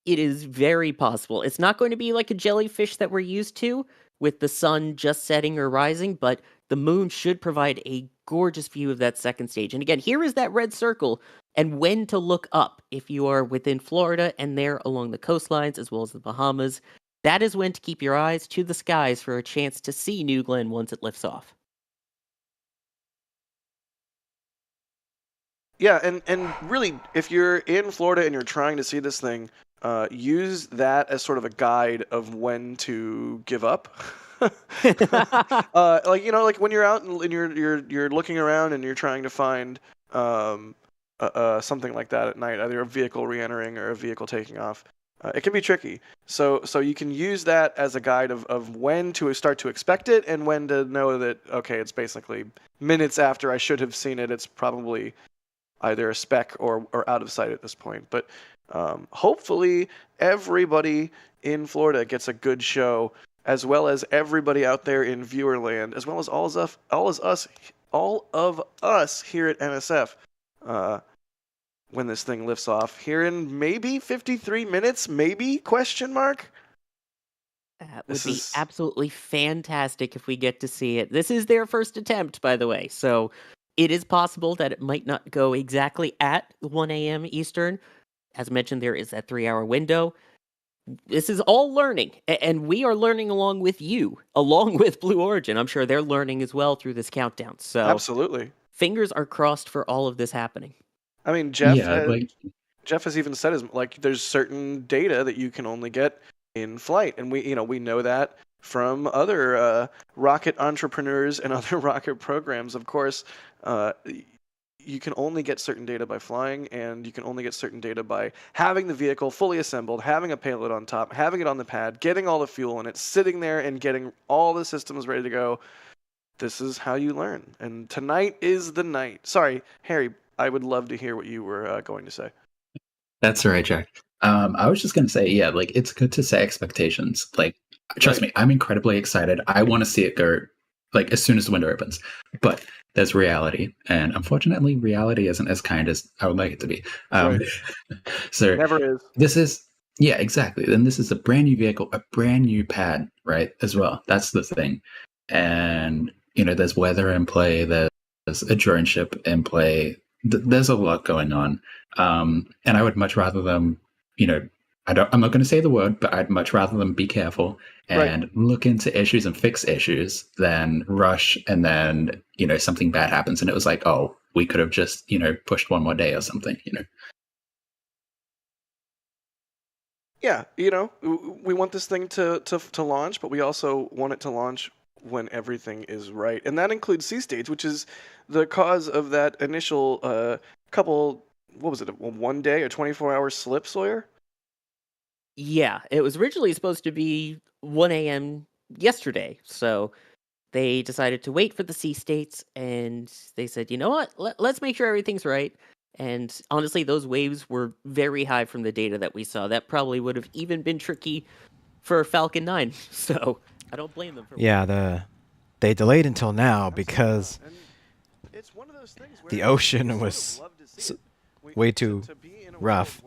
It is very possible. It's not going to be like a jellyfish that we're used to with the sun just setting or rising, but the moon should provide a gorgeous view of that second stage. And again, here is that red circle and when to look up if you are within Florida and there along the coastlines as well as the Bahamas. That is when to keep your eyes to the skies for a chance to see New Glenn once it lifts off. Yeah, and really, if you're in Florida and you're trying to see this thing, use that as sort of a guide of when to give up. Like like when you're out and you're looking around and you're trying to find something like that at night, either a vehicle re-entering or a vehicle taking off. It can be tricky. So you can use that as a guide of when to start to expect it and when to know that, okay, it's basically minutes after I should have seen it. It's probably either a speck or out of sight at this point. But hopefully everybody in Florida gets a good show, as well as everybody out there in viewerland, as well as all of us here at NSF. When this thing lifts off here in maybe 53 minutes, maybe, question mark? That would be absolutely fantastic if we get to see it. This is their first attempt, by the way, so it is possible that it might not go exactly at 1 a.m. Eastern. As mentioned, there is that 3-hour window. This is all learning, and we are learning along with you, along with Blue Origin. I'm sure they're learning as well through this countdown. So absolutely, fingers are crossed for all of this happening. I mean, Jeff has even said there's certain data that you can only get in flight, and we know that from other rocket entrepreneurs and other rocket programs. Of course, you can only get certain data by flying, and you can only get certain data by having the vehicle fully assembled, having a payload on top, having it on the pad, getting all the fuel in it, sitting there and getting all the systems ready to go. This is how you learn, and tonight is the night. Sorry, Harry, I would love to hear what you were going to say. That's right, Jack. I was just going to say, yeah, like, it's good to set expectations. Like, trust me, I'm incredibly excited. I want to see it go, like, as soon as the window opens. But there's reality. And unfortunately, reality isn't as kind as I would like it to be. So never is. This is, yeah, exactly. And this is a brand new vehicle, a brand new pad, right, as well. That's the thing. And, there's weather in play. There's a drone ship in play. There's a lot going on. And I would much rather them, I'm not going to say the word, but I'd much rather them be careful and look into issues and fix issues than rush and then, something bad happens and it was like, oh, we could have just, pushed one more day or something, Yeah, we want this thing to launch, but we also want it to launch when everything is right. And that includes sea stage, which is the cause of that initial couple, what was it, a 1 day or 24-hour slip, Sawyer? Yeah, it was originally supposed to be 1 a.m. yesterday, so they decided to wait for the sea states, and they said, you know what, let's make sure everything's right. And honestly, those waves were very high from the data that we saw. That probably would have even been tricky for Falcon 9, so I don't blame them for they delayed until now because the ocean was way too rough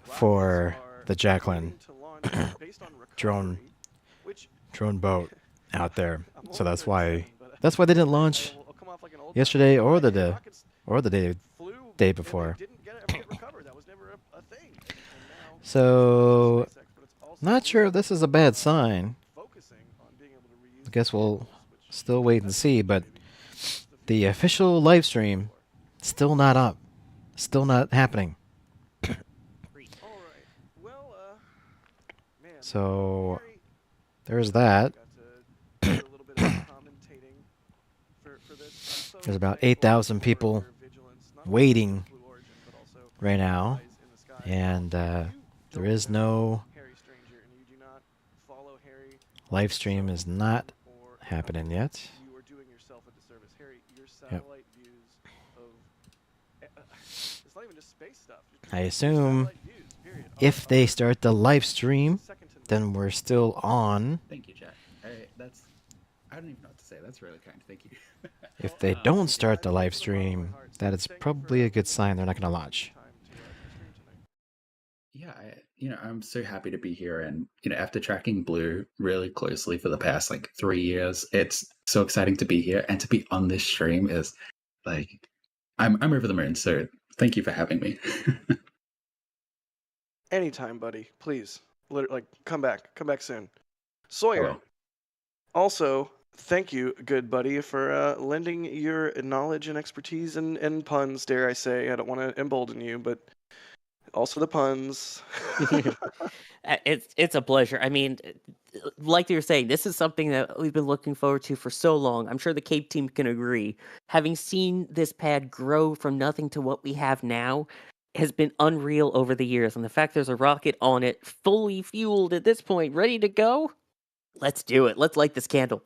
for the Jacqueline drone boat out there. So that's why they didn't launch yesterday or the day before. So not sure if this is a bad sign. I guess we'll still wait and see, but the official live stream still not up. Still not happening. So there's that. There's about 8,000 people waiting right now, and there is no live stream is not happening yet. Yep. I assume if they start the live stream, then we're still on. Thank you, Jack. I don't even know what to say. That's really kind. Thank you. If they don't start the live stream, that is probably a good sign they're not going to launch. Yeah, I'm so happy to be here, and after tracking Blue really closely for the past 3 years, it's so exciting to be here, and to be on this stream is I'm over the moon. So thank you for having me. Anytime, buddy. Please, come back soon. Sawyer. Also, thank you, good buddy, for lending your knowledge and expertise and puns. Dare I say? I don't want to embolden you, but Also the puns. It's a pleasure. I mean, like you were saying, this is something that we've been looking forward to for so long. I'm sure the Cape team can agree. Having seen this pad grow from nothing to what we have now has been unreal over the years. And the fact there's a rocket on it, fully fueled at this point, ready to go, let's do it. Let's light this candle.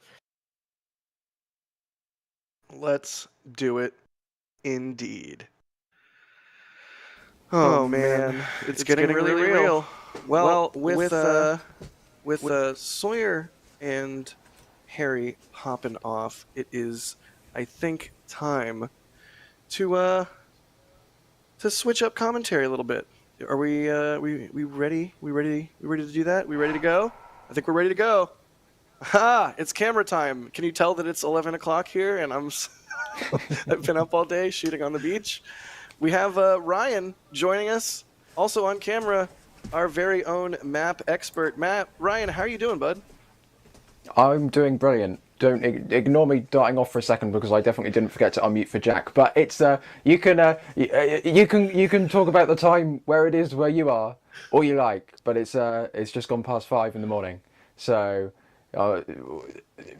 Let's do it indeed. Oh man, it's getting really real. Well, with Sawyer and Harry hopping off, it is, I think, time to switch up commentary a little bit. Are we ready? We ready to do that? We ready to go? I think we're ready to go. Ha! It's camera time. Can you tell that it's 11 o'clock here and I've been up all day shooting on the beach? We have Ryan joining us, also on camera, our very own map expert. Ryan, how are you doing, bud? I'm doing brilliant. Don't ignore me darting off for a second because I definitely didn't forget to unmute for Jack. But it's you can talk about the time where it is where you are, all you like. But it's just gone past 5 in the morning, so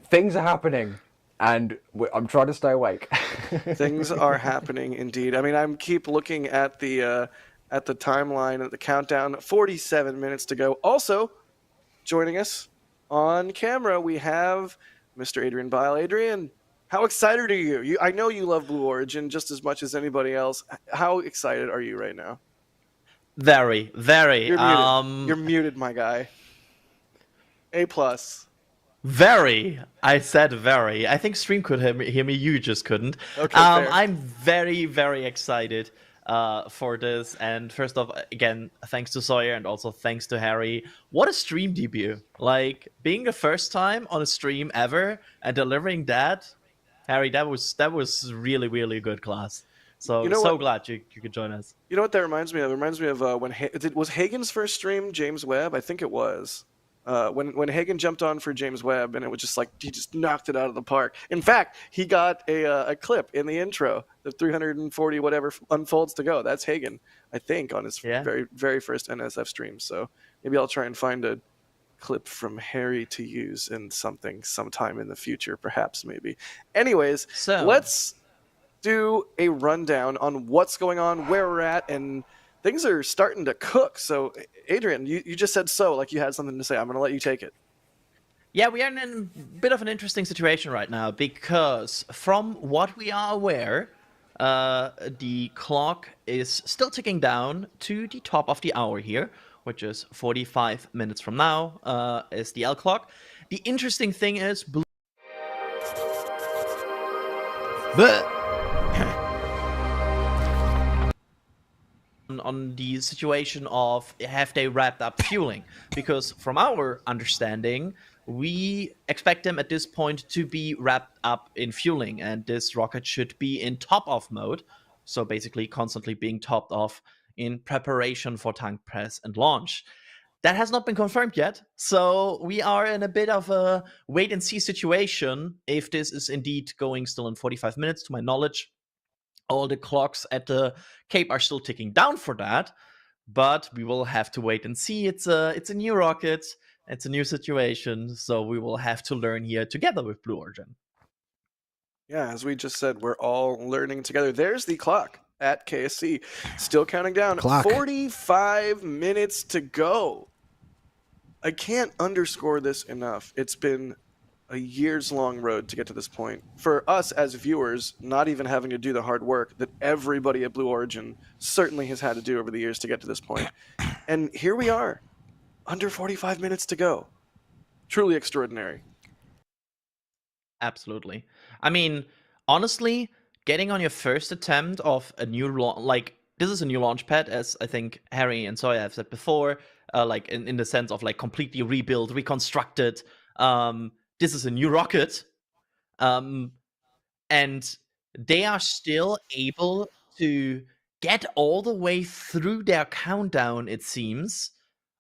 things are happening. And I'm trying to stay awake. Things are happening indeed. I mean, I keep looking at the timeline, at the countdown. 47 minutes to go. Also, joining us on camera, we have Mr. Adrian Bile. Adrian, how excited are you? I know you love Blue Origin just as much as anybody else. How excited are you right now? Very, very. You're muted. You're muted, my guy. A+. Very. I said very. I think stream could hear me. You just couldn't. Okay, fair. I'm very, very excited for this. And first off, again, thanks to Sawyer and also thanks to Harry. What a stream debut! Like being the first time on a stream ever and delivering that, Harry. That was really, really good class. So glad you could join us. You know what that reminds me of? It reminds me of was Hagen's first stream James Webb? I think it was. When Hagen jumped on for James Webb, and it was just like he just knocked it out of the park. In fact, he got a clip in the intro, the 340 whatever unfolds to go. That's Hagen, I think, on his very, very first NSF stream. So maybe I'll try and find a clip from Harry to use in sometime in the future, perhaps, maybe. Anyways, let's do a rundown on what's going on, where we're at, and things are starting to cook. So, Adrian, you just said like you had something to say. I'm going to let you take it. Yeah, we are in a bit of an interesting situation right now because from what we are aware, the clock is still ticking down to the top of the hour here, which is 45 minutes from now is the L clock. The interesting thing is... on the situation of have they wrapped up fueling, because from our understanding we expect them at this point to be wrapped up in fueling, and this rocket should be in top off mode, so basically constantly being topped off in preparation for tank press and launch. That has not been confirmed yet, so we are in a bit of a wait and see situation if this is indeed going still in 45 minutes. To my knowledge, all the clocks at the Cape are still ticking down for that, but we will have to wait and see. It's a new rocket, it's a new situation, so we will have to learn here together with Blue Origin. Yeah, as we just said, we're all learning together. There's the clock at KSC, still counting down. 45 minutes to go. I can't underscore this enough. It's been a years-long road to get to this point. For us as viewers, not even having to do the hard work that everybody at Blue Origin certainly has had to do over the years to get to this point. And here we are, under 45 minutes to go. Truly extraordinary. Absolutely. I mean, honestly, getting on your first attempt of a new this is a new launch pad, as I think Harry and Sawyer have said before, like in the sense of like completely rebuilt, reconstructed. This is a new rocket, and they are still able to get all the way through their countdown, it seems,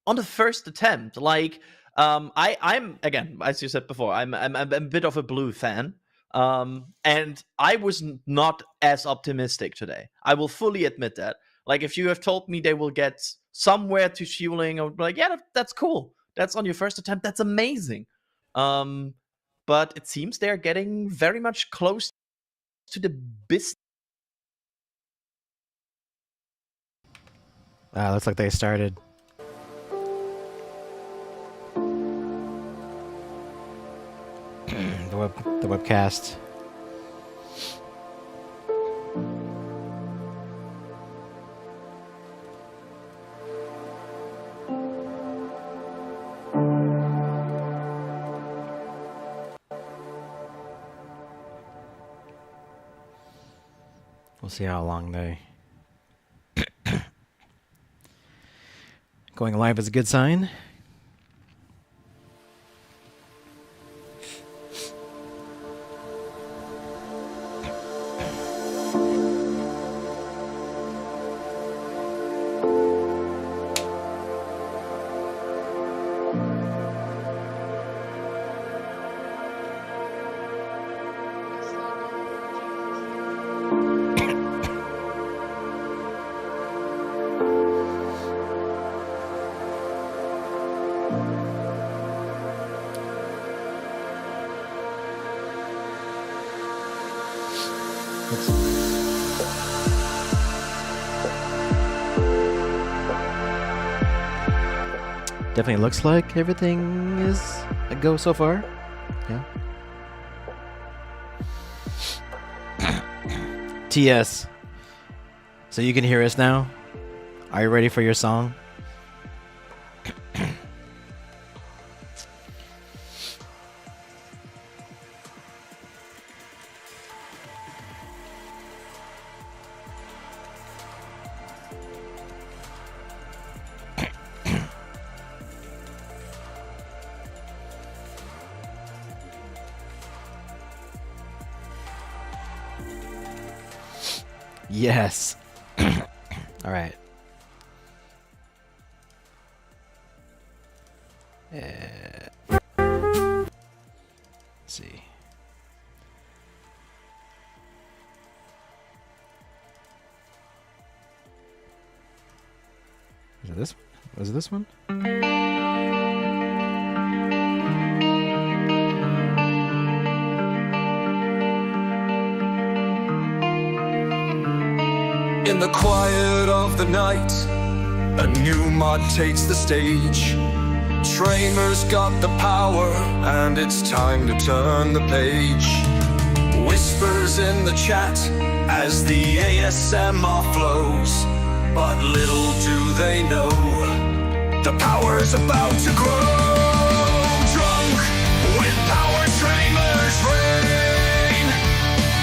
on the first attempt. Like, I'm again, as you said before, I'm a bit of a Blue fan, and I was not as optimistic today. I will fully admit that. Like if you have told me they will get somewhere to fueling, I would be like, yeah, that's cool. That's on your first attempt. That's amazing. But it seems they're getting very much close to the business. Looks like they started. the webcast. We'll see how long they... Going live is a good sign. Definitely looks like everything is a go so far. Yeah. TS. So you can hear us now? Are you ready for your song? Yes. All right. Let's see. Is it this? Was it this one? In the quiet of the night, a new mod takes the stage. Tramer's got the power, and it's time to turn the page. Whispers in the chat as the ASMR flows, but little do they know, the power's about to grow. Drunk with power, Tramer's reign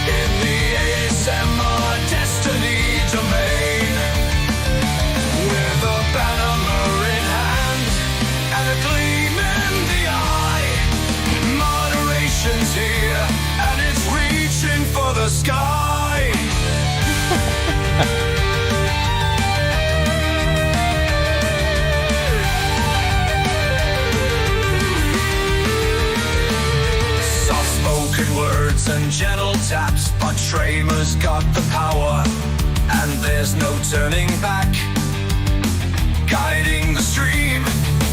in the ASMR destiny domain, with a banner in hand and a gleam in the eye. Moderation's here and it's reaching for the sky. Soft-spoken words and gentle taps, but Tramer's got the power, and there's no turning back. Guiding the stream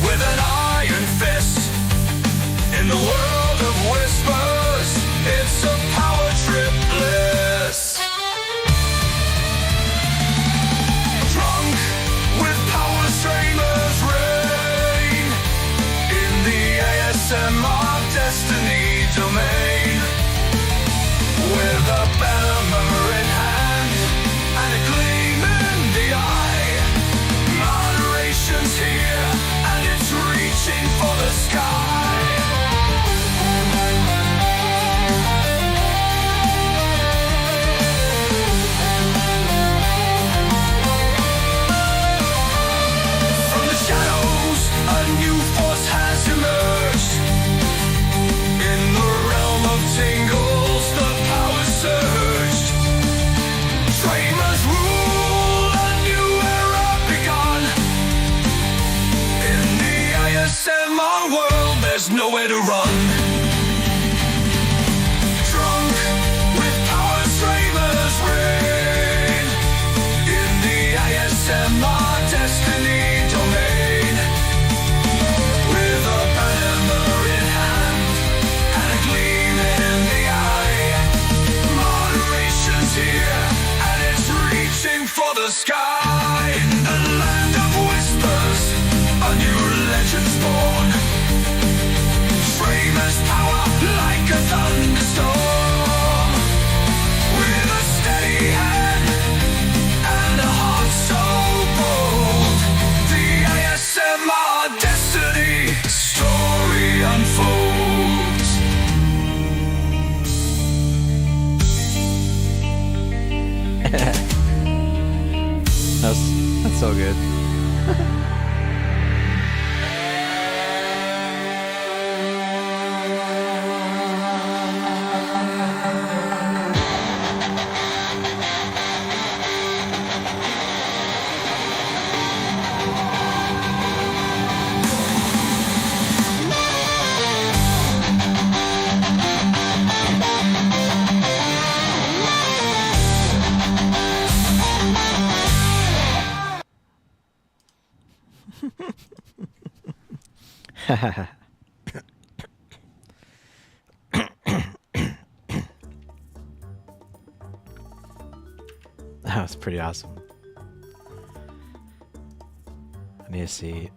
with an iron fist. In the world of whispers, it's a power trip bliss. Drunk with power, Tramer's reign in the ASMR destiny domain, with a banner in hand and a gleam in the eye. Moderation's here and it's reaching for the sky. so good. That was pretty awesome. I need to see.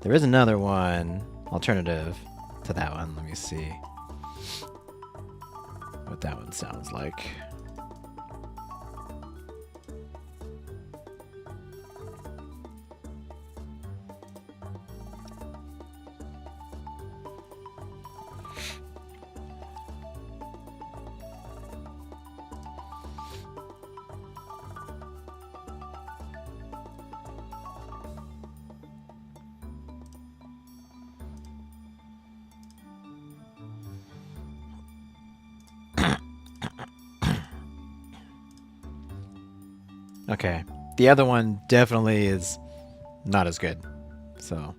There is another one, alternative to that one. Let me see what that one sounds like. Okay. The other one definitely is not as good. So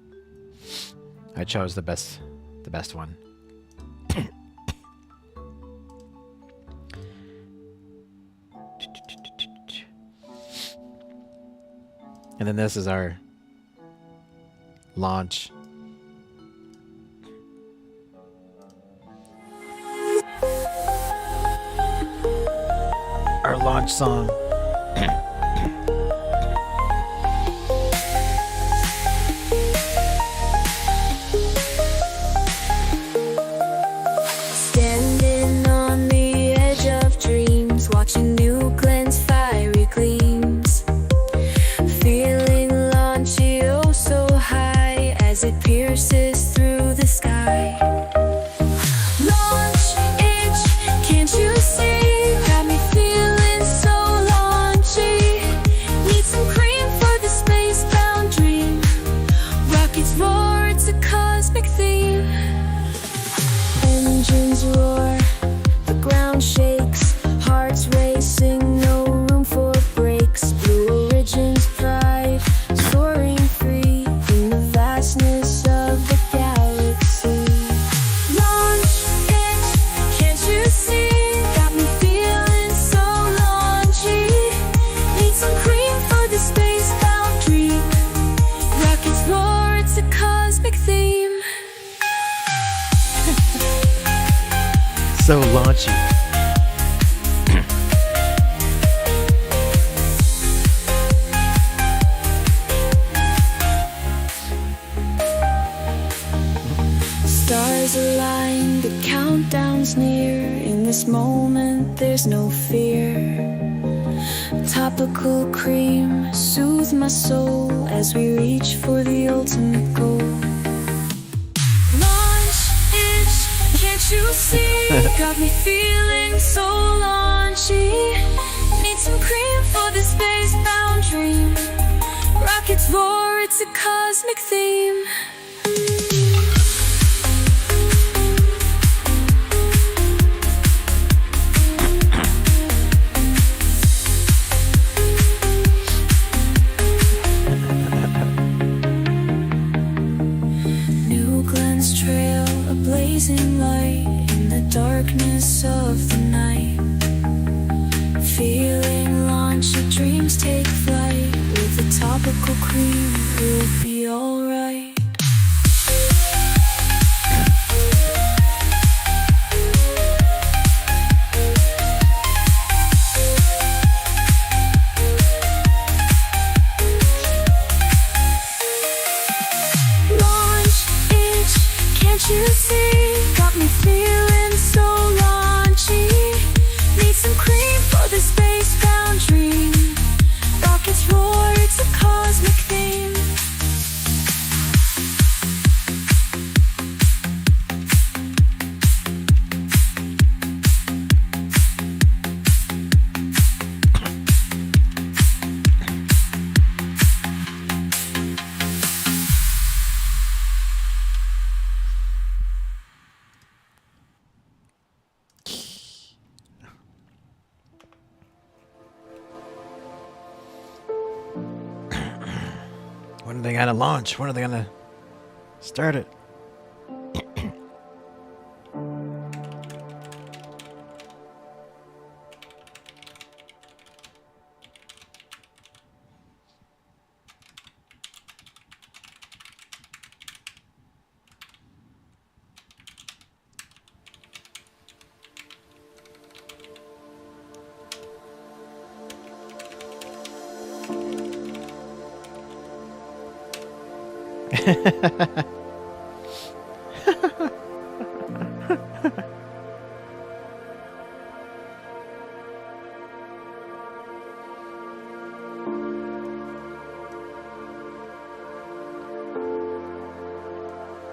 I chose the best one. And then this is our launch. Our launch song. Standing on the edge of dreams, watching New Glen's fiery gleams. Feeling launchy, oh so high, as it pierces through the sky. Launch itch, can't you see? Got me feeling so launchy. Need some cream for the space-bound dream. Rockets roar, it's a cosmic theme. Engines roar, the ground shakes, hearts racing, no room for brakes. Blue Origin's pride, soaring free in the vastness of the galaxy. Launch it, can't you see? Got me feeling so launchy. Need some cream for the space-bound dream. Rockets roar, it's a cosmic theme. So launchy. Stars align, the countdown's near. In this moment, there's no fear. Topical cream, soothe my soul as we reach for the ultimate goal. Launch itch, can't you see? Got me feeling so launchy. Need some cream for the space-bound dream. Rockets roar, it's a cosmic theme. New Glen's trail, a blazing light in the darkness of the night. Feeling launchy, dreams take flight. With a topical cream, we'll be alright. Launch itch, can't you see? Got me feeling so launchy. Need some cream for the space-bound dream. Rockets roar, it's a cosmic theme. they gonna launch? When are they gonna start it?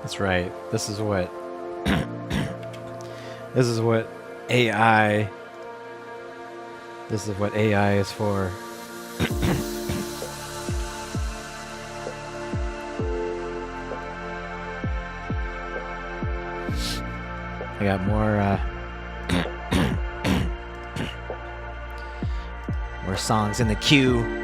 That's right. This is what this is what AI is for. I got more more songs in the queue.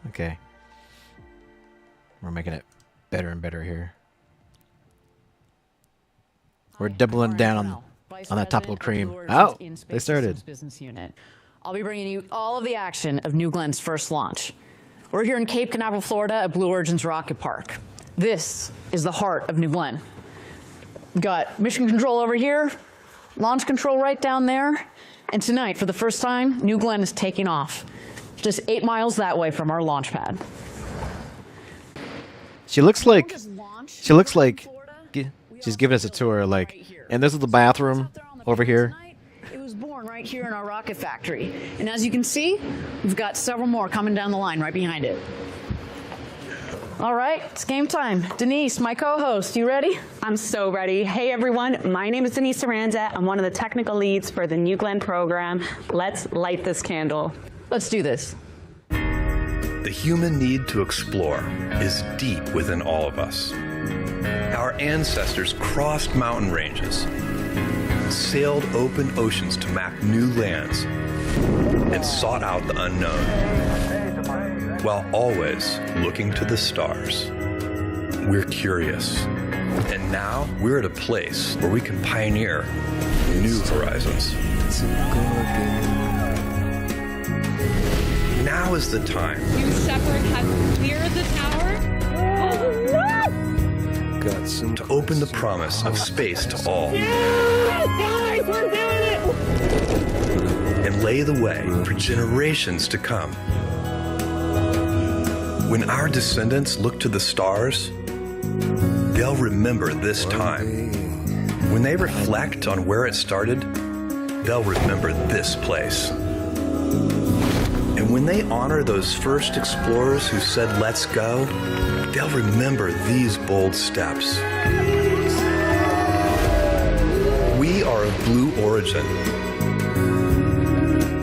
Okay. We're making it better and better here. We're doubling down on that topical cream. Oh, they started. Business unit. I'll be bringing you all of the action of New Glenn's first launch. We're here in Cape Canaveral, Florida at Blue Origin's Rocket Park. This is the heart of New Glenn. We've got mission control over here, launch control right down there, and tonight, for the first time, New Glenn is taking off. Just 8 miles that way from our launch pad. She looks like she's giving us a tour, like, and this is the bathroom over here. It was born right here in our rocket factory. And as you can see, we've got several more coming down the line right behind it. All right, it's game time. Denise, my co-host, you ready? I'm so ready. Hey everyone, my name is Denise Aranda. I'm one of the technical leads for the New Glenn program. Let's light this candle. Let's do this. The human need to explore is deep within all of us. Our ancestors crossed mountain ranges, sailed open oceans to map new lands, and sought out the unknown, while always looking to the stars. We're curious, and now we're at a place where we can pioneer new horizons. Now is the time. New Shepherd has cleared the tower. To open the promise of space to all. Guys, we're doing it! And lay the way for generations to come. When our descendants look to the stars, they'll remember this time when they reflect on where it started, they'll remember this place. And when they honor those first explorers who said, "Let's go," they'll remember these bold steps. We are of blue origin.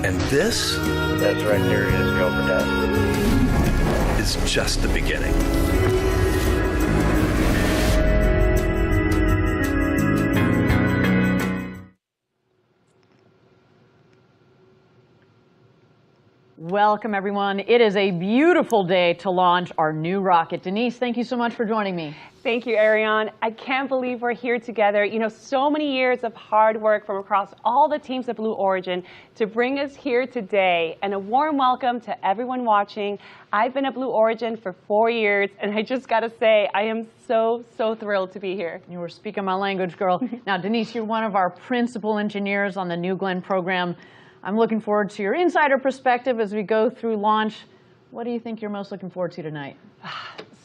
And this, that's right, there it is, go for death, is just the beginning. Welcome, everyone. It is a beautiful day to launch our new rocket. Denise, thank you so much for joining me. Thank you, Ariane. I can't believe we're here together. You know, so many years of hard work from across all the teams at Blue Origin to bring us here today. And a warm welcome to everyone watching. I've been at Blue Origin for 4 years, and I just got to say, I am so thrilled to be here. You were speaking my language, girl. Now, Denise, you're one of our principal engineers on the New Glenn program. I'm looking forward to your insider perspective as we go through launch. What do you think you're most looking forward to tonight?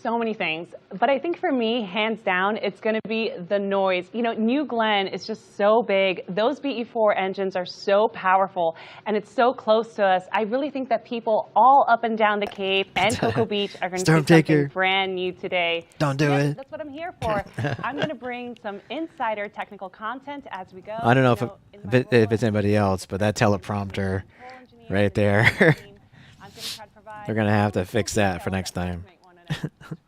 So many things, but I think for me, hands down, it's going to be the noise. You know, New Glenn is just so big. Those BE4 engines are so powerful, and it's so close to us. I really think that people all up and down the Cape and Cocoa Beach are going to see something brand new today. Don't do it. That's what I'm here for. I'm going to bring some insider technical content as we go. I don't know if it's anybody else, but that teleprompter right there, they're going to have to fix that for next time.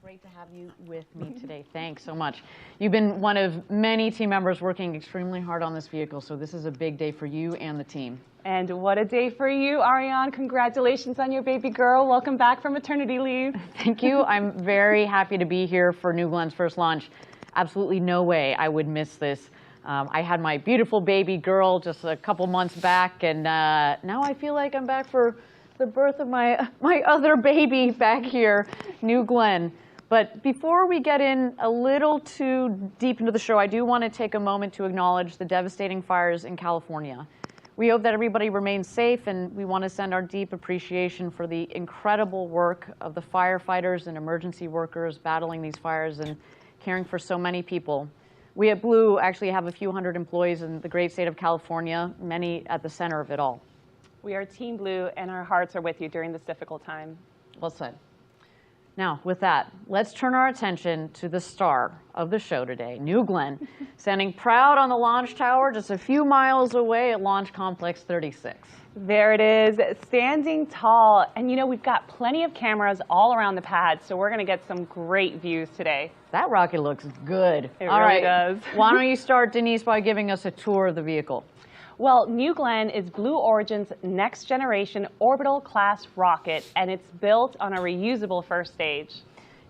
Great to have you with me today. Thanks so much. You've been one of many team members working extremely hard on this vehicle, so this is a big day for you and the team. And what a day for you, Ariane. Congratulations on your baby girl. Welcome back from maternity leave. Thank you. I'm very happy to be here for New Glenn's first launch. Absolutely no way I would miss this. I had my beautiful baby girl just a couple months back, and now I feel like I'm back for the birth of my other baby back here, New Glenn. But before we get in a little too deep into the show, I do want to take a moment to acknowledge the devastating fires in California. We hope that everybody remains safe, and we want to send our deep appreciation for the incredible work of the firefighters and emergency workers battling these fires and caring for so many people. We at Blue actually have a few hundred employees in the great state of California, many at the center of it all. We are Team Blue, and our hearts are with you during this difficult time. Well said. Now, with that, let's turn our attention to the star of the show today, New Glenn, standing proud on the launch tower just a few miles away at Launch Complex 36. There it is, standing tall. And you know, we've got plenty of cameras all around the pad, so we're going to get some great views today. That rocket looks good. It all really right. does. Why don't you start, Denise, by giving us a tour of the vehicle? Well, New Glenn is Blue Origin's next generation orbital class rocket, and it's built on a reusable first stage.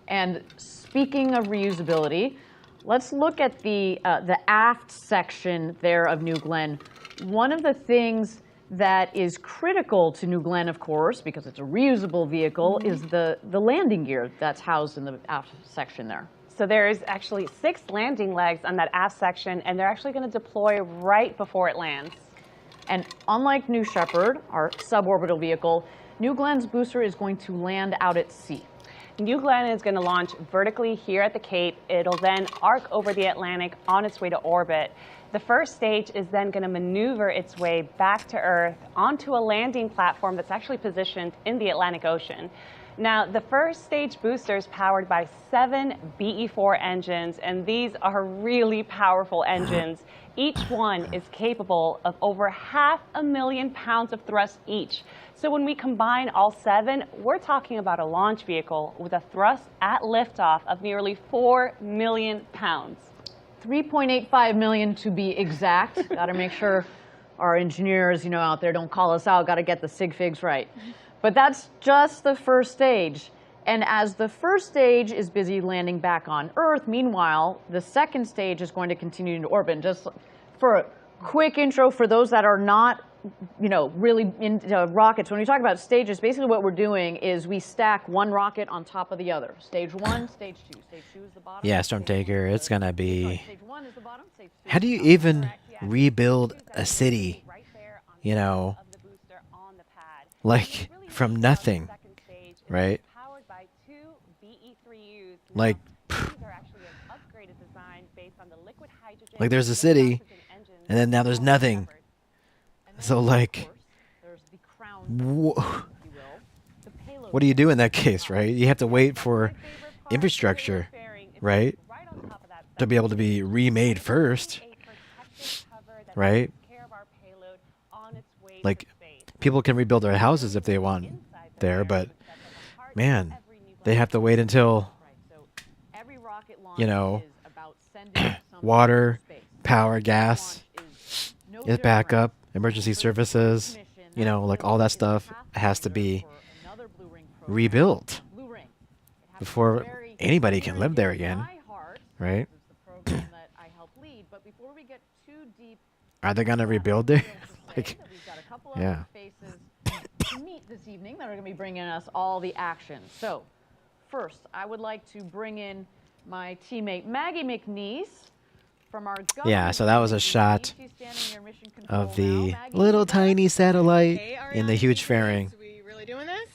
And speaking of reusability, let's look at the aft section there of New Glenn. One of the things that is critical to New Glenn, of course, because it's a reusable vehicle, is the landing gear that's housed in the aft section there. So there's actually 6 landing legs on that aft section, and they're actually going to deploy right before it lands. And unlike New Shepard, our suborbital vehicle, New Glenn's booster is going to land out at sea. New Glenn is going to launch vertically here at the Cape. It'll then arc over the Atlantic on its way to orbit. The first stage is then going to maneuver its way back to Earth onto a landing platform that's actually positioned in the Atlantic Ocean. Now, the first stage booster is powered by 7 BE4 engines, and these are really powerful engines. Each one is capable of over 500,000 pounds of thrust each. So when we combine all 7, we're talking about a launch vehicle with a thrust at liftoff of nearly 4 million pounds. 3.85 million to be exact. Got to make sure our engineers, out there don't call us out. Got to get the sig figs right. But that's just the first stage. And as the first stage is busy landing back on Earth, meanwhile, the second stage is going to continue into orbit. Just for a quick intro for those that are not, really into rockets, when we talk about stages, basically what we're doing is we stack one rocket on top of the other. Stage 1, stage 2. Stage 2 is the bottom. Yeah, Stormtaker, it's going to be... Stage 1 is the bottom. Stage 2 How do you even rebuild a city, like from nothing, right? Like, Like there's a city, and then now there's nothing. So like, what do you do in that case, right? You have to wait for infrastructure, right, to be able to be remade first, right? Like, people can rebuild their houses if they want there, but man, they have to wait until, you know, water, power, gas, get backup, emergency services, you know, like all that stuff has to be rebuilt before anybody can live there again, right? Are they gonna rebuild there? Like, yeah. To meet this evening that are going to be bringing us all the action. So, first, I would like to bring in my teammate Maggie McNeese from our Yeah, so that was a shot of the little tiny satellite in the huge fairing. We really doing this?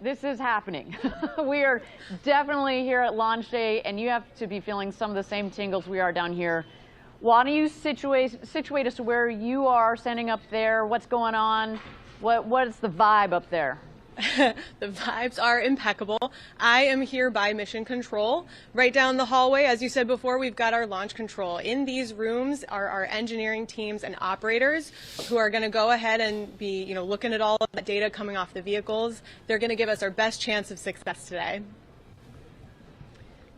This is happening. We are definitely here at launch day, and you have to be feeling some of the same tingles we are down here. Why don't you situate us to where you are standing up there? What's going on? What is the vibe up there? The vibes are impeccable. I am here by Mission Control. Right down the hallway, as you said before, we've got our launch control. In these rooms are our engineering teams and operators who are going to go ahead and be, looking at all of that data coming off the vehicles. They're going to give us our best chance of success today.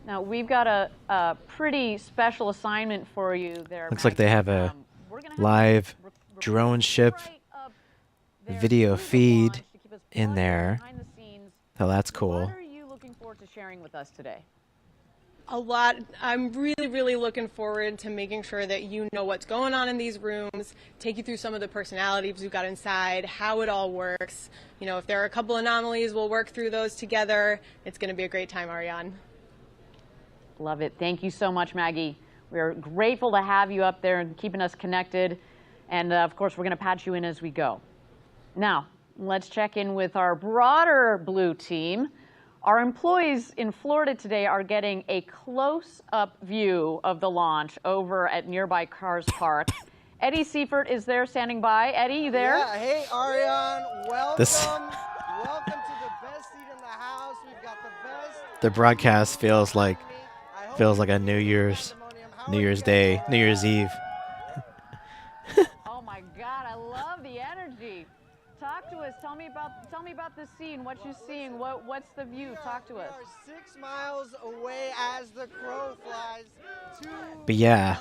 Now, we've got a pretty special assignment for you there. Looks like they have a live drone ship video feed in there. So that's cool. What are you looking forward to sharing with us today? A lot. I'm really, really looking forward to making sure that you know what's going on in these rooms, take you through some of the personalities we've got inside, how it all works. If there are a couple anomalies, we'll work through those together. It's going to be a great time, Ariane. Love it. Thank you so much, Maggie. We're grateful to have you up there and keeping us connected. And of course, we're going to patch you in as we go. Now, let's check in with our broader Blue team. Our employees in Florida today are getting a close-up view of the launch over at nearby Cars Park. Eddie Seifert is there standing by. Eddie, you there? Yeah. Hey, Ariane. Welcome. Welcome to the best seat in the house. We've got the best. The broadcast feels like a New Year's Day, New Year's Eve. Oh my God, I love the energy. Talk to us. Tell me about the scene. What you seeing? What's the view? Talk to us. We are 6 miles away as the crow flies. But yeah,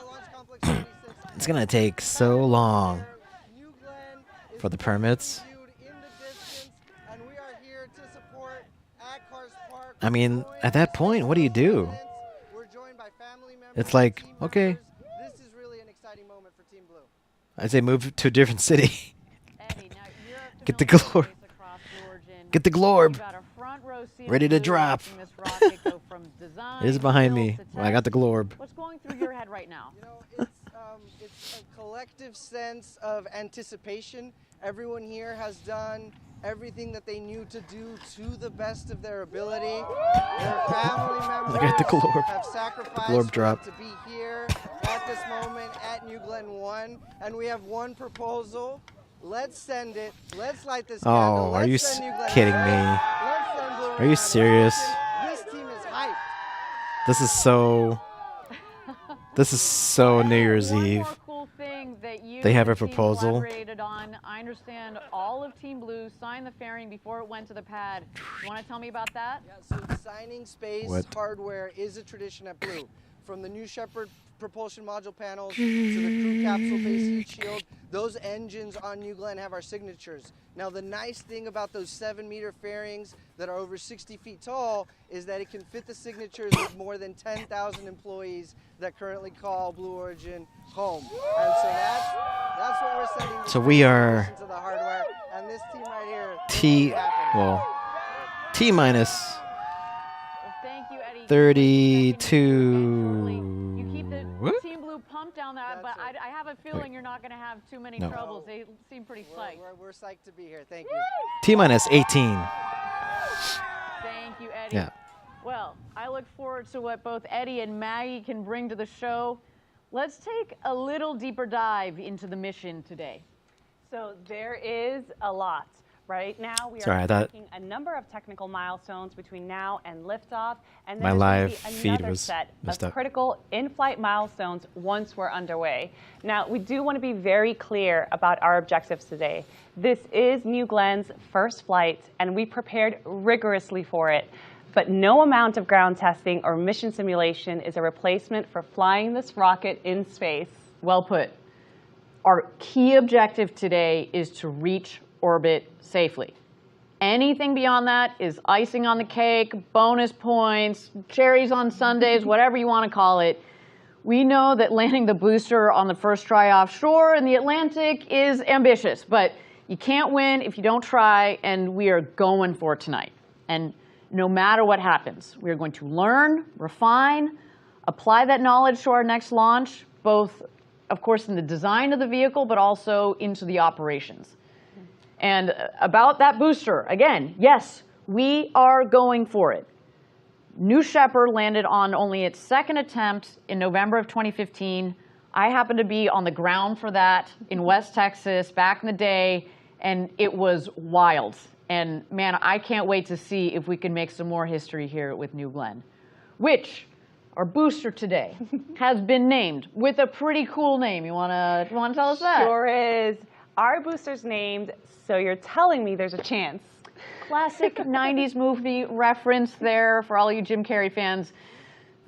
it's gonna take so long for the permits. I mean, at that point, what do you do? It's like, okay, This is really an exciting moment for Team Blue. I say move to a different city. Get the glorb. Get the glorb. Ready to drop. It is behind me. Well, I got the glorb. What's going through your head right now? It's a collective sense of anticipation. Everyone here has done everything that they knew to do to the best of their ability. Their family members Look at the glorb. have sacrificed The glorb drop. to be here at this moment at New Glen 1. And we have one proposal. Let's send it. Let's light this candle. Oh, are you Let's send New Glen kidding One. me? Let's send Blue Are you serious? This team is hyped. This is so New Year's Eve. They have a proposal. On. I understand all of Team Blue signed the fairing before it went to the pad. You want to tell me about that? Yeah, so signing space hardware is a tradition at Blue. From the new Shepard propulsion module panels to the crew capsule base heat shield, those engines on New Glen have our signatures. Now the nice thing about those 7-meter fairings that are over 60 feet tall is that it can fit the signatures of more than 10,000 employees that currently call Blue Origin home. And so that's what we're sending. So we are to the hardware, and this team right here. T minus 32. You keep the Team Blue pumped down there, but I have a feeling you're not going to have too many troubles. They seem pretty psyched. We're psyched to be here. Thank you. T minus 18. Thank you, Eddie. Yeah. Well, I look forward to what both Eddie and Maggie can bring to the show. Let's take a little deeper dive into the mission today. So there is a lot. Right now, we Sorry, are I thought- tracking a number of technical milestones between now and liftoff, and My there's live going to be feed another was set messed of up. critical in-flight milestones once we're underway. Now, we do want to be very clear about our objectives today. This is New Glenn's first flight, and we prepared rigorously for it. But no amount of ground testing or mission simulation is a replacement for flying this rocket in space. Well put. Our key objective today is to reach orbit safely. Anything beyond that is icing on the cake, bonus points, cherries on sundaes, whatever you want to call it. We know that landing the booster on the first try offshore in the Atlantic is ambitious, but you can't win if you don't try, and we are going for it tonight. And no matter what happens, we are going to learn, refine, apply that knowledge to our next launch, both, of course, in the design of the vehicle, but also into the operations. And about that booster, again, yes, we are going for it. New Shepard landed on only its second attempt in November of 2015. I happened to be on the ground for that in West Texas back in the day, and it was wild. And man, I can't wait to see if we can make some more history here with New Glenn, which our booster today has been named with a pretty cool name. You wanna tell us that? Sure is. Our booster's named, so you're telling me there's a chance. Classic 90s movie reference there for all you Jim Carrey fans.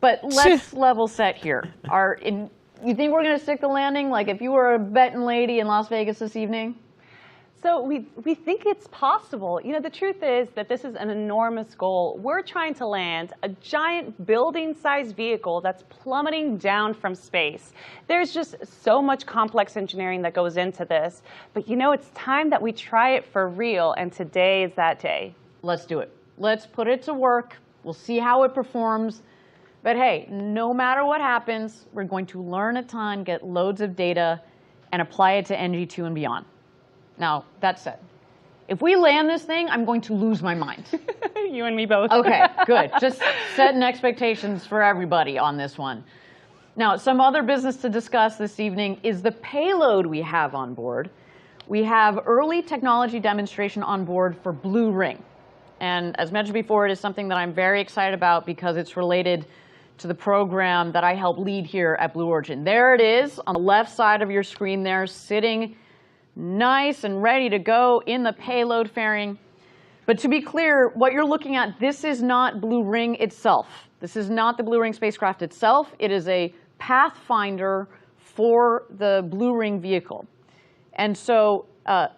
But let's level set here. You think we're going to stick the landing? Like if you were a betting lady in Las Vegas this evening? So we think it's possible. You know, the truth is that this is an enormous goal. We're trying to land a giant building-sized vehicle that's plummeting down from space. There's just so much complex engineering that goes into this. But you know, it's time that we try it for real, and today is that day. Let's do it. Let's put it to work. We'll see how it performs. But hey, no matter what happens, we're going to learn a ton, get loads of data, and apply it to NG2 and beyond. Now, that said, if we land this thing, I'm going to lose my mind. You and me both. Okay, good. Just setting expectations for everybody on this one. Now, some other business to discuss this evening is the payload we have on board. We have early technology demonstration on board for Blue Ring. And as mentioned before, it is something that I'm very excited about because it's related to the program that I help lead here at Blue Origin. There it is on the left side of your screen there, sitting nice and ready to go in the payload fairing. But to be clear, what you're looking at, this is not Blue Ring itself. This is not the Blue Ring spacecraft itself. It is a pathfinder for the Blue Ring vehicle. And so the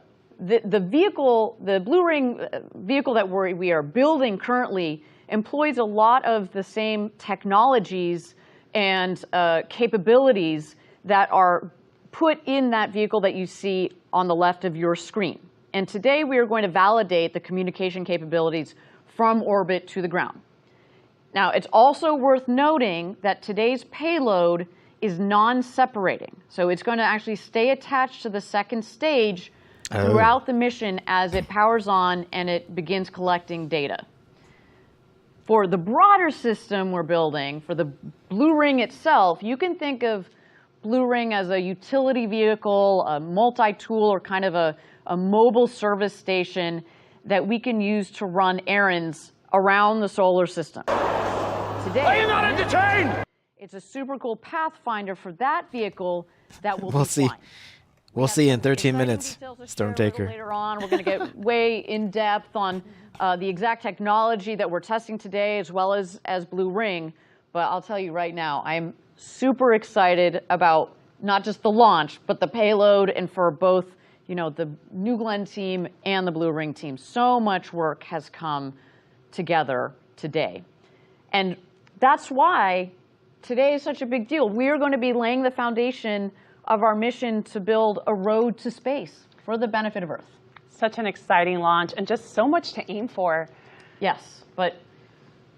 vehicle, the Blue Ring vehicle that we are building currently employs a lot of the same technologies and capabilities that are put in that vehicle that you see on the left of your screen. And today we are going to validate the communication capabilities from orbit to the ground. Now, it's also worth noting that today's payload is non-separating. So it's going to actually stay attached to the second stage throughout the mission as it powers on and it begins collecting data. For the broader system we're building, for the Blue Ring itself, you can think of Blue Ring as a utility vehicle, a multi-tool, or kind of a mobile service station that we can use to run errands around the solar system. Today, are you not entertained? It's a super cool pathfinder for that vehicle that will We'll be see. flying. We'll see in 13 minutes, Stormtaker. Later on, we're going to get way in depth on the exact technology that we're testing today, as well as Blue Ring. But I'll tell you right now, I'm super excited about not just the launch, but the payload, and for both, you know, the New Glenn team and the Blue Ring team. So much work has come together today. And that's why today is such a big deal. We are going to be laying the foundation of our mission to build a road to space for the benefit of Earth. Such an exciting launch and just so much to aim for. Yes, but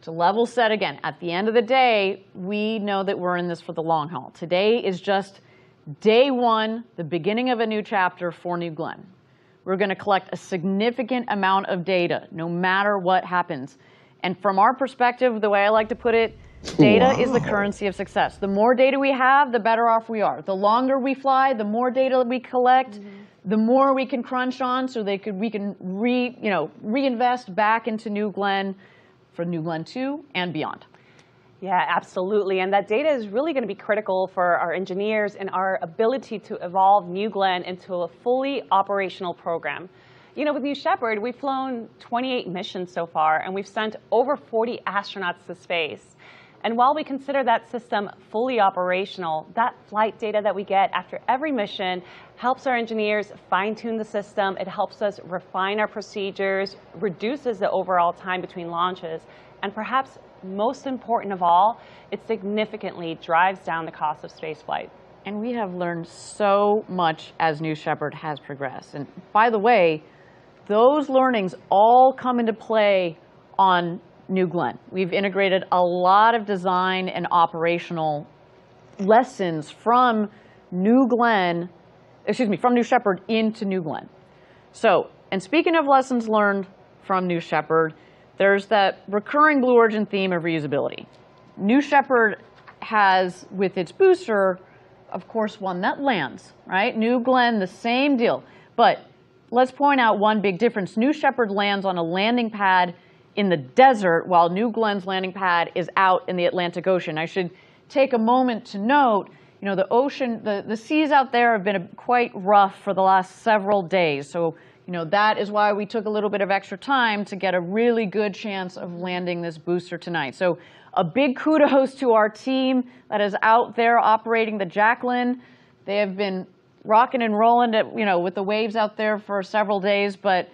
to level set again, at the end of the day, we know that we're in this for the long haul. Today is just day one, the beginning of a new chapter for New Glenn. We're going to collect a significant amount of data, no matter what happens. And from our perspective, the way I like to put it, data is the currency of success. The more data we have, the better off we are. The longer we fly, the more data we collect, the more we can crunch on, so we can reinvest back into New Glenn for New Glenn 2 and beyond. Yeah, absolutely. And that data is really going to be critical for our engineers and our ability to evolve New Glenn into a fully operational program. You know, with New Shepard, we've flown 28 missions so far, and we've sent over 40 astronauts to space. And while we consider that system fully operational, that flight data that we get after every mission helps our engineers fine-tune the system. It helps us refine our procedures, reduces the overall time between launches, and perhaps most important of all, it significantly drives down the cost of spaceflight. And we have learned so much as New Shepard has progressed. And by the way, those learnings all come into play on New Glenn. We've integrated a lot of design and operational lessons from New Shepard into New Glenn. So, and speaking of lessons learned from New Shepard, there's that recurring Blue Origin theme of reusability. New Shepard has, with its booster, of course, one that lands, right? New Glenn, the same deal. But let's point out one big difference. New Shepard lands on a landing pad in the desert, while New Glenn's landing pad is out in the Atlantic Ocean. I should take a moment to note, you know, the ocean, the seas out there have been quite rough for the last several days. So, you know, that is why we took a little bit of extra time to get a really good chance of landing this booster tonight. So a big kudos to our team that is out there operating the Jacqueline. They have been rocking and rolling, with the waves out there for several days, but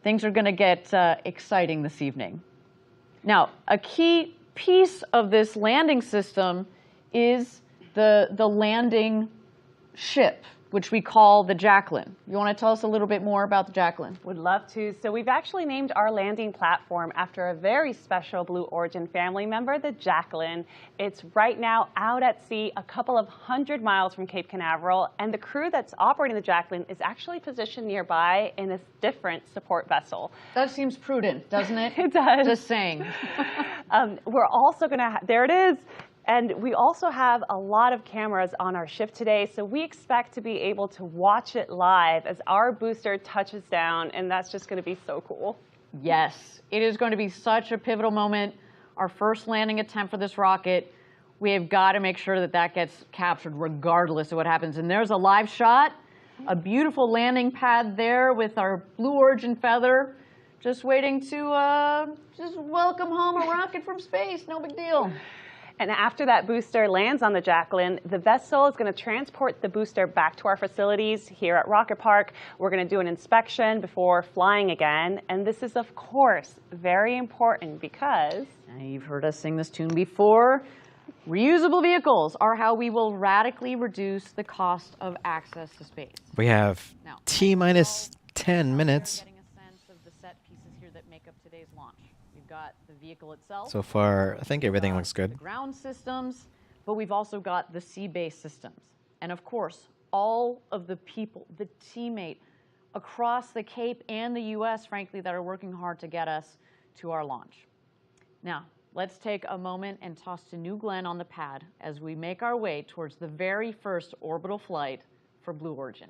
things are going to get exciting this evening. Now, a key piece of this landing system is the landing ship, which we call the Jacqueline. You want to tell us a little bit more about the Jacqueline? Would love to. So we've actually named our landing platform after a very special Blue Origin family member, the Jacqueline. It's right now out at sea, a couple of 100 miles from Cape Canaveral, and the crew that's operating the Jacqueline is actually positioned nearby in a different support vessel. That seems prudent, doesn't it? It does. Just saying. We're also going to, there it is. And we also have a lot of cameras on our ship today, so we expect to be able to watch it live as our booster touches down, and that's just going to be so cool. Yes, it is going to be such a pivotal moment. Our first landing attempt for this rocket. We have got to make sure that that gets captured regardless of what happens. And there's a live shot, a beautiful landing pad there with our Blue Origin feather, just waiting to just welcome home a rocket from space. No big deal. And after that booster lands on the Jacqueline, the vessel is going to transport the booster back to our facilities here at Rocket Park. We're going to do an inspection before flying again. And this is, of course, very important because... You've heard us sing this tune before. Reusable vehicles are how we will radically reduce the cost of access to space. We have T-minus 10 minutes. Getting a sense of the set pieces here that make up today's launch. We've got the vehicle itself. So far, I think everything looks good. The ground systems, but we've also got the sea-based systems. And of course, all of the people, the teammate across the Cape and the US, frankly, that are working hard to get us to our launch. Now, let's take a moment and toss to New Glenn on the pad as we make our way towards the very first orbital flight for Blue Origin.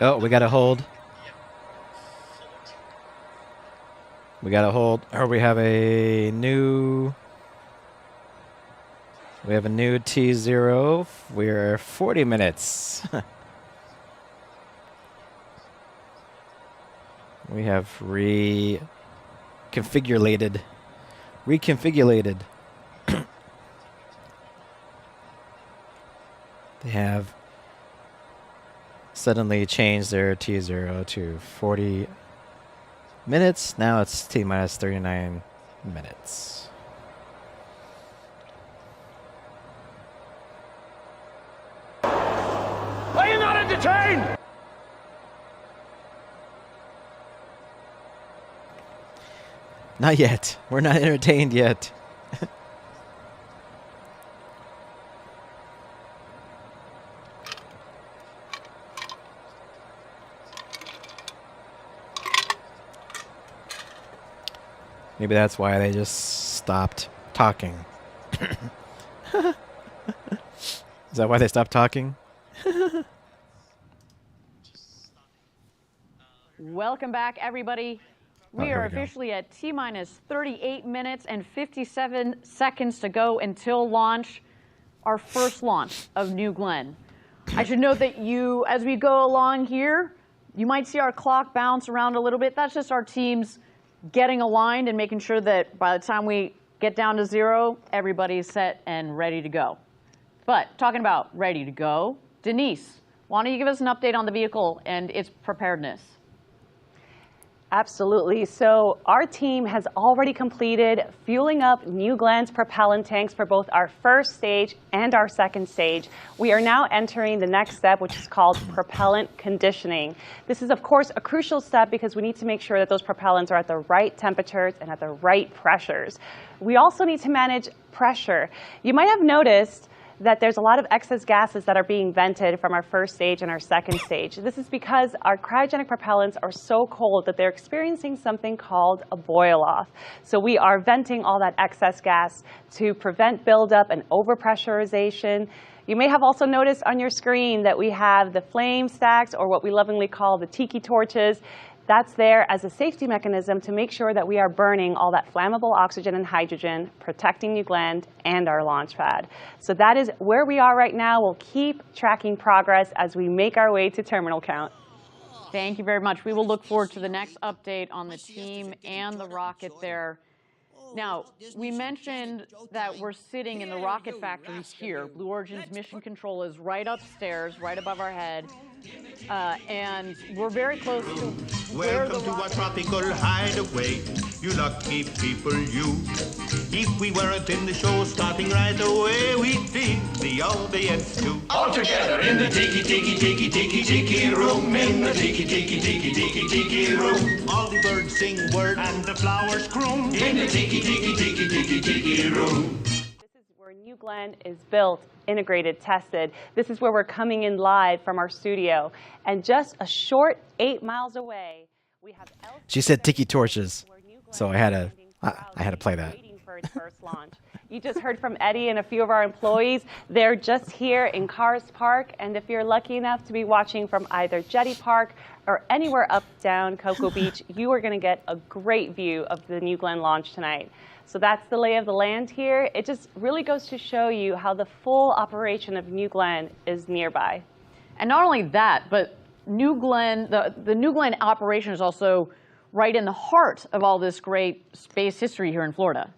Oh, we got to hold. We got to hold. Or we have a new... We have a new T0. We're 40 minutes. We have reconfigurated. They have suddenly changed their T0 to 40 minutes. Now it's T-minus 39 minutes. Are you not entertained? Not yet. We're not entertained yet. Maybe that's why they just stopped talking. Is that why they stopped talking? Welcome back, everybody. We here are we go. officially at T-minus 38 minutes and 57 seconds to go until launch, our first launch of New Glenn. I should note that as we go along here, you might see our clock bounce around a little bit. That's just our teams getting aligned and making sure that by the time we get down to 0, everybody's set and ready to go. But talking about ready to go, Denise, why don't you give us an update on the vehicle and its preparedness? Absolutely. So our team has already completed fueling up New Glenn's propellant tanks for both our first stage and our second stage. We are now entering the next step, which is called propellant conditioning. This is, of course, a crucial step because we need to make sure that those propellants are at the right temperatures and at the right pressures. We also need to manage pressure. You might have noticed that there's a lot of excess gases that are being vented from our first stage and our second stage. This is because our cryogenic propellants are so cold that they're experiencing something called a boil-off. So we are venting all that excess gas to prevent buildup and overpressurization. You may have also noticed on your screen that we have the flame stacks, or what we lovingly call the tiki torches. That's there as a safety mechanism to make sure that we are burning all that flammable oxygen and hydrogen, protecting New Glenn and our launch pad. So that is where we are right now. We'll keep tracking progress as we make our way to terminal count. Thank you very much. We will look forward to the next update on the team and the rocket there. Now, we mentioned that we're sitting in the rocket factory here. Blue Origin's mission control is right upstairs, right above our head. And we're very close to where the Welcome to our tropical hideaway, you lucky people, you. If we weren't in the show starting right away, we'd be the audience too. All together in the tiki tiki tiki tiki tiki room, in the tiki tiki tiki tiki tiki room. All the birds sing word and the flowers croon In the tiki tiki tiki tiki tiki room. Where New Glenn is built, integrated, tested. This is where we're coming in live from our studio. And just a short 8 miles away, we have She said tiki torches, so I had to play that. for its first launch. You just heard from Eddie and a few of our employees. They're just here in Cars Park, and if you're lucky enough to be watching from either Jetty Park or anywhere up down Cocoa Beach, you are going to get a great view of the New Glenn launch tonight. So that's the lay of the land here. It just really goes to show you how the full operation of New Glenn is nearby. And not only that, but New Glenn, the New Glenn operation is also right in the heart of all this great space history here in Florida.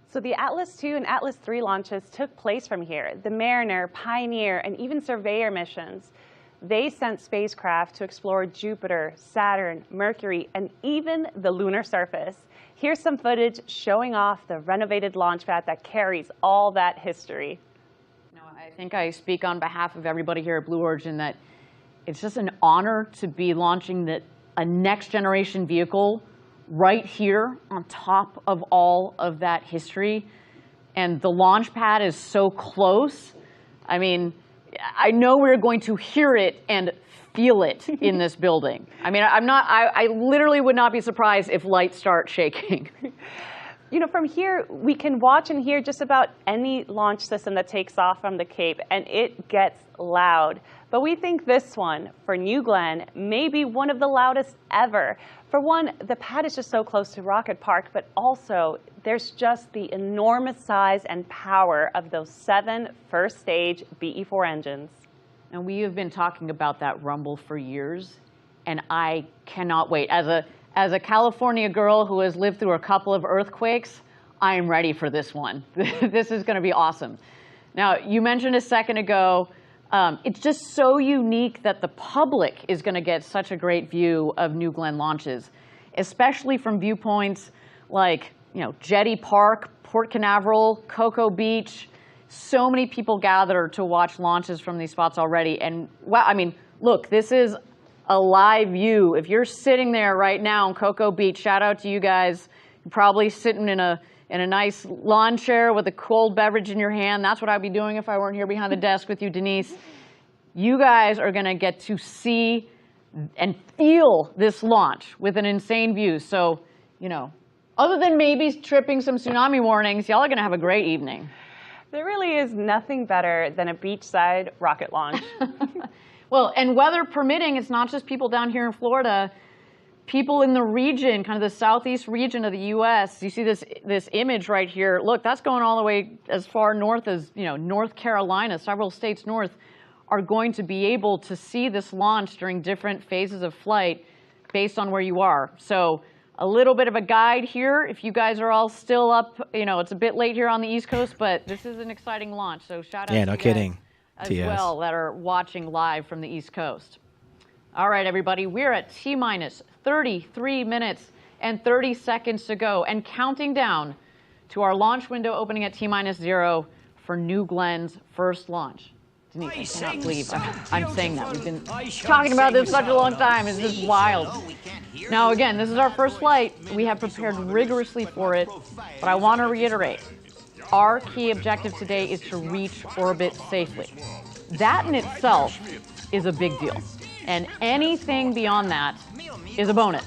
So the Atlas II and Atlas III launches took place from here. The Mariner, Pioneer, and even Surveyor missions. They sent spacecraft to explore Jupiter, Saturn, Mercury, and even the lunar surface. Here's some footage showing off the renovated launch pad that carries all that history. I think I speak on behalf of everybody here at Blue Origin that it's just an honor to be launching a next generation vehicle right here on top of all of that history. And the launch pad is so close. I mean, I know we're going to hear it and feel it in this building. I mean, I literally would not be surprised if lights start shaking. You know, from here, we can watch and hear just about any launch system that takes off from the Cape, and it gets loud. But we think this one, for New Glenn, may be one of the loudest ever. For one, the pad is just so close to Rocket Park, but also there's just the enormous size and power of those 7 first-stage BE-4 engines. And we have been talking about that rumble for years, and I cannot wait. As a California girl who has lived through a couple of earthquakes, I am ready for this one. This is going to be awesome. Now, you mentioned a second ago, it's just so unique that the public is going to get such a great view of New Glenn launches, especially from viewpoints like, Jetty Park, Port Canaveral, Cocoa Beach. So many people gather to watch launches from these spots already. And wow, I mean, look, this is a live view. If you're sitting there right now in Cocoa Beach, shout out to you guys. You're probably sitting in a nice lawn chair with a cold beverage in your hand. That's what I'd be doing if I weren't here behind the desk with you, Denise. You guys are going to get to see and feel this launch with an insane view. So, you know, other than maybe tripping some tsunami warnings, y'all are going to have a great evening. There really is nothing better than a beachside rocket launch. Well, and weather permitting, it's not just people down here in Florida. People in the region, kind of the southeast region of the U.S. You see this image right here. Look, that's going all the way as far north as, you know, North Carolina. Several states north are going to be able to see this launch during different phases of flight based on where you are. So a little bit of a guide here. If you guys are all still up, you know, it's a bit late here on the East Coast, but this is an exciting launch. So shout out to no you kidding. guys as TS. well that are watching live from the East Coast. All right, everybody, we're at T-minus 33 minutes and 30 seconds to go and counting down to our launch window opening at T-minus 0 for New Glenn's first launch. Denise, I cannot believe I'm saying that. We've been talking about this such a long time. It's just wild. Now, again, this is our first flight. We have prepared rigorously for it, but I want to reiterate, our key objective today is to reach orbit safely. That in itself is a big deal. And anything beyond that is a bonus.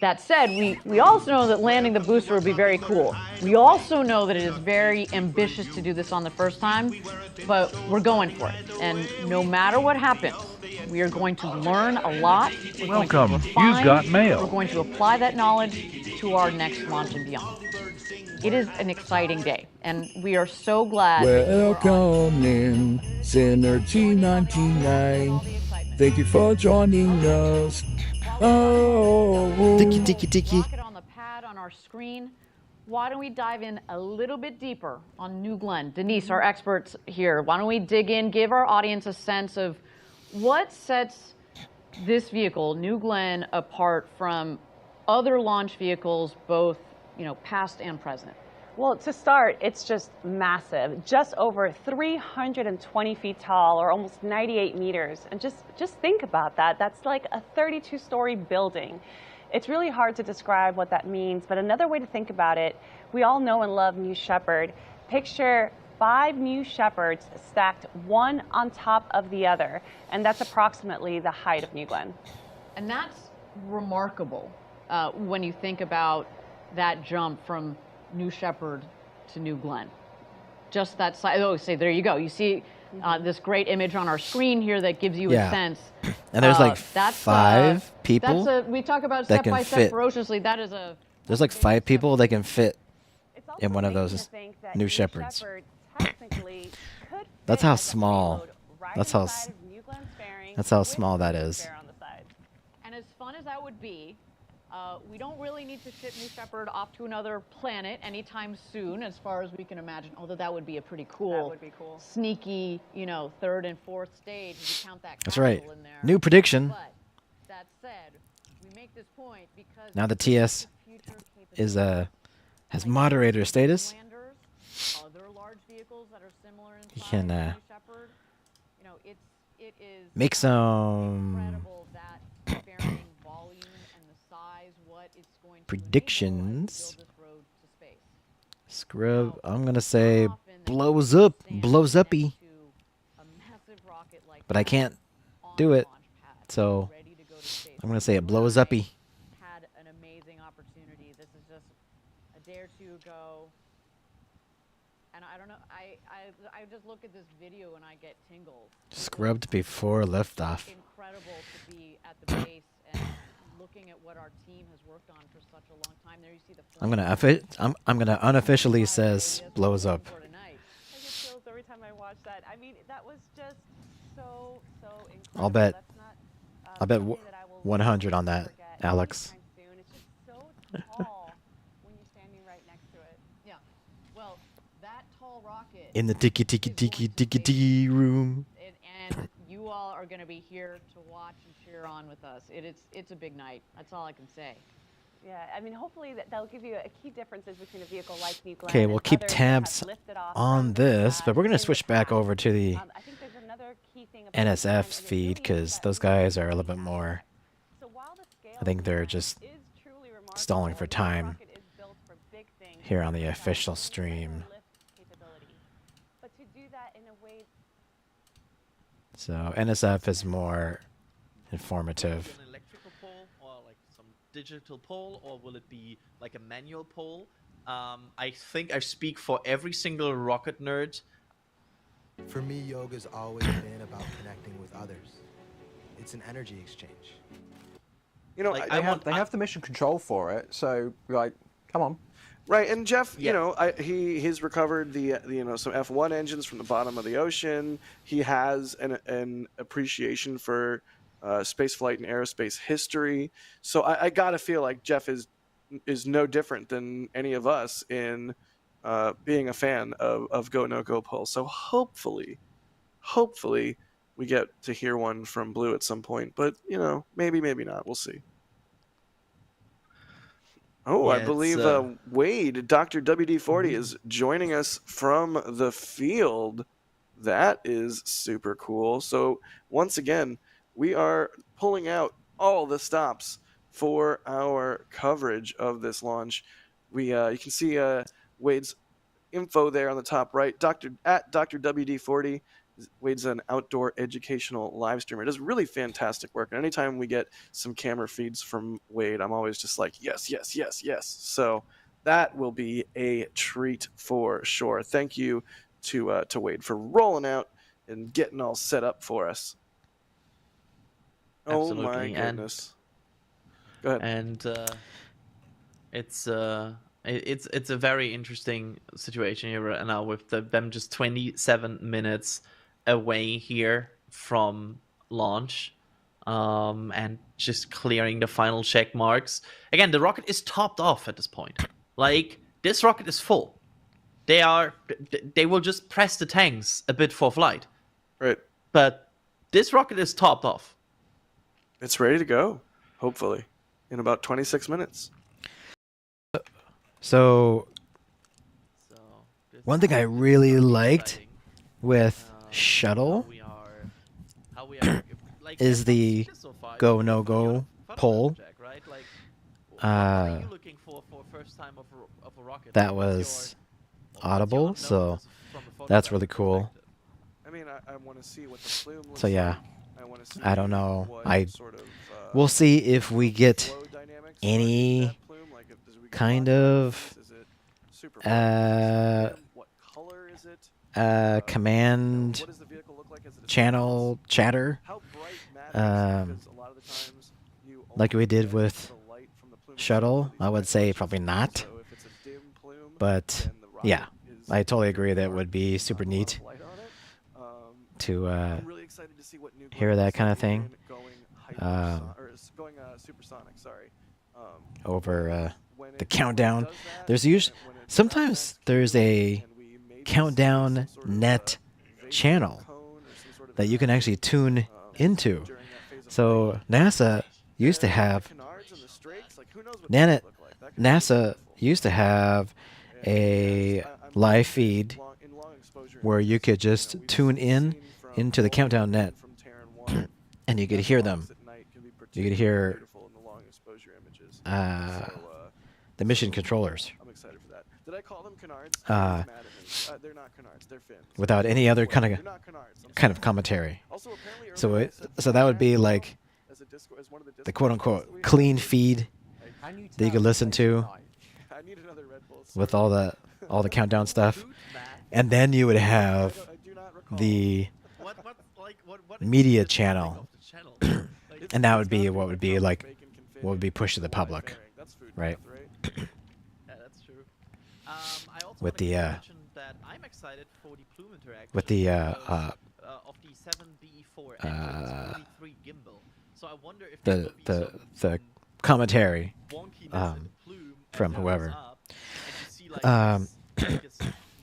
That said, we also know that landing the booster would be very cool. We also know that it is very ambitious to do this on the first time, but we're going for it. And no matter what happens, we are going to learn a lot. Welcome. You've got mail. We're going to apply that knowledge to our next launch and beyond. It is an exciting day, and we are so glad. Welcome in, Synergy 99. Thank you for joining us. Oh, Tiki. On the pad on our screen. Why don't we dive in a little bit deeper on New Glenn? Denise, our experts here, why don't we dig in, give our audience a sense of what sets this vehicle, New Glenn, apart from other launch vehicles, both, you know, past and present? Well, to start, it's just massive, just over 320 feet tall, or almost 98 meters. And just think about that. That's like a 32-story building. It's really hard to describe what that means, but another way to think about it, we all know and love New Shepard. Picture 5 New Shepards stacked one on top of the other, and that's approximately the height of New Glenn. And that's remarkable when you think about that jump from New Shepard to New Glenn. Just that size. Oh, say, there you go. You see this great image on our screen here that gives you a sense. And there's like 5 people. We talk about that step can by step fit. ferociously. That is a. There's like 5 people that can fit in one of those New Shepards. That's how small. That's how small that is. And as fun as that would be, we don't really need to ship New Shepard off to another planet anytime soon, as far as we can imagine. Although that would be a pretty cool, sneaky, you know, 3rd and 4th stage. If you count that That's right. in there. New prediction. But that said, we make this point because Now the TS is has moderator status. other large vehicles that are similar in You size can to New Shepard, you know, it is make some incredible that varying volume and the size, what it's going to predictions. Scrub. I'm gonna say blows uppy. But I can't do it, so I'm gonna say it blows uppy. Had an amazing opportunity. This is just a day or two ago, and I don't know. I just look at this video and I get tingles. Scrubbed before liftoff. Incredible to be at the base and looking at what our team has worked on for such a long time. There you see the. I'm gonna unofficially says blows up. I get chills every time I watch that. I mean, that was just so incredible. I'll bet. That's not, I'll bet something that I will 100 on that, forget Alex. anytime soon. It's just so tall when you're standing right next to it. Yeah. Well, that tall rocket. In the tiki room. And you all are going to be here to watch and cheer on with us. It's a big night. That's all I can say. Yeah, I mean, hopefully that'll give you a key differences between a vehicle like New Glenn. Okay, we'll and keep others that tabs have lifted off on from this, but we're gonna in switch the back past. over to the I think there's another key thing about New Glenn, NSF's feed because those guys are a little bit more. I think they're just stalling for time here on the official stream. But to do that in a way So NSF is more informative. An electrical pole or like some digital pole, or will it be like a manual pole? I think I speak for every single rocket nerd. For me, yoga's always been about connecting with others. It's an energy exchange. You know, Like, they have the mission control for it, so like, come on. Right, and Jeff, Yeah. you know, he's recovered the some F1 engines from the bottom of the ocean. He has an appreciation for space flight and aerospace history. So I gotta feel like Jeff is no different than any of us in being a fan of Go No Go Pulse. So hopefully we get to hear one from Blue at some point. But you know, maybe not. We'll see. Oh, Yeah, I believe Wade, Dr. WD-40, is joining us from the field. That is super cool. So once again, we are pulling out all the stops for our coverage of this launch. You can see Wade's info there on the top right. Dr. WD40. Wade's an outdoor educational live streamer. Does really fantastic work. And anytime we get some camera feeds from Wade, I'm always just like, yes. So that will be a treat for sure. Thank you to Wade for rolling out and getting all set up for us. Absolutely. Oh my goodness. Go ahead. And it's a very interesting situation here right now with them just 27 minutes away here from launch, and just clearing the final check marks. Again, the rocket is topped off at this point. Like, this rocket is full. They will just press the tanks a bit for flight. Right. But this rocket is topped off. It's ready to go, hopefully, in about 26 minutes. So one thing I really liked with Shuttle is the go no go poll. That was audible, so that's really cool. I mean, I want to see what the plume looks So yeah, like. I don't know. We'll see if we get any kind of command channel chatter, like we did with Shuttle. I would say probably not, but yeah, I totally agree that would be super neat to hear that kind of thing over the countdown. Sometimes there's a countdown net channel that you can actually tune into. So NASA used to have a live feed where you could just tune in into the countdown net and you could hear them. You could hear the mission controllers. I'm excited for that. Did I call them canards? They're not canards. They're fins. Without any other kind of commentary. So that would be like the quote unquote clean feed that you could listen to with all the countdown stuff, and then you would have the media channel, and that would be what would be pushed to the public, right? Yeah, that's true. I also With the mention that I'm excited for the plume interaction with the of the 7BE4 engines 43 gimbal. So I wonder if the commentary from whoever.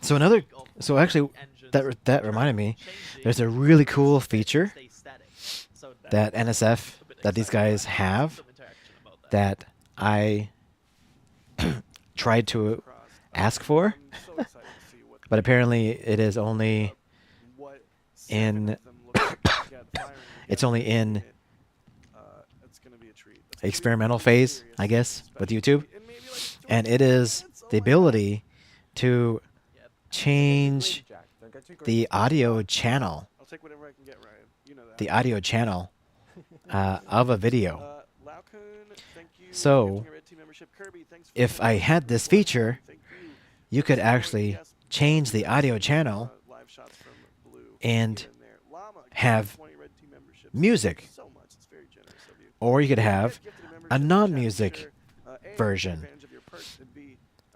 So actually that reminded me, there's a really cool feature that NSF, that these guys have, that I tried to ask for, but apparently it is only in experimental phase, I guess, with YouTube, and it is the ability to change the audio channel. I'll take whatever I can get, Ryan. You know that. The audio channel of a video. So, if I had this feature, you could actually change the audio channel and have music. Or you could have a non-music version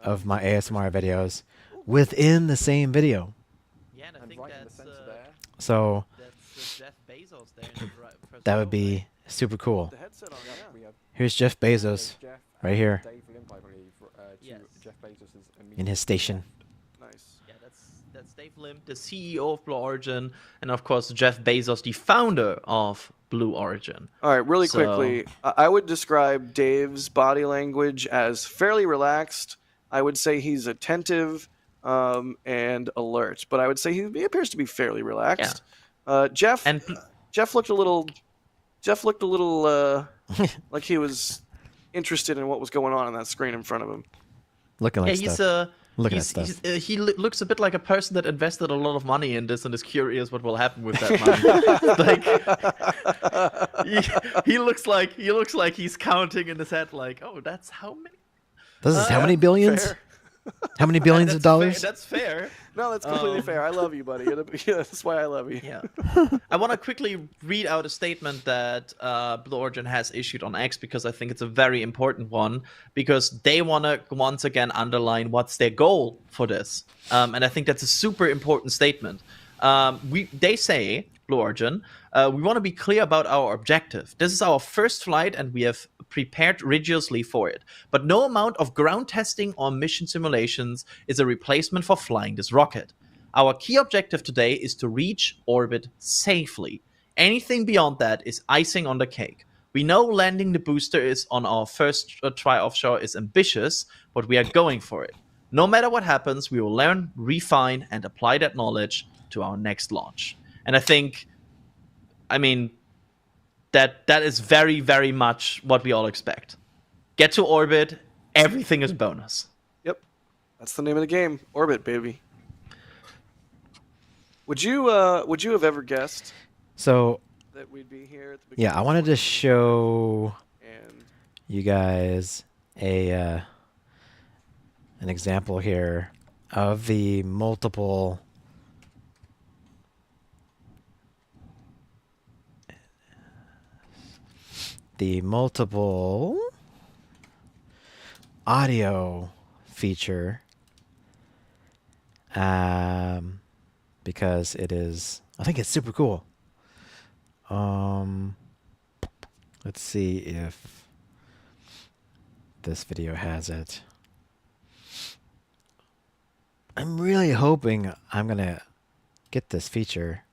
of my ASMR videos within the same video. Yeah, and I think that's So Jeff Bezos there. In the first that row, would be right? super cool. Here's Jeff Bezos right here in his station. Nice. Yeah, that's Dave Lim, the CEO of Blue Origin, and of course Jeff Bezos, the founder of Blue Origin. All right, really So- quickly, I would describe Dave's body language as fairly relaxed. I would say he's attentive and alert, but I would say he appears to be fairly relaxed. Jeff looked a little like he was interested in what was going on that screen in front of him. Looking like yeah, stuff. Looking at he's, stuff. he looks a bit like a person that invested a lot of money in this and is curious what will happen with that money. he looks like he's counting in his head, like, oh, that's how many. This is how many billions? Fair. How many billions of dollars? That's fair. No, that's completely fair. I love you, buddy. That's why I love you. Yeah. I want to quickly read out a statement that Blue Origin has issued on X because I think it's a very important one because they want to once again underline what's their goal for this. And I think that's a super important statement. They say, Blue Origin, we want to be clear about our objective. This is our first flight and we have prepared rigorously for it. But no amount of ground testing or mission simulations is a replacement for flying this rocket. Our key objective today is to reach orbit safely. Anything beyond that is icing on the cake. We know landing the booster is on our first try offshore is ambitious, but we are going for it. No matter what happens, we will learn, refine, and apply that knowledge to our next launch. And I think, that is very, very much what we all expect. Get to orbit, everything is bonus. Yep. That's the name of the game. Orbit, baby. Would you have ever guessed So, that we'd be here at the beginning? yeah, I wanted to show you guys an example here of the multiple audio feature because it is, I think it's super cool. Let's see if this video has it. I'm really hoping I'm gonna get this feature.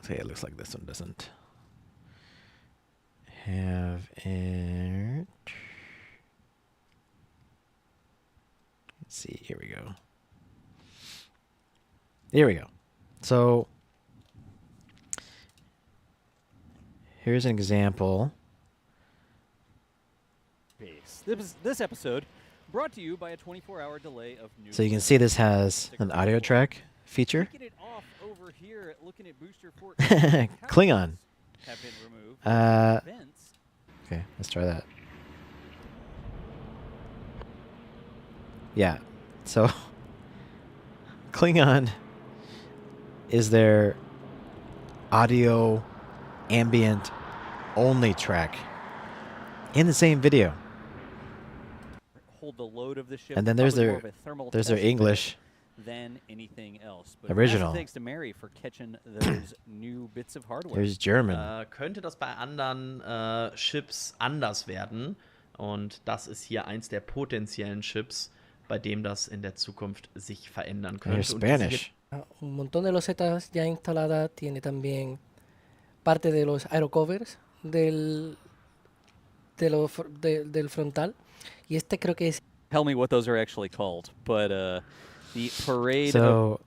Okay, it looks like this one doesn't have it. Let's see, here we go. Here we go. So here's an example. This episode brought to you by a 24-hour delay of new. So you can see this has an audio track feature. Taking it off over here, looking at booster 14. Klingon. Have been removed. Vents. Okay, let's try that. Yeah. So Klingon is their audio ambient only track in the same video. Hold the load of the ship. And then there's probably their more of a thermal there's their test bed English than anything else. But original. massive thanks to Mary for catching those new bits of hardware. There's German. Könnte das bei anderen Chips anders werden? Und das ist hier eins der potenziellen Chips, bei dem das in der Zukunft sich verändern könnte. There's Spanish. Un montón de losetas ya instaladas, tiene también parte de los aerocovers del frontal. Y este creo que es. Tell me what those are actually called, but the parade. So,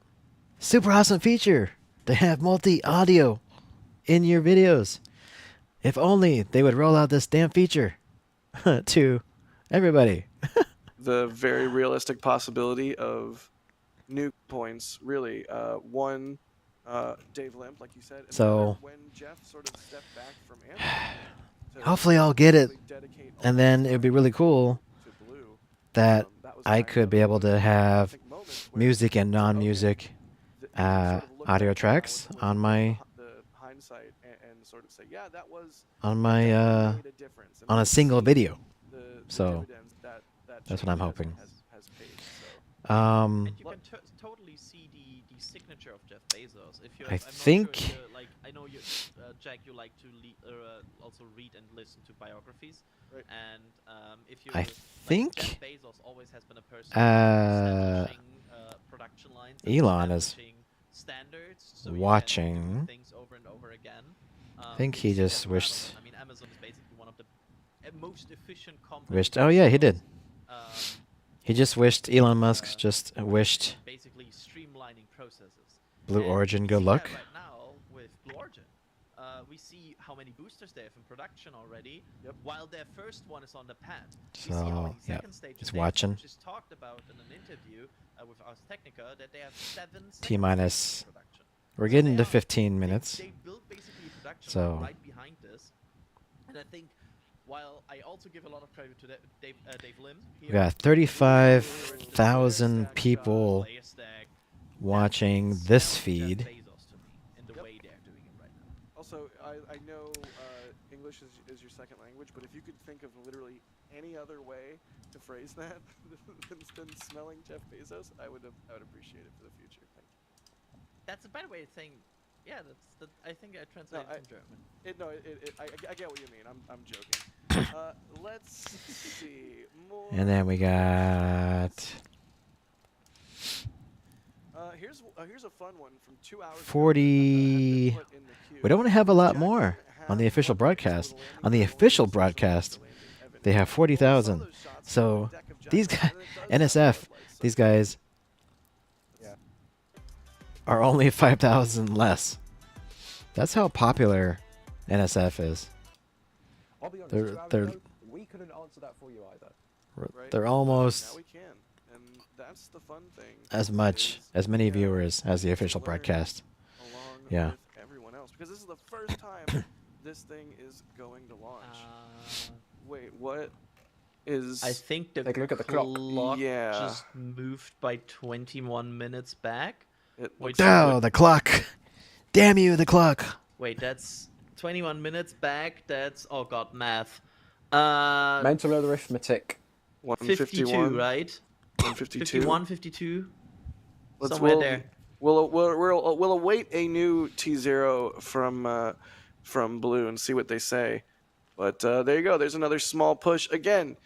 super awesome feature to have multi-audio in your videos. If only they would roll out this damn feature to everybody. The very realistic possibility of nuke points, really. One Dave Limp, like you said. And So when Jeff sort of stepped back from Amazon to hopefully I'll get it, basically dedicate all and his then it would be really cool to Blue, that that was I kind could of be able to I have think moments where music and it's like, okay, non-music you can sort of look audio back now tracks with on my the hindsight and sort of say, yeah, that was on that my definitely made a difference. And on we a can single see video. the So dividends that that's what change I'm hoping. has paid. And you can totally see the signature of Jeff Bezos. If you, I I'm think- not sure if you, like, I know you, Jack, you like to also read and listen to biographies, right. And if you, I like, think Jeff Bezos always has been a person establishing production lines, and Elon is establishing standards, so you can do watching. things over and over again. I think You he see that just with wished. Amazon. I mean, Amazon is basically one of the most efficient companies. Wished. Oh yeah, he did. Um, He just wished Elon Musk just wished basically streamlining processes. Blue And Origin we good see luck. that right now with Blue Origin. We see how many boosters they have in production already, while their first one is on the pad. We see how So many yeah, second stages he's they have, watching. which is talked about in an interview with Ars Technica, that they have 7 T minus. in production. We're So getting they to 15 minutes. They built basically a production So right behind this, and I think while I also give a lot of credit to Dave Lim, we got 35,000 people watching this feed. Also, I know English is your second language, but if you could think of literally any other way to phrase that than smelling Jeff Bezos, I would appreciate it for the future. Thank you. That's a better way of saying. Yeah, I think I translated from German. I get what you mean. I'm joking. Let's see more. And then we got here's a fun one from 2 hours. 40. We don't have a lot more on the official broadcast. On the official broadcast, they have 40,000. So these guys, NSF, these guys are only 5,000 less. That's how popular NSF is. I'll be honest, They're we couldn't answer that for you either. they're almost Now we can, and that's the fun thing. as many viewers as the official broadcast. Yeah. With everyone else, because this is the first time this thing is going to launch. Wait, what is? I think the Take a look at the clock. Yeah. just moved by 21 minutes back. Wait, Oh, the clock! Damn you, the clock! wait, that's 21 minutes back. That's, oh god, math. Mental arithmetic. 52, right? 152. 51, 52. Let's Somewhere there. We'll await a new T0 from Blue and see what they say. But there you go. There's another small push again.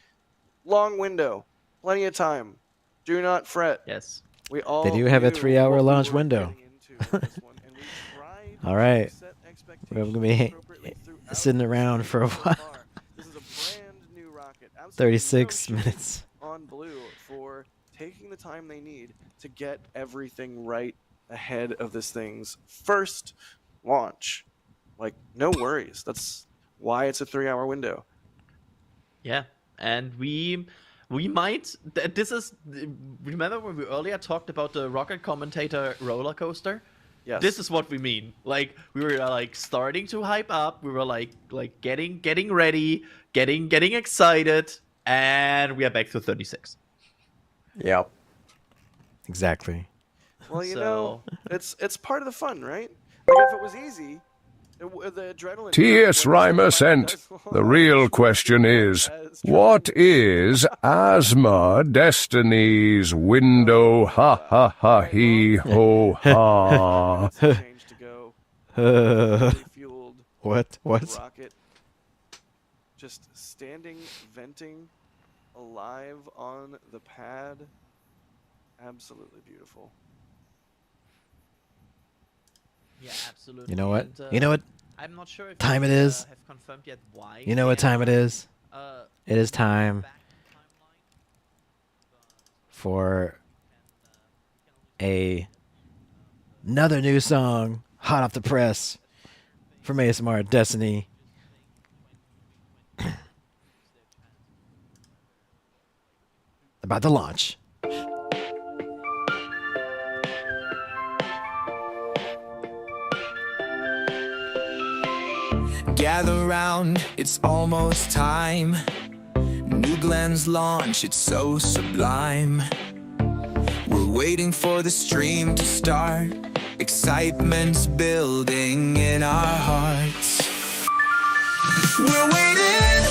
Long window, plenty of time. Do not fret. Yes. We all They do have a knew 3-hour what we launch were window. getting into with this one, and we tried All right. to set We're expectations going to be appropriately throughout sitting around for a so while. far. This is a brand new rocket. Absolutely 36 no shame minutes. on Blue for taking the time they need to get everything right ahead of this thing's first launch. Like, no worries. That's why it's a 3-hour window. Yeah, and we might. This is. Remember when we earlier talked about the rocket commentator roller coaster? Yes. This is what we mean. Like, we were like starting to hype up. We were like getting ready, getting excited, and we are back to 36. Yep. Exactly. Well, you know, it's part of the fun, right? Like, if it was easy, the adrenaline. T.S. Reimer sent. The real question is, what is Asthma Destiny's window? Ha ha ha he ho ha. What? Rocket just standing, venting, alive on the pad. Absolutely beautiful. Yeah, absolutely. You know what? And, You know what I'm not sure if time we, it is? have confirmed yet why. You know what time it is? It is time for another new song, hot off the press, from ASMR Destiny. About to launch. gather round, it's almost time. New Glenn's launch, it's so sublime. We're waiting for the stream to start. Excitement's building in our hearts. We're waiting,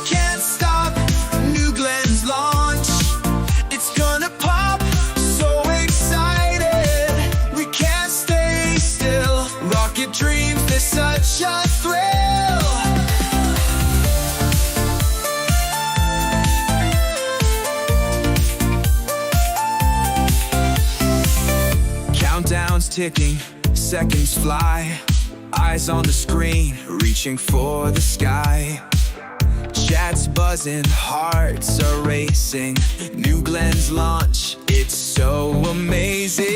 can't stop. New Glenn's launch, it's gonna pop. So excited, we can't stay still. Rocket dreams, they're such a thrill. Countdown's ticking, seconds fly. Eyes on the screen, reaching for the sky. Chat's buzzing, hearts are racing. New Glenn's launch, it's so amazing.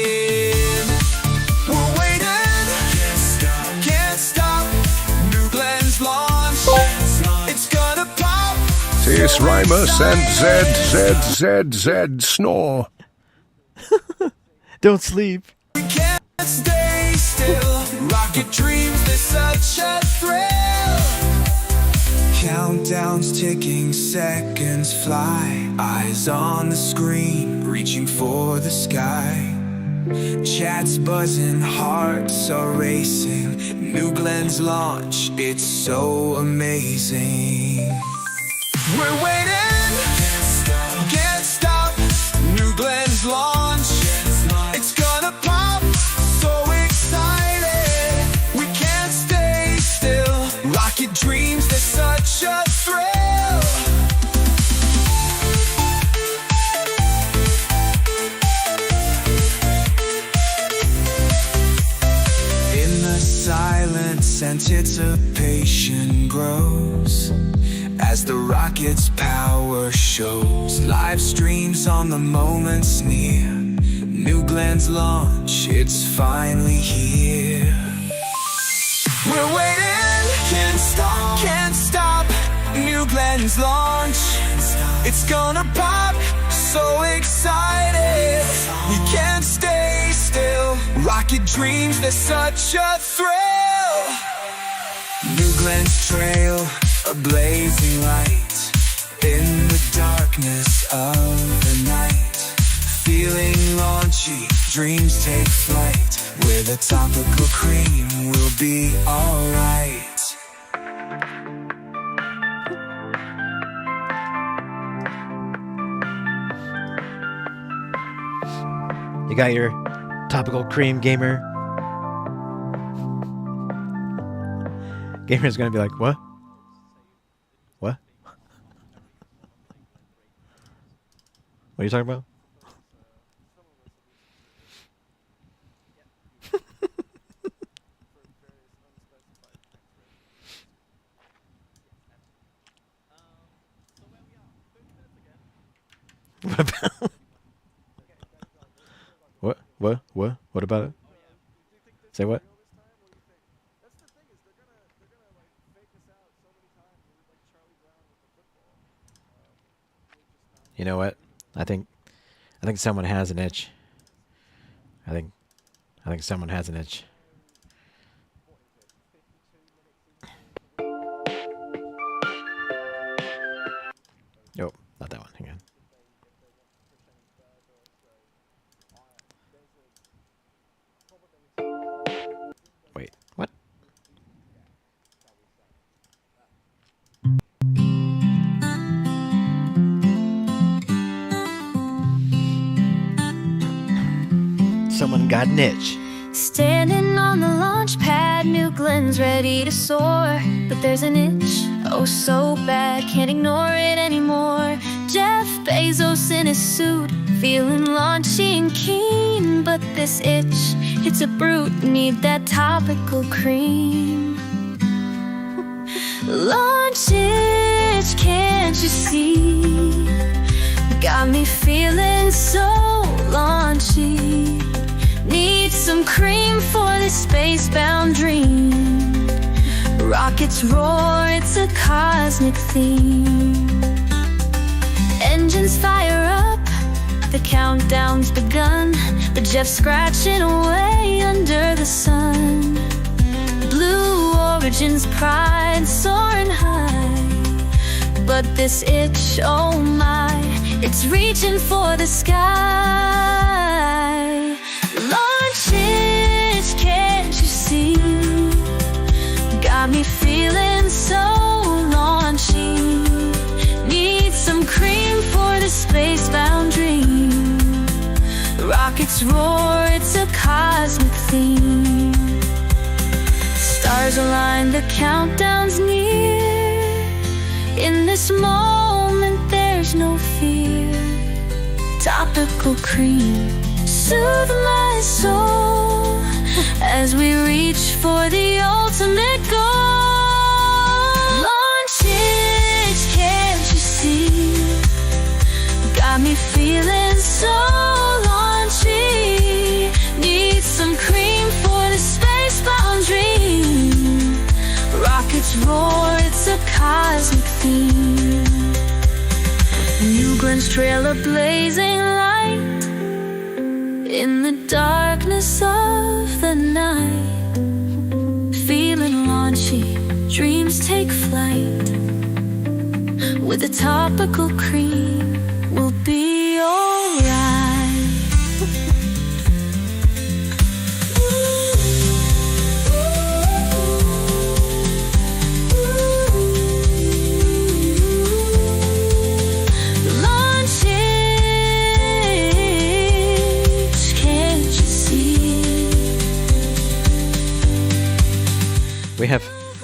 We're waiting, can't stop. New Glenn's launch, it's gonna pop. Tis Rimus and ZZZZ snore. Don't sleep. We can't stay still. Rocket dreams, they're such a thrill. Countdown's ticking, seconds fly. Eyes on the screen, reaching for the sky. Chat's buzzing, hearts are racing. New Glenn's launch, it's so amazing. We're waiting, can't stop. New Glenn's launch, it's gonna pop. So excited, we can't stay still. Rocket dreams, they're such a thrill. In the silence, anticipation grows as the rocket's power shows. Live streams on the moments near. New Glenn's launch, it's finally here. We're waiting, can't stop. New Glenn's launch, it's gonna pop. So excited, we can't stay still. Rocket dreams, they're such a thrill. New Glenn's trail, a blazing light in the darkness of the night. Feeling launchy, dreams take flight. With a topical cream, we'll be alright. You got your topical cream, gamer? Gamer's gonna be like, what? What? What are you talking about? What about? What about it? Say what? You know what? I think someone has an itch. I think someone has an itch. Nope, not that one. Hang on. Wait, what? Someone got an itch. Standing on the launch pad, New Glenn's ready to soar. But there's an itch, oh so bad, can't ignore it anymore. Jeff Bezos in his suit, feeling launchy and keen. But this itch, it's a brute, need that topical cream. Launch itch, can't you see? Got me feeling so launchy. Need some cream for this space-bound dream. Rockets roar, it's a cosmic theme. Engines fire up, the countdown's begun. But Jeff's scratching away under the sun. Blue orb origin's pride soaring high. But this itch, oh my, it's reaching for the sky. Launch itch, can't you see? Got me feeling so launchy. Need some cream for the space-bound dream. Rockets roar, it's a cosmic theme. Stars align, the countdown's near. In this moment there's no fear. Topical cream, soothe my soul as we reach for the ultimate goal. Launch it, can't you see? Got me feeling so launchy. Need some cream for the space-bound dream. Rockets roar, it's a cosmic theme. New Glen's trail a blazing light in the darkness of the night. Feeling launchy, dreams take flight. With a topical cream, we'll be alright.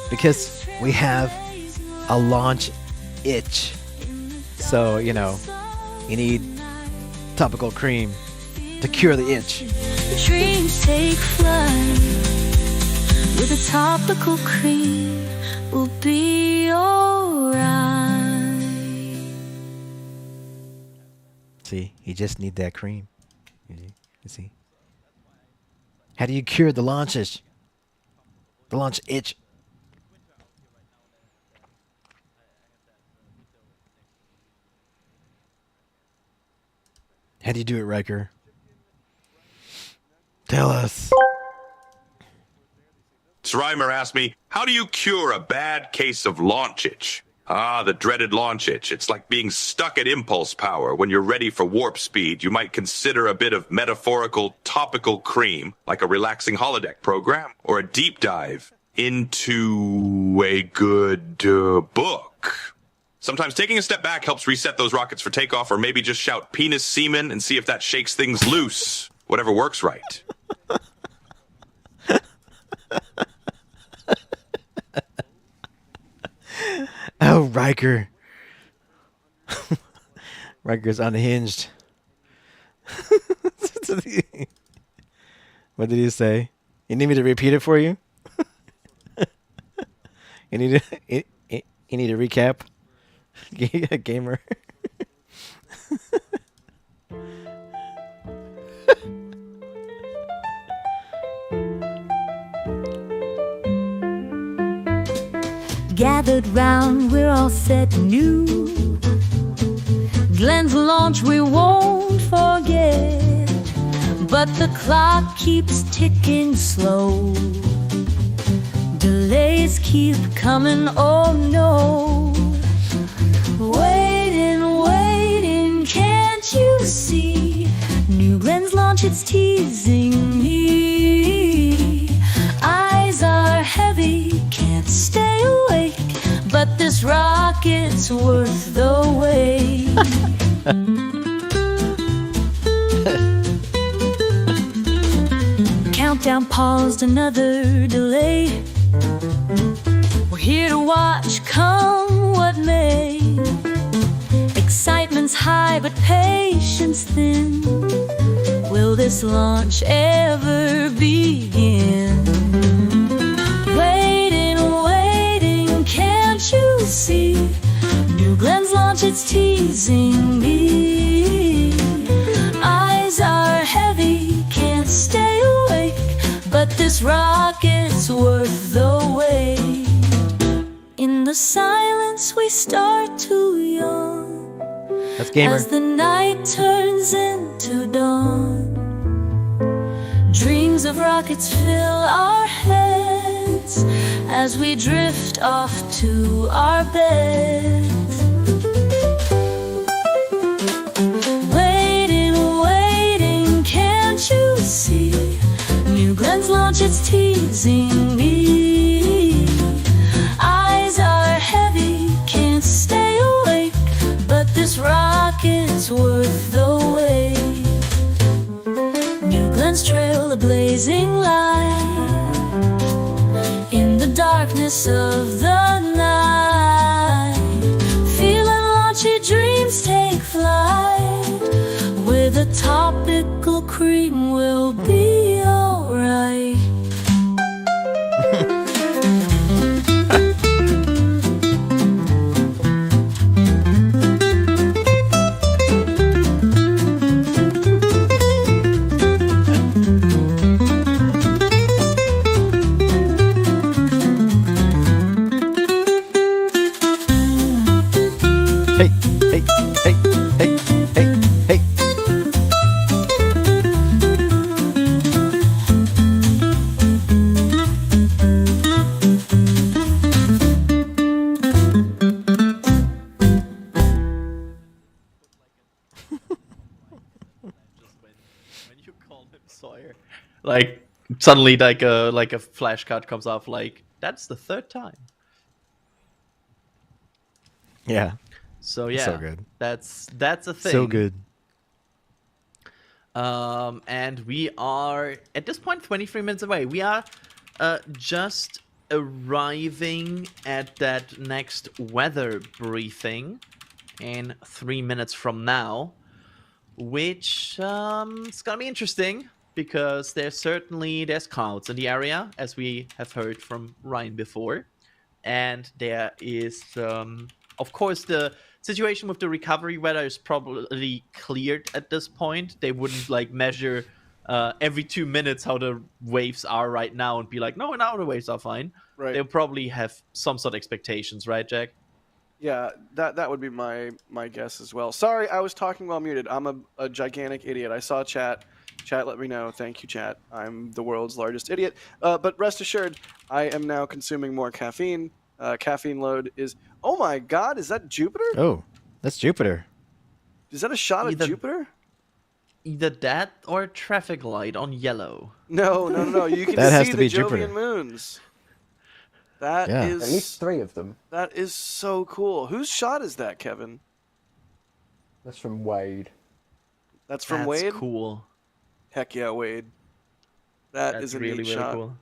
Because we have a launch itch. So, you know, you need topical cream to cure the itch. Dreams take flight. With a topical cream, we'll be alright. See, you just need that cream. You see? How do you cure the launch itch? The launch itch. How do you do it, Riker? Tell us. Srimer asked me, how do you cure a bad case of launch itch? Ah, the dreaded launch itch. It's like being stuck at impulse power. When you're ready for warp speed, you might consider a bit of metaphorical topical cream, like a relaxing holodeck program, or a deep dive into a good book. Sometimes taking a step back helps reset those rockets for takeoff, or maybe just shout penis semen and see if that shakes things loose. Whatever works right. Oh, Riker. Riker's unhinged. What did he say? You need me to repeat it for you? You need a recap? Gamer. Gathered round, we're all set new. Glen's launch we won't forget, but the clock keeps ticking slow. Delays keep coming, oh no. Waiting, can't you see? New Glen's launch, it's teasing me. Eyes are heavy, can't stay awake, but this rocket's worth the wait. Countdown paused, another delay. We're here to watch, come what may. Excitement's high, but patience thin. Will this launch ever begin? Waiting, can't you see? New Glen's launch, it's teasing me. Eyes are heavy, can't stay awake, but this rocket's worth the wait. In the silence we start to yawn. That's Gamer. As the night turns into dawn. Dreams of rockets fill our heads as we drift off to our beds. Waiting, waiting, can't you see? New Glenn's launch, it's teasing me. Eyes are heavy, can't stay awake, but this rocket's worth the wait. New Glenn's trail, a blazing light in the darkness of the night. Feeling launchy, dreams take flight. With a topical cream, we'll be alright. Hey, hey, hey, hey, hey, hey. Sawyer. Like suddenly like a flash cut comes off like that's the third time. Yeah. So yeah, So good. that's a thing. So good. And we are at this point 23 minutes away. We are just arriving at that next weather briefing in 3 minutes from now, which is gonna be interesting because there's clouds in the area, as we have heard from Ryan before, and there is of course the situation with the recovery weather is probably cleared at this point. They wouldn't like measure every 2 minutes how the waves are right now and be like, no, now the waves are fine. Right. They'll probably have some sort of expectations, right, Jack? Yeah, that would be my guess as well. Sorry, I was talking while muted. I'm a gigantic idiot. I saw chat. Chat let me know. Thank you, chat. I'm the world's largest idiot. But rest assured, I am now consuming more caffeine. Caffeine load is... Oh my god, is that Jupiter? Oh, that's Jupiter. Is that a shot of Jupiter? Either that or a traffic light on yellow. No. You can That has see to the be Jovian Jupiter. moons. That Yeah. is... At least 3 of them. That is so cool. Whose shot is that, Kevin? That's from Wade. That's from That's Wade? cool. Heck yeah, Wade. That is a really, neat really shot. cool.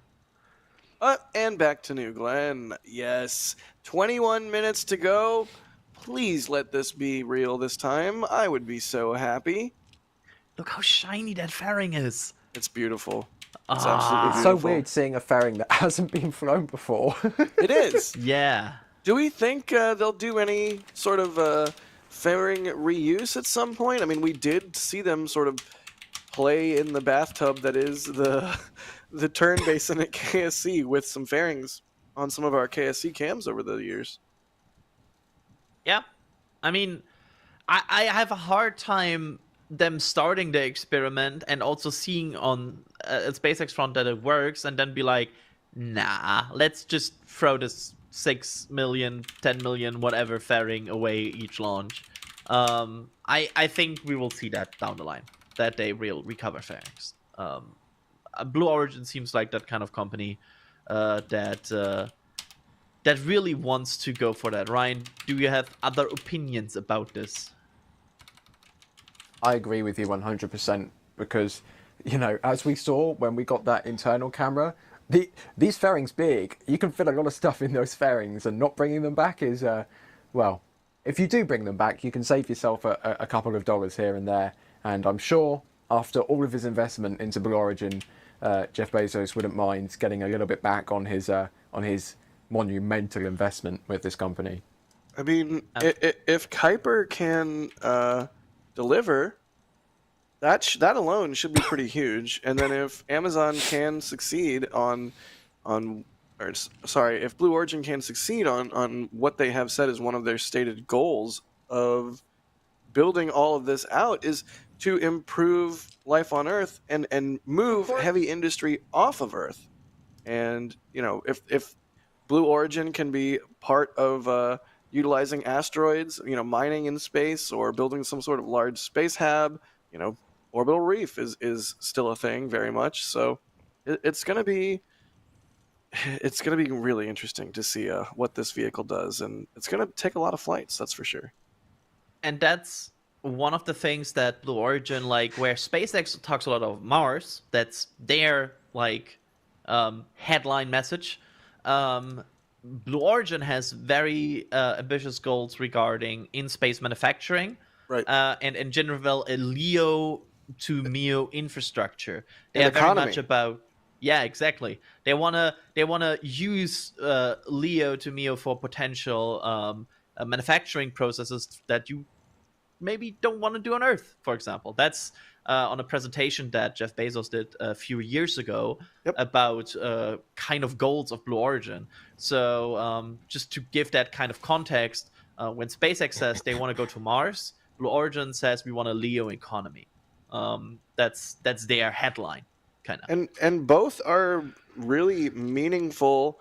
And back to New Glenn. Yes. 21 minutes to go. Please let this be real this time. I would be so happy. Look how shiny that fairing is. It's beautiful. It's Ah. absolutely It's so beautiful. weird seeing a fairing that hasn't been flown before. It is. Yeah. Do we think they'll do any sort of fairing reuse at some point? I mean, we did see them sort of play in the bathtub that is the turn basin at KSC with some fairings on some of our KSC cams over the years. Yeah. I mean, I have a hard time them starting the experiment and also seeing on SpaceX front that it works and then be like, nah, let's just throw this 6 million, 10 million, whatever fairing away each launch. I think we will see that down the line, that they will recover fairings. Blue Origin seems like that kind of company that really wants to go for that. Ryan, do you have other opinions about this? I agree with you 100% because, you know, as we saw when we got that internal camera, these fairings big, you can fit a lot of stuff in those fairings, and not bringing them back is, well, if you do bring them back, you can save yourself a couple of dollars here and there. And I'm sure after all of his investment into Blue Origin, Jeff Bezos wouldn't mind getting a little bit back on his monumental investment with this company. I mean, if Kuiper can deliver, that alone should be pretty huge. And then if Amazon can succeed if Blue Origin can succeed on what they have said is one of their stated goals of building all of this out is to improve life on Earth and move heavy industry off of Earth. And, you know, if Blue Origin can be part of utilizing asteroids, mining in space or building some sort of large space hab. Orbital reef is still a thing very much. So it's going to be really interesting to see what this vehicle does, and it's going to take a lot of flights, that's for sure. And that's one of the things that Blue Origin, like where SpaceX talks a lot of Mars, that's their headline message. Blue Origin has very ambitious goals regarding in-space manufacturing, right? And in general, a LEO to MEO infrastructure. They And are very economy. much about, yeah, exactly. They wanna use LEO to MEO for potential manufacturing processes that you maybe don't want to do on Earth, for example. That's on a presentation that Jeff Bezos did a few years ago about kind of goals of Blue Origin. So just to give that kind of context, when SpaceX says they want to go to Mars, Blue Origin says we want a LEO economy. That's their headline, kind of. And both are really meaningful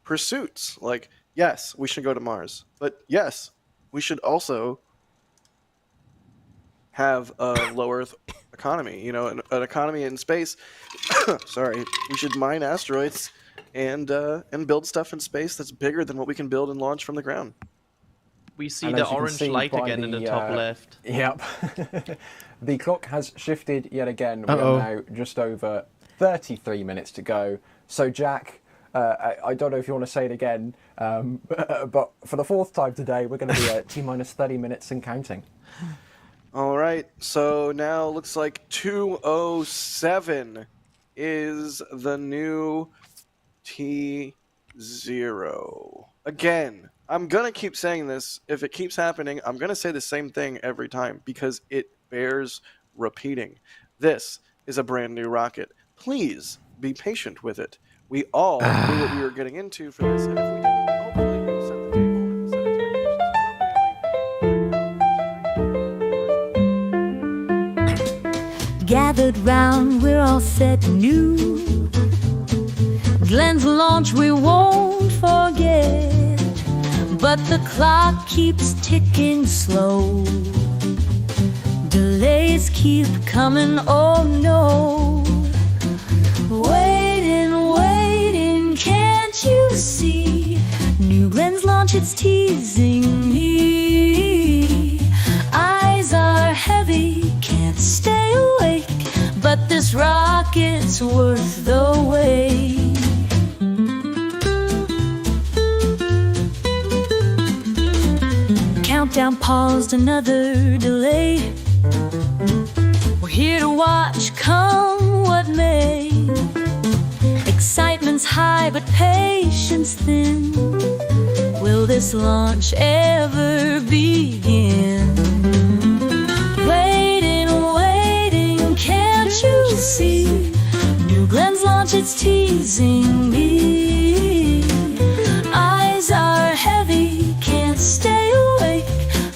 pursuits. Like, yes, we should go to Mars, but yes, we should also have a low Earth economy, an economy in space. Sorry, we should mine asteroids and build stuff in space that's bigger than what we can build and launch from the ground. We see And the as you can orange see light by again in the top left. Yep. The clock has shifted yet again. We Uh-oh. are now just over 33 minutes to go. So, Jack, I don't know if you want to say it again, but for the fourth time today, we're going to be at T-minus 30 minutes and counting. All right, so now looks like 207 is the new T0. Again, I'm going to keep saying this. If it keeps happening, I'm going to say the same thing every time because it bears repeating. This is a brand new rocket. Please be patient with it. We all knew what we were getting into for this, and if we didn't, hopefully we set the table and set expectations. Gathered round, we're all set new. Glenn's launch we won't forget, but the clock keeps ticking slow. Delays keep coming, oh no. Waiting, can't you see? New Glenn's launch, it's teasing me. Eyes are heavy, can't stay awake, but this rocket's worth the wait. Countdown paused, another delay. We're here to watch, come what may. Excitement's high, but patience thin. Will this launch ever begin? Waiting, can't you see? New Glenn's launch, it's teasing me. Eyes are heavy, can't stay awake,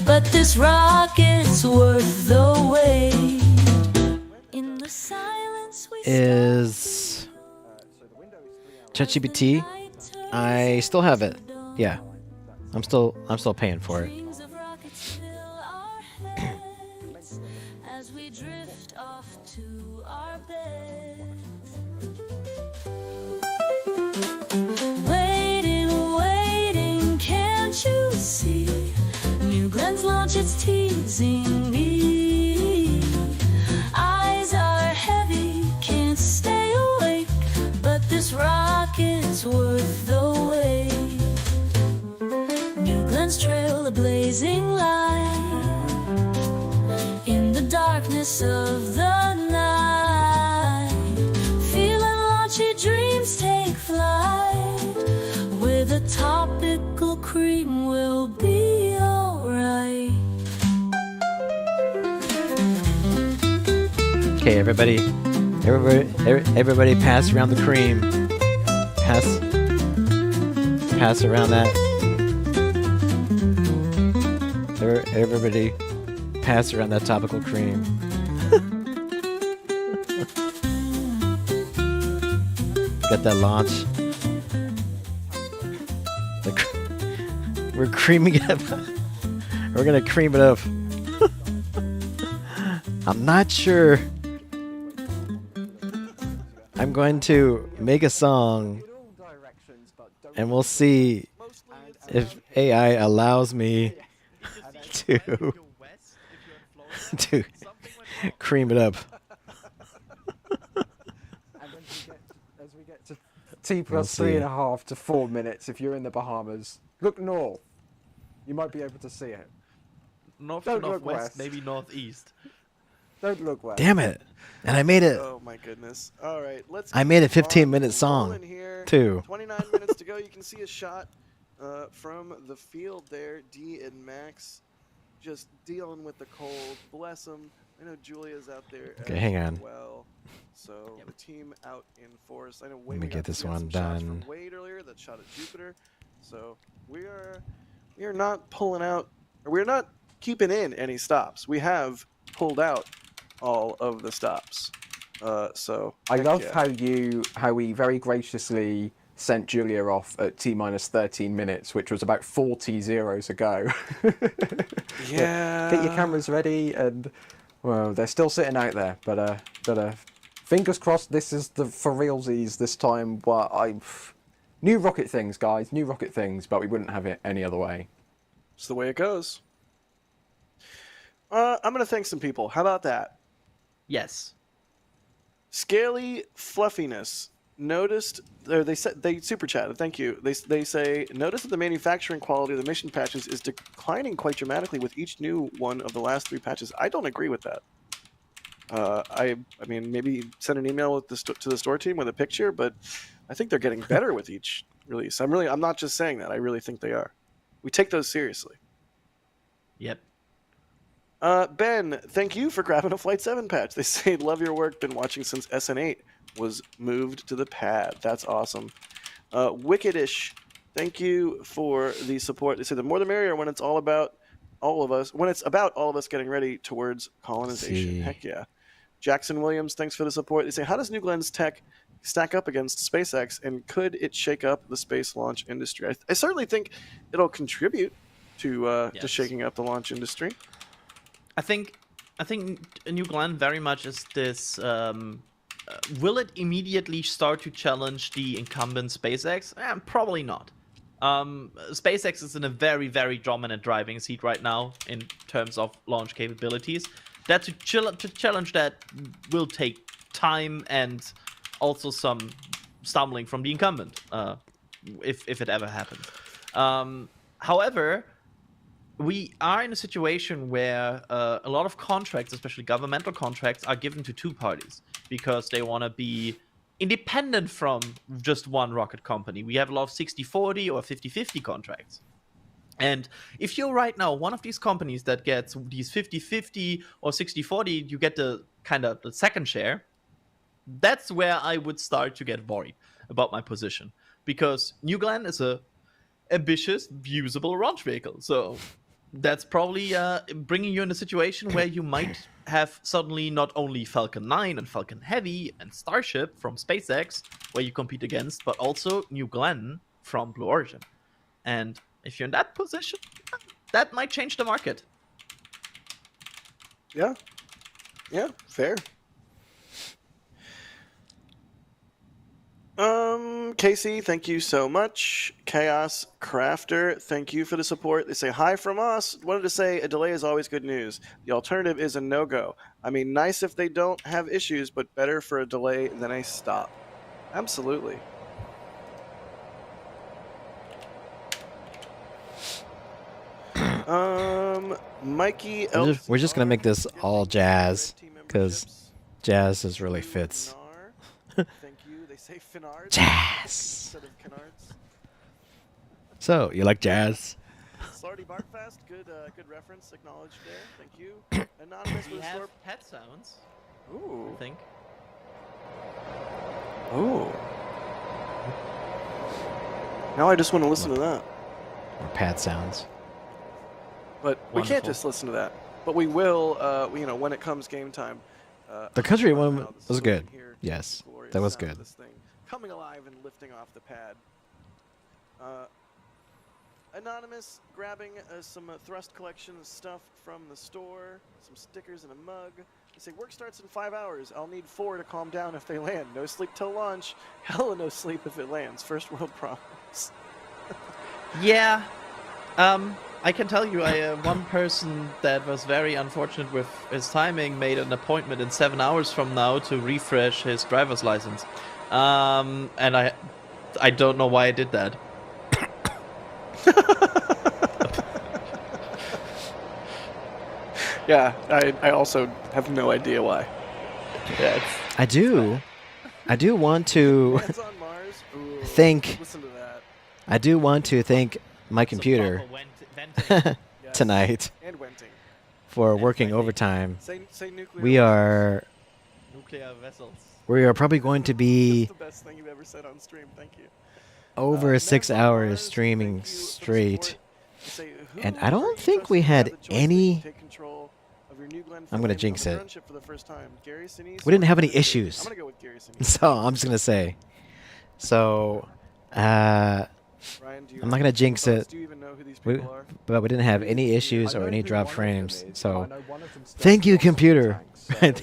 but this rocket's worth the wait. In the silence we Is ChatGPT? I still have it. Yeah, I'm still paying for it. as we drift off to our beds. Waiting, can't you see? New Glenn's launch, it's teasing me. Eyes are heavy, can't stay awake, but this rocket's worth the wait. New Glenn's trail, a blazing light in the darkness of the night. Feeling launchy, dreams take flight. With a topical cream, we'll be alright. Okay, everybody pass around the cream. Pass around that. Everybody pass around that topical cream. Get that launch. We're creaming it up. We're gonna cream it up. I'm not sure. I'm going to make a song, and we'll see if AI allows me to to cream it up. As we get to T We'll plus see. 3.5 to 4 minutes, if you're in the Bahamas, look north. You might be able to see it. North Don't to look northwest, west. maybe northeast. Don't look west. Damn it! And I made it. Oh my goodness! All right, let's. I made a keep 15-minute on song, rolling here. too. 29 minutes to go. You can see a shot from the field there. D and Max just dealing with the cold. Bless them. I know Julia's out there Okay, as hang on. well. So the team out in force. I know Wade. Let me we get got this some one shots done. from Wade earlier. That shot at Jupiter. So we are not pulling out. We're not keeping in any stops. We have pulled out all of the stops. So I heck love yeah. how we very graciously sent Julia off at T minus 13 minutes, which was about 40 zeros ago. Yeah. Get your cameras ready, and well, they're still sitting out there, but fingers crossed. This is the for realsies this time. New rocket things, guys. New rocket things, but we wouldn't have it any other way. It's the way it goes. I'm gonna thank some people. How about that? Yes. Scaly Fluffiness noticed, or they said they super chatted. Thank you. They say notice that the manufacturing quality of the mission patches is declining quite dramatically with each new one of the last 3 patches. I don't agree with that. I mean, maybe send an email with to the store team with a picture, but I think they're getting better with each release. I'm not just saying that. I really think they are. We take those seriously. Yep. Ben, thank you for grabbing a Flight 7 patch. They say, love your work. Been watching since SN8 was moved to the pad. That's awesome. Wickedish, thank you for the support. They say the more the merrier when it's all about all of us. When it's about all of us getting ready towards colonization. See. Heck yeah. Jackson Williams, thanks for the support. They say, how does New Glen's tech stack up against SpaceX, and could it shake up the space launch industry? I certainly think it'll contribute to shaking up the launch industry. I think New Glenn very much is this. Will it immediately start to challenge the incumbent SpaceX? Probably not. SpaceX is in a very, very dominant driving seat right now in terms of launch capabilities. That to challenge that will take time and also some stumbling from the incumbent, if it ever happens. However, we are in a situation where a lot of contracts, especially governmental contracts, are given to 2 parties because they want to be independent from just one rocket company. We have a lot of 60-40 or 50-50 contracts. And if you're right now one of these companies that gets these 50-50 or 60-40, you get the kind of the second share. That's where I would start to get worried about my position, because New Glenn is a ambitious, usable launch vehicle. So that's probably bringing you in a situation where you might have suddenly not only Falcon 9 and Falcon Heavy and Starship from SpaceX, where you compete against, but also New Glenn from Blue Origin. And if you're in that position, that might change the market. Yeah, fair. Casey, thank you so much. Chaos Crafter, thank you for the support. They say hi from us. Wanted to say a delay is always good news. The alternative is a no-go. I mean, nice if they don't have issues, but better for a delay than a stop. Absolutely. Mikey, We're just gonna make this all jazz, because jazz is really fits. Thank you. They say Finards Jazz. instead of Canards. So, you like jazz? Slarty Barkfast, good reference acknowledged there. Thank you. Anonymous We with have Slurp. pet sounds. Ooh. I think. Ooh. Now I just want to listen to that. Or pad sounds. But we can't just listen to that. But we will, when it comes game time. The country one was good. Yes, that was good. This thing coming alive and lifting off the pad. Anonymous grabbing some thrust collection stuff from the store, some stickers and a mug. They say work starts in 5 hours. I'll need 4 to calm down if they land. No sleep till launch. Hella no sleep if it lands. First world problems. Yeah. I can tell you, one person that was very unfortunate with his timing made an appointment in 7 hours from now to refresh his driver's license. And I don't know why I did that. Yeah, I also have no idea why. Yeah, I do want to thank. Listen to that. I do want to thank my computer tonight And wenting. for working overtime. Say nuclear We are nuclear vessels. We are probably going to be That's the best thing you've ever said on stream. Thank you. over 6 hours streaming straight, Say, and I don't think we had any. take control of your new Glenn I'm gonna Fillion jinx on the it. drone ship for the first time. Gary Sinise We didn't have any or Gary? issues. I'm gonna go with Gary Sinise. So I'm just gonna say. So, Ryan, do you I'm not gonna jinx it. Do you even know who these We, people are? but we didn't have any issues or any drop frames. I So, know one of them's thank you, definitely computer.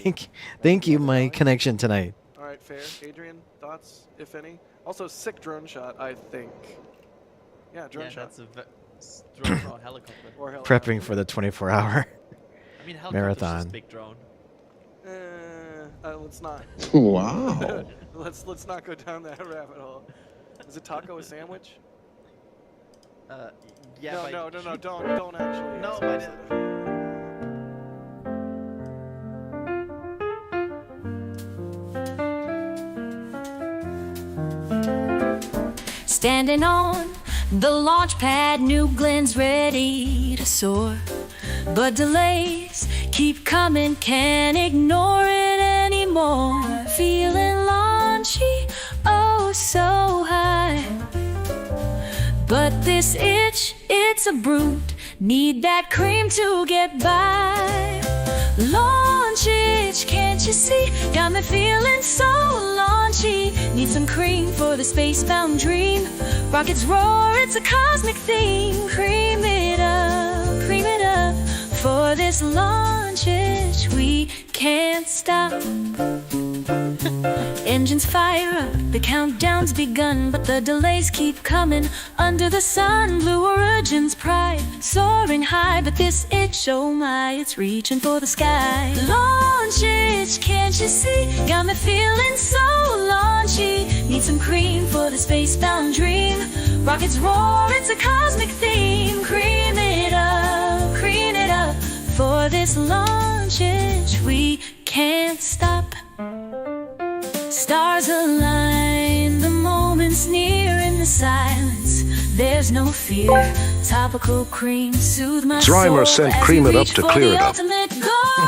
tanks, thank you, my connection tonight. All right, fair. Adrian, thoughts, if any? Also, sick drone shot, I think. Yeah, drone shot. That's a drone or helicopter. Or helicopter. Prepping for the 24-hour I mean, helicopter's marathon. just big drone. Let's not. Wow. let's not go down that rabbit hole. Is a taco a sandwich? Yeah. No, don't actually. No, explicit but it. Standing on the launch pad, New Glenn's ready to soar. But delays keep coming, can't ignore it anymore. Feeling launchy, oh so high. But this itch, it's a brute, need that cream to get by. Launch itch, can't you see? Got me feeling so launchy. Need some cream for the space-bound dream. Rockets roar, it's a cosmic theme. Cream it up for this launch itch. We can't stop. Engines fire up, the countdown's begun, but the delays keep coming. Under the sun, Blue Origin's pride, soaring high, but this itch, oh my, it's reaching for the sky. Launch itch, can't you see? Got me feeling so launchy. Need some cream for the space-bound dream. Rockets roar, it's a cosmic theme. Cream it up for this launch itch. We can't stop. Stars align, the moment's near in the silence. There's no fear. Topical cream soothe my Zreimer soul sent as Cream we It Up reach to for clear the it up. ultimate goal.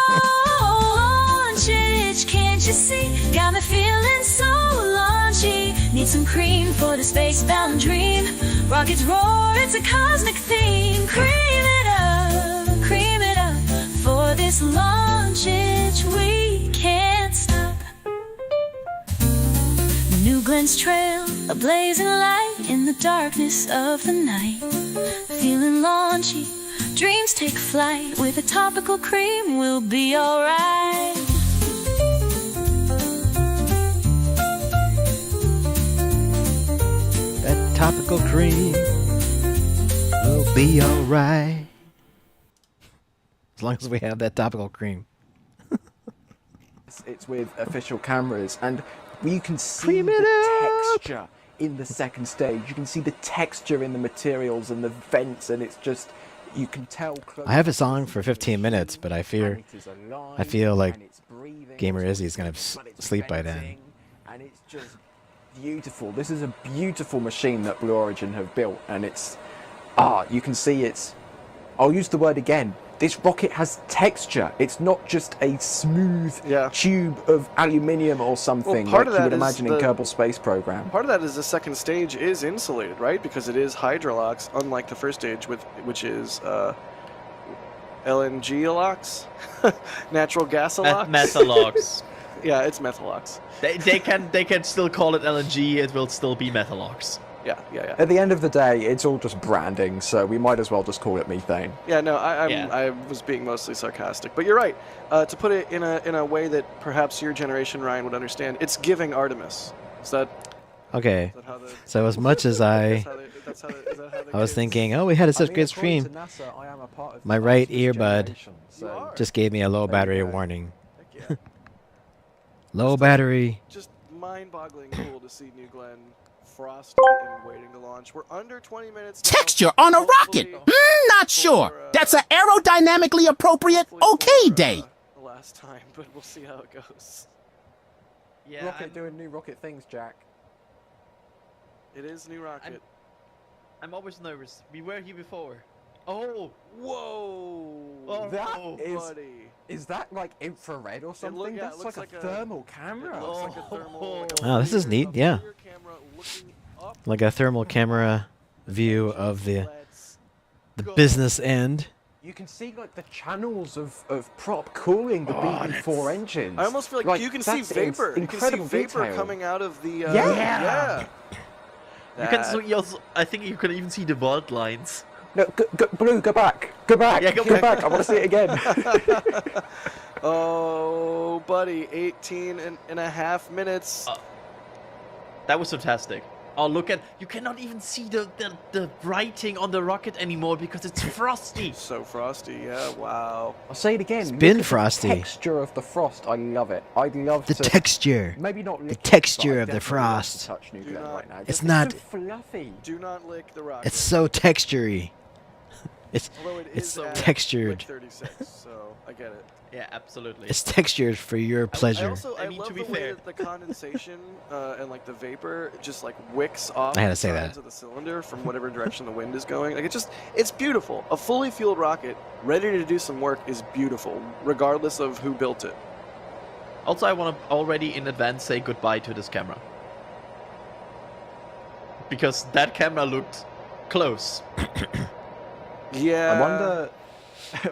Launch itch, can't you see? Got me feeling so launchy. Need some cream for the space-bound dream. Rockets roar, it's a cosmic theme. Cream it up for this launch itch. We can't stop. New Glenn's trail, a blazing light in the darkness of the night. Feeling launchy, dreams take flight. With a topical cream, we'll be alright. That topical cream will be alright. As long as we have that topical cream. It's with official cameras, and you can see the texture in the second stage. You can see the texture in the materials and the vents, and it's just, you can tell. I have a song for 15 minutes, but I feel like Gamer Izzy's gonna sleep by then. And it's just beautiful. This is a beautiful machine that Blue Origin have built, and it's, you can see it's, I'll use the word again, this rocket has texture. It's not just a smooth tube of aluminium or something like you would imagine in Kerbal Space Program. Part of that is the second stage is insulated, right? Because it is hydrolox, unlike the first stage, which is LNG-alox? Natural gas-alox? Methalox. Yeah, it's methalox. They can still call it LNG. It will still be methalox. Yeah. At the end of the day, it's all just branding, so we might as well just call it methane. Yeah, no, I was being mostly sarcastic, but you're right. To put it in a way that perhaps your generation, Ryan, would understand, it's giving Artemis. Is that Okay. Is that how the, So as much as I was thinking, oh, we had such good stream, my right earbud just gave me a low battery warning. Low battery. Just mind-boggling cool to see New Glenn frosty and waiting to launch. We're under 20 minutes now. Texture on a rocket? Not sure. That's an aerodynamically appropriate okay day. The last time, but we'll see how it goes. Yeah, Rocket doing new rocket things, Jack. It is new rocket. I'm always nervous. We were here before. Oh! Whoa! Oh, That buddy. is that like infrared or something? That's like a thermal camera. It looks like a thermal. Oh, this is neat. Yeah. Like a thermal camera view of the business end. You can see like the channels of prop cooling the BB4 engines. I almost feel like you can see vapor. You can see vapor coming out of the. Yeah. You can see also, I think you can even see the vault lines. No, Blue, go back. Go back. Yeah, go back. I want to see it again. Oh, buddy, 18 and a half minutes. That was fantastic. Oh, look at, you cannot even see the writing on the rocket anymore because it's frosty. So frosty, yeah, wow. I'll say it again. It's been look at frosty. The texture of the frost, I love it. I'd love The to. texture. Maybe not The lick it, texture but of the I'd definitely love to frost. touch New Glenn right now. It's Just not. so fluffy. Do not lick the rocket. It's so textury. It's is at textured. Like 36, so I get it. Yeah, absolutely. It's textured for your pleasure. I mean, love the way that the condensation and like the vapor just like wicks off I had to the say sides that. of the cylinder from whatever direction the wind is going. Like it's beautiful. A fully fueled rocket ready to do some work is beautiful, regardless of who built it. Also, I want to already in advance say goodbye to this camera. Because that camera looked close. Yeah.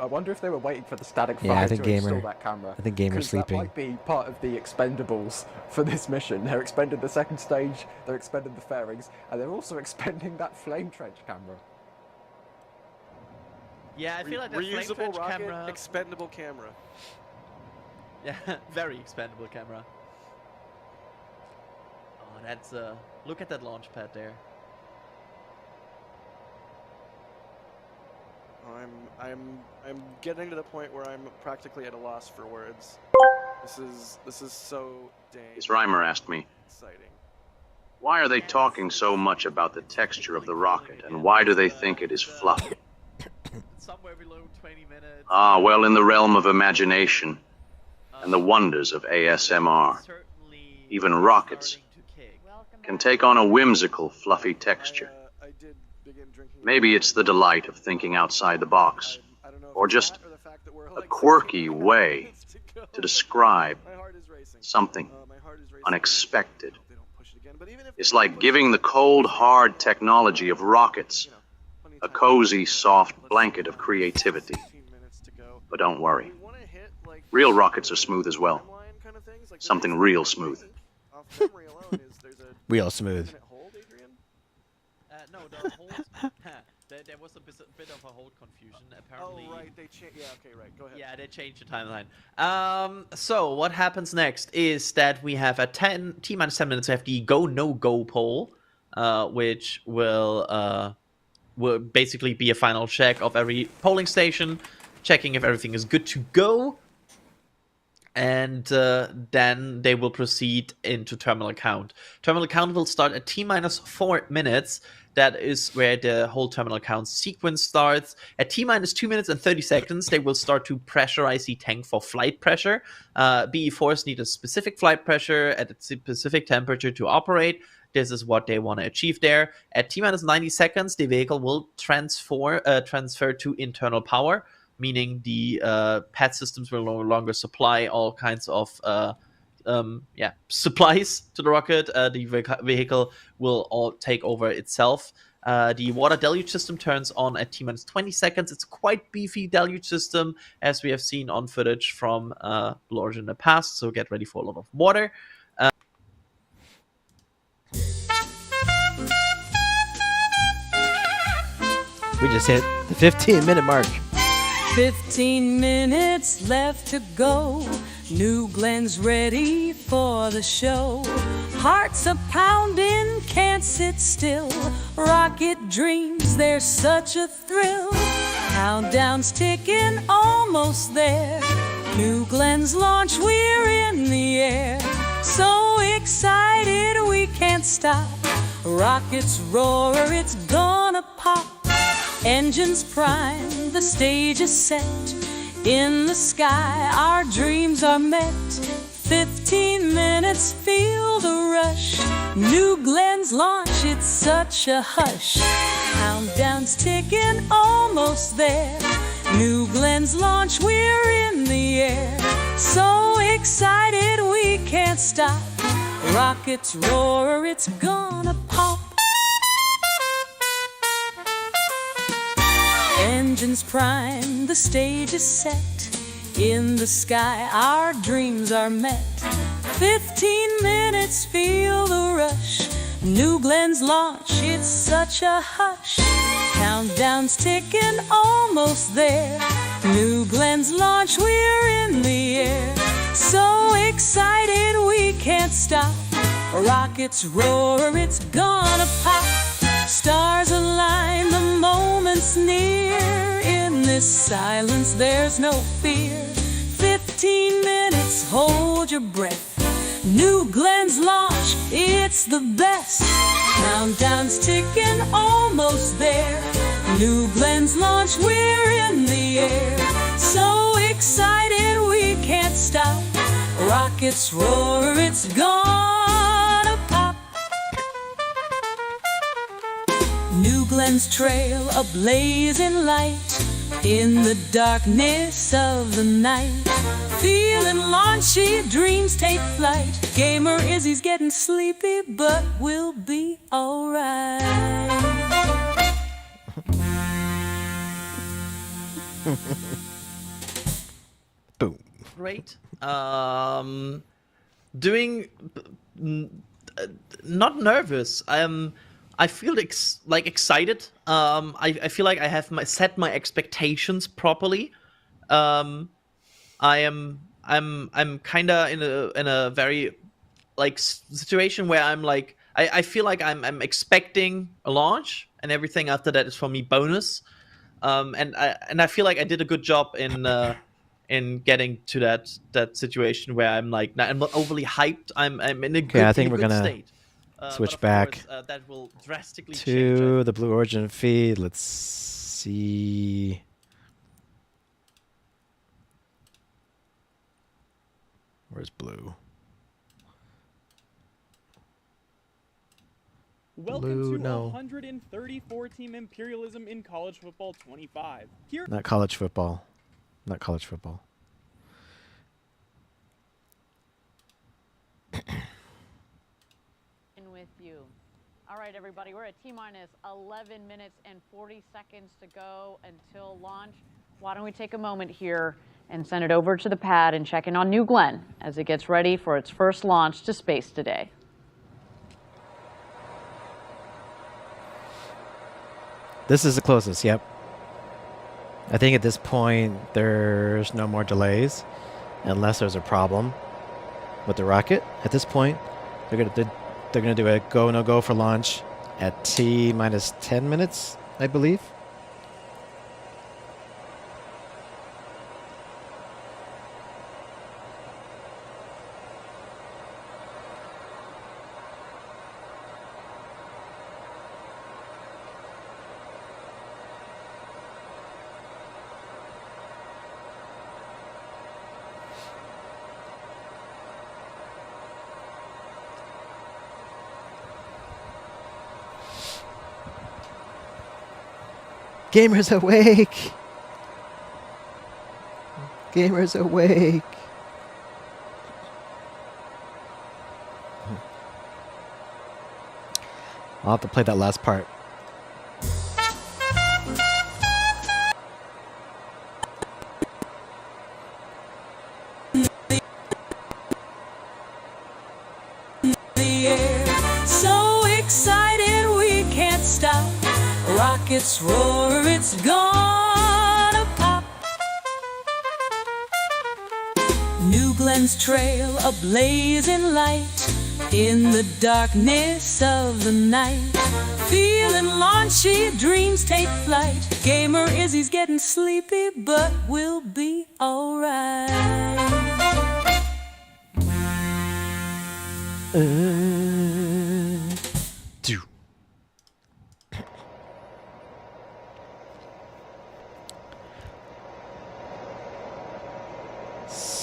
I wonder if they were waiting for the static Yeah, I fire think to install Gamer- that camera. I think Gamer's 'Cause sleeping. That might be part of the expendables for this mission. They're expending the second stage, they're expending the fairings, and they're also expending that flame trench camera. Yeah, I feel like that flame reusable trench rocket, camera. expendable camera. Yeah, very expendable camera. Oh, that's look at that launch pad there. I'm getting to the point where I'm practically at a loss for words. This is so dang This rhymer asked me, exciting. why are they talking so much about the texture of the rocket, and why do they think it is fluffy? Somewhere below 20 minutes. Ah, well, in the realm of imagination and the wonders of ASMR, even rockets can take on a whimsical, fluffy texture. Maybe it's the delight of thinking outside the box, or just a quirky way to describe something unexpected. It's like giving the cold, hard technology of rockets a cozy, soft blanket of creativity. But don't worry. Real rockets are smooth as well. Something real smooth. Real smooth. No, the hold. There was a bit of a hold confusion. Apparently. Oh right, they changed. Yeah, okay, right. Go ahead. Yeah, they changed the timeline. So what happens next is that we have a T-minus 10 minutes. We have the go no go poll, which will basically be a final check of every polling station, checking if everything is good to go. And then they will proceed into terminal count. Terminal count will start at T-minus 4 minutes. That is where the whole terminal count sequence starts. At T-minus 2 minutes and 30 seconds, they will start to pressurize the tank for flight pressure. BE-4s need a specific flight pressure at a specific temperature to operate. This is what they want to achieve there. At T-minus 90 seconds, the vehicle will transfer to internal power, meaning the pad systems will no longer supply all kinds of supplies to the rocket. The vehicle will all take over itself. The water deluge system turns on at T-minus 20 seconds. It's a quite beefy deluge system, as we have seen on footage from Blue Origin in the past, so get ready for a lot of water. We just hit the 15-minute mark. 15 minutes left to go. New Glenn's ready for the show. Hearts a pounding, can't sit still. Rocket dreams, there's such a thrill. Countdown's ticking, almost there. New Glenn's launch, we're in the air. So excited we can't stop. Rockets roar, it's gonna pop. Engines prime, the stage is set. In the sky, our dreams are met. 15 minutes, feel the rush. New Glenn's launch, it's such a hush. Countdown's ticking, almost there. New Glenn's launch, we're in the air. So excited we can't stop. Rockets roar, it's gonna pop. Engines prime, the stage is set. In the sky, our dreams are met. 15 minutes, feel the rush. New Glenn's launch, it's such a hush. Countdown's ticking, almost there. New Glenn's launch, we're in the air. So excited we can't stop. Rockets roar, it's gonna pop. Stars align, the moment's near. In this silence, there's no fear. 15 minutes, hold your breath. New Glenn's launch, it's the best. Countdown's ticking, almost there. New Glenn's launch, we're in the air. So excited we can't stop. Rockets roar, it's gonna pop. New Glenn's trail, a blazing light. In the darkness of the night, feeling launchy, dreams take flight. Gamer Izzy's getting sleepy, but we'll be alright. Boom. Great. Doing not nervous. I feel excited. I feel like I have set my expectations properly. I'm kind of in a very situation where I'm like I feel like I'm expecting a launch, and everything after that is for me bonus. And I feel like I did a good job in getting to that situation where I'm like I'm not overly hyped. I'm in a good, I think we're gonna state. Switch back course, that will drastically to change. the Blue Origin feed. Let's see. Where's Blue? Welcome to no. 134 team imperialism in college football 25. Here Not college football. Not college football. With you. All right, everybody, we're at T-minus 11 minutes and 40 seconds to go until launch. Why don't we take a moment here and send it over to the pad and check in on New Glenn as it gets ready for its first launch to space today. This is the closest, yep. I think at this point there's no more delays unless there's a problem with the rocket. At this point, they're gonna do a go no go for launch at T-minus 10 minutes, I believe. Gamers awake! Gamers awake! I'll have to play that last part. So excited we can't stop. rockets roar, it's gonna pop. New Glen's trail, a blazing light in the darkness of the night. Feeling launchy, dreams take flight. Gamer Izzy's getting sleepy, but we'll be alright.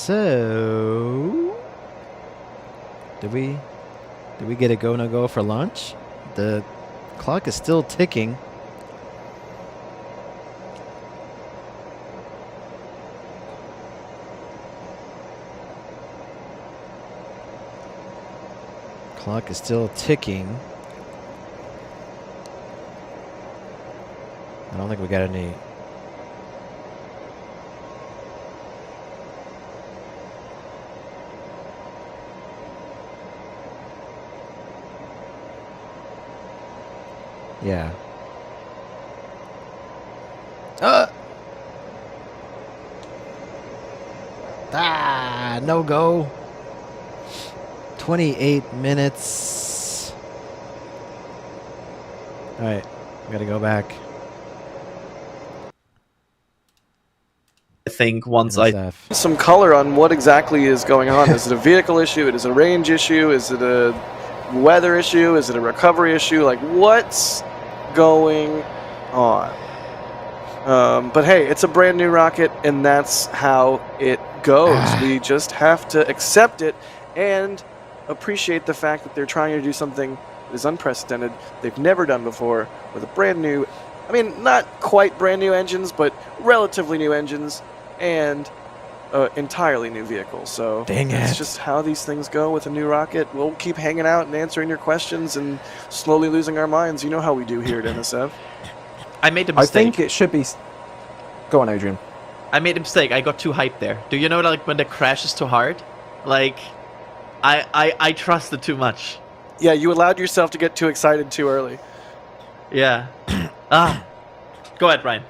So, did we get a go no go for launch? The clock is still ticking. Clock is still ticking. I don't think we got any. Yeah. No go. 28 minutes. All right, we gotta go back. I think once some color on what exactly is going on. Is it a vehicle issue? Is it a range issue? Is it a weather issue? Is it a recovery issue? Like, what's going on? But hey, it's a brand new rocket, and that's how it goes. We just have to accept it and appreciate the fact that they're trying to do something that is unprecedented, they've never done before, with a brand new, I mean, not quite brand new engines, but relatively new engines, and entirely new vehicle. So that's just how these things go with a new rocket. We'll keep hanging out and answering your questions and slowly losing our minds. You know how we do here at NSF. I made a mistake. I think it should be... Go on, Adrian. I made a mistake. I got too hyped there. Do you know, like, when the crash is too hard? Like, I trusted too much. Yeah, you allowed yourself to get too excited too early. Yeah. Go ahead, Ryan.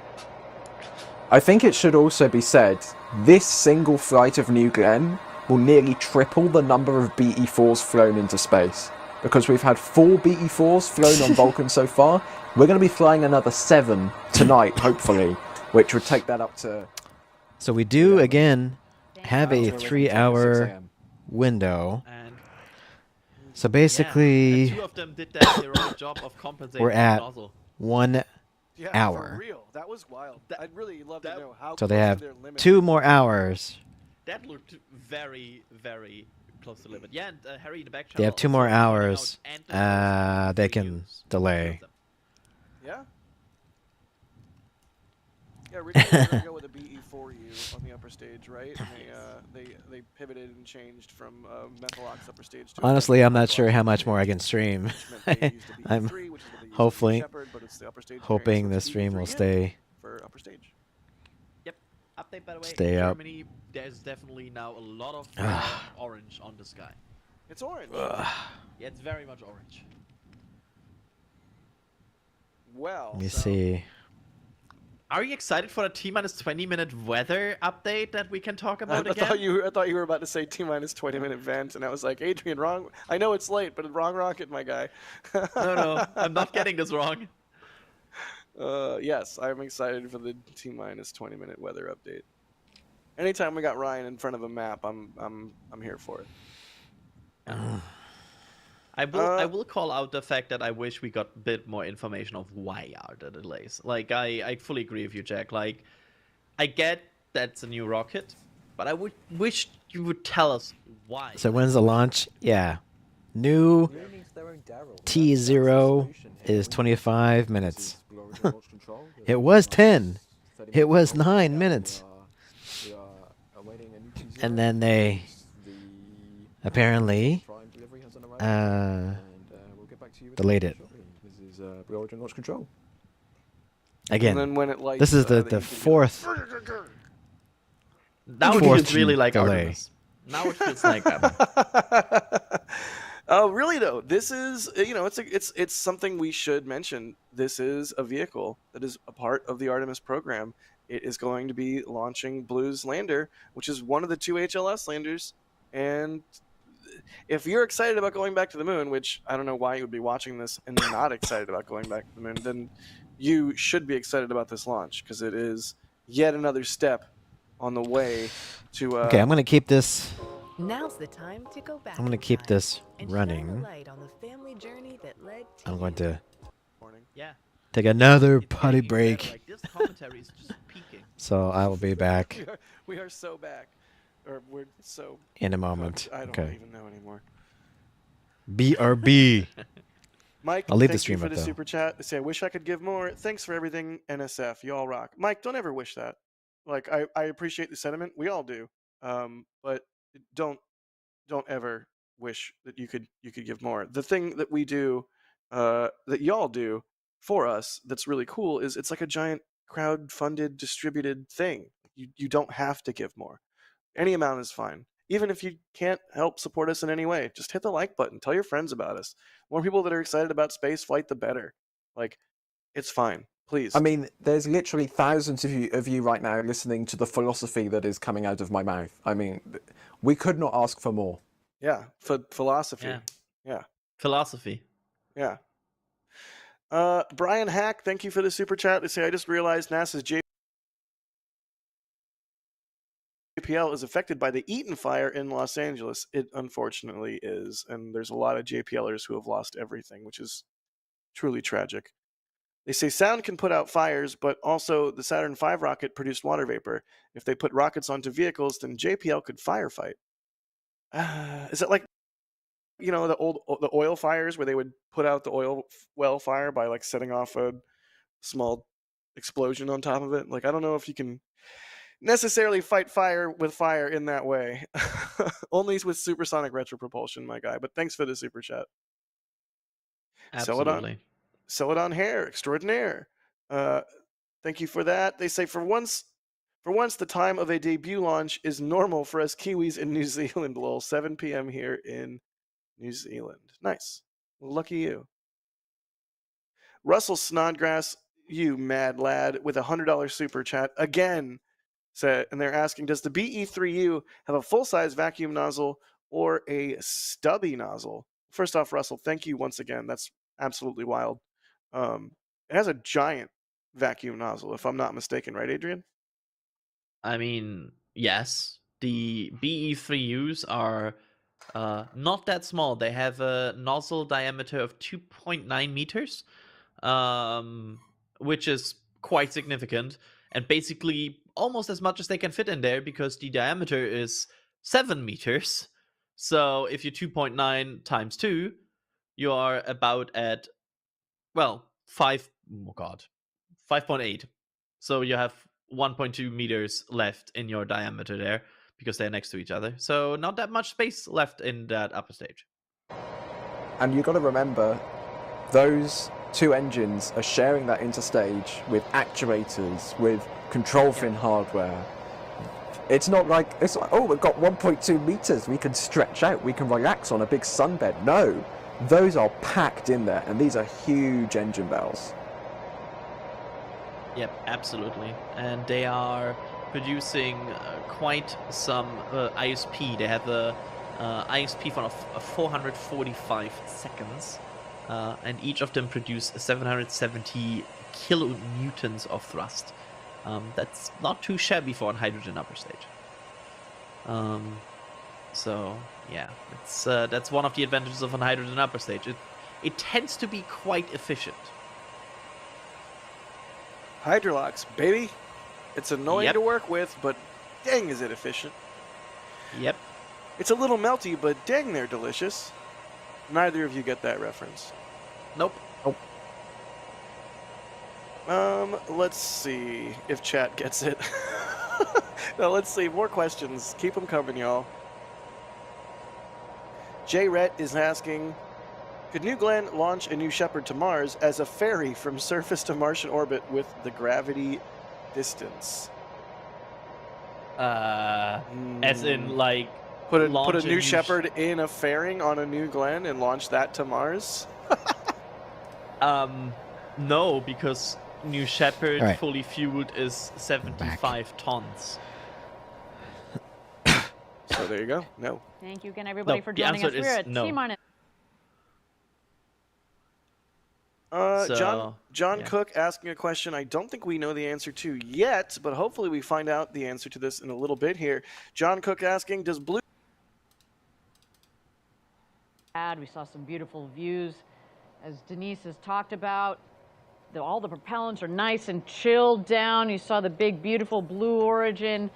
I think it should also be said, this single flight of New Glenn will nearly triple the number of BE-4s flown into space. Because we've had 4 BE-4s flown on Vulcan so far. We're going to be flying another 7 tonight, hopefully, which would take that up to... So we do, again, have a 3-hour window. So basically, two of them did that heroic job of compensating we're at the nozzle. 1 Yeah, hour. for real. That was wild. I'd really love to know how So they close have to their limit 2 more hours. That looked very, very close to the limit. Yeah, and Harry in the back They have 2 more hours. They can delay. Yeah? Yeah, originally they were going to go with a BE-4U on the upper stage, right? And they pivoted and changed from Methalox upper stage to... Honestly, I'm not sure how much more I can stream. I'm hoping the stream will stay. For upper stage. Yep. Update, by the way, Stay in up. Germany, there's definitely now a lot of orange on the sky. It's orange. Yeah, it's very much orange. Well, Let me see. Are you excited for the T-minus 20-minute weather update that we can talk about I again? thought you were about to say T-minus 20-minute vent, and I was like, Adrian, wrong. I know it's late, but wrong rocket, my guy. No, I'm not getting this wrong. Yes, I'm excited for the T-minus 20-minute weather update. Anytime we got Ryan in front of a map, I'm here for it. I will call out the fact that I wish we got a bit more information of why are the delays. Like, I fully agree with you, Jack. Like, I get that's a new rocket, but I would wish you would tell us why. So when's the launch? Yeah. New T0 is 25 minutes. It was 10. It was 9 minutes. And then they apparently delayed it. This is Blue Origin Launch Control. Again, And then when it lights, this is they the used to be fourth. Now it fourth feels really like delay. Artemis. Now it feels like that. Really though, this is it's something we should mention. This is a vehicle that is a part of the Artemis program. It is going to be launching Blue's lander, which is one of the 2 HLS landers. And if you're excited about going back to the moon, which I don't know why you would be watching this and not excited about going back to the moon, then you should be excited about this launch because it is yet another step on the way to. Okay, I'm gonna keep this. Now's the time to go back. I'm gonna keep this running. Light on the family journey that led to I'm going to Yeah. take another potty break. Like, this commentary is just peaking. So I will be back We are so back, or we're so in a moment. I don't Okay. even know anymore. BRB. Mike, I'll leave the thank stream you for up the though. super chat. They say, I wish I could give more. Thanks for everything, NSF. You all rock. Mike, don't ever wish that. Like, I appreciate the sentiment. We all do. But don't ever wish that you could give more. The thing that we do, that y'all do for us, that's really cool is it's like a giant crowd-funded, distributed thing. You don't have to give more. Any amount is fine. Even if you can't help support us in any way, just hit the like button. Tell your friends about us. More people that are excited about space flight, the better. Like, it's fine. Please. I mean, there's literally thousands of you right now listening to the philosophy that is coming out of my mouth. I mean, we could not ask for more. Yeah, philosophy. Yeah. Yeah. Philosophy. Yeah. Brian Hack, thank you for the super chat. They say, I just realized NASA's JPL is affected by the Eaton fire in Los Angeles. It unfortunately is, and there's a lot of JPLers who have lost everything, which is truly tragic. They say sound can put out fires, but also the Saturn V rocket produced water vapor. If they put rockets onto vehicles, then JPL could firefight. Is that like, the oil fires where they would put out the oil well fire by like setting off a small explosion on top of it? Like, I don't know if you can necessarily fight fire with fire in that way. Only with supersonic retropropulsion, my guy. But thanks for the super chat. Absolutely. Celadon Hair Extraordinaire. Thank you for that. They say for once the time of a debut launch is normal for us Kiwis in New Zealand. Lol, 7 p.m. here in New Zealand. Nice. Lucky you. Russell Snodgrass, you mad lad, with a $100 super chat again. And they're asking, does the BE3U have a full-size vacuum nozzle or a stubby nozzle? First off, Russell, thank you once again. That's absolutely wild. It has a giant vacuum nozzle, if I'm not mistaken, right, Adrian? I mean, yes. The BE3Us are not that small. They have a nozzle diameter of 2.9 meters, which is quite significant, and basically almost as much as they can fit in there because the diameter is 7 meters. So if you're 2.9 times 2, you are about at, well, 5.8. So you have 1.2 meters left in your diameter there because they're next to each other. So not that much space left in that upper stage. And you've got to remember, those two engines are sharing that interstage with actuators, with control fin hardware. It's not like, oh, we've got 1.2 meters, we can stretch out, we can relax on a big sunbed. No, those are packed in there, and these are huge engine bells. Yep, absolutely. And they are producing quite some ISP. They have a ISP for 445 seconds, and each of them produce 770 kilonewtons of thrust. That's not too shabby for a hydrogen upper stage. So yeah, that's one of the advantages of a hydrogen upper stage. It tends to be quite efficient. Hydrolox, baby. It's annoying to work with, but dang is it efficient. Yep. It's a little melty, but dang they're delicious. Neither of you get that reference. Nope. Let's see if chat gets it. No, let's see. More questions. Keep them coming, y'all. Jay Rhett is asking, could New Glenn launch a New Shepard to Mars as a ferry from surface to Martian orbit with the gravity distance? As in, like, Put a launch New Shepard in a fairing on a New Glenn and launch that to Mars? No, because New Shepard Alright. fully fueled is 75 tons. So there you go. No. Thank you again, everybody, No, for the joining us. answer We're is at no. T-minus. John Cook asking a question I don't think we know the answer to yet, but hopefully we find out the answer to this in a little bit here. John Cook asking, does Blue... We saw some beautiful views, as Denise has talked about. All the propellants are nice and chilled down. You saw the big, beautiful Blue Origin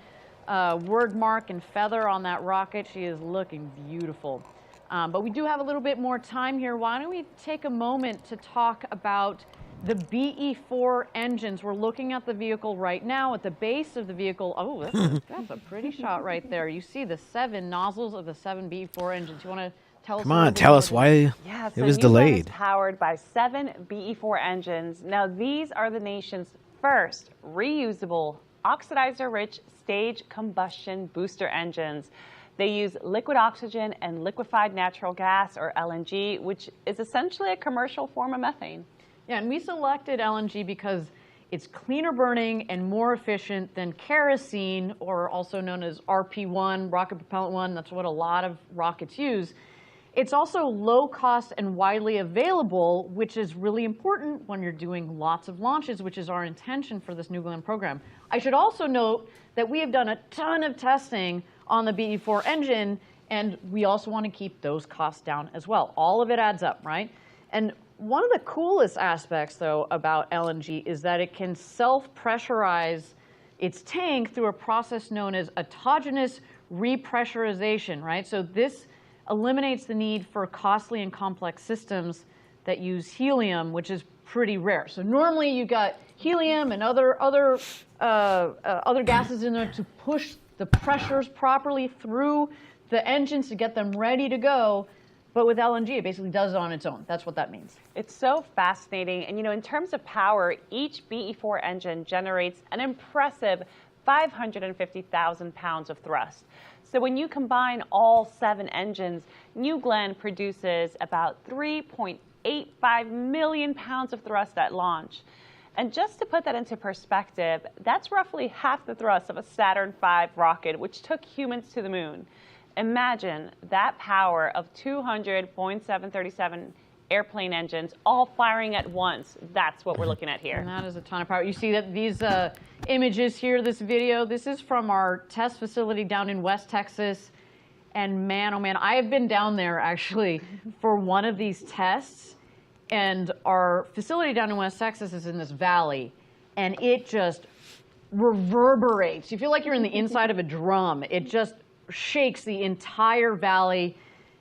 word mark and feather on that rocket. She is looking beautiful. But we do have a little bit more time here. Why don't we take a moment to talk about the BE-4 engines. We're looking at the vehicle right now. At the base of the vehicle, oh, that's a pretty shot right there. You see the 7 nozzles of the 7 BE-4 engines. You want to tell us? Come on, tell us why it was delayed. Is powered by 7 BE-4 engines. Now, these are the nation's first reusable, oxidizer-rich stage combustion booster engines. They use liquid oxygen and liquefied natural gas, or LNG, which is essentially a commercial form of methane. Yeah, and we selected LNG because it's cleaner burning and more efficient than kerosene, or also known as RP1, rocket propellant 1. That's what a lot of rockets use. It's also low cost and widely available, which is really important when you're doing lots of launches, which is our intention for this New Glenn program. I should also note that we have done a ton of testing on the BE-4 engine, and we also want to keep those costs down as well. All of it adds up, right? And one of the coolest aspects, though, about LNG is that it can self-pressurize its tank through a process known as autogenous repressurization, right? So this eliminates the need for costly and complex systems that use helium, which is pretty rare. So normally you got helium and other gases in there to push the pressures properly through the engines to get them ready to go. But with LNG, it basically does it on its own. That's what that means. It's so fascinating. And, you know, in terms of power, each BE-4 engine generates an impressive 550,000 pounds of thrust. So when you combine all 7 engines, New Glenn produces about 3.85 million pounds of thrust at launch. And just to put that into perspective, that's roughly half the thrust of a Saturn V rocket, which took humans to the moon. Imagine that power of 200 Boeing 737 airplane engines all firing at once. That's what we're looking at here. And that is a ton of power. You see that these images here, this video, this is from our test facility down in West Texas. And man, oh man, I have been down there actually for one of these tests. And our facility down in West Texas is in this valley. And it just reverberates. You feel like you're in the inside of a drum. It just shakes the entire valley.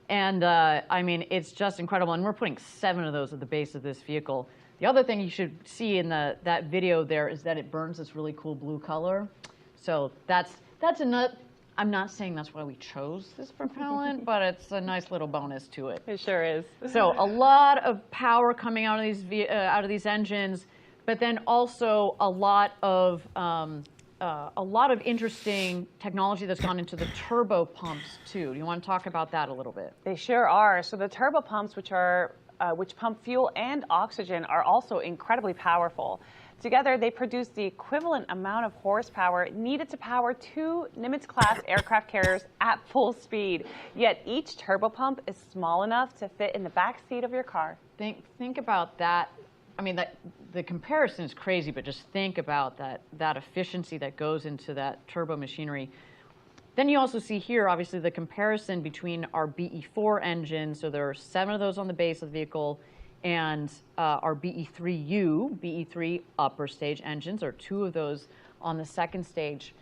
And I mean, it's just incredible. And we're putting 7 of those at the base of this vehicle. The other thing you should see in that video there is that it burns this really cool blue color. So that's another. I'm not saying that's why we chose this propellant, but it's a nice little bonus to it. It sure is. So a lot of power coming out of these engines, but then also a lot of interesting technology that's gone into the turbo pumps too. Do you want to talk about that a little bit? They sure are. So the turbo pumps, which pump fuel and oxygen, are also incredibly powerful. Together, they produce the equivalent amount of horsepower needed to power 2 Nimitz-class aircraft carriers at full speed. Yet each turbopump is small enough to fit in the back seat of your car. Think about that. I mean, the comparison is crazy, but just think about that efficiency that goes into that turbo machinery. Then you also see here, obviously, the comparison between our BE-4 engine. So there are 7 of those on the base of the vehicle, and our BE-3U, BE-3 upper stage engines, or 2 of those on the second stage.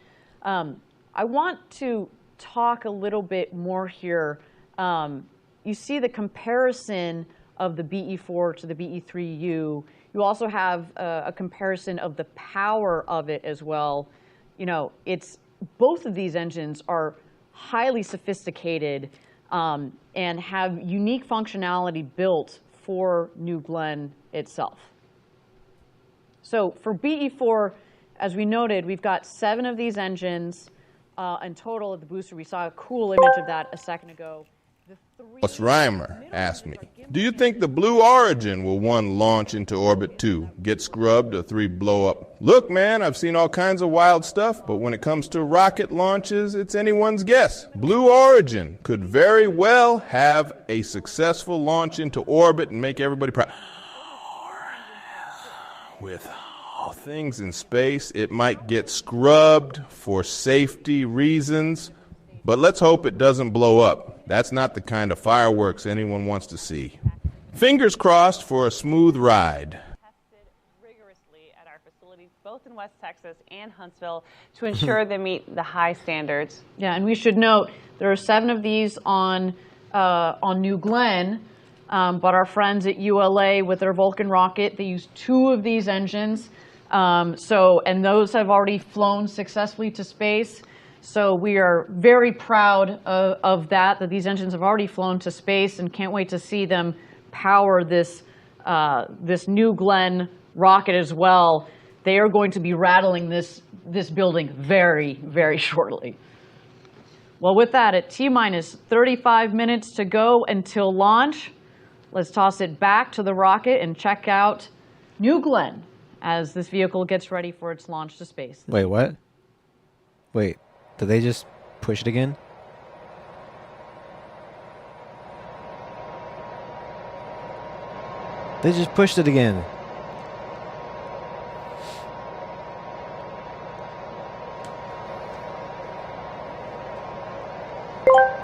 I want to talk a little bit more here. You see the comparison of the BE-4 to the BE-3U. You also have a comparison of the power of it as well. You know, both of these engines are highly sophisticated and have unique functionality built for New Glenn itself. So for BE-4, as we noted, we've got 7 of these engines. in total at the booster. We saw a cool image of that a second ago. Boss Reimer asked me, do you think the Blue Origin will, 1, launch into orbit, 2, get scrubbed, or 3, blow up? Look, man, I've seen all kinds of wild stuff, but when it comes to rocket launches, it's anyone's guess. Blue Origin could very well have a successful launch into orbit and make everybody proud. With all things in space, it might get scrubbed for safety reasons, but let's hope it doesn't blow up. That's not the kind of fireworks anyone wants to see. Fingers crossed for a smooth ride. Tested rigorously at our facilities, both in West Texas and Huntsville, to ensure they meet the high standards. Yeah, and we should note there are 7 of these on New Glenn, but our friends at ULA with their Vulcan rocket, they use 2 of these engines. And those have already flown successfully to space. So we are very proud of that these engines have already flown to space, and can't wait to see them power this New Glenn rocket as well. They are going to be rattling this building very, very shortly. Well, with that, at T-minus 35 minutes to go until launch, let's toss it back to the rocket and check out New Glenn as this vehicle gets ready for its launch to space. Wait, what? Wait, did they just push it again? They just pushed it again.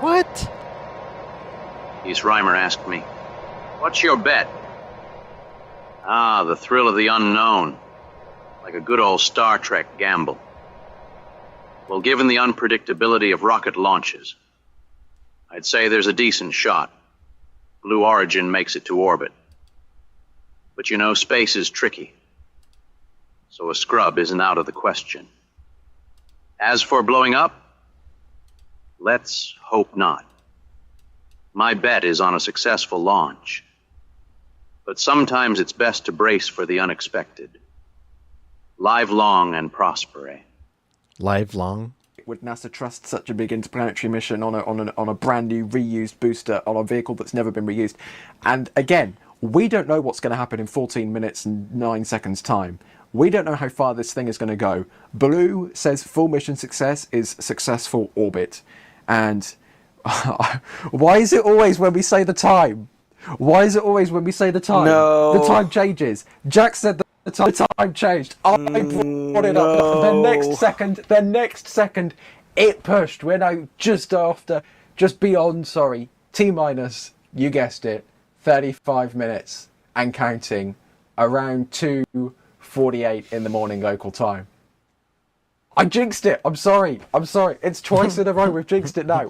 What? East Reimer asked me, what's your bet? Ah, the thrill of the unknown. Like a good old Star Trek gamble. Well, given the unpredictability of rocket launches, I'd say there's a decent shot. Blue Origin makes it to orbit. But you know, space is tricky. So a scrub isn't out of the question. As for blowing up, let's hope not. My bet is on a successful launch. But sometimes it's best to brace for the unexpected. Live long and prospere. Live long? Would NASA trust such a big interplanetary mission on a brand new reused booster on a vehicle that's never been reused? And again, we don't know what's going to happen in 14 minutes and 9 seconds time. We don't know how far this thing is going to go. Blue says full mission success is successful orbit. And why is it always when we say the time? Why is it always when we say the time? No. The time changes. Jack said the time changed. I brought it up. The next second, it pushed. We're now just beyond, T-minus, you guessed it, 35 minutes and counting, around 2:48 in the morning local time. I jinxed it. I'm sorry. It's twice in a row we've jinxed it now.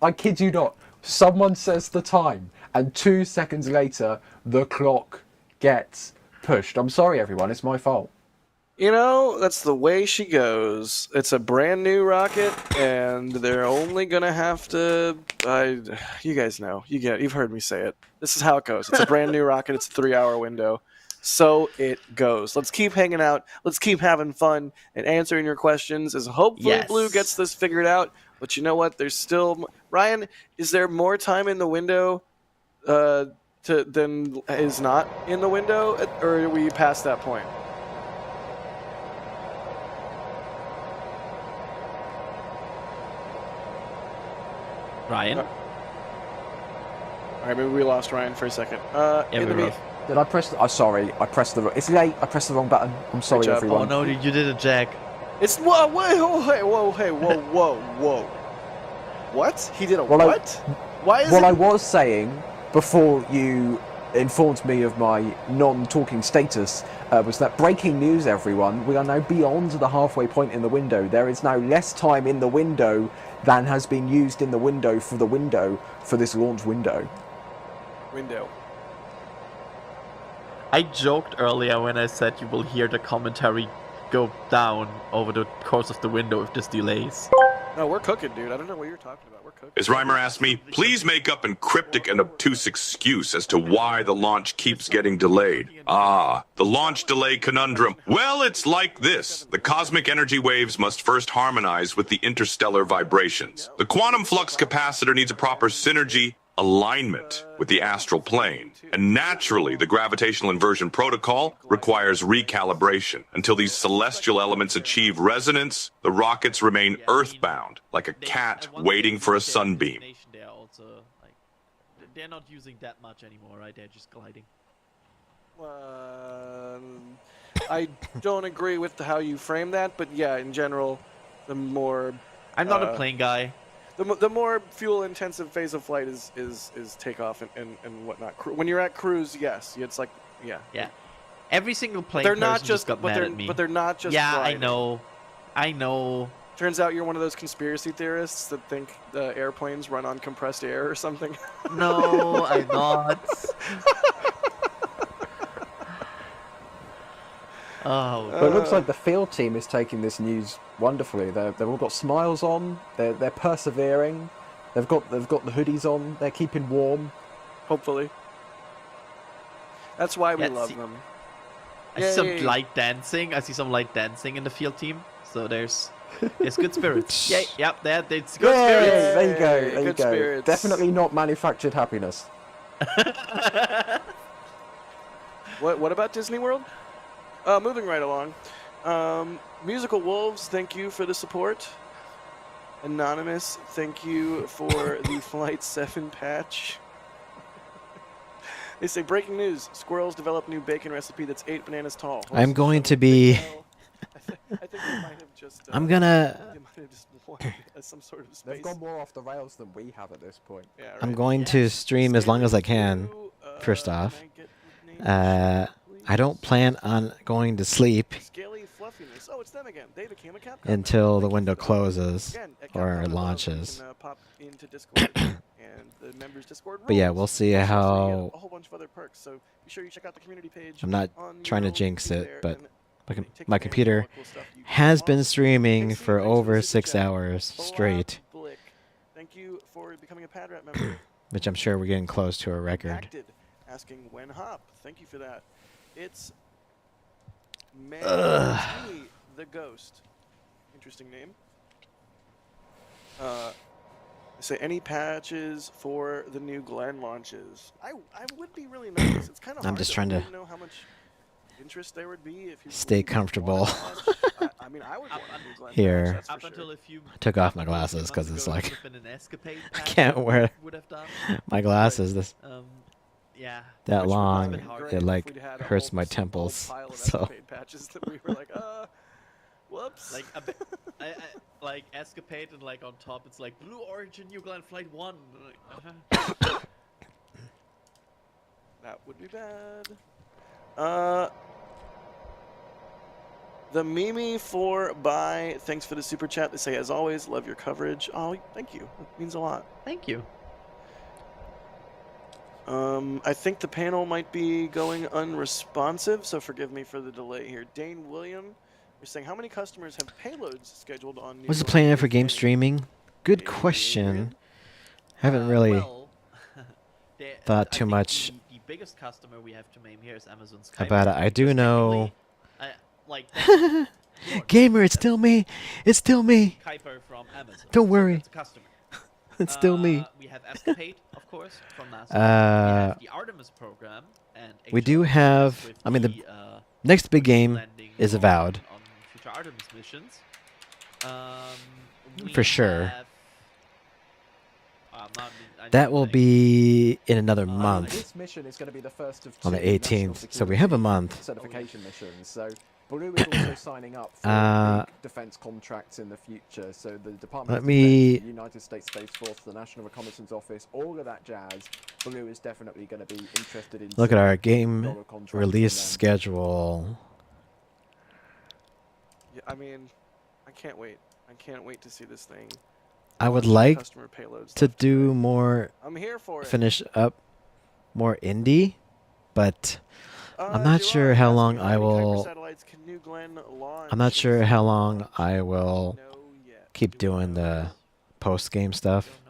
I kid you not. Someone says the time, and 2 seconds later, the clock gets pushed. I'm sorry, everyone. It's my fault. You know, that's the way she goes. It's a brand new rocket, and they're only gonna have to. You guys know. You've heard me say it. This is how it goes. It's a brand new rocket. It's a 3-hour window. So it goes. Let's keep hanging out. Let's keep having fun and answering your questions. As hopefully Blue gets this figured out. But you know what? There's still Ryan. Is there more time in the window than is not in the window, or are we past that point? Ryan? All right, maybe we lost Ryan for a second. Did I press? Sorry, I pressed the. It's late. I pressed the wrong button. I'm sorry, everyone. Oh no, you did it, Jack. It's whoa, whoa. What? He did a what? Why is What I was saying before you informed me of my non-talking status was that breaking news, everyone. We are now beyond the halfway point in the window. There is now less time in the window than has been used in the window for this launch window. I joked earlier when I said you will hear the commentary go down over the course of the window if this delays. No, we're cooking, dude. I don't know what you're talking about. We're cooking. As Reimer asked me, please make up an cryptic and obtuse excuse as to why the launch keeps getting delayed. Ah, the launch delay conundrum. Well, it's like this. The cosmic energy waves must first harmonize with the interstellar vibrations. The quantum flux capacitor needs a proper synergy alignment with the astral plane. And naturally, the gravitational inversion protocol requires recalibration. Until these celestial elements achieve resonance, the rockets remain earthbound, like a cat waiting for a sunbeam. They're also like they're not using that much anymore, right? They're just gliding. I don't agree with how you frame that, but yeah, in general, the more I'm not a plane guy. The more fuel-intensive phase of flight is takeoff and whatnot. When you're at cruise, yes, it's like yeah. Every single plane. They're not person just, got but mad they're at me. but they're not just. Yeah, gliding. I know. Turns out you're one of those conspiracy theorists that think the airplanes run on compressed air or something. No, I'm not. Oh, but it looks like the field team is taking this news wonderfully. They've all got smiles on. They're persevering. They've got the hoodies on. They're keeping warm. Hopefully. That's why we love them. I see some light dancing. I see some light dancing in the field team. So there's good spirits. Yep, it's good spirits. There you go. There you Good go. spirits. Definitely not manufactured happiness. What about Disney World? Moving right along. Musical Wolves, thank you for the support. Anonymous, thank you for the Flight 7 patch. They say, breaking news, squirrels develop new bacon recipe that's 8 bananas tall. I'm going to be... I think they might have just... I'm gonna... They might have just wanted some sort of space. They've gone more off the rails than we have at this point. Yeah, right. I'm going to stream as long as I can, first off. I don't plan on going to sleep Scaly fluffiness. Oh, it's them again. They became a Capcom. until the window closes Again, at or Capcom launches. You can, pop into Discord and the members Discord But yeah, rules. we'll see There's also how... a whole bunch of other perks. So be sure you check out the community page. I'm not on trying to Neuro, jinx be it, there, but and my take my advantage of all computer the cool stuff you can has unlock. been streaming Pixie, for thanks the over super 6 chat. hours Black straight, Blick, thank you for becoming a Padrat member. which I'm sure we're getting close to a record. Acted, asking when hop. Thank you for that. It's May the Ghost. Interesting name. Say any patches for the new Glen launches. I would be really nice. It's kind of. I'm just trying to know how much interest there would be if you stay comfortable. I mean, I would want a new Glen Here, patch, that's for sure. I took off my glasses because it's like been an escapade I patch can't that wear would have done. my glasses Yeah. that Which would have long. been great It if like we'd had a hurts whole my temples. pile of So escapade patches that we were like, whoops. Like like escapade and like on top it's like Blue Origin New Glen Flight 1. Like, That would be bad. The Mimi 4 thanks for the super chat. They say, as always, love your coverage. Oh, thank you. It means a lot. Thank you. I think the panel might be going unresponsive, so forgive me for the delay here. Dane William, you're saying, how many customers have payloads scheduled on New what's the Glen plan for game streaming? Good question. Haven't really thought too much the biggest customer we have to name here is Amazon Skype. about it. I do know. Like Gamer, it's still me. It's still me. Kuiper from Amazon. Don't worry. That's a customer. It's still me. We have Escapade, of course, from NASA. We have the Artemis program, and We do have. with I mean, the the, next big game landing is Avowed. on future Artemis missions. For sure. have- I That will be in another month. This mission is going to be the first of On the two national 18th, so we have a month. certification missions. So Blue is also signing up for big defense contracts in the future. So the Department Let of me- Defense, the United States Space Force, the National Reconnaissance Office, all of that jazz. Blue is definitely going to be interested in. Look at our seeing game dollar contracts from release them. schedule. Yeah, I mean, I can't wait. I can't wait to see this thing. I would launch like customer payloads to left and do right. more. I'm here for it. Finish up more indie, but I'm not sure how long I will. Satellites, can New Glen launch? I'm not sure how long I will No yet. keep doing the post-game stuff.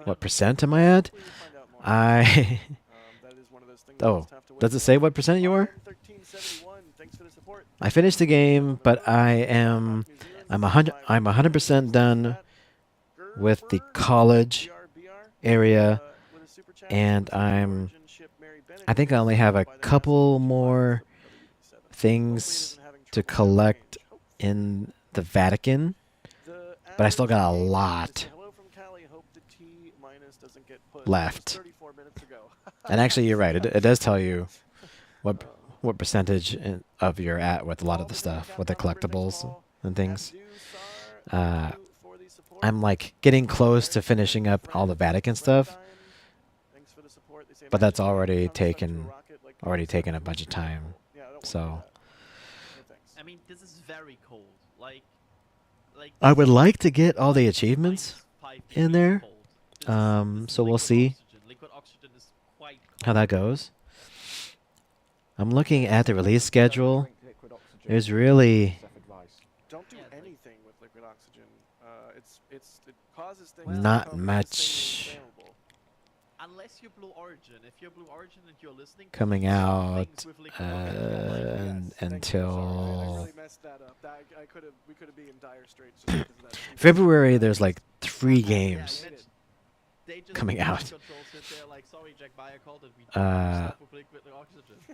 What percent am I at? Oh, does it say what percent you are? I finished the game, but I'm 100% done with the college area, and I think I only have a couple more things to collect in the Vatican, but I still got a lot left. And actually, you're right. It does tell you what percentage of you're at with a lot of the stuff, with the collectibles and things. I'm like getting close to finishing up all the Vatican stuff, but that's already taken a bunch of time. So I mean, this is very cold. Like I would like to get all the achievements in there. So we'll see how that goes. I'm looking at the release schedule. There's really Don't do anything with liquid oxygen. It causes things not much unless you're Blue Origin. If you're Blue Origin and you're listening, coming out until we could be in dire straits just because of that. February. There's like 3 games coming out.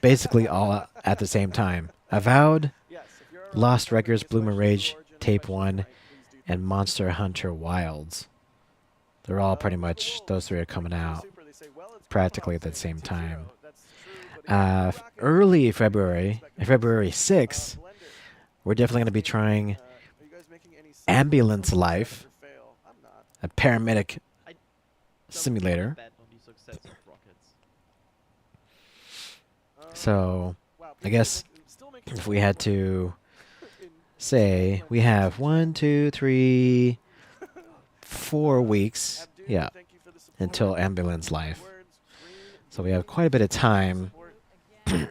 Basically all at the same time. Avowed, Lost Records, Bloomer Rage, Tape 1, and Monster Hunter Wilds. They're all pretty much, those 3 are coming out practically at the same time. Early February, February 6th, we're definitely going to be trying Ambulance Life, a paramedic simulator. So, I guess if we had to say, we have 1, 2, 3, 4 weeks, yeah, until Ambulance Life. So we have quite a bit of time. They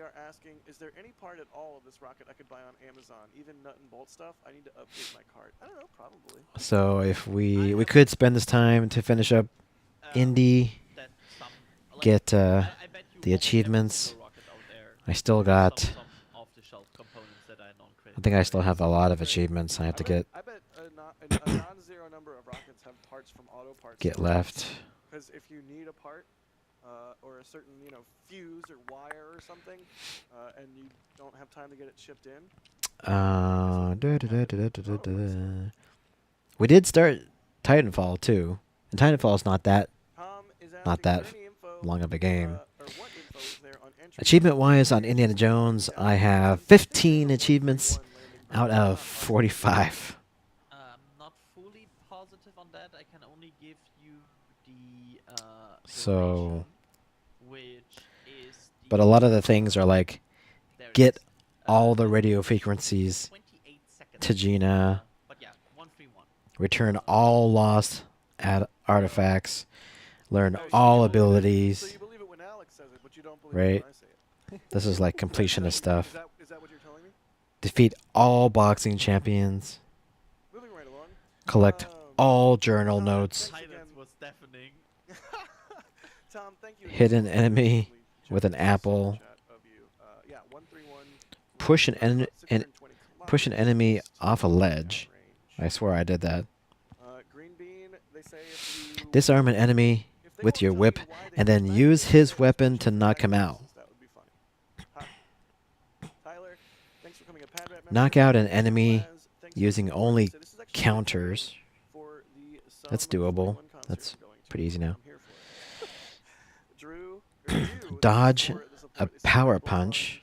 are asking, is there any part at all of this rocket I could buy on Amazon? Even nut and bolt stuff? I need to update my cart. I don't know, probably. So if we could spend this time to finish up Indie, get the achievements. I still got, I think I still have a lot of achievements I have to get. I bet a non-zero number of rockets have parts from auto parts. Get left. Because if you need a part or a certain, fuse or wire or something, and you don't have time to get it shipped in. We did start Titanfall too, and Titanfall's not that long of a game. Achievement-wise, on Indiana Jones, I have 15 achievements out of 45. Not fully positive on that. I can only give you the So, which is but a lot of the things are like, get all the radio frequencies to Gina, return all lost artifacts, learn all abilities, right? This is like completionist stuff. Defeat all boxing champions. Collect all journal notes. Hit an enemy with an apple. Push an enemy off a ledge. I swear I did that. Disarm an enemy with your whip and then use his weapon to knock him out. Knock out an enemy using only counters. That's doable. That's pretty easy now. Dodge a power punch.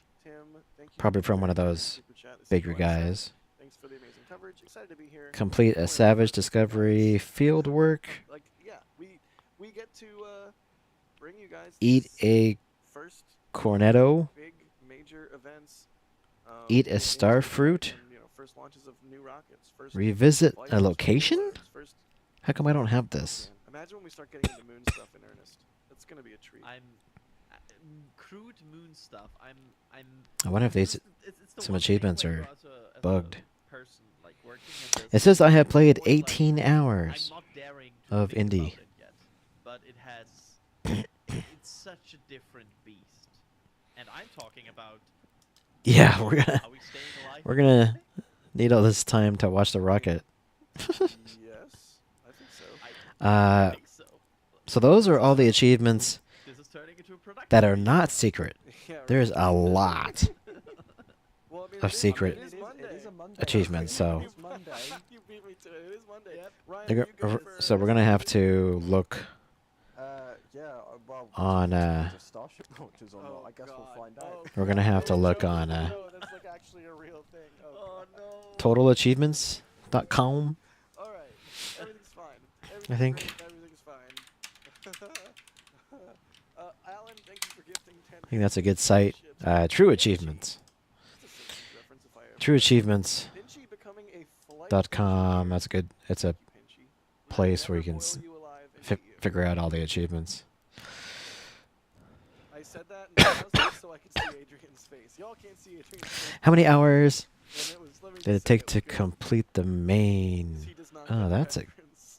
Probably from one of those bigger guys. Complete a Savage Discovery field work. Eat a cornetto. Eat a star fruit. Revisit a location? How come I don't have this? Imagine when we start getting into moon stuff in earnest. It's gonna be a treat. crude moon stuff. I wonder if these it's the some one thing achievements when are you're as bugged. person, like, working in It this, says I have played of course, like, 18 hours I'm not daring to of think indie. about it yet, but it has. It's such a different beast, and I'm talking about. Yeah, Are we staying alive? we're gonna need all this time to watch the rocket. Yes, I think so. Uh, so those are all the achievements This is turning into a production. that are not secret. Yeah, right. There's a lot Well, I mean, of secret it is a Monday. achievements. So, It's Monday. You beat me to it. It is Monday. Yep. Ryan, they're are go- you good for so we're gonna have to look Yeah, well, on. just Starship launches or not? I guess we'll find out. We're gonna have to look on No, that's like actually a real thing. Oh no. totalachievements.com. All right, everything's fine. I think. Everything's fine. Alan, thank you for gifting 10. I think that's a good site. True Achievements. TrueAchievements.com. That's good. It's a place where you can figure out all the achievements. I said that so I can see Adrian's face. Y'all can't see Adrian's face. How many hours did it take to complete the main? Oh, that's a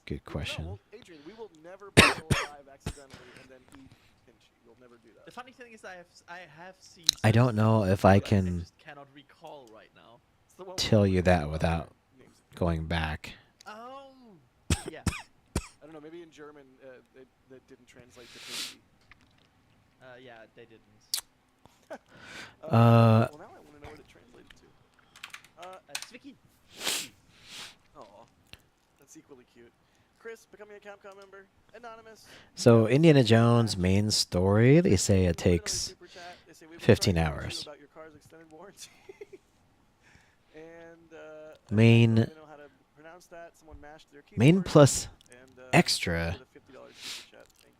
good question. Adrian, we will never be alive accidentally and then eat kimchi. We'll never do that. The funny thing is, I have seen. I don't know if I can just cannot recall right now. It's the one tell you that without going back. Oh, yeah. I don't know. Maybe in German that didn't translate to kimchi. Yeah, they didn't. Well, now I want to know what it translated to. Zwicky. Aw, that's equally cute. Chris, becoming a Capcom member. Anonymous. So Indiana Jones main story, they say it takes 15 hours. About your car's extended warranty. And Main I don't know how to pronounce that. Someone mashed their main keyboard. plus And, extra. for the $50 super chat. Thank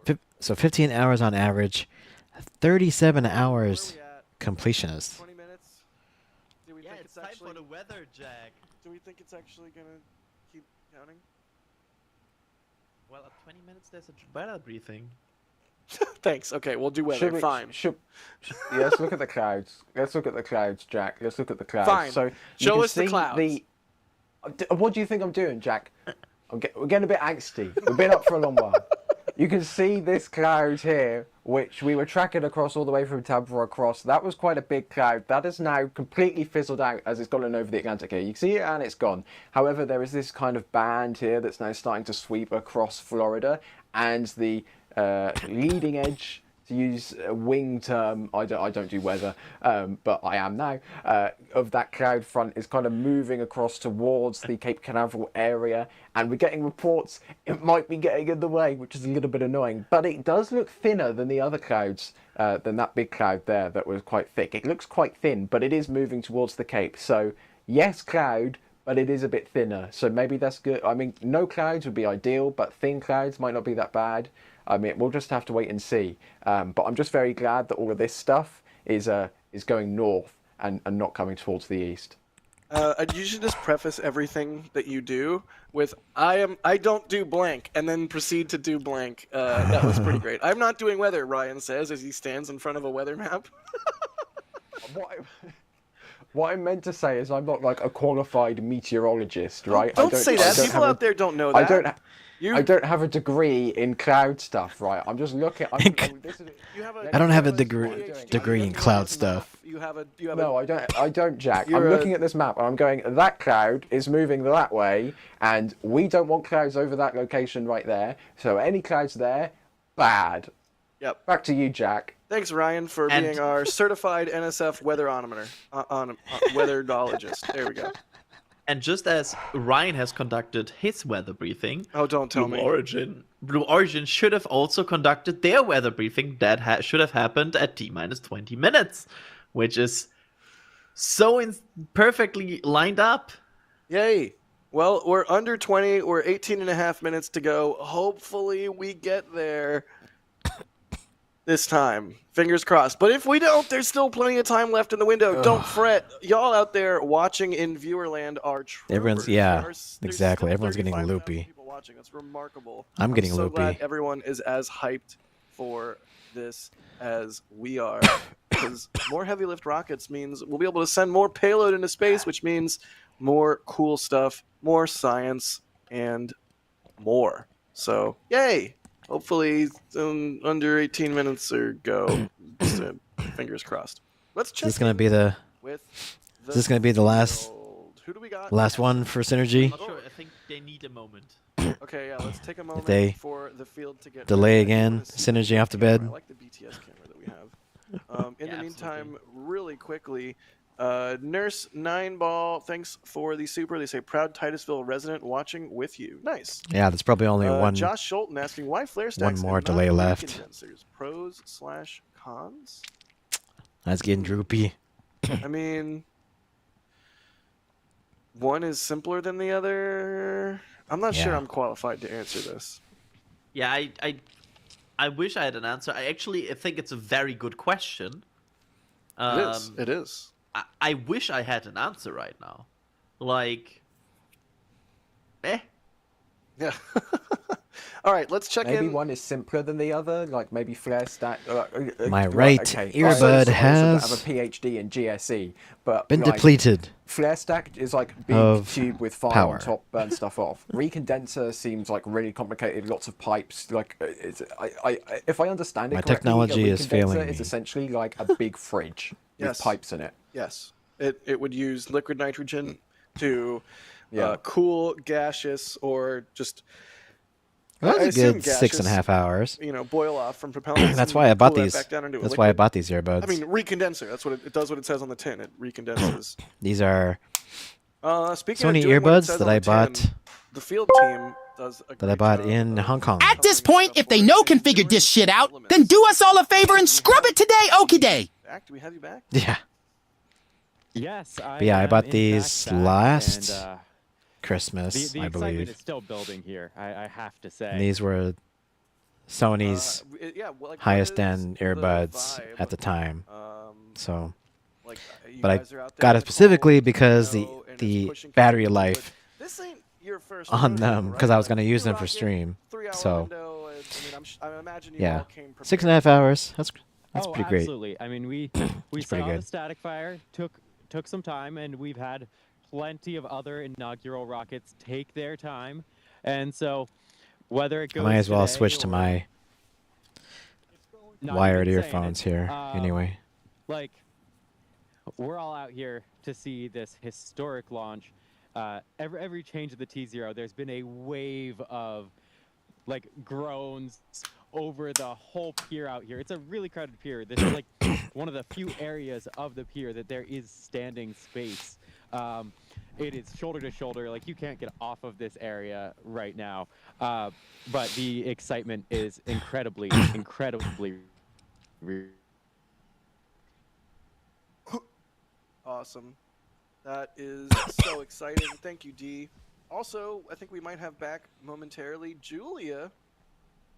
you for So 15 hours on average, 37 hours completionist. 20 minutes. Do we Yeah, think it's time actually for the weather, Jack. Do we think it's actually gonna keep counting? Well, at 20 minutes, there's a weather briefing. Thanks. Okay, we'll do weather. Fine. Yeah, let's look at the clouds. Let's look at the clouds, Jack. Let's look at the clouds. Fine. So you Show can us the see clouds. What do you think I'm doing, Jack? We're getting a bit angsty. We've been up for a long while. You can see this cloud here, which we were tracking across all the way from Tampa across. That was quite a big cloud. That is now completely fizzled out as it's gone over the Atlantic here. You can see it and it's gone. However, there is this kind of band here that's now starting to sweep across Florida, and the leading edge, to use a wing term, I don't do weather, but I am now, of that cloud front is kind of moving across towards the Cape Canaveral area, and we're getting reports it might be getting in the way, which is a little bit annoying, but it does look thinner than the other clouds, than that big cloud there that was quite thick. It looks quite thin, but it is moving towards the Cape, so yes, cloud, but it is a bit thinner, so maybe that's good. I mean, no clouds would be ideal, but thin clouds might not be that bad. I mean, we'll just have to wait and see. But I'm just very glad that all of this stuff is going north and not coming towards the east. You should just preface everything that you do with I don't do blank, and then proceed to do blank. That was pretty great. I'm not doing weather, Ryan says as he stands in front of a weather map. What I meant to say is I'm not like a qualified meteorologist, right? Don't say that. People out there don't know that. I don't have a degree in cloud stuff, right? I'm just looking. I don't have a degree in cloud stuff. No, I don't, Jack. I'm looking at this map and I'm going, that cloud is moving that way, and we don't want clouds over that location right there. So any clouds there, bad. Yep. Back to you, Jack. Thanks, Ryan, for being our certified NSF weatheronometer, weatherologist. There we go. And just as Ryan has conducted his weather briefing, don't tell me. Blue Origin should have also conducted their weather briefing that should have happened at T-minus 20 minutes, which is so perfectly lined up. Yay. Well, we're under 20. We're 18 and a half minutes to go. Hopefully we get there this time. Fingers crossed. But if we don't, there's still plenty of time left in the window. Don't fret. Y'all out there watching in viewerland are troopers. Everyone's, yeah, exactly. Everyone's getting loopy. People watching. That's remarkable. I'm getting so loopy. Glad everyone is as hyped for this as we are. Because more heavy lift rockets means we'll be able to send more payload into space, which means more cool stuff, more science, and more. So, yay! Hopefully, under 18 minutes or go. Fingers crossed. Let's check. Is this gonna be the? Is this gonna be the last? Who do we got? Last one for Synergy. Not sure. I think they need a moment. Okay, yeah. Let's take a moment they for the field to get delay ready. again, Synergy off to bed. I like the BTS camera that we have. In the meantime, really quickly, Nurse 9ball, thanks for the super. They say proud Titusville resident watching with you. Nice. Yeah, there's probably only one. Josh Schulten asking why flare stacks more and delay not left. Condensers? Pros/cons. That's getting droopy. I mean, one is simpler than the other. I'm not sure I'm qualified to answer this. Yeah, I wish I had an answer. I think it's a very good question. It is. I wish I had an answer right now. Like, Yeah. All right, let's check maybe in. one is simpler than the other, like maybe flare stack. My right earbud has I have a PhD in GSE, but been like, depleted. Flare stack is like big of tube with fire power. on top, burn stuff off. Recondenser seems like really complicated, lots of pipes. Like, if I understand it My correctly, technology a is failing recondenser is me. essentially like a big fridge with Yes. pipes in it. Yes. It would use liquid nitrogen to Yeah. cool gaseous or just. Well, I that's a assume good 6.5 hours. Boil off from propellants. That's and why I bought cool that these. back down into a That's why I liquid. bought these earbuds. I mean, recondenser. That's what it does. What it says on the tin. It recondenses. These are Speaking Sony of doing what it earbuds says that on I the tin, bought. the field team does a That I bought in Hong Kong. At this point, if they know can figure this shit out, then do us all a favor and scrub it today, okie day. back. Do we have you back? Yeah. Yes. But yeah, I am bought in these fact back, last and, Christmas, the I excitement believe. is still building here. I have to say. And these were Sony's highest end earbuds at the time. So, but I got it specifically because the battery life on them, because I was going to use them for stream. So, yeah, 6.5 hours. That's pretty great. Absolutely. I mean, we It's pretty saw good. the static fire took some time, and we've had plenty of other inaugural rockets take their time, and so whether it I goes might as well today switch to or my not wired even saying earphones it, here. Anyway, like we're all out here to see this historic launch. Every change of the T0, there's been a wave of like groans over the whole pier out here. It's a really crowded pier. This is like one of the few areas of the pier that there is standing space. It is shoulder to shoulder. Like you can't get off of this area right now. But the excitement is incredibly. Awesome. That is so exciting. Thank you, D. Also, I think we might have back momentarily Julia,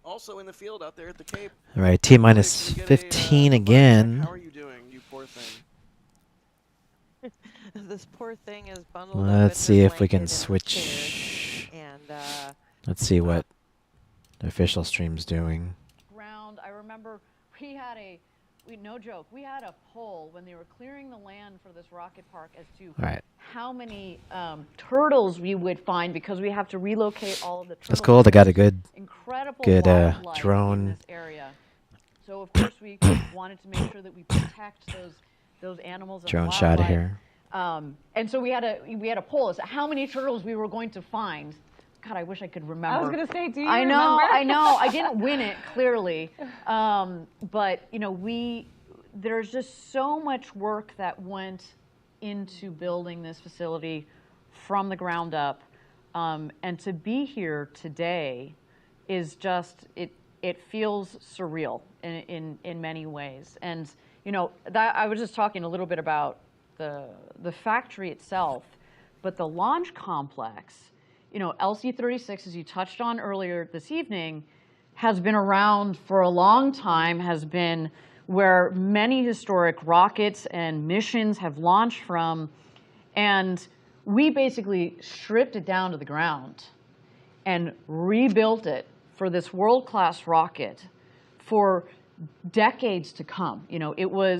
also in the field out there at the Cape. all right, T minus 15 again. How are you doing, you poor thing? This poor thing is bundled up Let's in see her if we can blanket and switch. and Let's see what the official stream's doing. Ground. I remember we had no joke, we had a poll when they were clearing the land for this rocket park as to All right. how many turtles we would find because we have to relocate all of the turtles. That's cool. They got a good Incredible wildlife drone. in this area. So of course we wanted to make sure that we protect those animals and Drone shot wildlife. here. And so we had a poll as to how many turtles we were going to find. God, I wish I could remember. I was gonna say, do you I know, remember? I know. I didn't win it clearly, but you know, there's just so much work that went into building this facility from the ground up, and to be here today is just it feels surreal in many ways. And you know, that I was just talking a little bit about the factory itself, but the launch complex. You know, LC-36, as you touched on earlier this evening, has been around for a long time, has been where many historic rockets and missions have launched from, and we basically stripped it down to the ground and rebuilt it for this world-class rocket for decades to come. You know,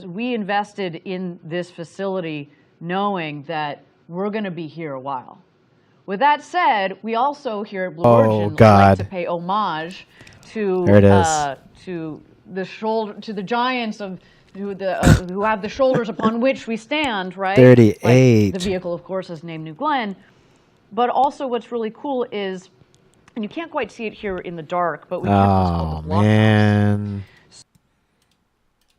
we invested in this facility knowing that we're going to be here a while. With that said, we also here at Blue Origin like to pay homage to There it is. to the giants of who have the shoulders upon which we stand, right? 38. Like the vehicle, of course, is named New Glenn. But also, what's really cool is, and you can't quite see it here in the dark, but we kept what's called Oh the block man,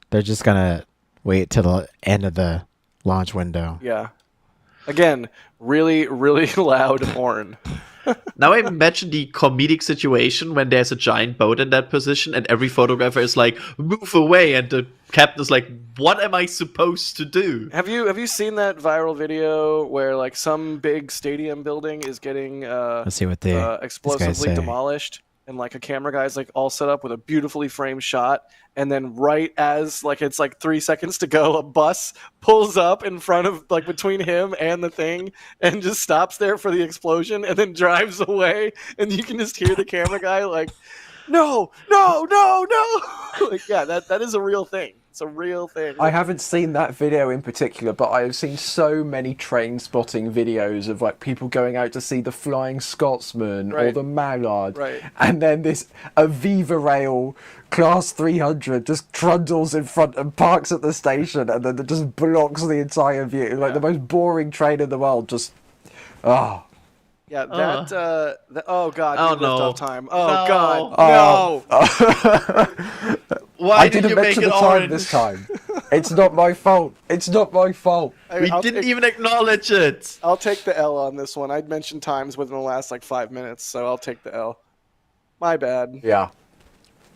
they're just gonna wait till the end of the launch window. Yeah. Again, really, really loud horn. Now I imagine the comedic situation when there's a giant boat in that position and every photographer is like, move away, and the captain is like, what am I supposed to do? Have you seen that viral video where like some big stadium building is getting Let's see what these guys explosively say. demolished, and like a camera guy's like all set up with a beautifully framed shot, and then right as like it's like 3 seconds to go, a bus pulls up in front of like between him and the thing and just stops there for the explosion and then drives away, and you can just hear the camera guy like, no, like, yeah, that is a real thing. It's a real thing. I haven't seen that video in particular, but I have seen so many train spotting videos of like people going out to see the Flying Scotsman or Right. the Mallard, Right. and then this Aviva Rail Class 300 just trundles in front and parks at the station, and then it just blocks the entire view. Like the most boring train in the world. Just Yeah, oh god, Oh, you lived no. off time. Oh No. god, no. Why I did didn't you make mention it the time orange? this time. It's not my fault. It's not my fault. We didn't even acknowledge it. I'll take the L on this one. I'd mentioned times within the last like 5 minutes, so I'll take the L. My bad. Yeah.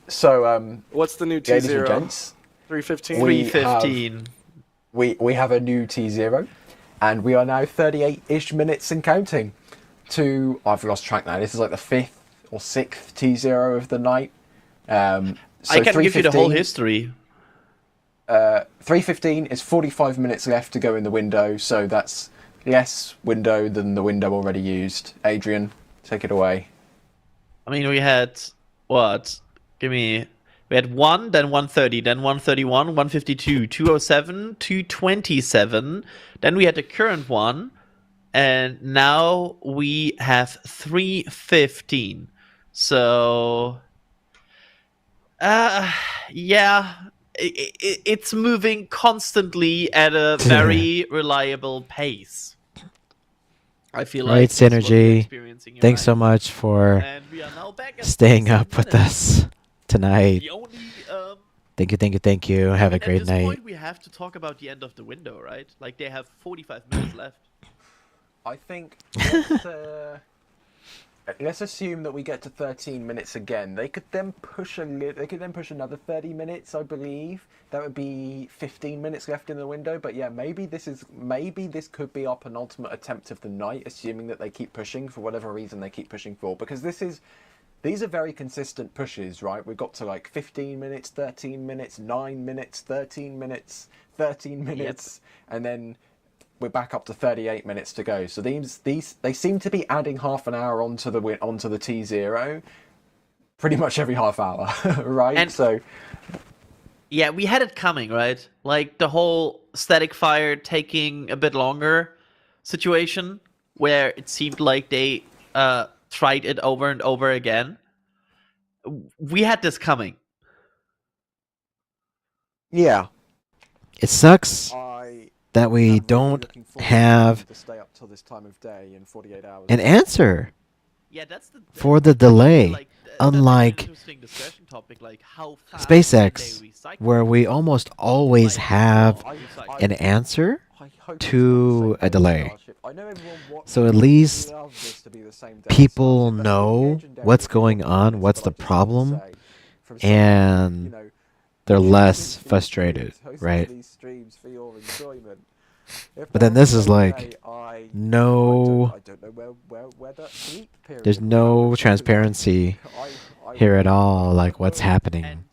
So What's the new T0? ladies and gents, 315. we 315. we have a new T0, and we are now 38-ish minutes and counting to, I've lost track now, this is like the 5th or 6th T0 of the night. I can give you the whole 3:15 history. 3:15 is 45 minutes left to go in the window, so that's less window than the window already used. Adrian, take it away. I mean, we had what? We had 1, then 130, then 131, 152, 207, 227. Then we had the current one, and now we have 315. So, yeah, it's moving constantly at a very reliable pace. I feel like Right, this is what we're Synergy. experiencing here Thanks right so much for And we are now back at staying 47 up with minutes. us tonight. The only, Thank you. Have a and great at this night. point, we have to talk about the end of the window, right? Like they have 45 minutes left. I think let's assume that we get to 13 minutes again. They could then push another 30 minutes, I believe. That would be 15 minutes left in the window. But yeah, maybe this could be our penultimate attempt of the night, assuming that they keep pushing for whatever reason they keep pushing for. Because these are very consistent pushes, right? We've got to like 15 minutes, 13 minutes, 9 minutes, 13 minutes, 13 minutes, and then we're back up to 38 minutes to go. So these they seem to be adding half an hour onto the T0 pretty much every half hour, right? And- so Yeah, we had it coming, right? Like the whole static fire taking a bit longer situation, where it seemed like they tried it over and over again. We had this coming. yeah, It sucks I that we am really don't looking forward have to stay up till this time of day in 48 hours. an answer Yeah, that's the for the delay, like, that's unlike an interesting discussion topic, like how fast SpaceX, they recycle. where we almost always have an answer to a delay. So at least people know what's going on, what's the problem, and they're less frustrated, right? But then this is like no, there's no transparency here at all, like what's happening.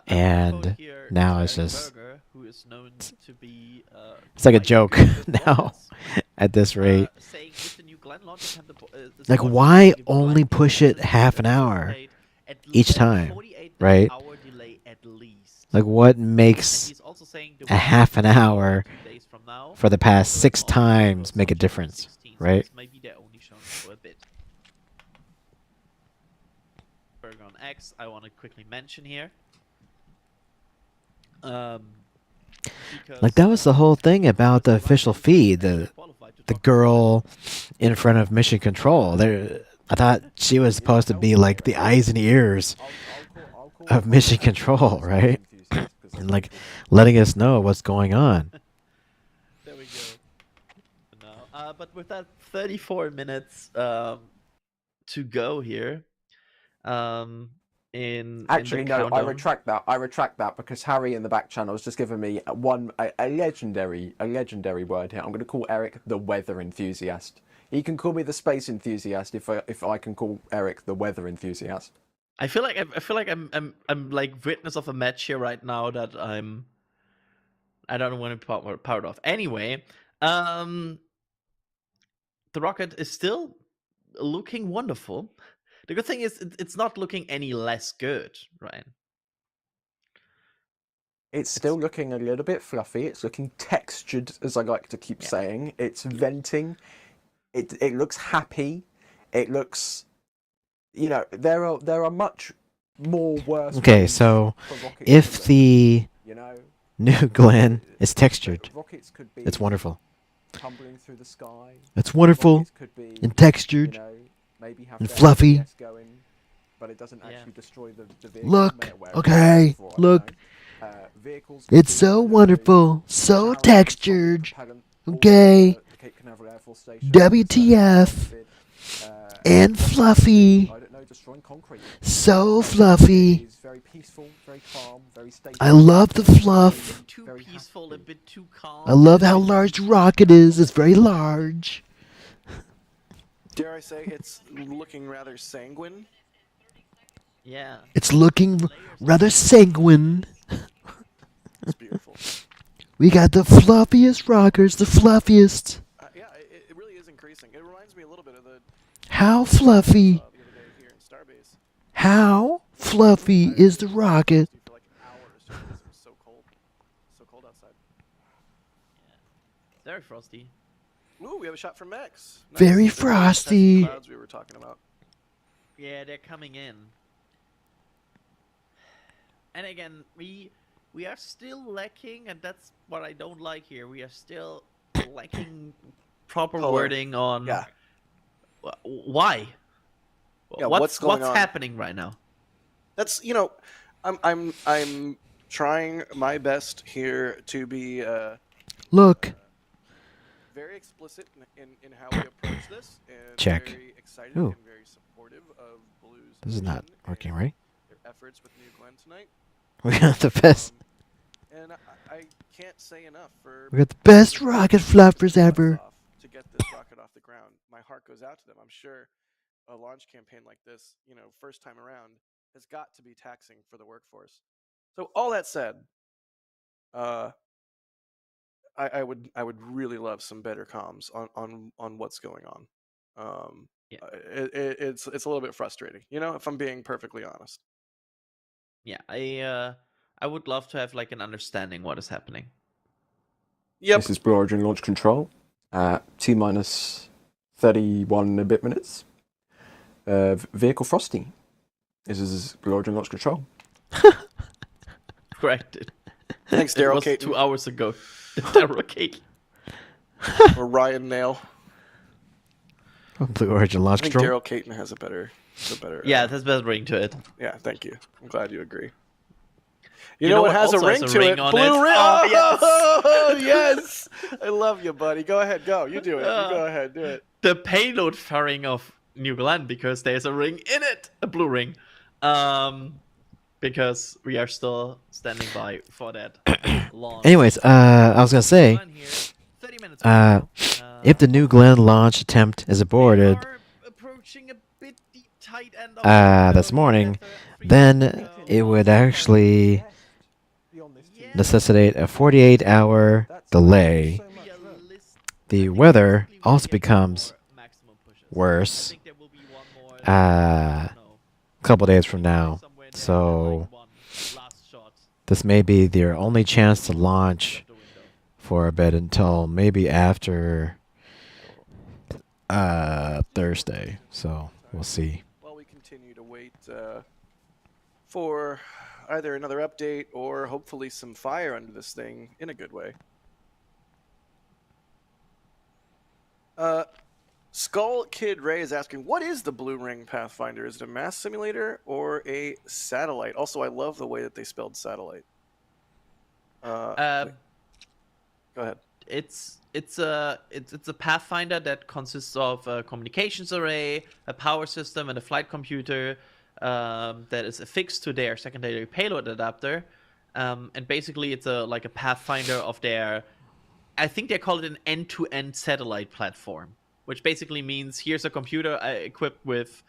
And now it's just, who is known to be it's like a joke now at this rate. saying if the new Glenn launch attempt is Like, launched, why it will give only light push it half an hour each time, right? hour delay at least. Like, what makes a half an hour for the past 6 times make a difference, right? Maybe they're only showing for a bit. Burger on X, I want to quickly mention here. Like, that was the whole thing about the official feed, the girl in front of Mission Control. There, I thought she was supposed to be like the eyes and ears of Mission Control, right? And like letting us know what's going on. There we go. No, but with that 34 minutes to go here, Actually, in the no, I countdown. retract that. I retract that because Harry in the back channel has just given me a legendary word here. I'm going to call Eric the weather enthusiast. He can call me the space enthusiast if I can call Eric the weather enthusiast. I feel like I'm like witness of a match here right now that I don't want to be part of. Anyway, the rocket is still looking wonderful. The good thing is it's not looking any less good, right? It's still looking a little bit fluffy. It's looking textured, as I like to keep saying. It's venting. It looks happy. It looks, there are much more worse. Okay, so if the new Glenn is textured, it's wonderful. Tumbling through the sky. It's wonderful and textured and fluffy. But it doesn't actually destroy the vehicle. Look, okay, look. It's so wonderful, so textured. Okay. WTF. And fluffy. So fluffy. I love the fluff. Too peaceful, a bit too calm. I love how large the rocket is. It's very large. Dare I say it's looking rather sanguine? Yeah. It's looking rather sanguine. It's beautiful. We got the fluffiest rockers, the fluffiest. Yeah, it really is increasing. It reminds me a little bit of the... How fluffy? How fluffy is the rocket? For like hours just because it was so cold. So cold outside. Yeah. Very frosty. Ooh, we have a shot from Max. Nice. Very Those are the frosty. clouds we were talking about. Yeah, they're coming in. And again, we are still lacking, and that's what I don't like here. We are still lacking proper Color. wording on why. Yeah, what's going on? Happening right now? That's I'm trying my best here to be Look. very explicit in how we approach this, and Check. very excited Ooh. and very supportive of Blue's This is not working, right? their efforts with New Glenn tonight. We got the best. And I can't say enough for We got the best rocket fluffers ever. to get this rocket off the ground. My heart goes out to them. I'm sure a launch campaign like this, first time around, has got to be taxing for the workforce. So all that said, I would really love some better comms on what's going on. It's a little bit frustrating, if I'm being perfectly honest. Yeah, I would love to have like an understanding what is happening. Yep. This is Blue Origin Launch Control at T-minus 31 a bit minutes. Vehicle Frosty. This is Blue Origin Launch Control. Corrected. Thanks, It Daryl was Caton. 2 hours ago. Daryl Caton. Or Ryan Nail. Blue Origin Launch I think Control. Daryl Caton has a better. Yeah, it has better ring to it. Yeah, thank you. I'm glad you agree. You You know know what what has a also ring has a to ring it? on Blue it? ring. Oh, Oh, yes. I love you, buddy. Go ahead, go. You do it. You go ahead, do it. The payload fairing of New Glenn because there's a ring in it, a blue ring. Because we are still standing by for that launch. Anyways, I was gonna say, if the New Glenn launch attempt is aborted this morning, then it would actually necessitate a 48-hour delay. The weather also becomes worse a couple days from now, so this may be their only chance to launch for a bit until maybe after Thursday. So we'll see. While we continue to wait for either another update or hopefully some fire under this thing in a good way. Skull Kid Ray is asking, what is the Blue Ring Pathfinder? Is it a mass simulator or a satellite? Also, I love the way that they spelled satellite. Go ahead. It's a Pathfinder that consists of a communications array, a power system, and a flight computer that is affixed to their secondary payload adapter. And basically, it's like a Pathfinder of their. I think they call it an end-to-end satellite platform, which basically means here's a computer equipped with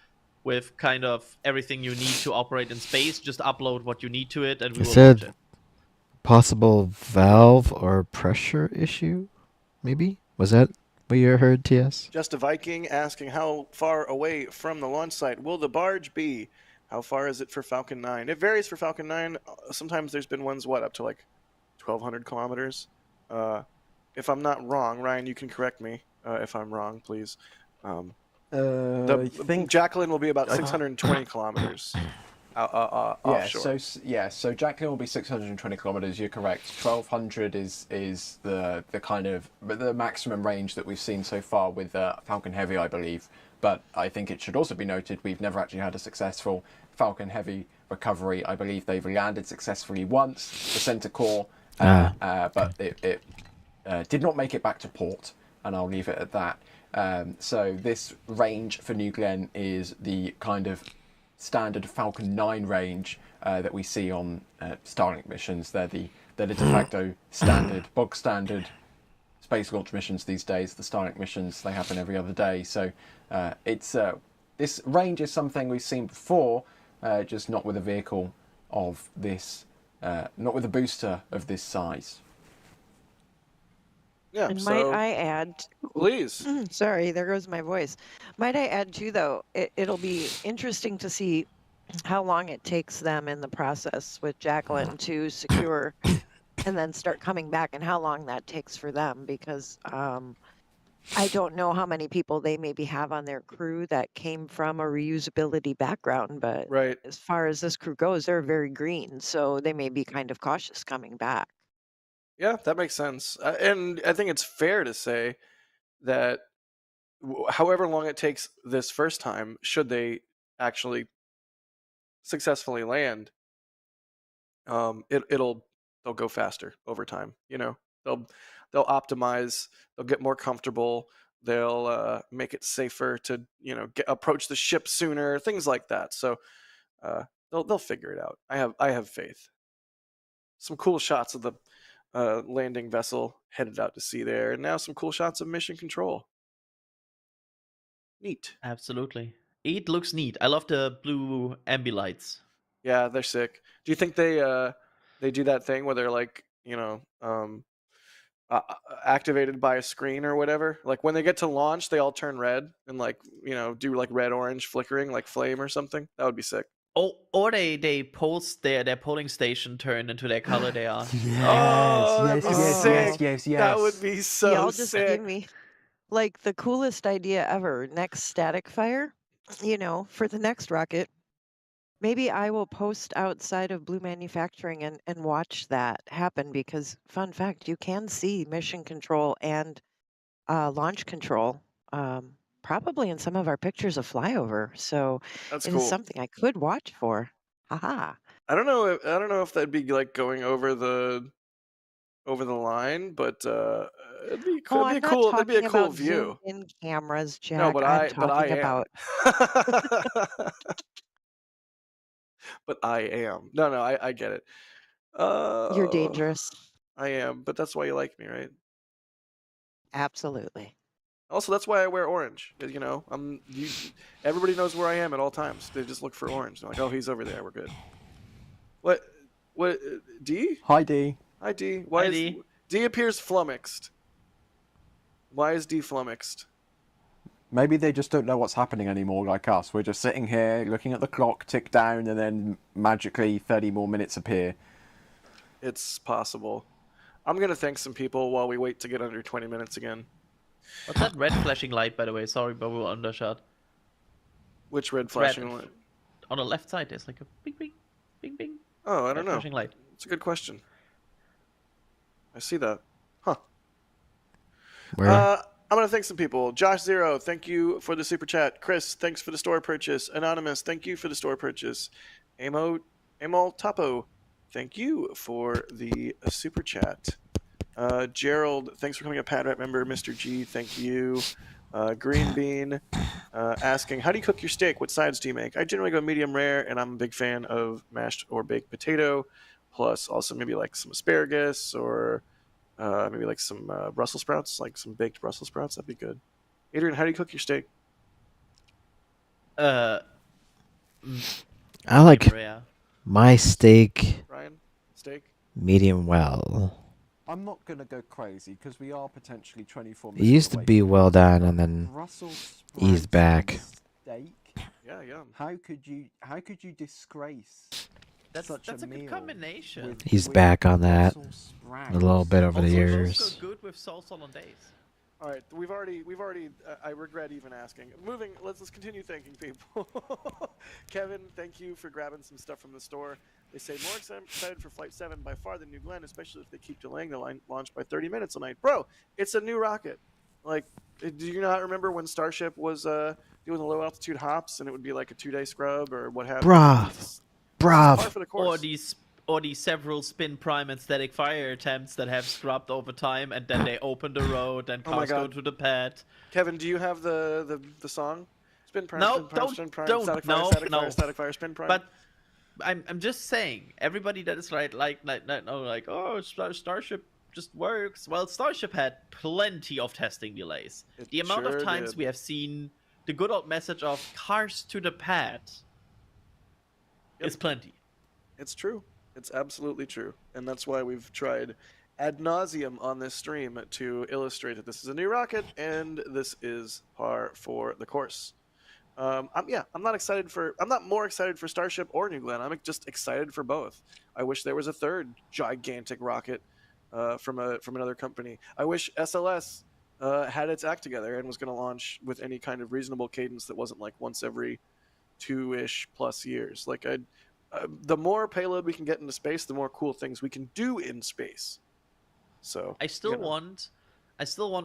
kind of everything you need to operate in space. Just upload what you need to it, and we will launch it. Possible valve or pressure issue, maybe? Was that what you heard, TS? Just a Viking asking, how far away from the launch site will the barge be? How far is it for Falcon 9? It varies for Falcon 9. Sometimes there's been ones, up to like 1,200 kilometers. If I'm not wrong, Ryan, you can correct me if I'm wrong, please. I think Jacqueline will be about 620 kilometers. Offshore. So Jacqueline will be 620 kilometers. You're correct. 1,200 is the kind of the maximum range that we've seen so far with Falcon Heavy, I believe. But I think it should also be noted we've never actually had a successful Falcon Heavy recovery. I believe they've landed successfully once, the center core, but it did not make it back to port, and I'll leave it at that. So this range for New Glenn is the kind of standard Falcon 9 range that we see on Starlink missions. They're the de facto standard, bog standard space launch missions these days. The Starlink missions, they happen every other day. So it's this range is something we've seen before, just not with a vehicle of this, not with a booster of this size. Yeah, and might I add, please. Sorry, there goes my voice. Might I add too, though, it'll be interesting to see how long it takes them in the process with Jacqueline to secure and then start coming back, and how long that takes for them, because I don't know how many people they maybe have on their crew that came from a reusability background, but as far as this crew goes, they're very green, so they may be kind of cautious coming back. Yeah, that makes sense. And I think it's fair to say that however long it takes this first time, should they actually successfully land, they'll go faster over time. You know, they'll optimize, they'll get more comfortable, they'll make it safer to approach the ship sooner, things like that. So they'll figure it out. I have faith. Some cool shots of the landing vessel headed out to sea there, and now some cool shots of mission control. Neat. Absolutely. It looks neat. I love the blue ambi lights. Yeah, they're sick. Do you think they do that thing where they're like, activated by a screen or whatever? Like when they get to launch, they all turn red and do like red orange flickering like flame or something? That would be sick. Or they pulse their polling station turn into their color they are. Yes. That would be so Y'all just sick. give me like the coolest idea ever. Next static fire, for the next rocket. Maybe I will post outside of Blue Manufacturing and watch that happen, because fun fact, you can see mission control and launch control probably in some of our pictures of flyover. So That's it cool. is something I could watch for. Haha. I don't know if that'd be like going over the line, but it'd be Oh, it'd be I'm a not cool it'd be a talking cool about view. zoomed in cameras, Jack. No, but I'm I talking am. about But I am. No, I get it. you're dangerous. I am, but that's why you like me, right? Absolutely. Also, that's why I wear orange. Everybody knows where I am at all times. They just look for orange. They're like, oh, he's over there. We're good. What? D? Hi, D. Hi, D. Hi, D. D appears flummoxed. Why is D flummoxed? Maybe they just don't know what's happening anymore like us. We're just sitting here looking at the clock tick down, and then magically 30 more minutes appear. It's possible. I'm gonna thank some people while we wait to get under 20 minutes again. What's that red flashing light, by the way? Sorry, but we were undershot. Which red It's red. flashing light? On the left side, there's like a bing, bing, bing, bing. Oh, I Red don't know. flashing light. It's a good question. I see that. Huh. Where? I'm going to thank some people. Josh Zero, thank you for the super chat. Chris, thanks for the store purchase. Anonymous, thank you for the store purchase. Amol Topo, thank you for the super chat. Gerald, thanks for becoming a Padrat member. Mr. G, thank you. Green Bean, asking, how do you cook your steak? What sides do you make? I generally go medium rare, and I'm a big fan of mashed or baked potato, plus also maybe like some asparagus or maybe like some Brussels sprouts, like some baked Brussels sprouts. That'd be good. Adrian, how do you cook your steak? I like my steak Ryan, steak? medium well. I'm not gonna go crazy because we are potentially 24 It minutes. used to away be from well this. done and then Brussels eased sprouts back. and steak. Yeah, yeah. How could you disgrace That's such a a meal good combination. with- He's with back on that Brussels a little bit over the Also, years. those go good with sauce hollandaise. All right, we've already. I regret even asking. Moving. Let's continue thanking people. Kevin, thank you for grabbing some stuff from the store. They say more excited for Flight 7 by far than New Glenn, especially if they keep delaying the launch by 30 minutes a night. Bro, it's a new rocket. Like, do you not remember when Starship was doing the low altitude hops and it would be like a 2-day scrub or what have you? This is par for the course. Or these several spin prime and static fire attempts that have scrubbed over time, and then they open the road and Oh my cars go God. to the pad. Kevin, do you have the song? Spin prime, No, spin prime, don't, spin prime, don't, static no, fire, static no. fire, static fire, spin prime. But I'm just saying, everybody that is like oh, Starship just works. Well, Starship had plenty of testing delays. The amount sure of times did. we have seen the good old message of cars to the pad is plenty. It's true. It's absolutely true. And that's why we've tried ad nauseum on this stream to illustrate that this is a new rocket and this is par for the course. I'm not more excited for Starship or New Glenn. I'm just excited for both. I wish there was a third gigantic rocket from another company. I wish SLS had its act together and was going to launch with any kind of reasonable cadence that wasn't like once every 2-ish plus years. Like the more payload we can get into space, the more cool things we can do in space. So I still want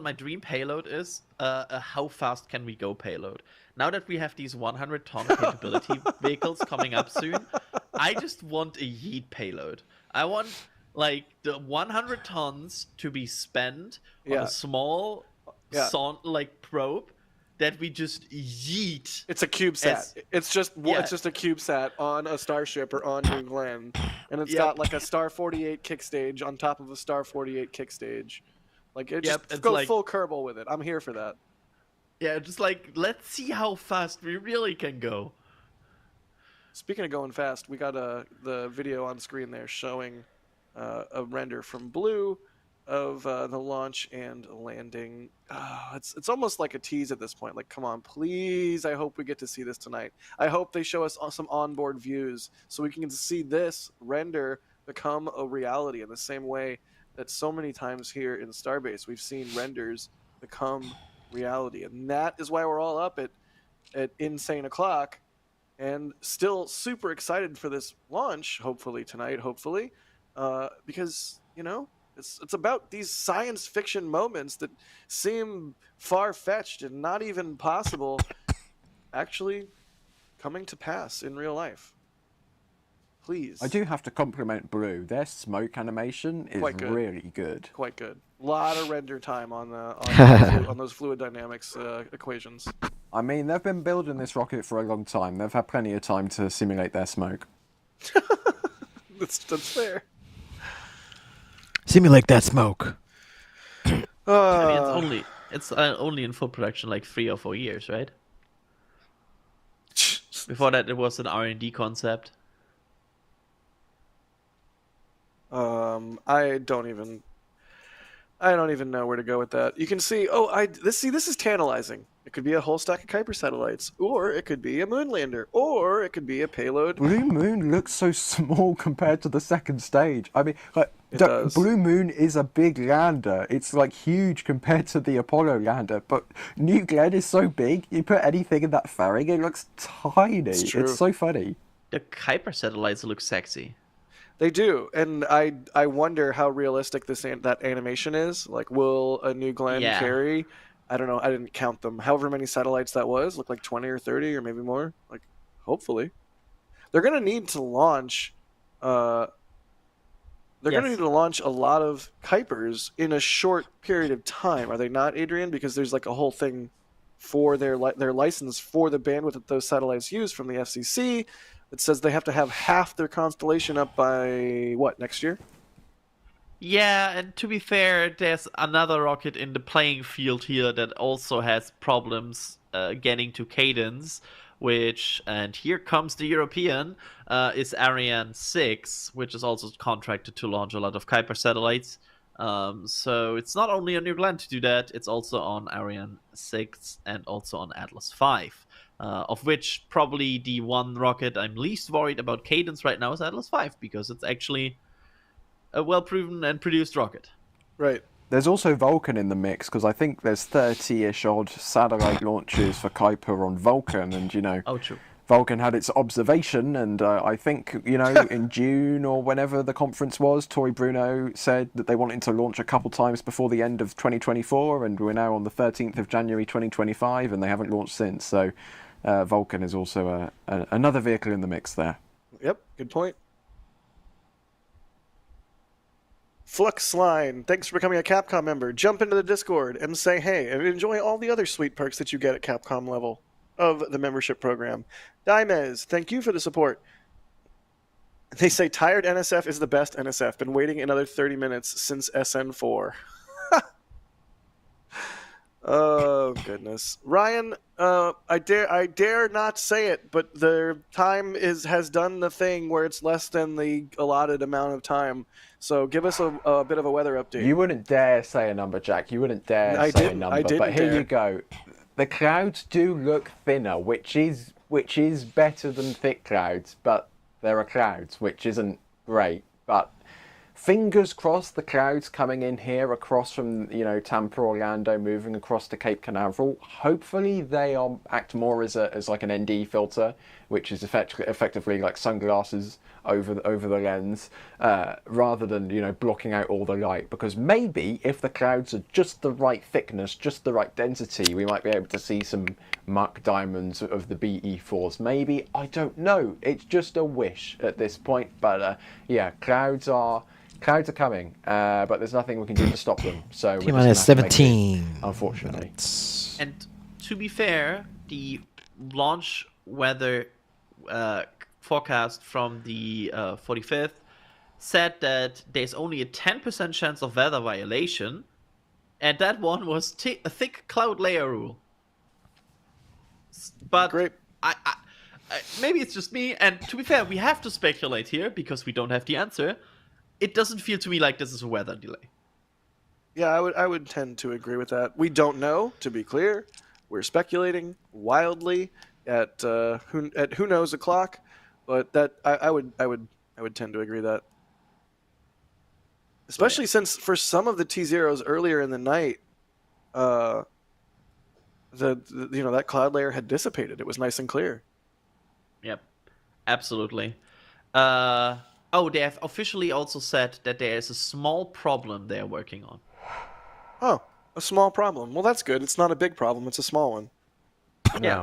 my dream payload is a how fast can we go payload. Now that we have these 100-ton capability vehicles coming up soon, I just want a yeet payload. I want like the 100 tons to be spent on a small probe that we just yeet. It's a CubeSat. It's just a CubeSat on a Starship or on New Glenn, and it's got like a Star 48 kick stage on top of a Star 48 kick stage. Like just go full Kerbal with it. I'm here for that. Yeah, just like let's see how fast we really can go. Speaking of going fast, we got the video on screen there showing a render from Blue of the launch and landing. It's almost like a tease at this point. Like, come on, please. I hope we get to see this tonight. I hope they show us some onboard views so we can see this render become a reality in the same way that so many times here in Starbase we've seen renders become reality. And that is why we're all up at insane o'clock and still super excited for this launch, hopefully tonight, because, you know, it's about these science fiction moments that seem far-fetched and not even possible actually coming to pass in real life. Please. I do have to compliment Blue. Their smoke animation is Quite good. really good. Quite good. A lot of render time on those fluid dynamics equations. I mean, they've been building this rocket for a long time. They've had plenty of time to simulate their smoke. That's fair. Simulate that smoke. I mean, it's only in full production like 3 or 4 years, right? Before that, it was an R&D concept. I don't even know where to go with that. You can see. This is tantalizing. It could be a whole stack of Kuiper satellites, or it could be a moon lander, or it could be a payload. Blue Moon looks so small compared to the second stage. I mean, like, It does. Blue Moon is a big lander. It's like huge compared to the Apollo lander, but New Glenn is so big. You put anything in that fairing, it looks tiny. It's true. It's so funny. The Kuiper satellites look sexy. They do, and I wonder how realistic that animation is. Like, will a New Glenn Yeah. carry? I don't know. I didn't count them. However many satellites that was, looked like 20 or 30 or maybe more. Like, hopefully, they're gonna need to launch. They're gonna need to launch a lot of Kuipers in a short period of time. Are they not, Adrian? Because there's like a whole thing for their license for the bandwidth that those satellites use from the FCC. It says they have to have half their constellation up by what, next year? Yeah, and to be fair, there's another rocket in the playing field here that also has problems getting to cadence, and here comes the European, is Ariane 6, which is also contracted to launch a lot of Kuiper satellites. So it's not only on New Glenn to do that, it's also on Ariane 6 and also on Atlas 5. Of which probably the one rocket I'm least worried about cadence right now is Atlas 5, because it's actually a well-proven and produced rocket. Right. There's also Vulcan in the mix, because I think there's 30-ish odd satellite launches for Kuiper on Vulcan, and, you know, true. Vulcan had its observation, and I think, you know, in June or whenever the conference was, Tory Bruno said that they wanted to launch a couple times before the end of 2024, and we're now on the 13th of January 2025, and they haven't launched since, so Vulcan is also another vehicle in the mix there. Yep, good point. Fluxline, thanks for becoming a Capcom member. Jump into the Discord and say hey, and enjoy all the other sweet perks that you get at Capcom level of the membership program. Dimez, thank you for the support. They say tired NSF is the best NSF. Been waiting another 30 minutes since SN4. Oh goodness, Ryan. I dare not say it, but the time has done the thing where it's less than the allotted amount of time. So give us a bit of a weather update. You wouldn't dare say a number, Jack. You wouldn't dare say a number. But here you go. The clouds do look thinner, which is better than thick clouds, but there are clouds, which isn't great. But fingers crossed, the clouds coming in here across from, you know, Tampa, Orlando, moving across to Cape Canaveral. Hopefully they act more as like an ND filter, which is effectively like sunglasses over the lens, rather than, you know, blocking out all the light. Because maybe if the clouds are just the right thickness, just the right density, we might be able to see some muck diamonds of the BE4s. Maybe, I don't know. It's just a wish at this point. But yeah, clouds are coming, but there's nothing we can do to stop them. So T-minus 17. Unfortunately. And to be fair, the launch weather forecast from the 45th said that there's only a 10% chance of weather violation, and that one was a thick cloud layer rule. But great. I maybe it's just me, and to be fair, we have to speculate here because we don't have the answer. It doesn't feel to me like this is a weather delay. Yeah, I would tend to agree with that. We don't know, to be clear. We're speculating wildly at who knows o'clock, but that I would tend to agree that. Especially since for some of the T0s earlier in the night, that cloud layer had dissipated. It was nice and clear. Yep, absolutely. They have officially also said that there is a small problem they're working on. Oh, a small problem. Well, that's good. It's not a big problem. It's a small one. Yeah.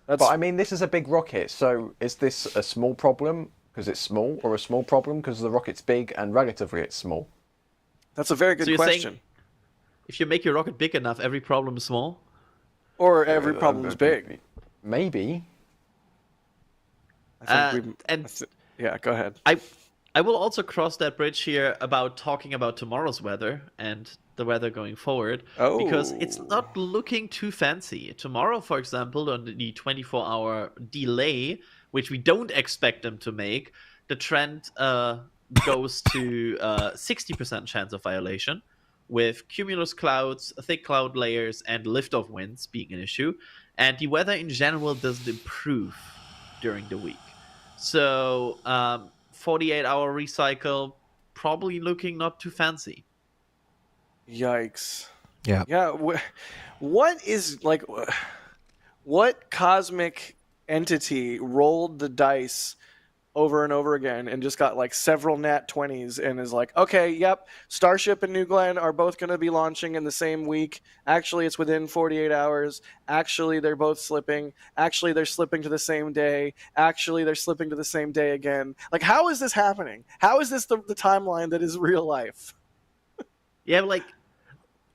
But I mean, this is a big rocket, so is this a small problem because it's small, or a small problem because the rocket's big and relatively it's small? That's a very good question. Saying if you make your rocket big enough, every problem is small? Or every problem is big? Maybe. Yeah, go ahead. I will also cross that bridge here about talking about tomorrow's weather and the weather going forward, because it's not looking too fancy. Tomorrow, for example, on the 24-hour delay, which we don't expect them to make, the trend goes to 60% chance of violation, with cumulus clouds, thick cloud layers, and liftoff winds being an issue. And the weather in general doesn't improve during the week. So 48-hour recycle, probably looking not too fancy. Yikes. Yeah. Yeah. What is like? What cosmic entity rolled the dice over and over again and just got like several nat 20s and is like, okay, yep, Starship and New Glenn are both going to be launching in the same week. Actually, it's within 48 hours. Actually, they're both slipping. Actually, they're slipping to the same day. Actually, they're slipping to the same day again. Like, how is this happening? How is this the timeline that is real life? Yeah, like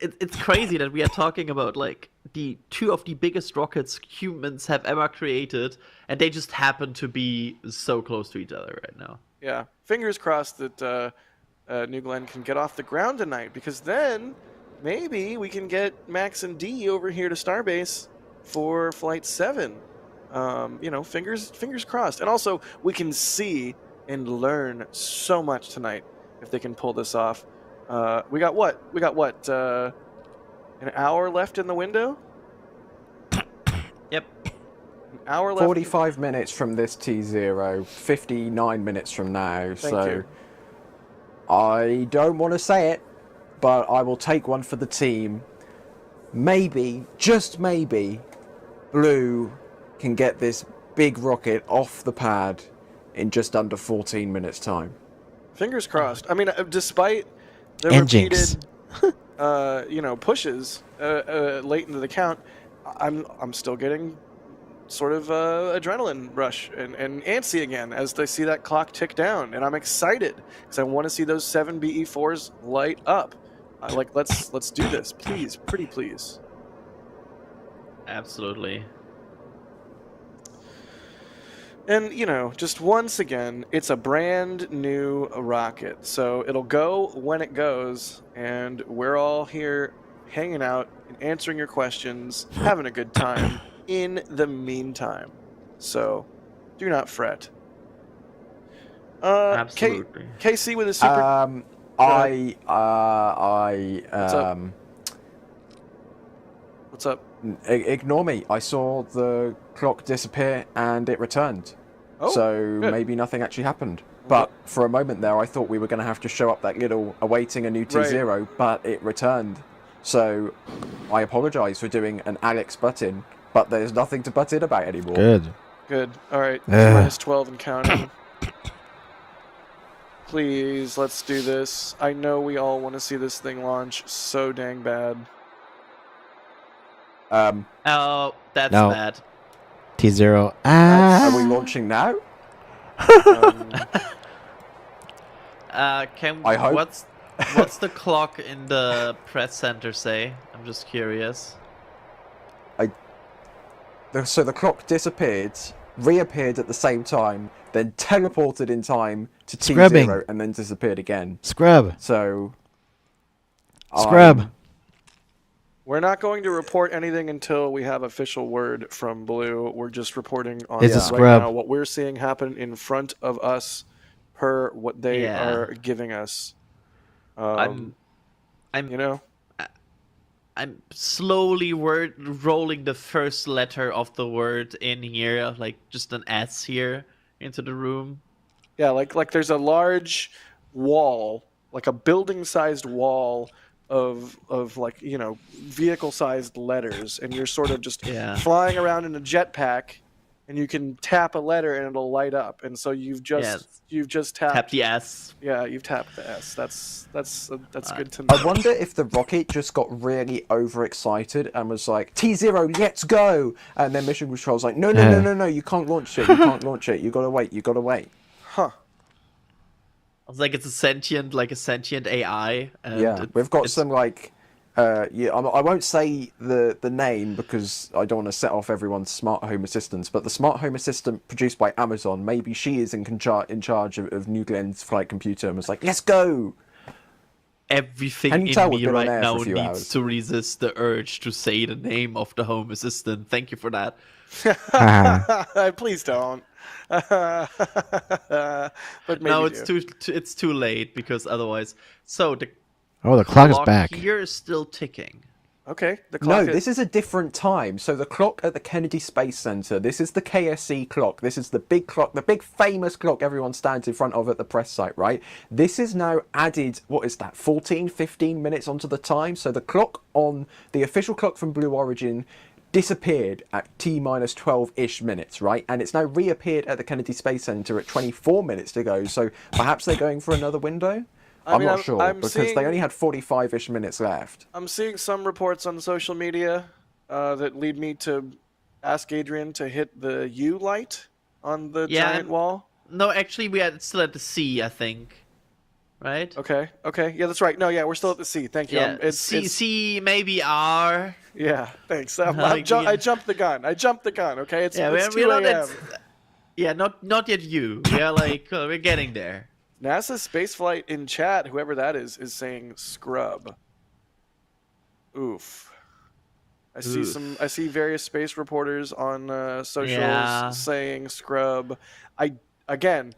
it's crazy that we are talking about like the two of the biggest rockets humans have ever created, and they just happen to be so close to each other right now. Yeah, fingers crossed that New Glenn can get off the ground tonight, because then maybe we can get Max and D over here to Starbase for Flight 7. Fingers crossed. And also, we can see and learn so much tonight if they can pull this off. We got what? An hour left in the window? Yep. An hour left. 45 minutes from this T0, 59 minutes from now. Thank you. I don't want to say it, but I will take one for the team. Maybe, just maybe, Blue can get this big rocket off the pad in just under 14 minutes' time. Fingers crossed. I mean, despite the Engines. repeated, pushes late into the count, I'm still getting sort of adrenaline rush and antsy again as they see that clock tick down, and I'm excited because I want to see those 7 BE4s light up. Let's do this, please, pretty please. Absolutely. And, just once again, it's a brand new rocket. So it'll go when it goes, and we're all here hanging out and answering your questions, having a good time in the meantime. So do not fret. Absolutely. KC with a super... What's up? Ignore me. I saw the clock disappear and it returned. Oh, so good. maybe nothing actually happened. But for a moment there, I thought we were going to have to show up that little awaiting a new T0, but it returned. So I apologize for doing an Alex butt-in, but there's nothing to butt in about anymore. Good. All right. Minus 12 and counting. Please, let's do this. I know we all want to see this thing launch so dang bad. Oh, that's No. bad. T0. Are we launching now? I hope. What's the clock in the press center say? I'm just curious. So the clock disappeared, reappeared at the same time, then teleported in time to T0 Scrubbing. and then disappeared again. Scrub. So... Scrub. We're not going to report anything until we have official word from Blue. We're just reporting on It's a right scrub. now what we're seeing happen in front of us per what they are giving us. I'm slowly rolling the first letter of the word in here, like just an S here, into the room. Yeah, like there's a large wall, like a building-sized wall of vehicle-sized letters, and you're sort of just flying around in a jetpack, and you can tap a letter and it'll light up, and so you've just tapped the S. Yeah, you've tapped the S. That's good to know. I wonder if the rocket just got really overexcited and was like, T0, let's go! And then Mission Control's like, no, you can't launch it, you gotta wait. Huh. I was like, it's a sentient AI. And Yeah, we've got some I won't say the name because I don't want to set off everyone's smart home assistants, but the smart home assistant produced by Amazon, maybe she is in charge of New Glenn's flight computer and was like, let's go! Everything Can you in tell we've me been on right air now for a few needs hours? to resist the urge to say the name of the home assistant. Thank you for that. Please don't. But maybe no, it's too late because otherwise. So Oh, the clock is back. Here is still ticking. Okay, the clock. No, this is a different time. So the clock at the Kennedy Space Center, this is the KSC clock. This is the big clock, the big famous clock everyone stands in front of at the press site, right? This is now added, what is that, 14, 15 minutes onto the time? So the clock on, the official clock from Blue Origin disappeared at T-minus 12-ish minutes, right? And it's now reappeared at the Kennedy Space Center at 24 minutes to go. So perhaps they're going for another window? I'm not sure, because they only had 45-ish minutes left. I'm seeing some reports on social media that lead me to ask Adrian to hit the U light on the giant wall. No, actually, we are still at the C, I think. Right? Okay. Yeah, that's right. No, yeah, we're still at the C. Thank you. Yeah, C, maybe R. Yeah, thanks. I jumped the gun. Okay, it's 2 a.m. Yeah, not yet U. Yeah, like we're getting there. NASA spaceflight in chat, whoever that is saying scrub. Oof. I see various space reporters on socials saying scrub. I don't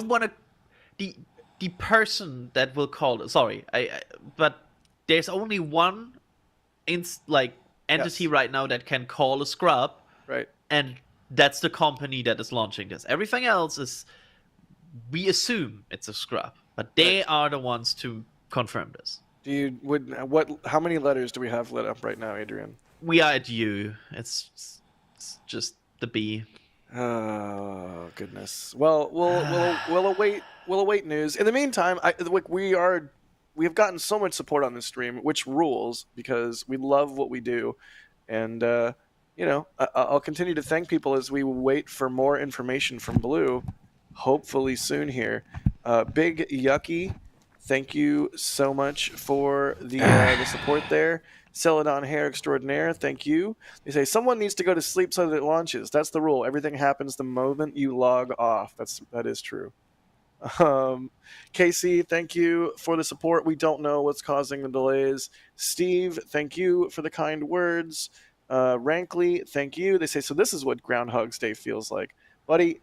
want to. The person that will call. Sorry, but there's only one entity right now that can call a scrub. Right. And that's the company that is launching this. Everything else is. We assume it's a scrub, but they are the ones to confirm this. How many letters do we have lit up right now, Adrian? We are at U. It's just the B. Oh goodness. Well, we'll await news. In the meantime, we have gotten so much support on this stream, which rules because we love what we do, and I'll continue to thank people as we wait for more information from Blue. Hopefully soon here. Big Yucky, thank you so much for the support there. Celadon Hair Extraordinaire, thank you. They say someone needs to go to sleep so that it launches. That's the rule. Everything happens the moment you log off. That is true. Casey, thank you for the support. We don't know what's causing the delays. Steve, thank you for the kind words. Rankley, thank you. They say, so this is what Groundhog's Day feels like. Buddy,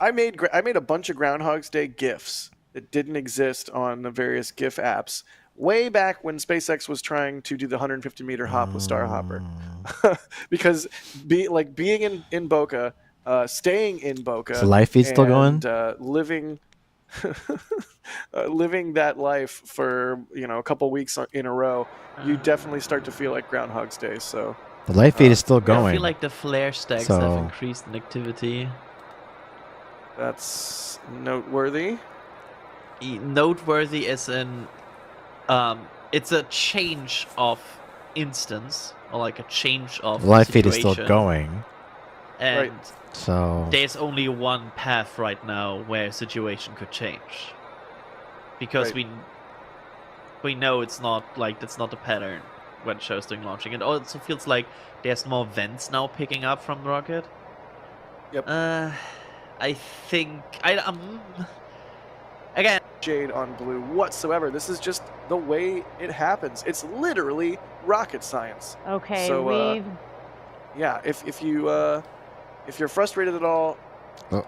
I made a bunch of Groundhog's Day GIFs that didn't exist on the various GIF apps way back when SpaceX was trying to do the 150-meter hop with Starhopper. Because being in Boca, staying in Boca, is the live feed still going? Living that life for a couple weeks in a row, you definitely start to feel like Groundhog's Day. So the live feed is still going. I feel like the flare stacks have increased in activity. That's noteworthy. Noteworthy as in, it's a change of instance, or like a change of the live feed is still going. And so there's only one path right now where a situation could change. Because we know it's not that's not the pattern when it shows during launching. It also feels like there's more vents now picking up from the rocket. Yep. I think again, Jade on Blue whatsoever. This is just the way it happens. It's literally rocket science. Okay, so yeah, if you're frustrated at all. Oh.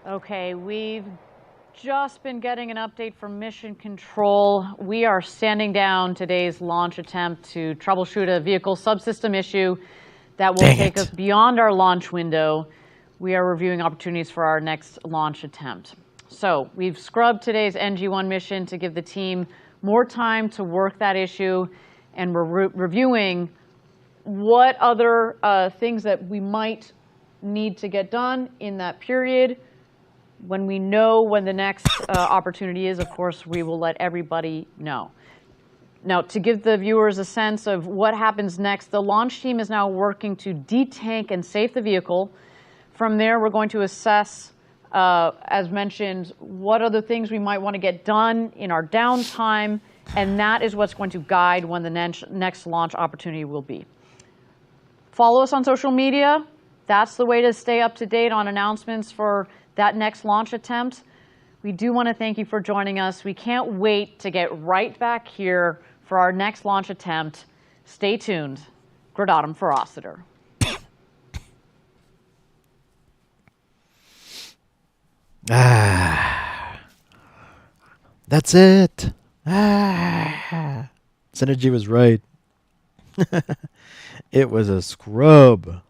Okay, we've just been getting an update from Mission Control. We are standing down today's launch attempt to troubleshoot a vehicle subsystem issue that will take us beyond our launch window. We are reviewing opportunities for our next launch attempt. So we've scrubbed today's NG-1 mission to give the team more time to work that issue, and we're reviewing what other things that we might need to get done in that period. When we know when the next opportunity is, of course, we will let everybody know. Now, to give the viewers a sense of what happens next, the launch team is now working to detank and safe the vehicle. From there, we're going to assess, as mentioned, what other things we might want to get done in our downtime, and that is what's going to guide when the next launch opportunity will be. Follow us on social media. That's the way to stay up to date on announcements for that next launch attempt. We do want to thank you for joining us. We can't wait to get right back here for our next launch attempt. Stay tuned. Gradatum for Rossiter. That's it. Synergy was right. It was a scrub.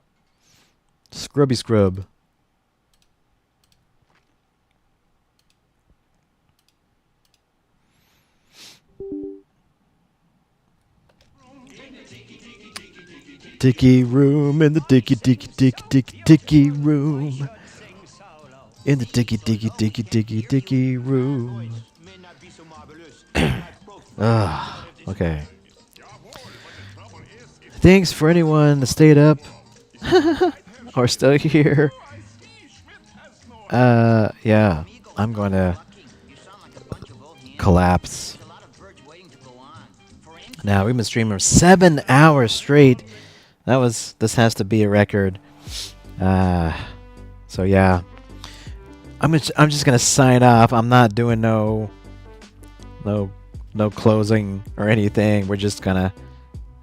Scrubby scrub. Dicky room in the dicky room. In the dicky room. Okay. Thanks for anyone that stayed up or still here. Yeah, I'm going to collapse. Now, we've been streaming for 7 hours straight. This has to be a record. So yeah. I'm just gonna sign off. I'm not doing no closing or anything. We're just gonna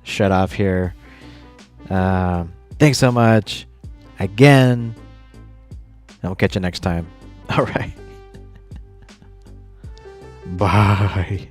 shut off here. Thanks so much again. And we'll catch you next time. All right. Bye.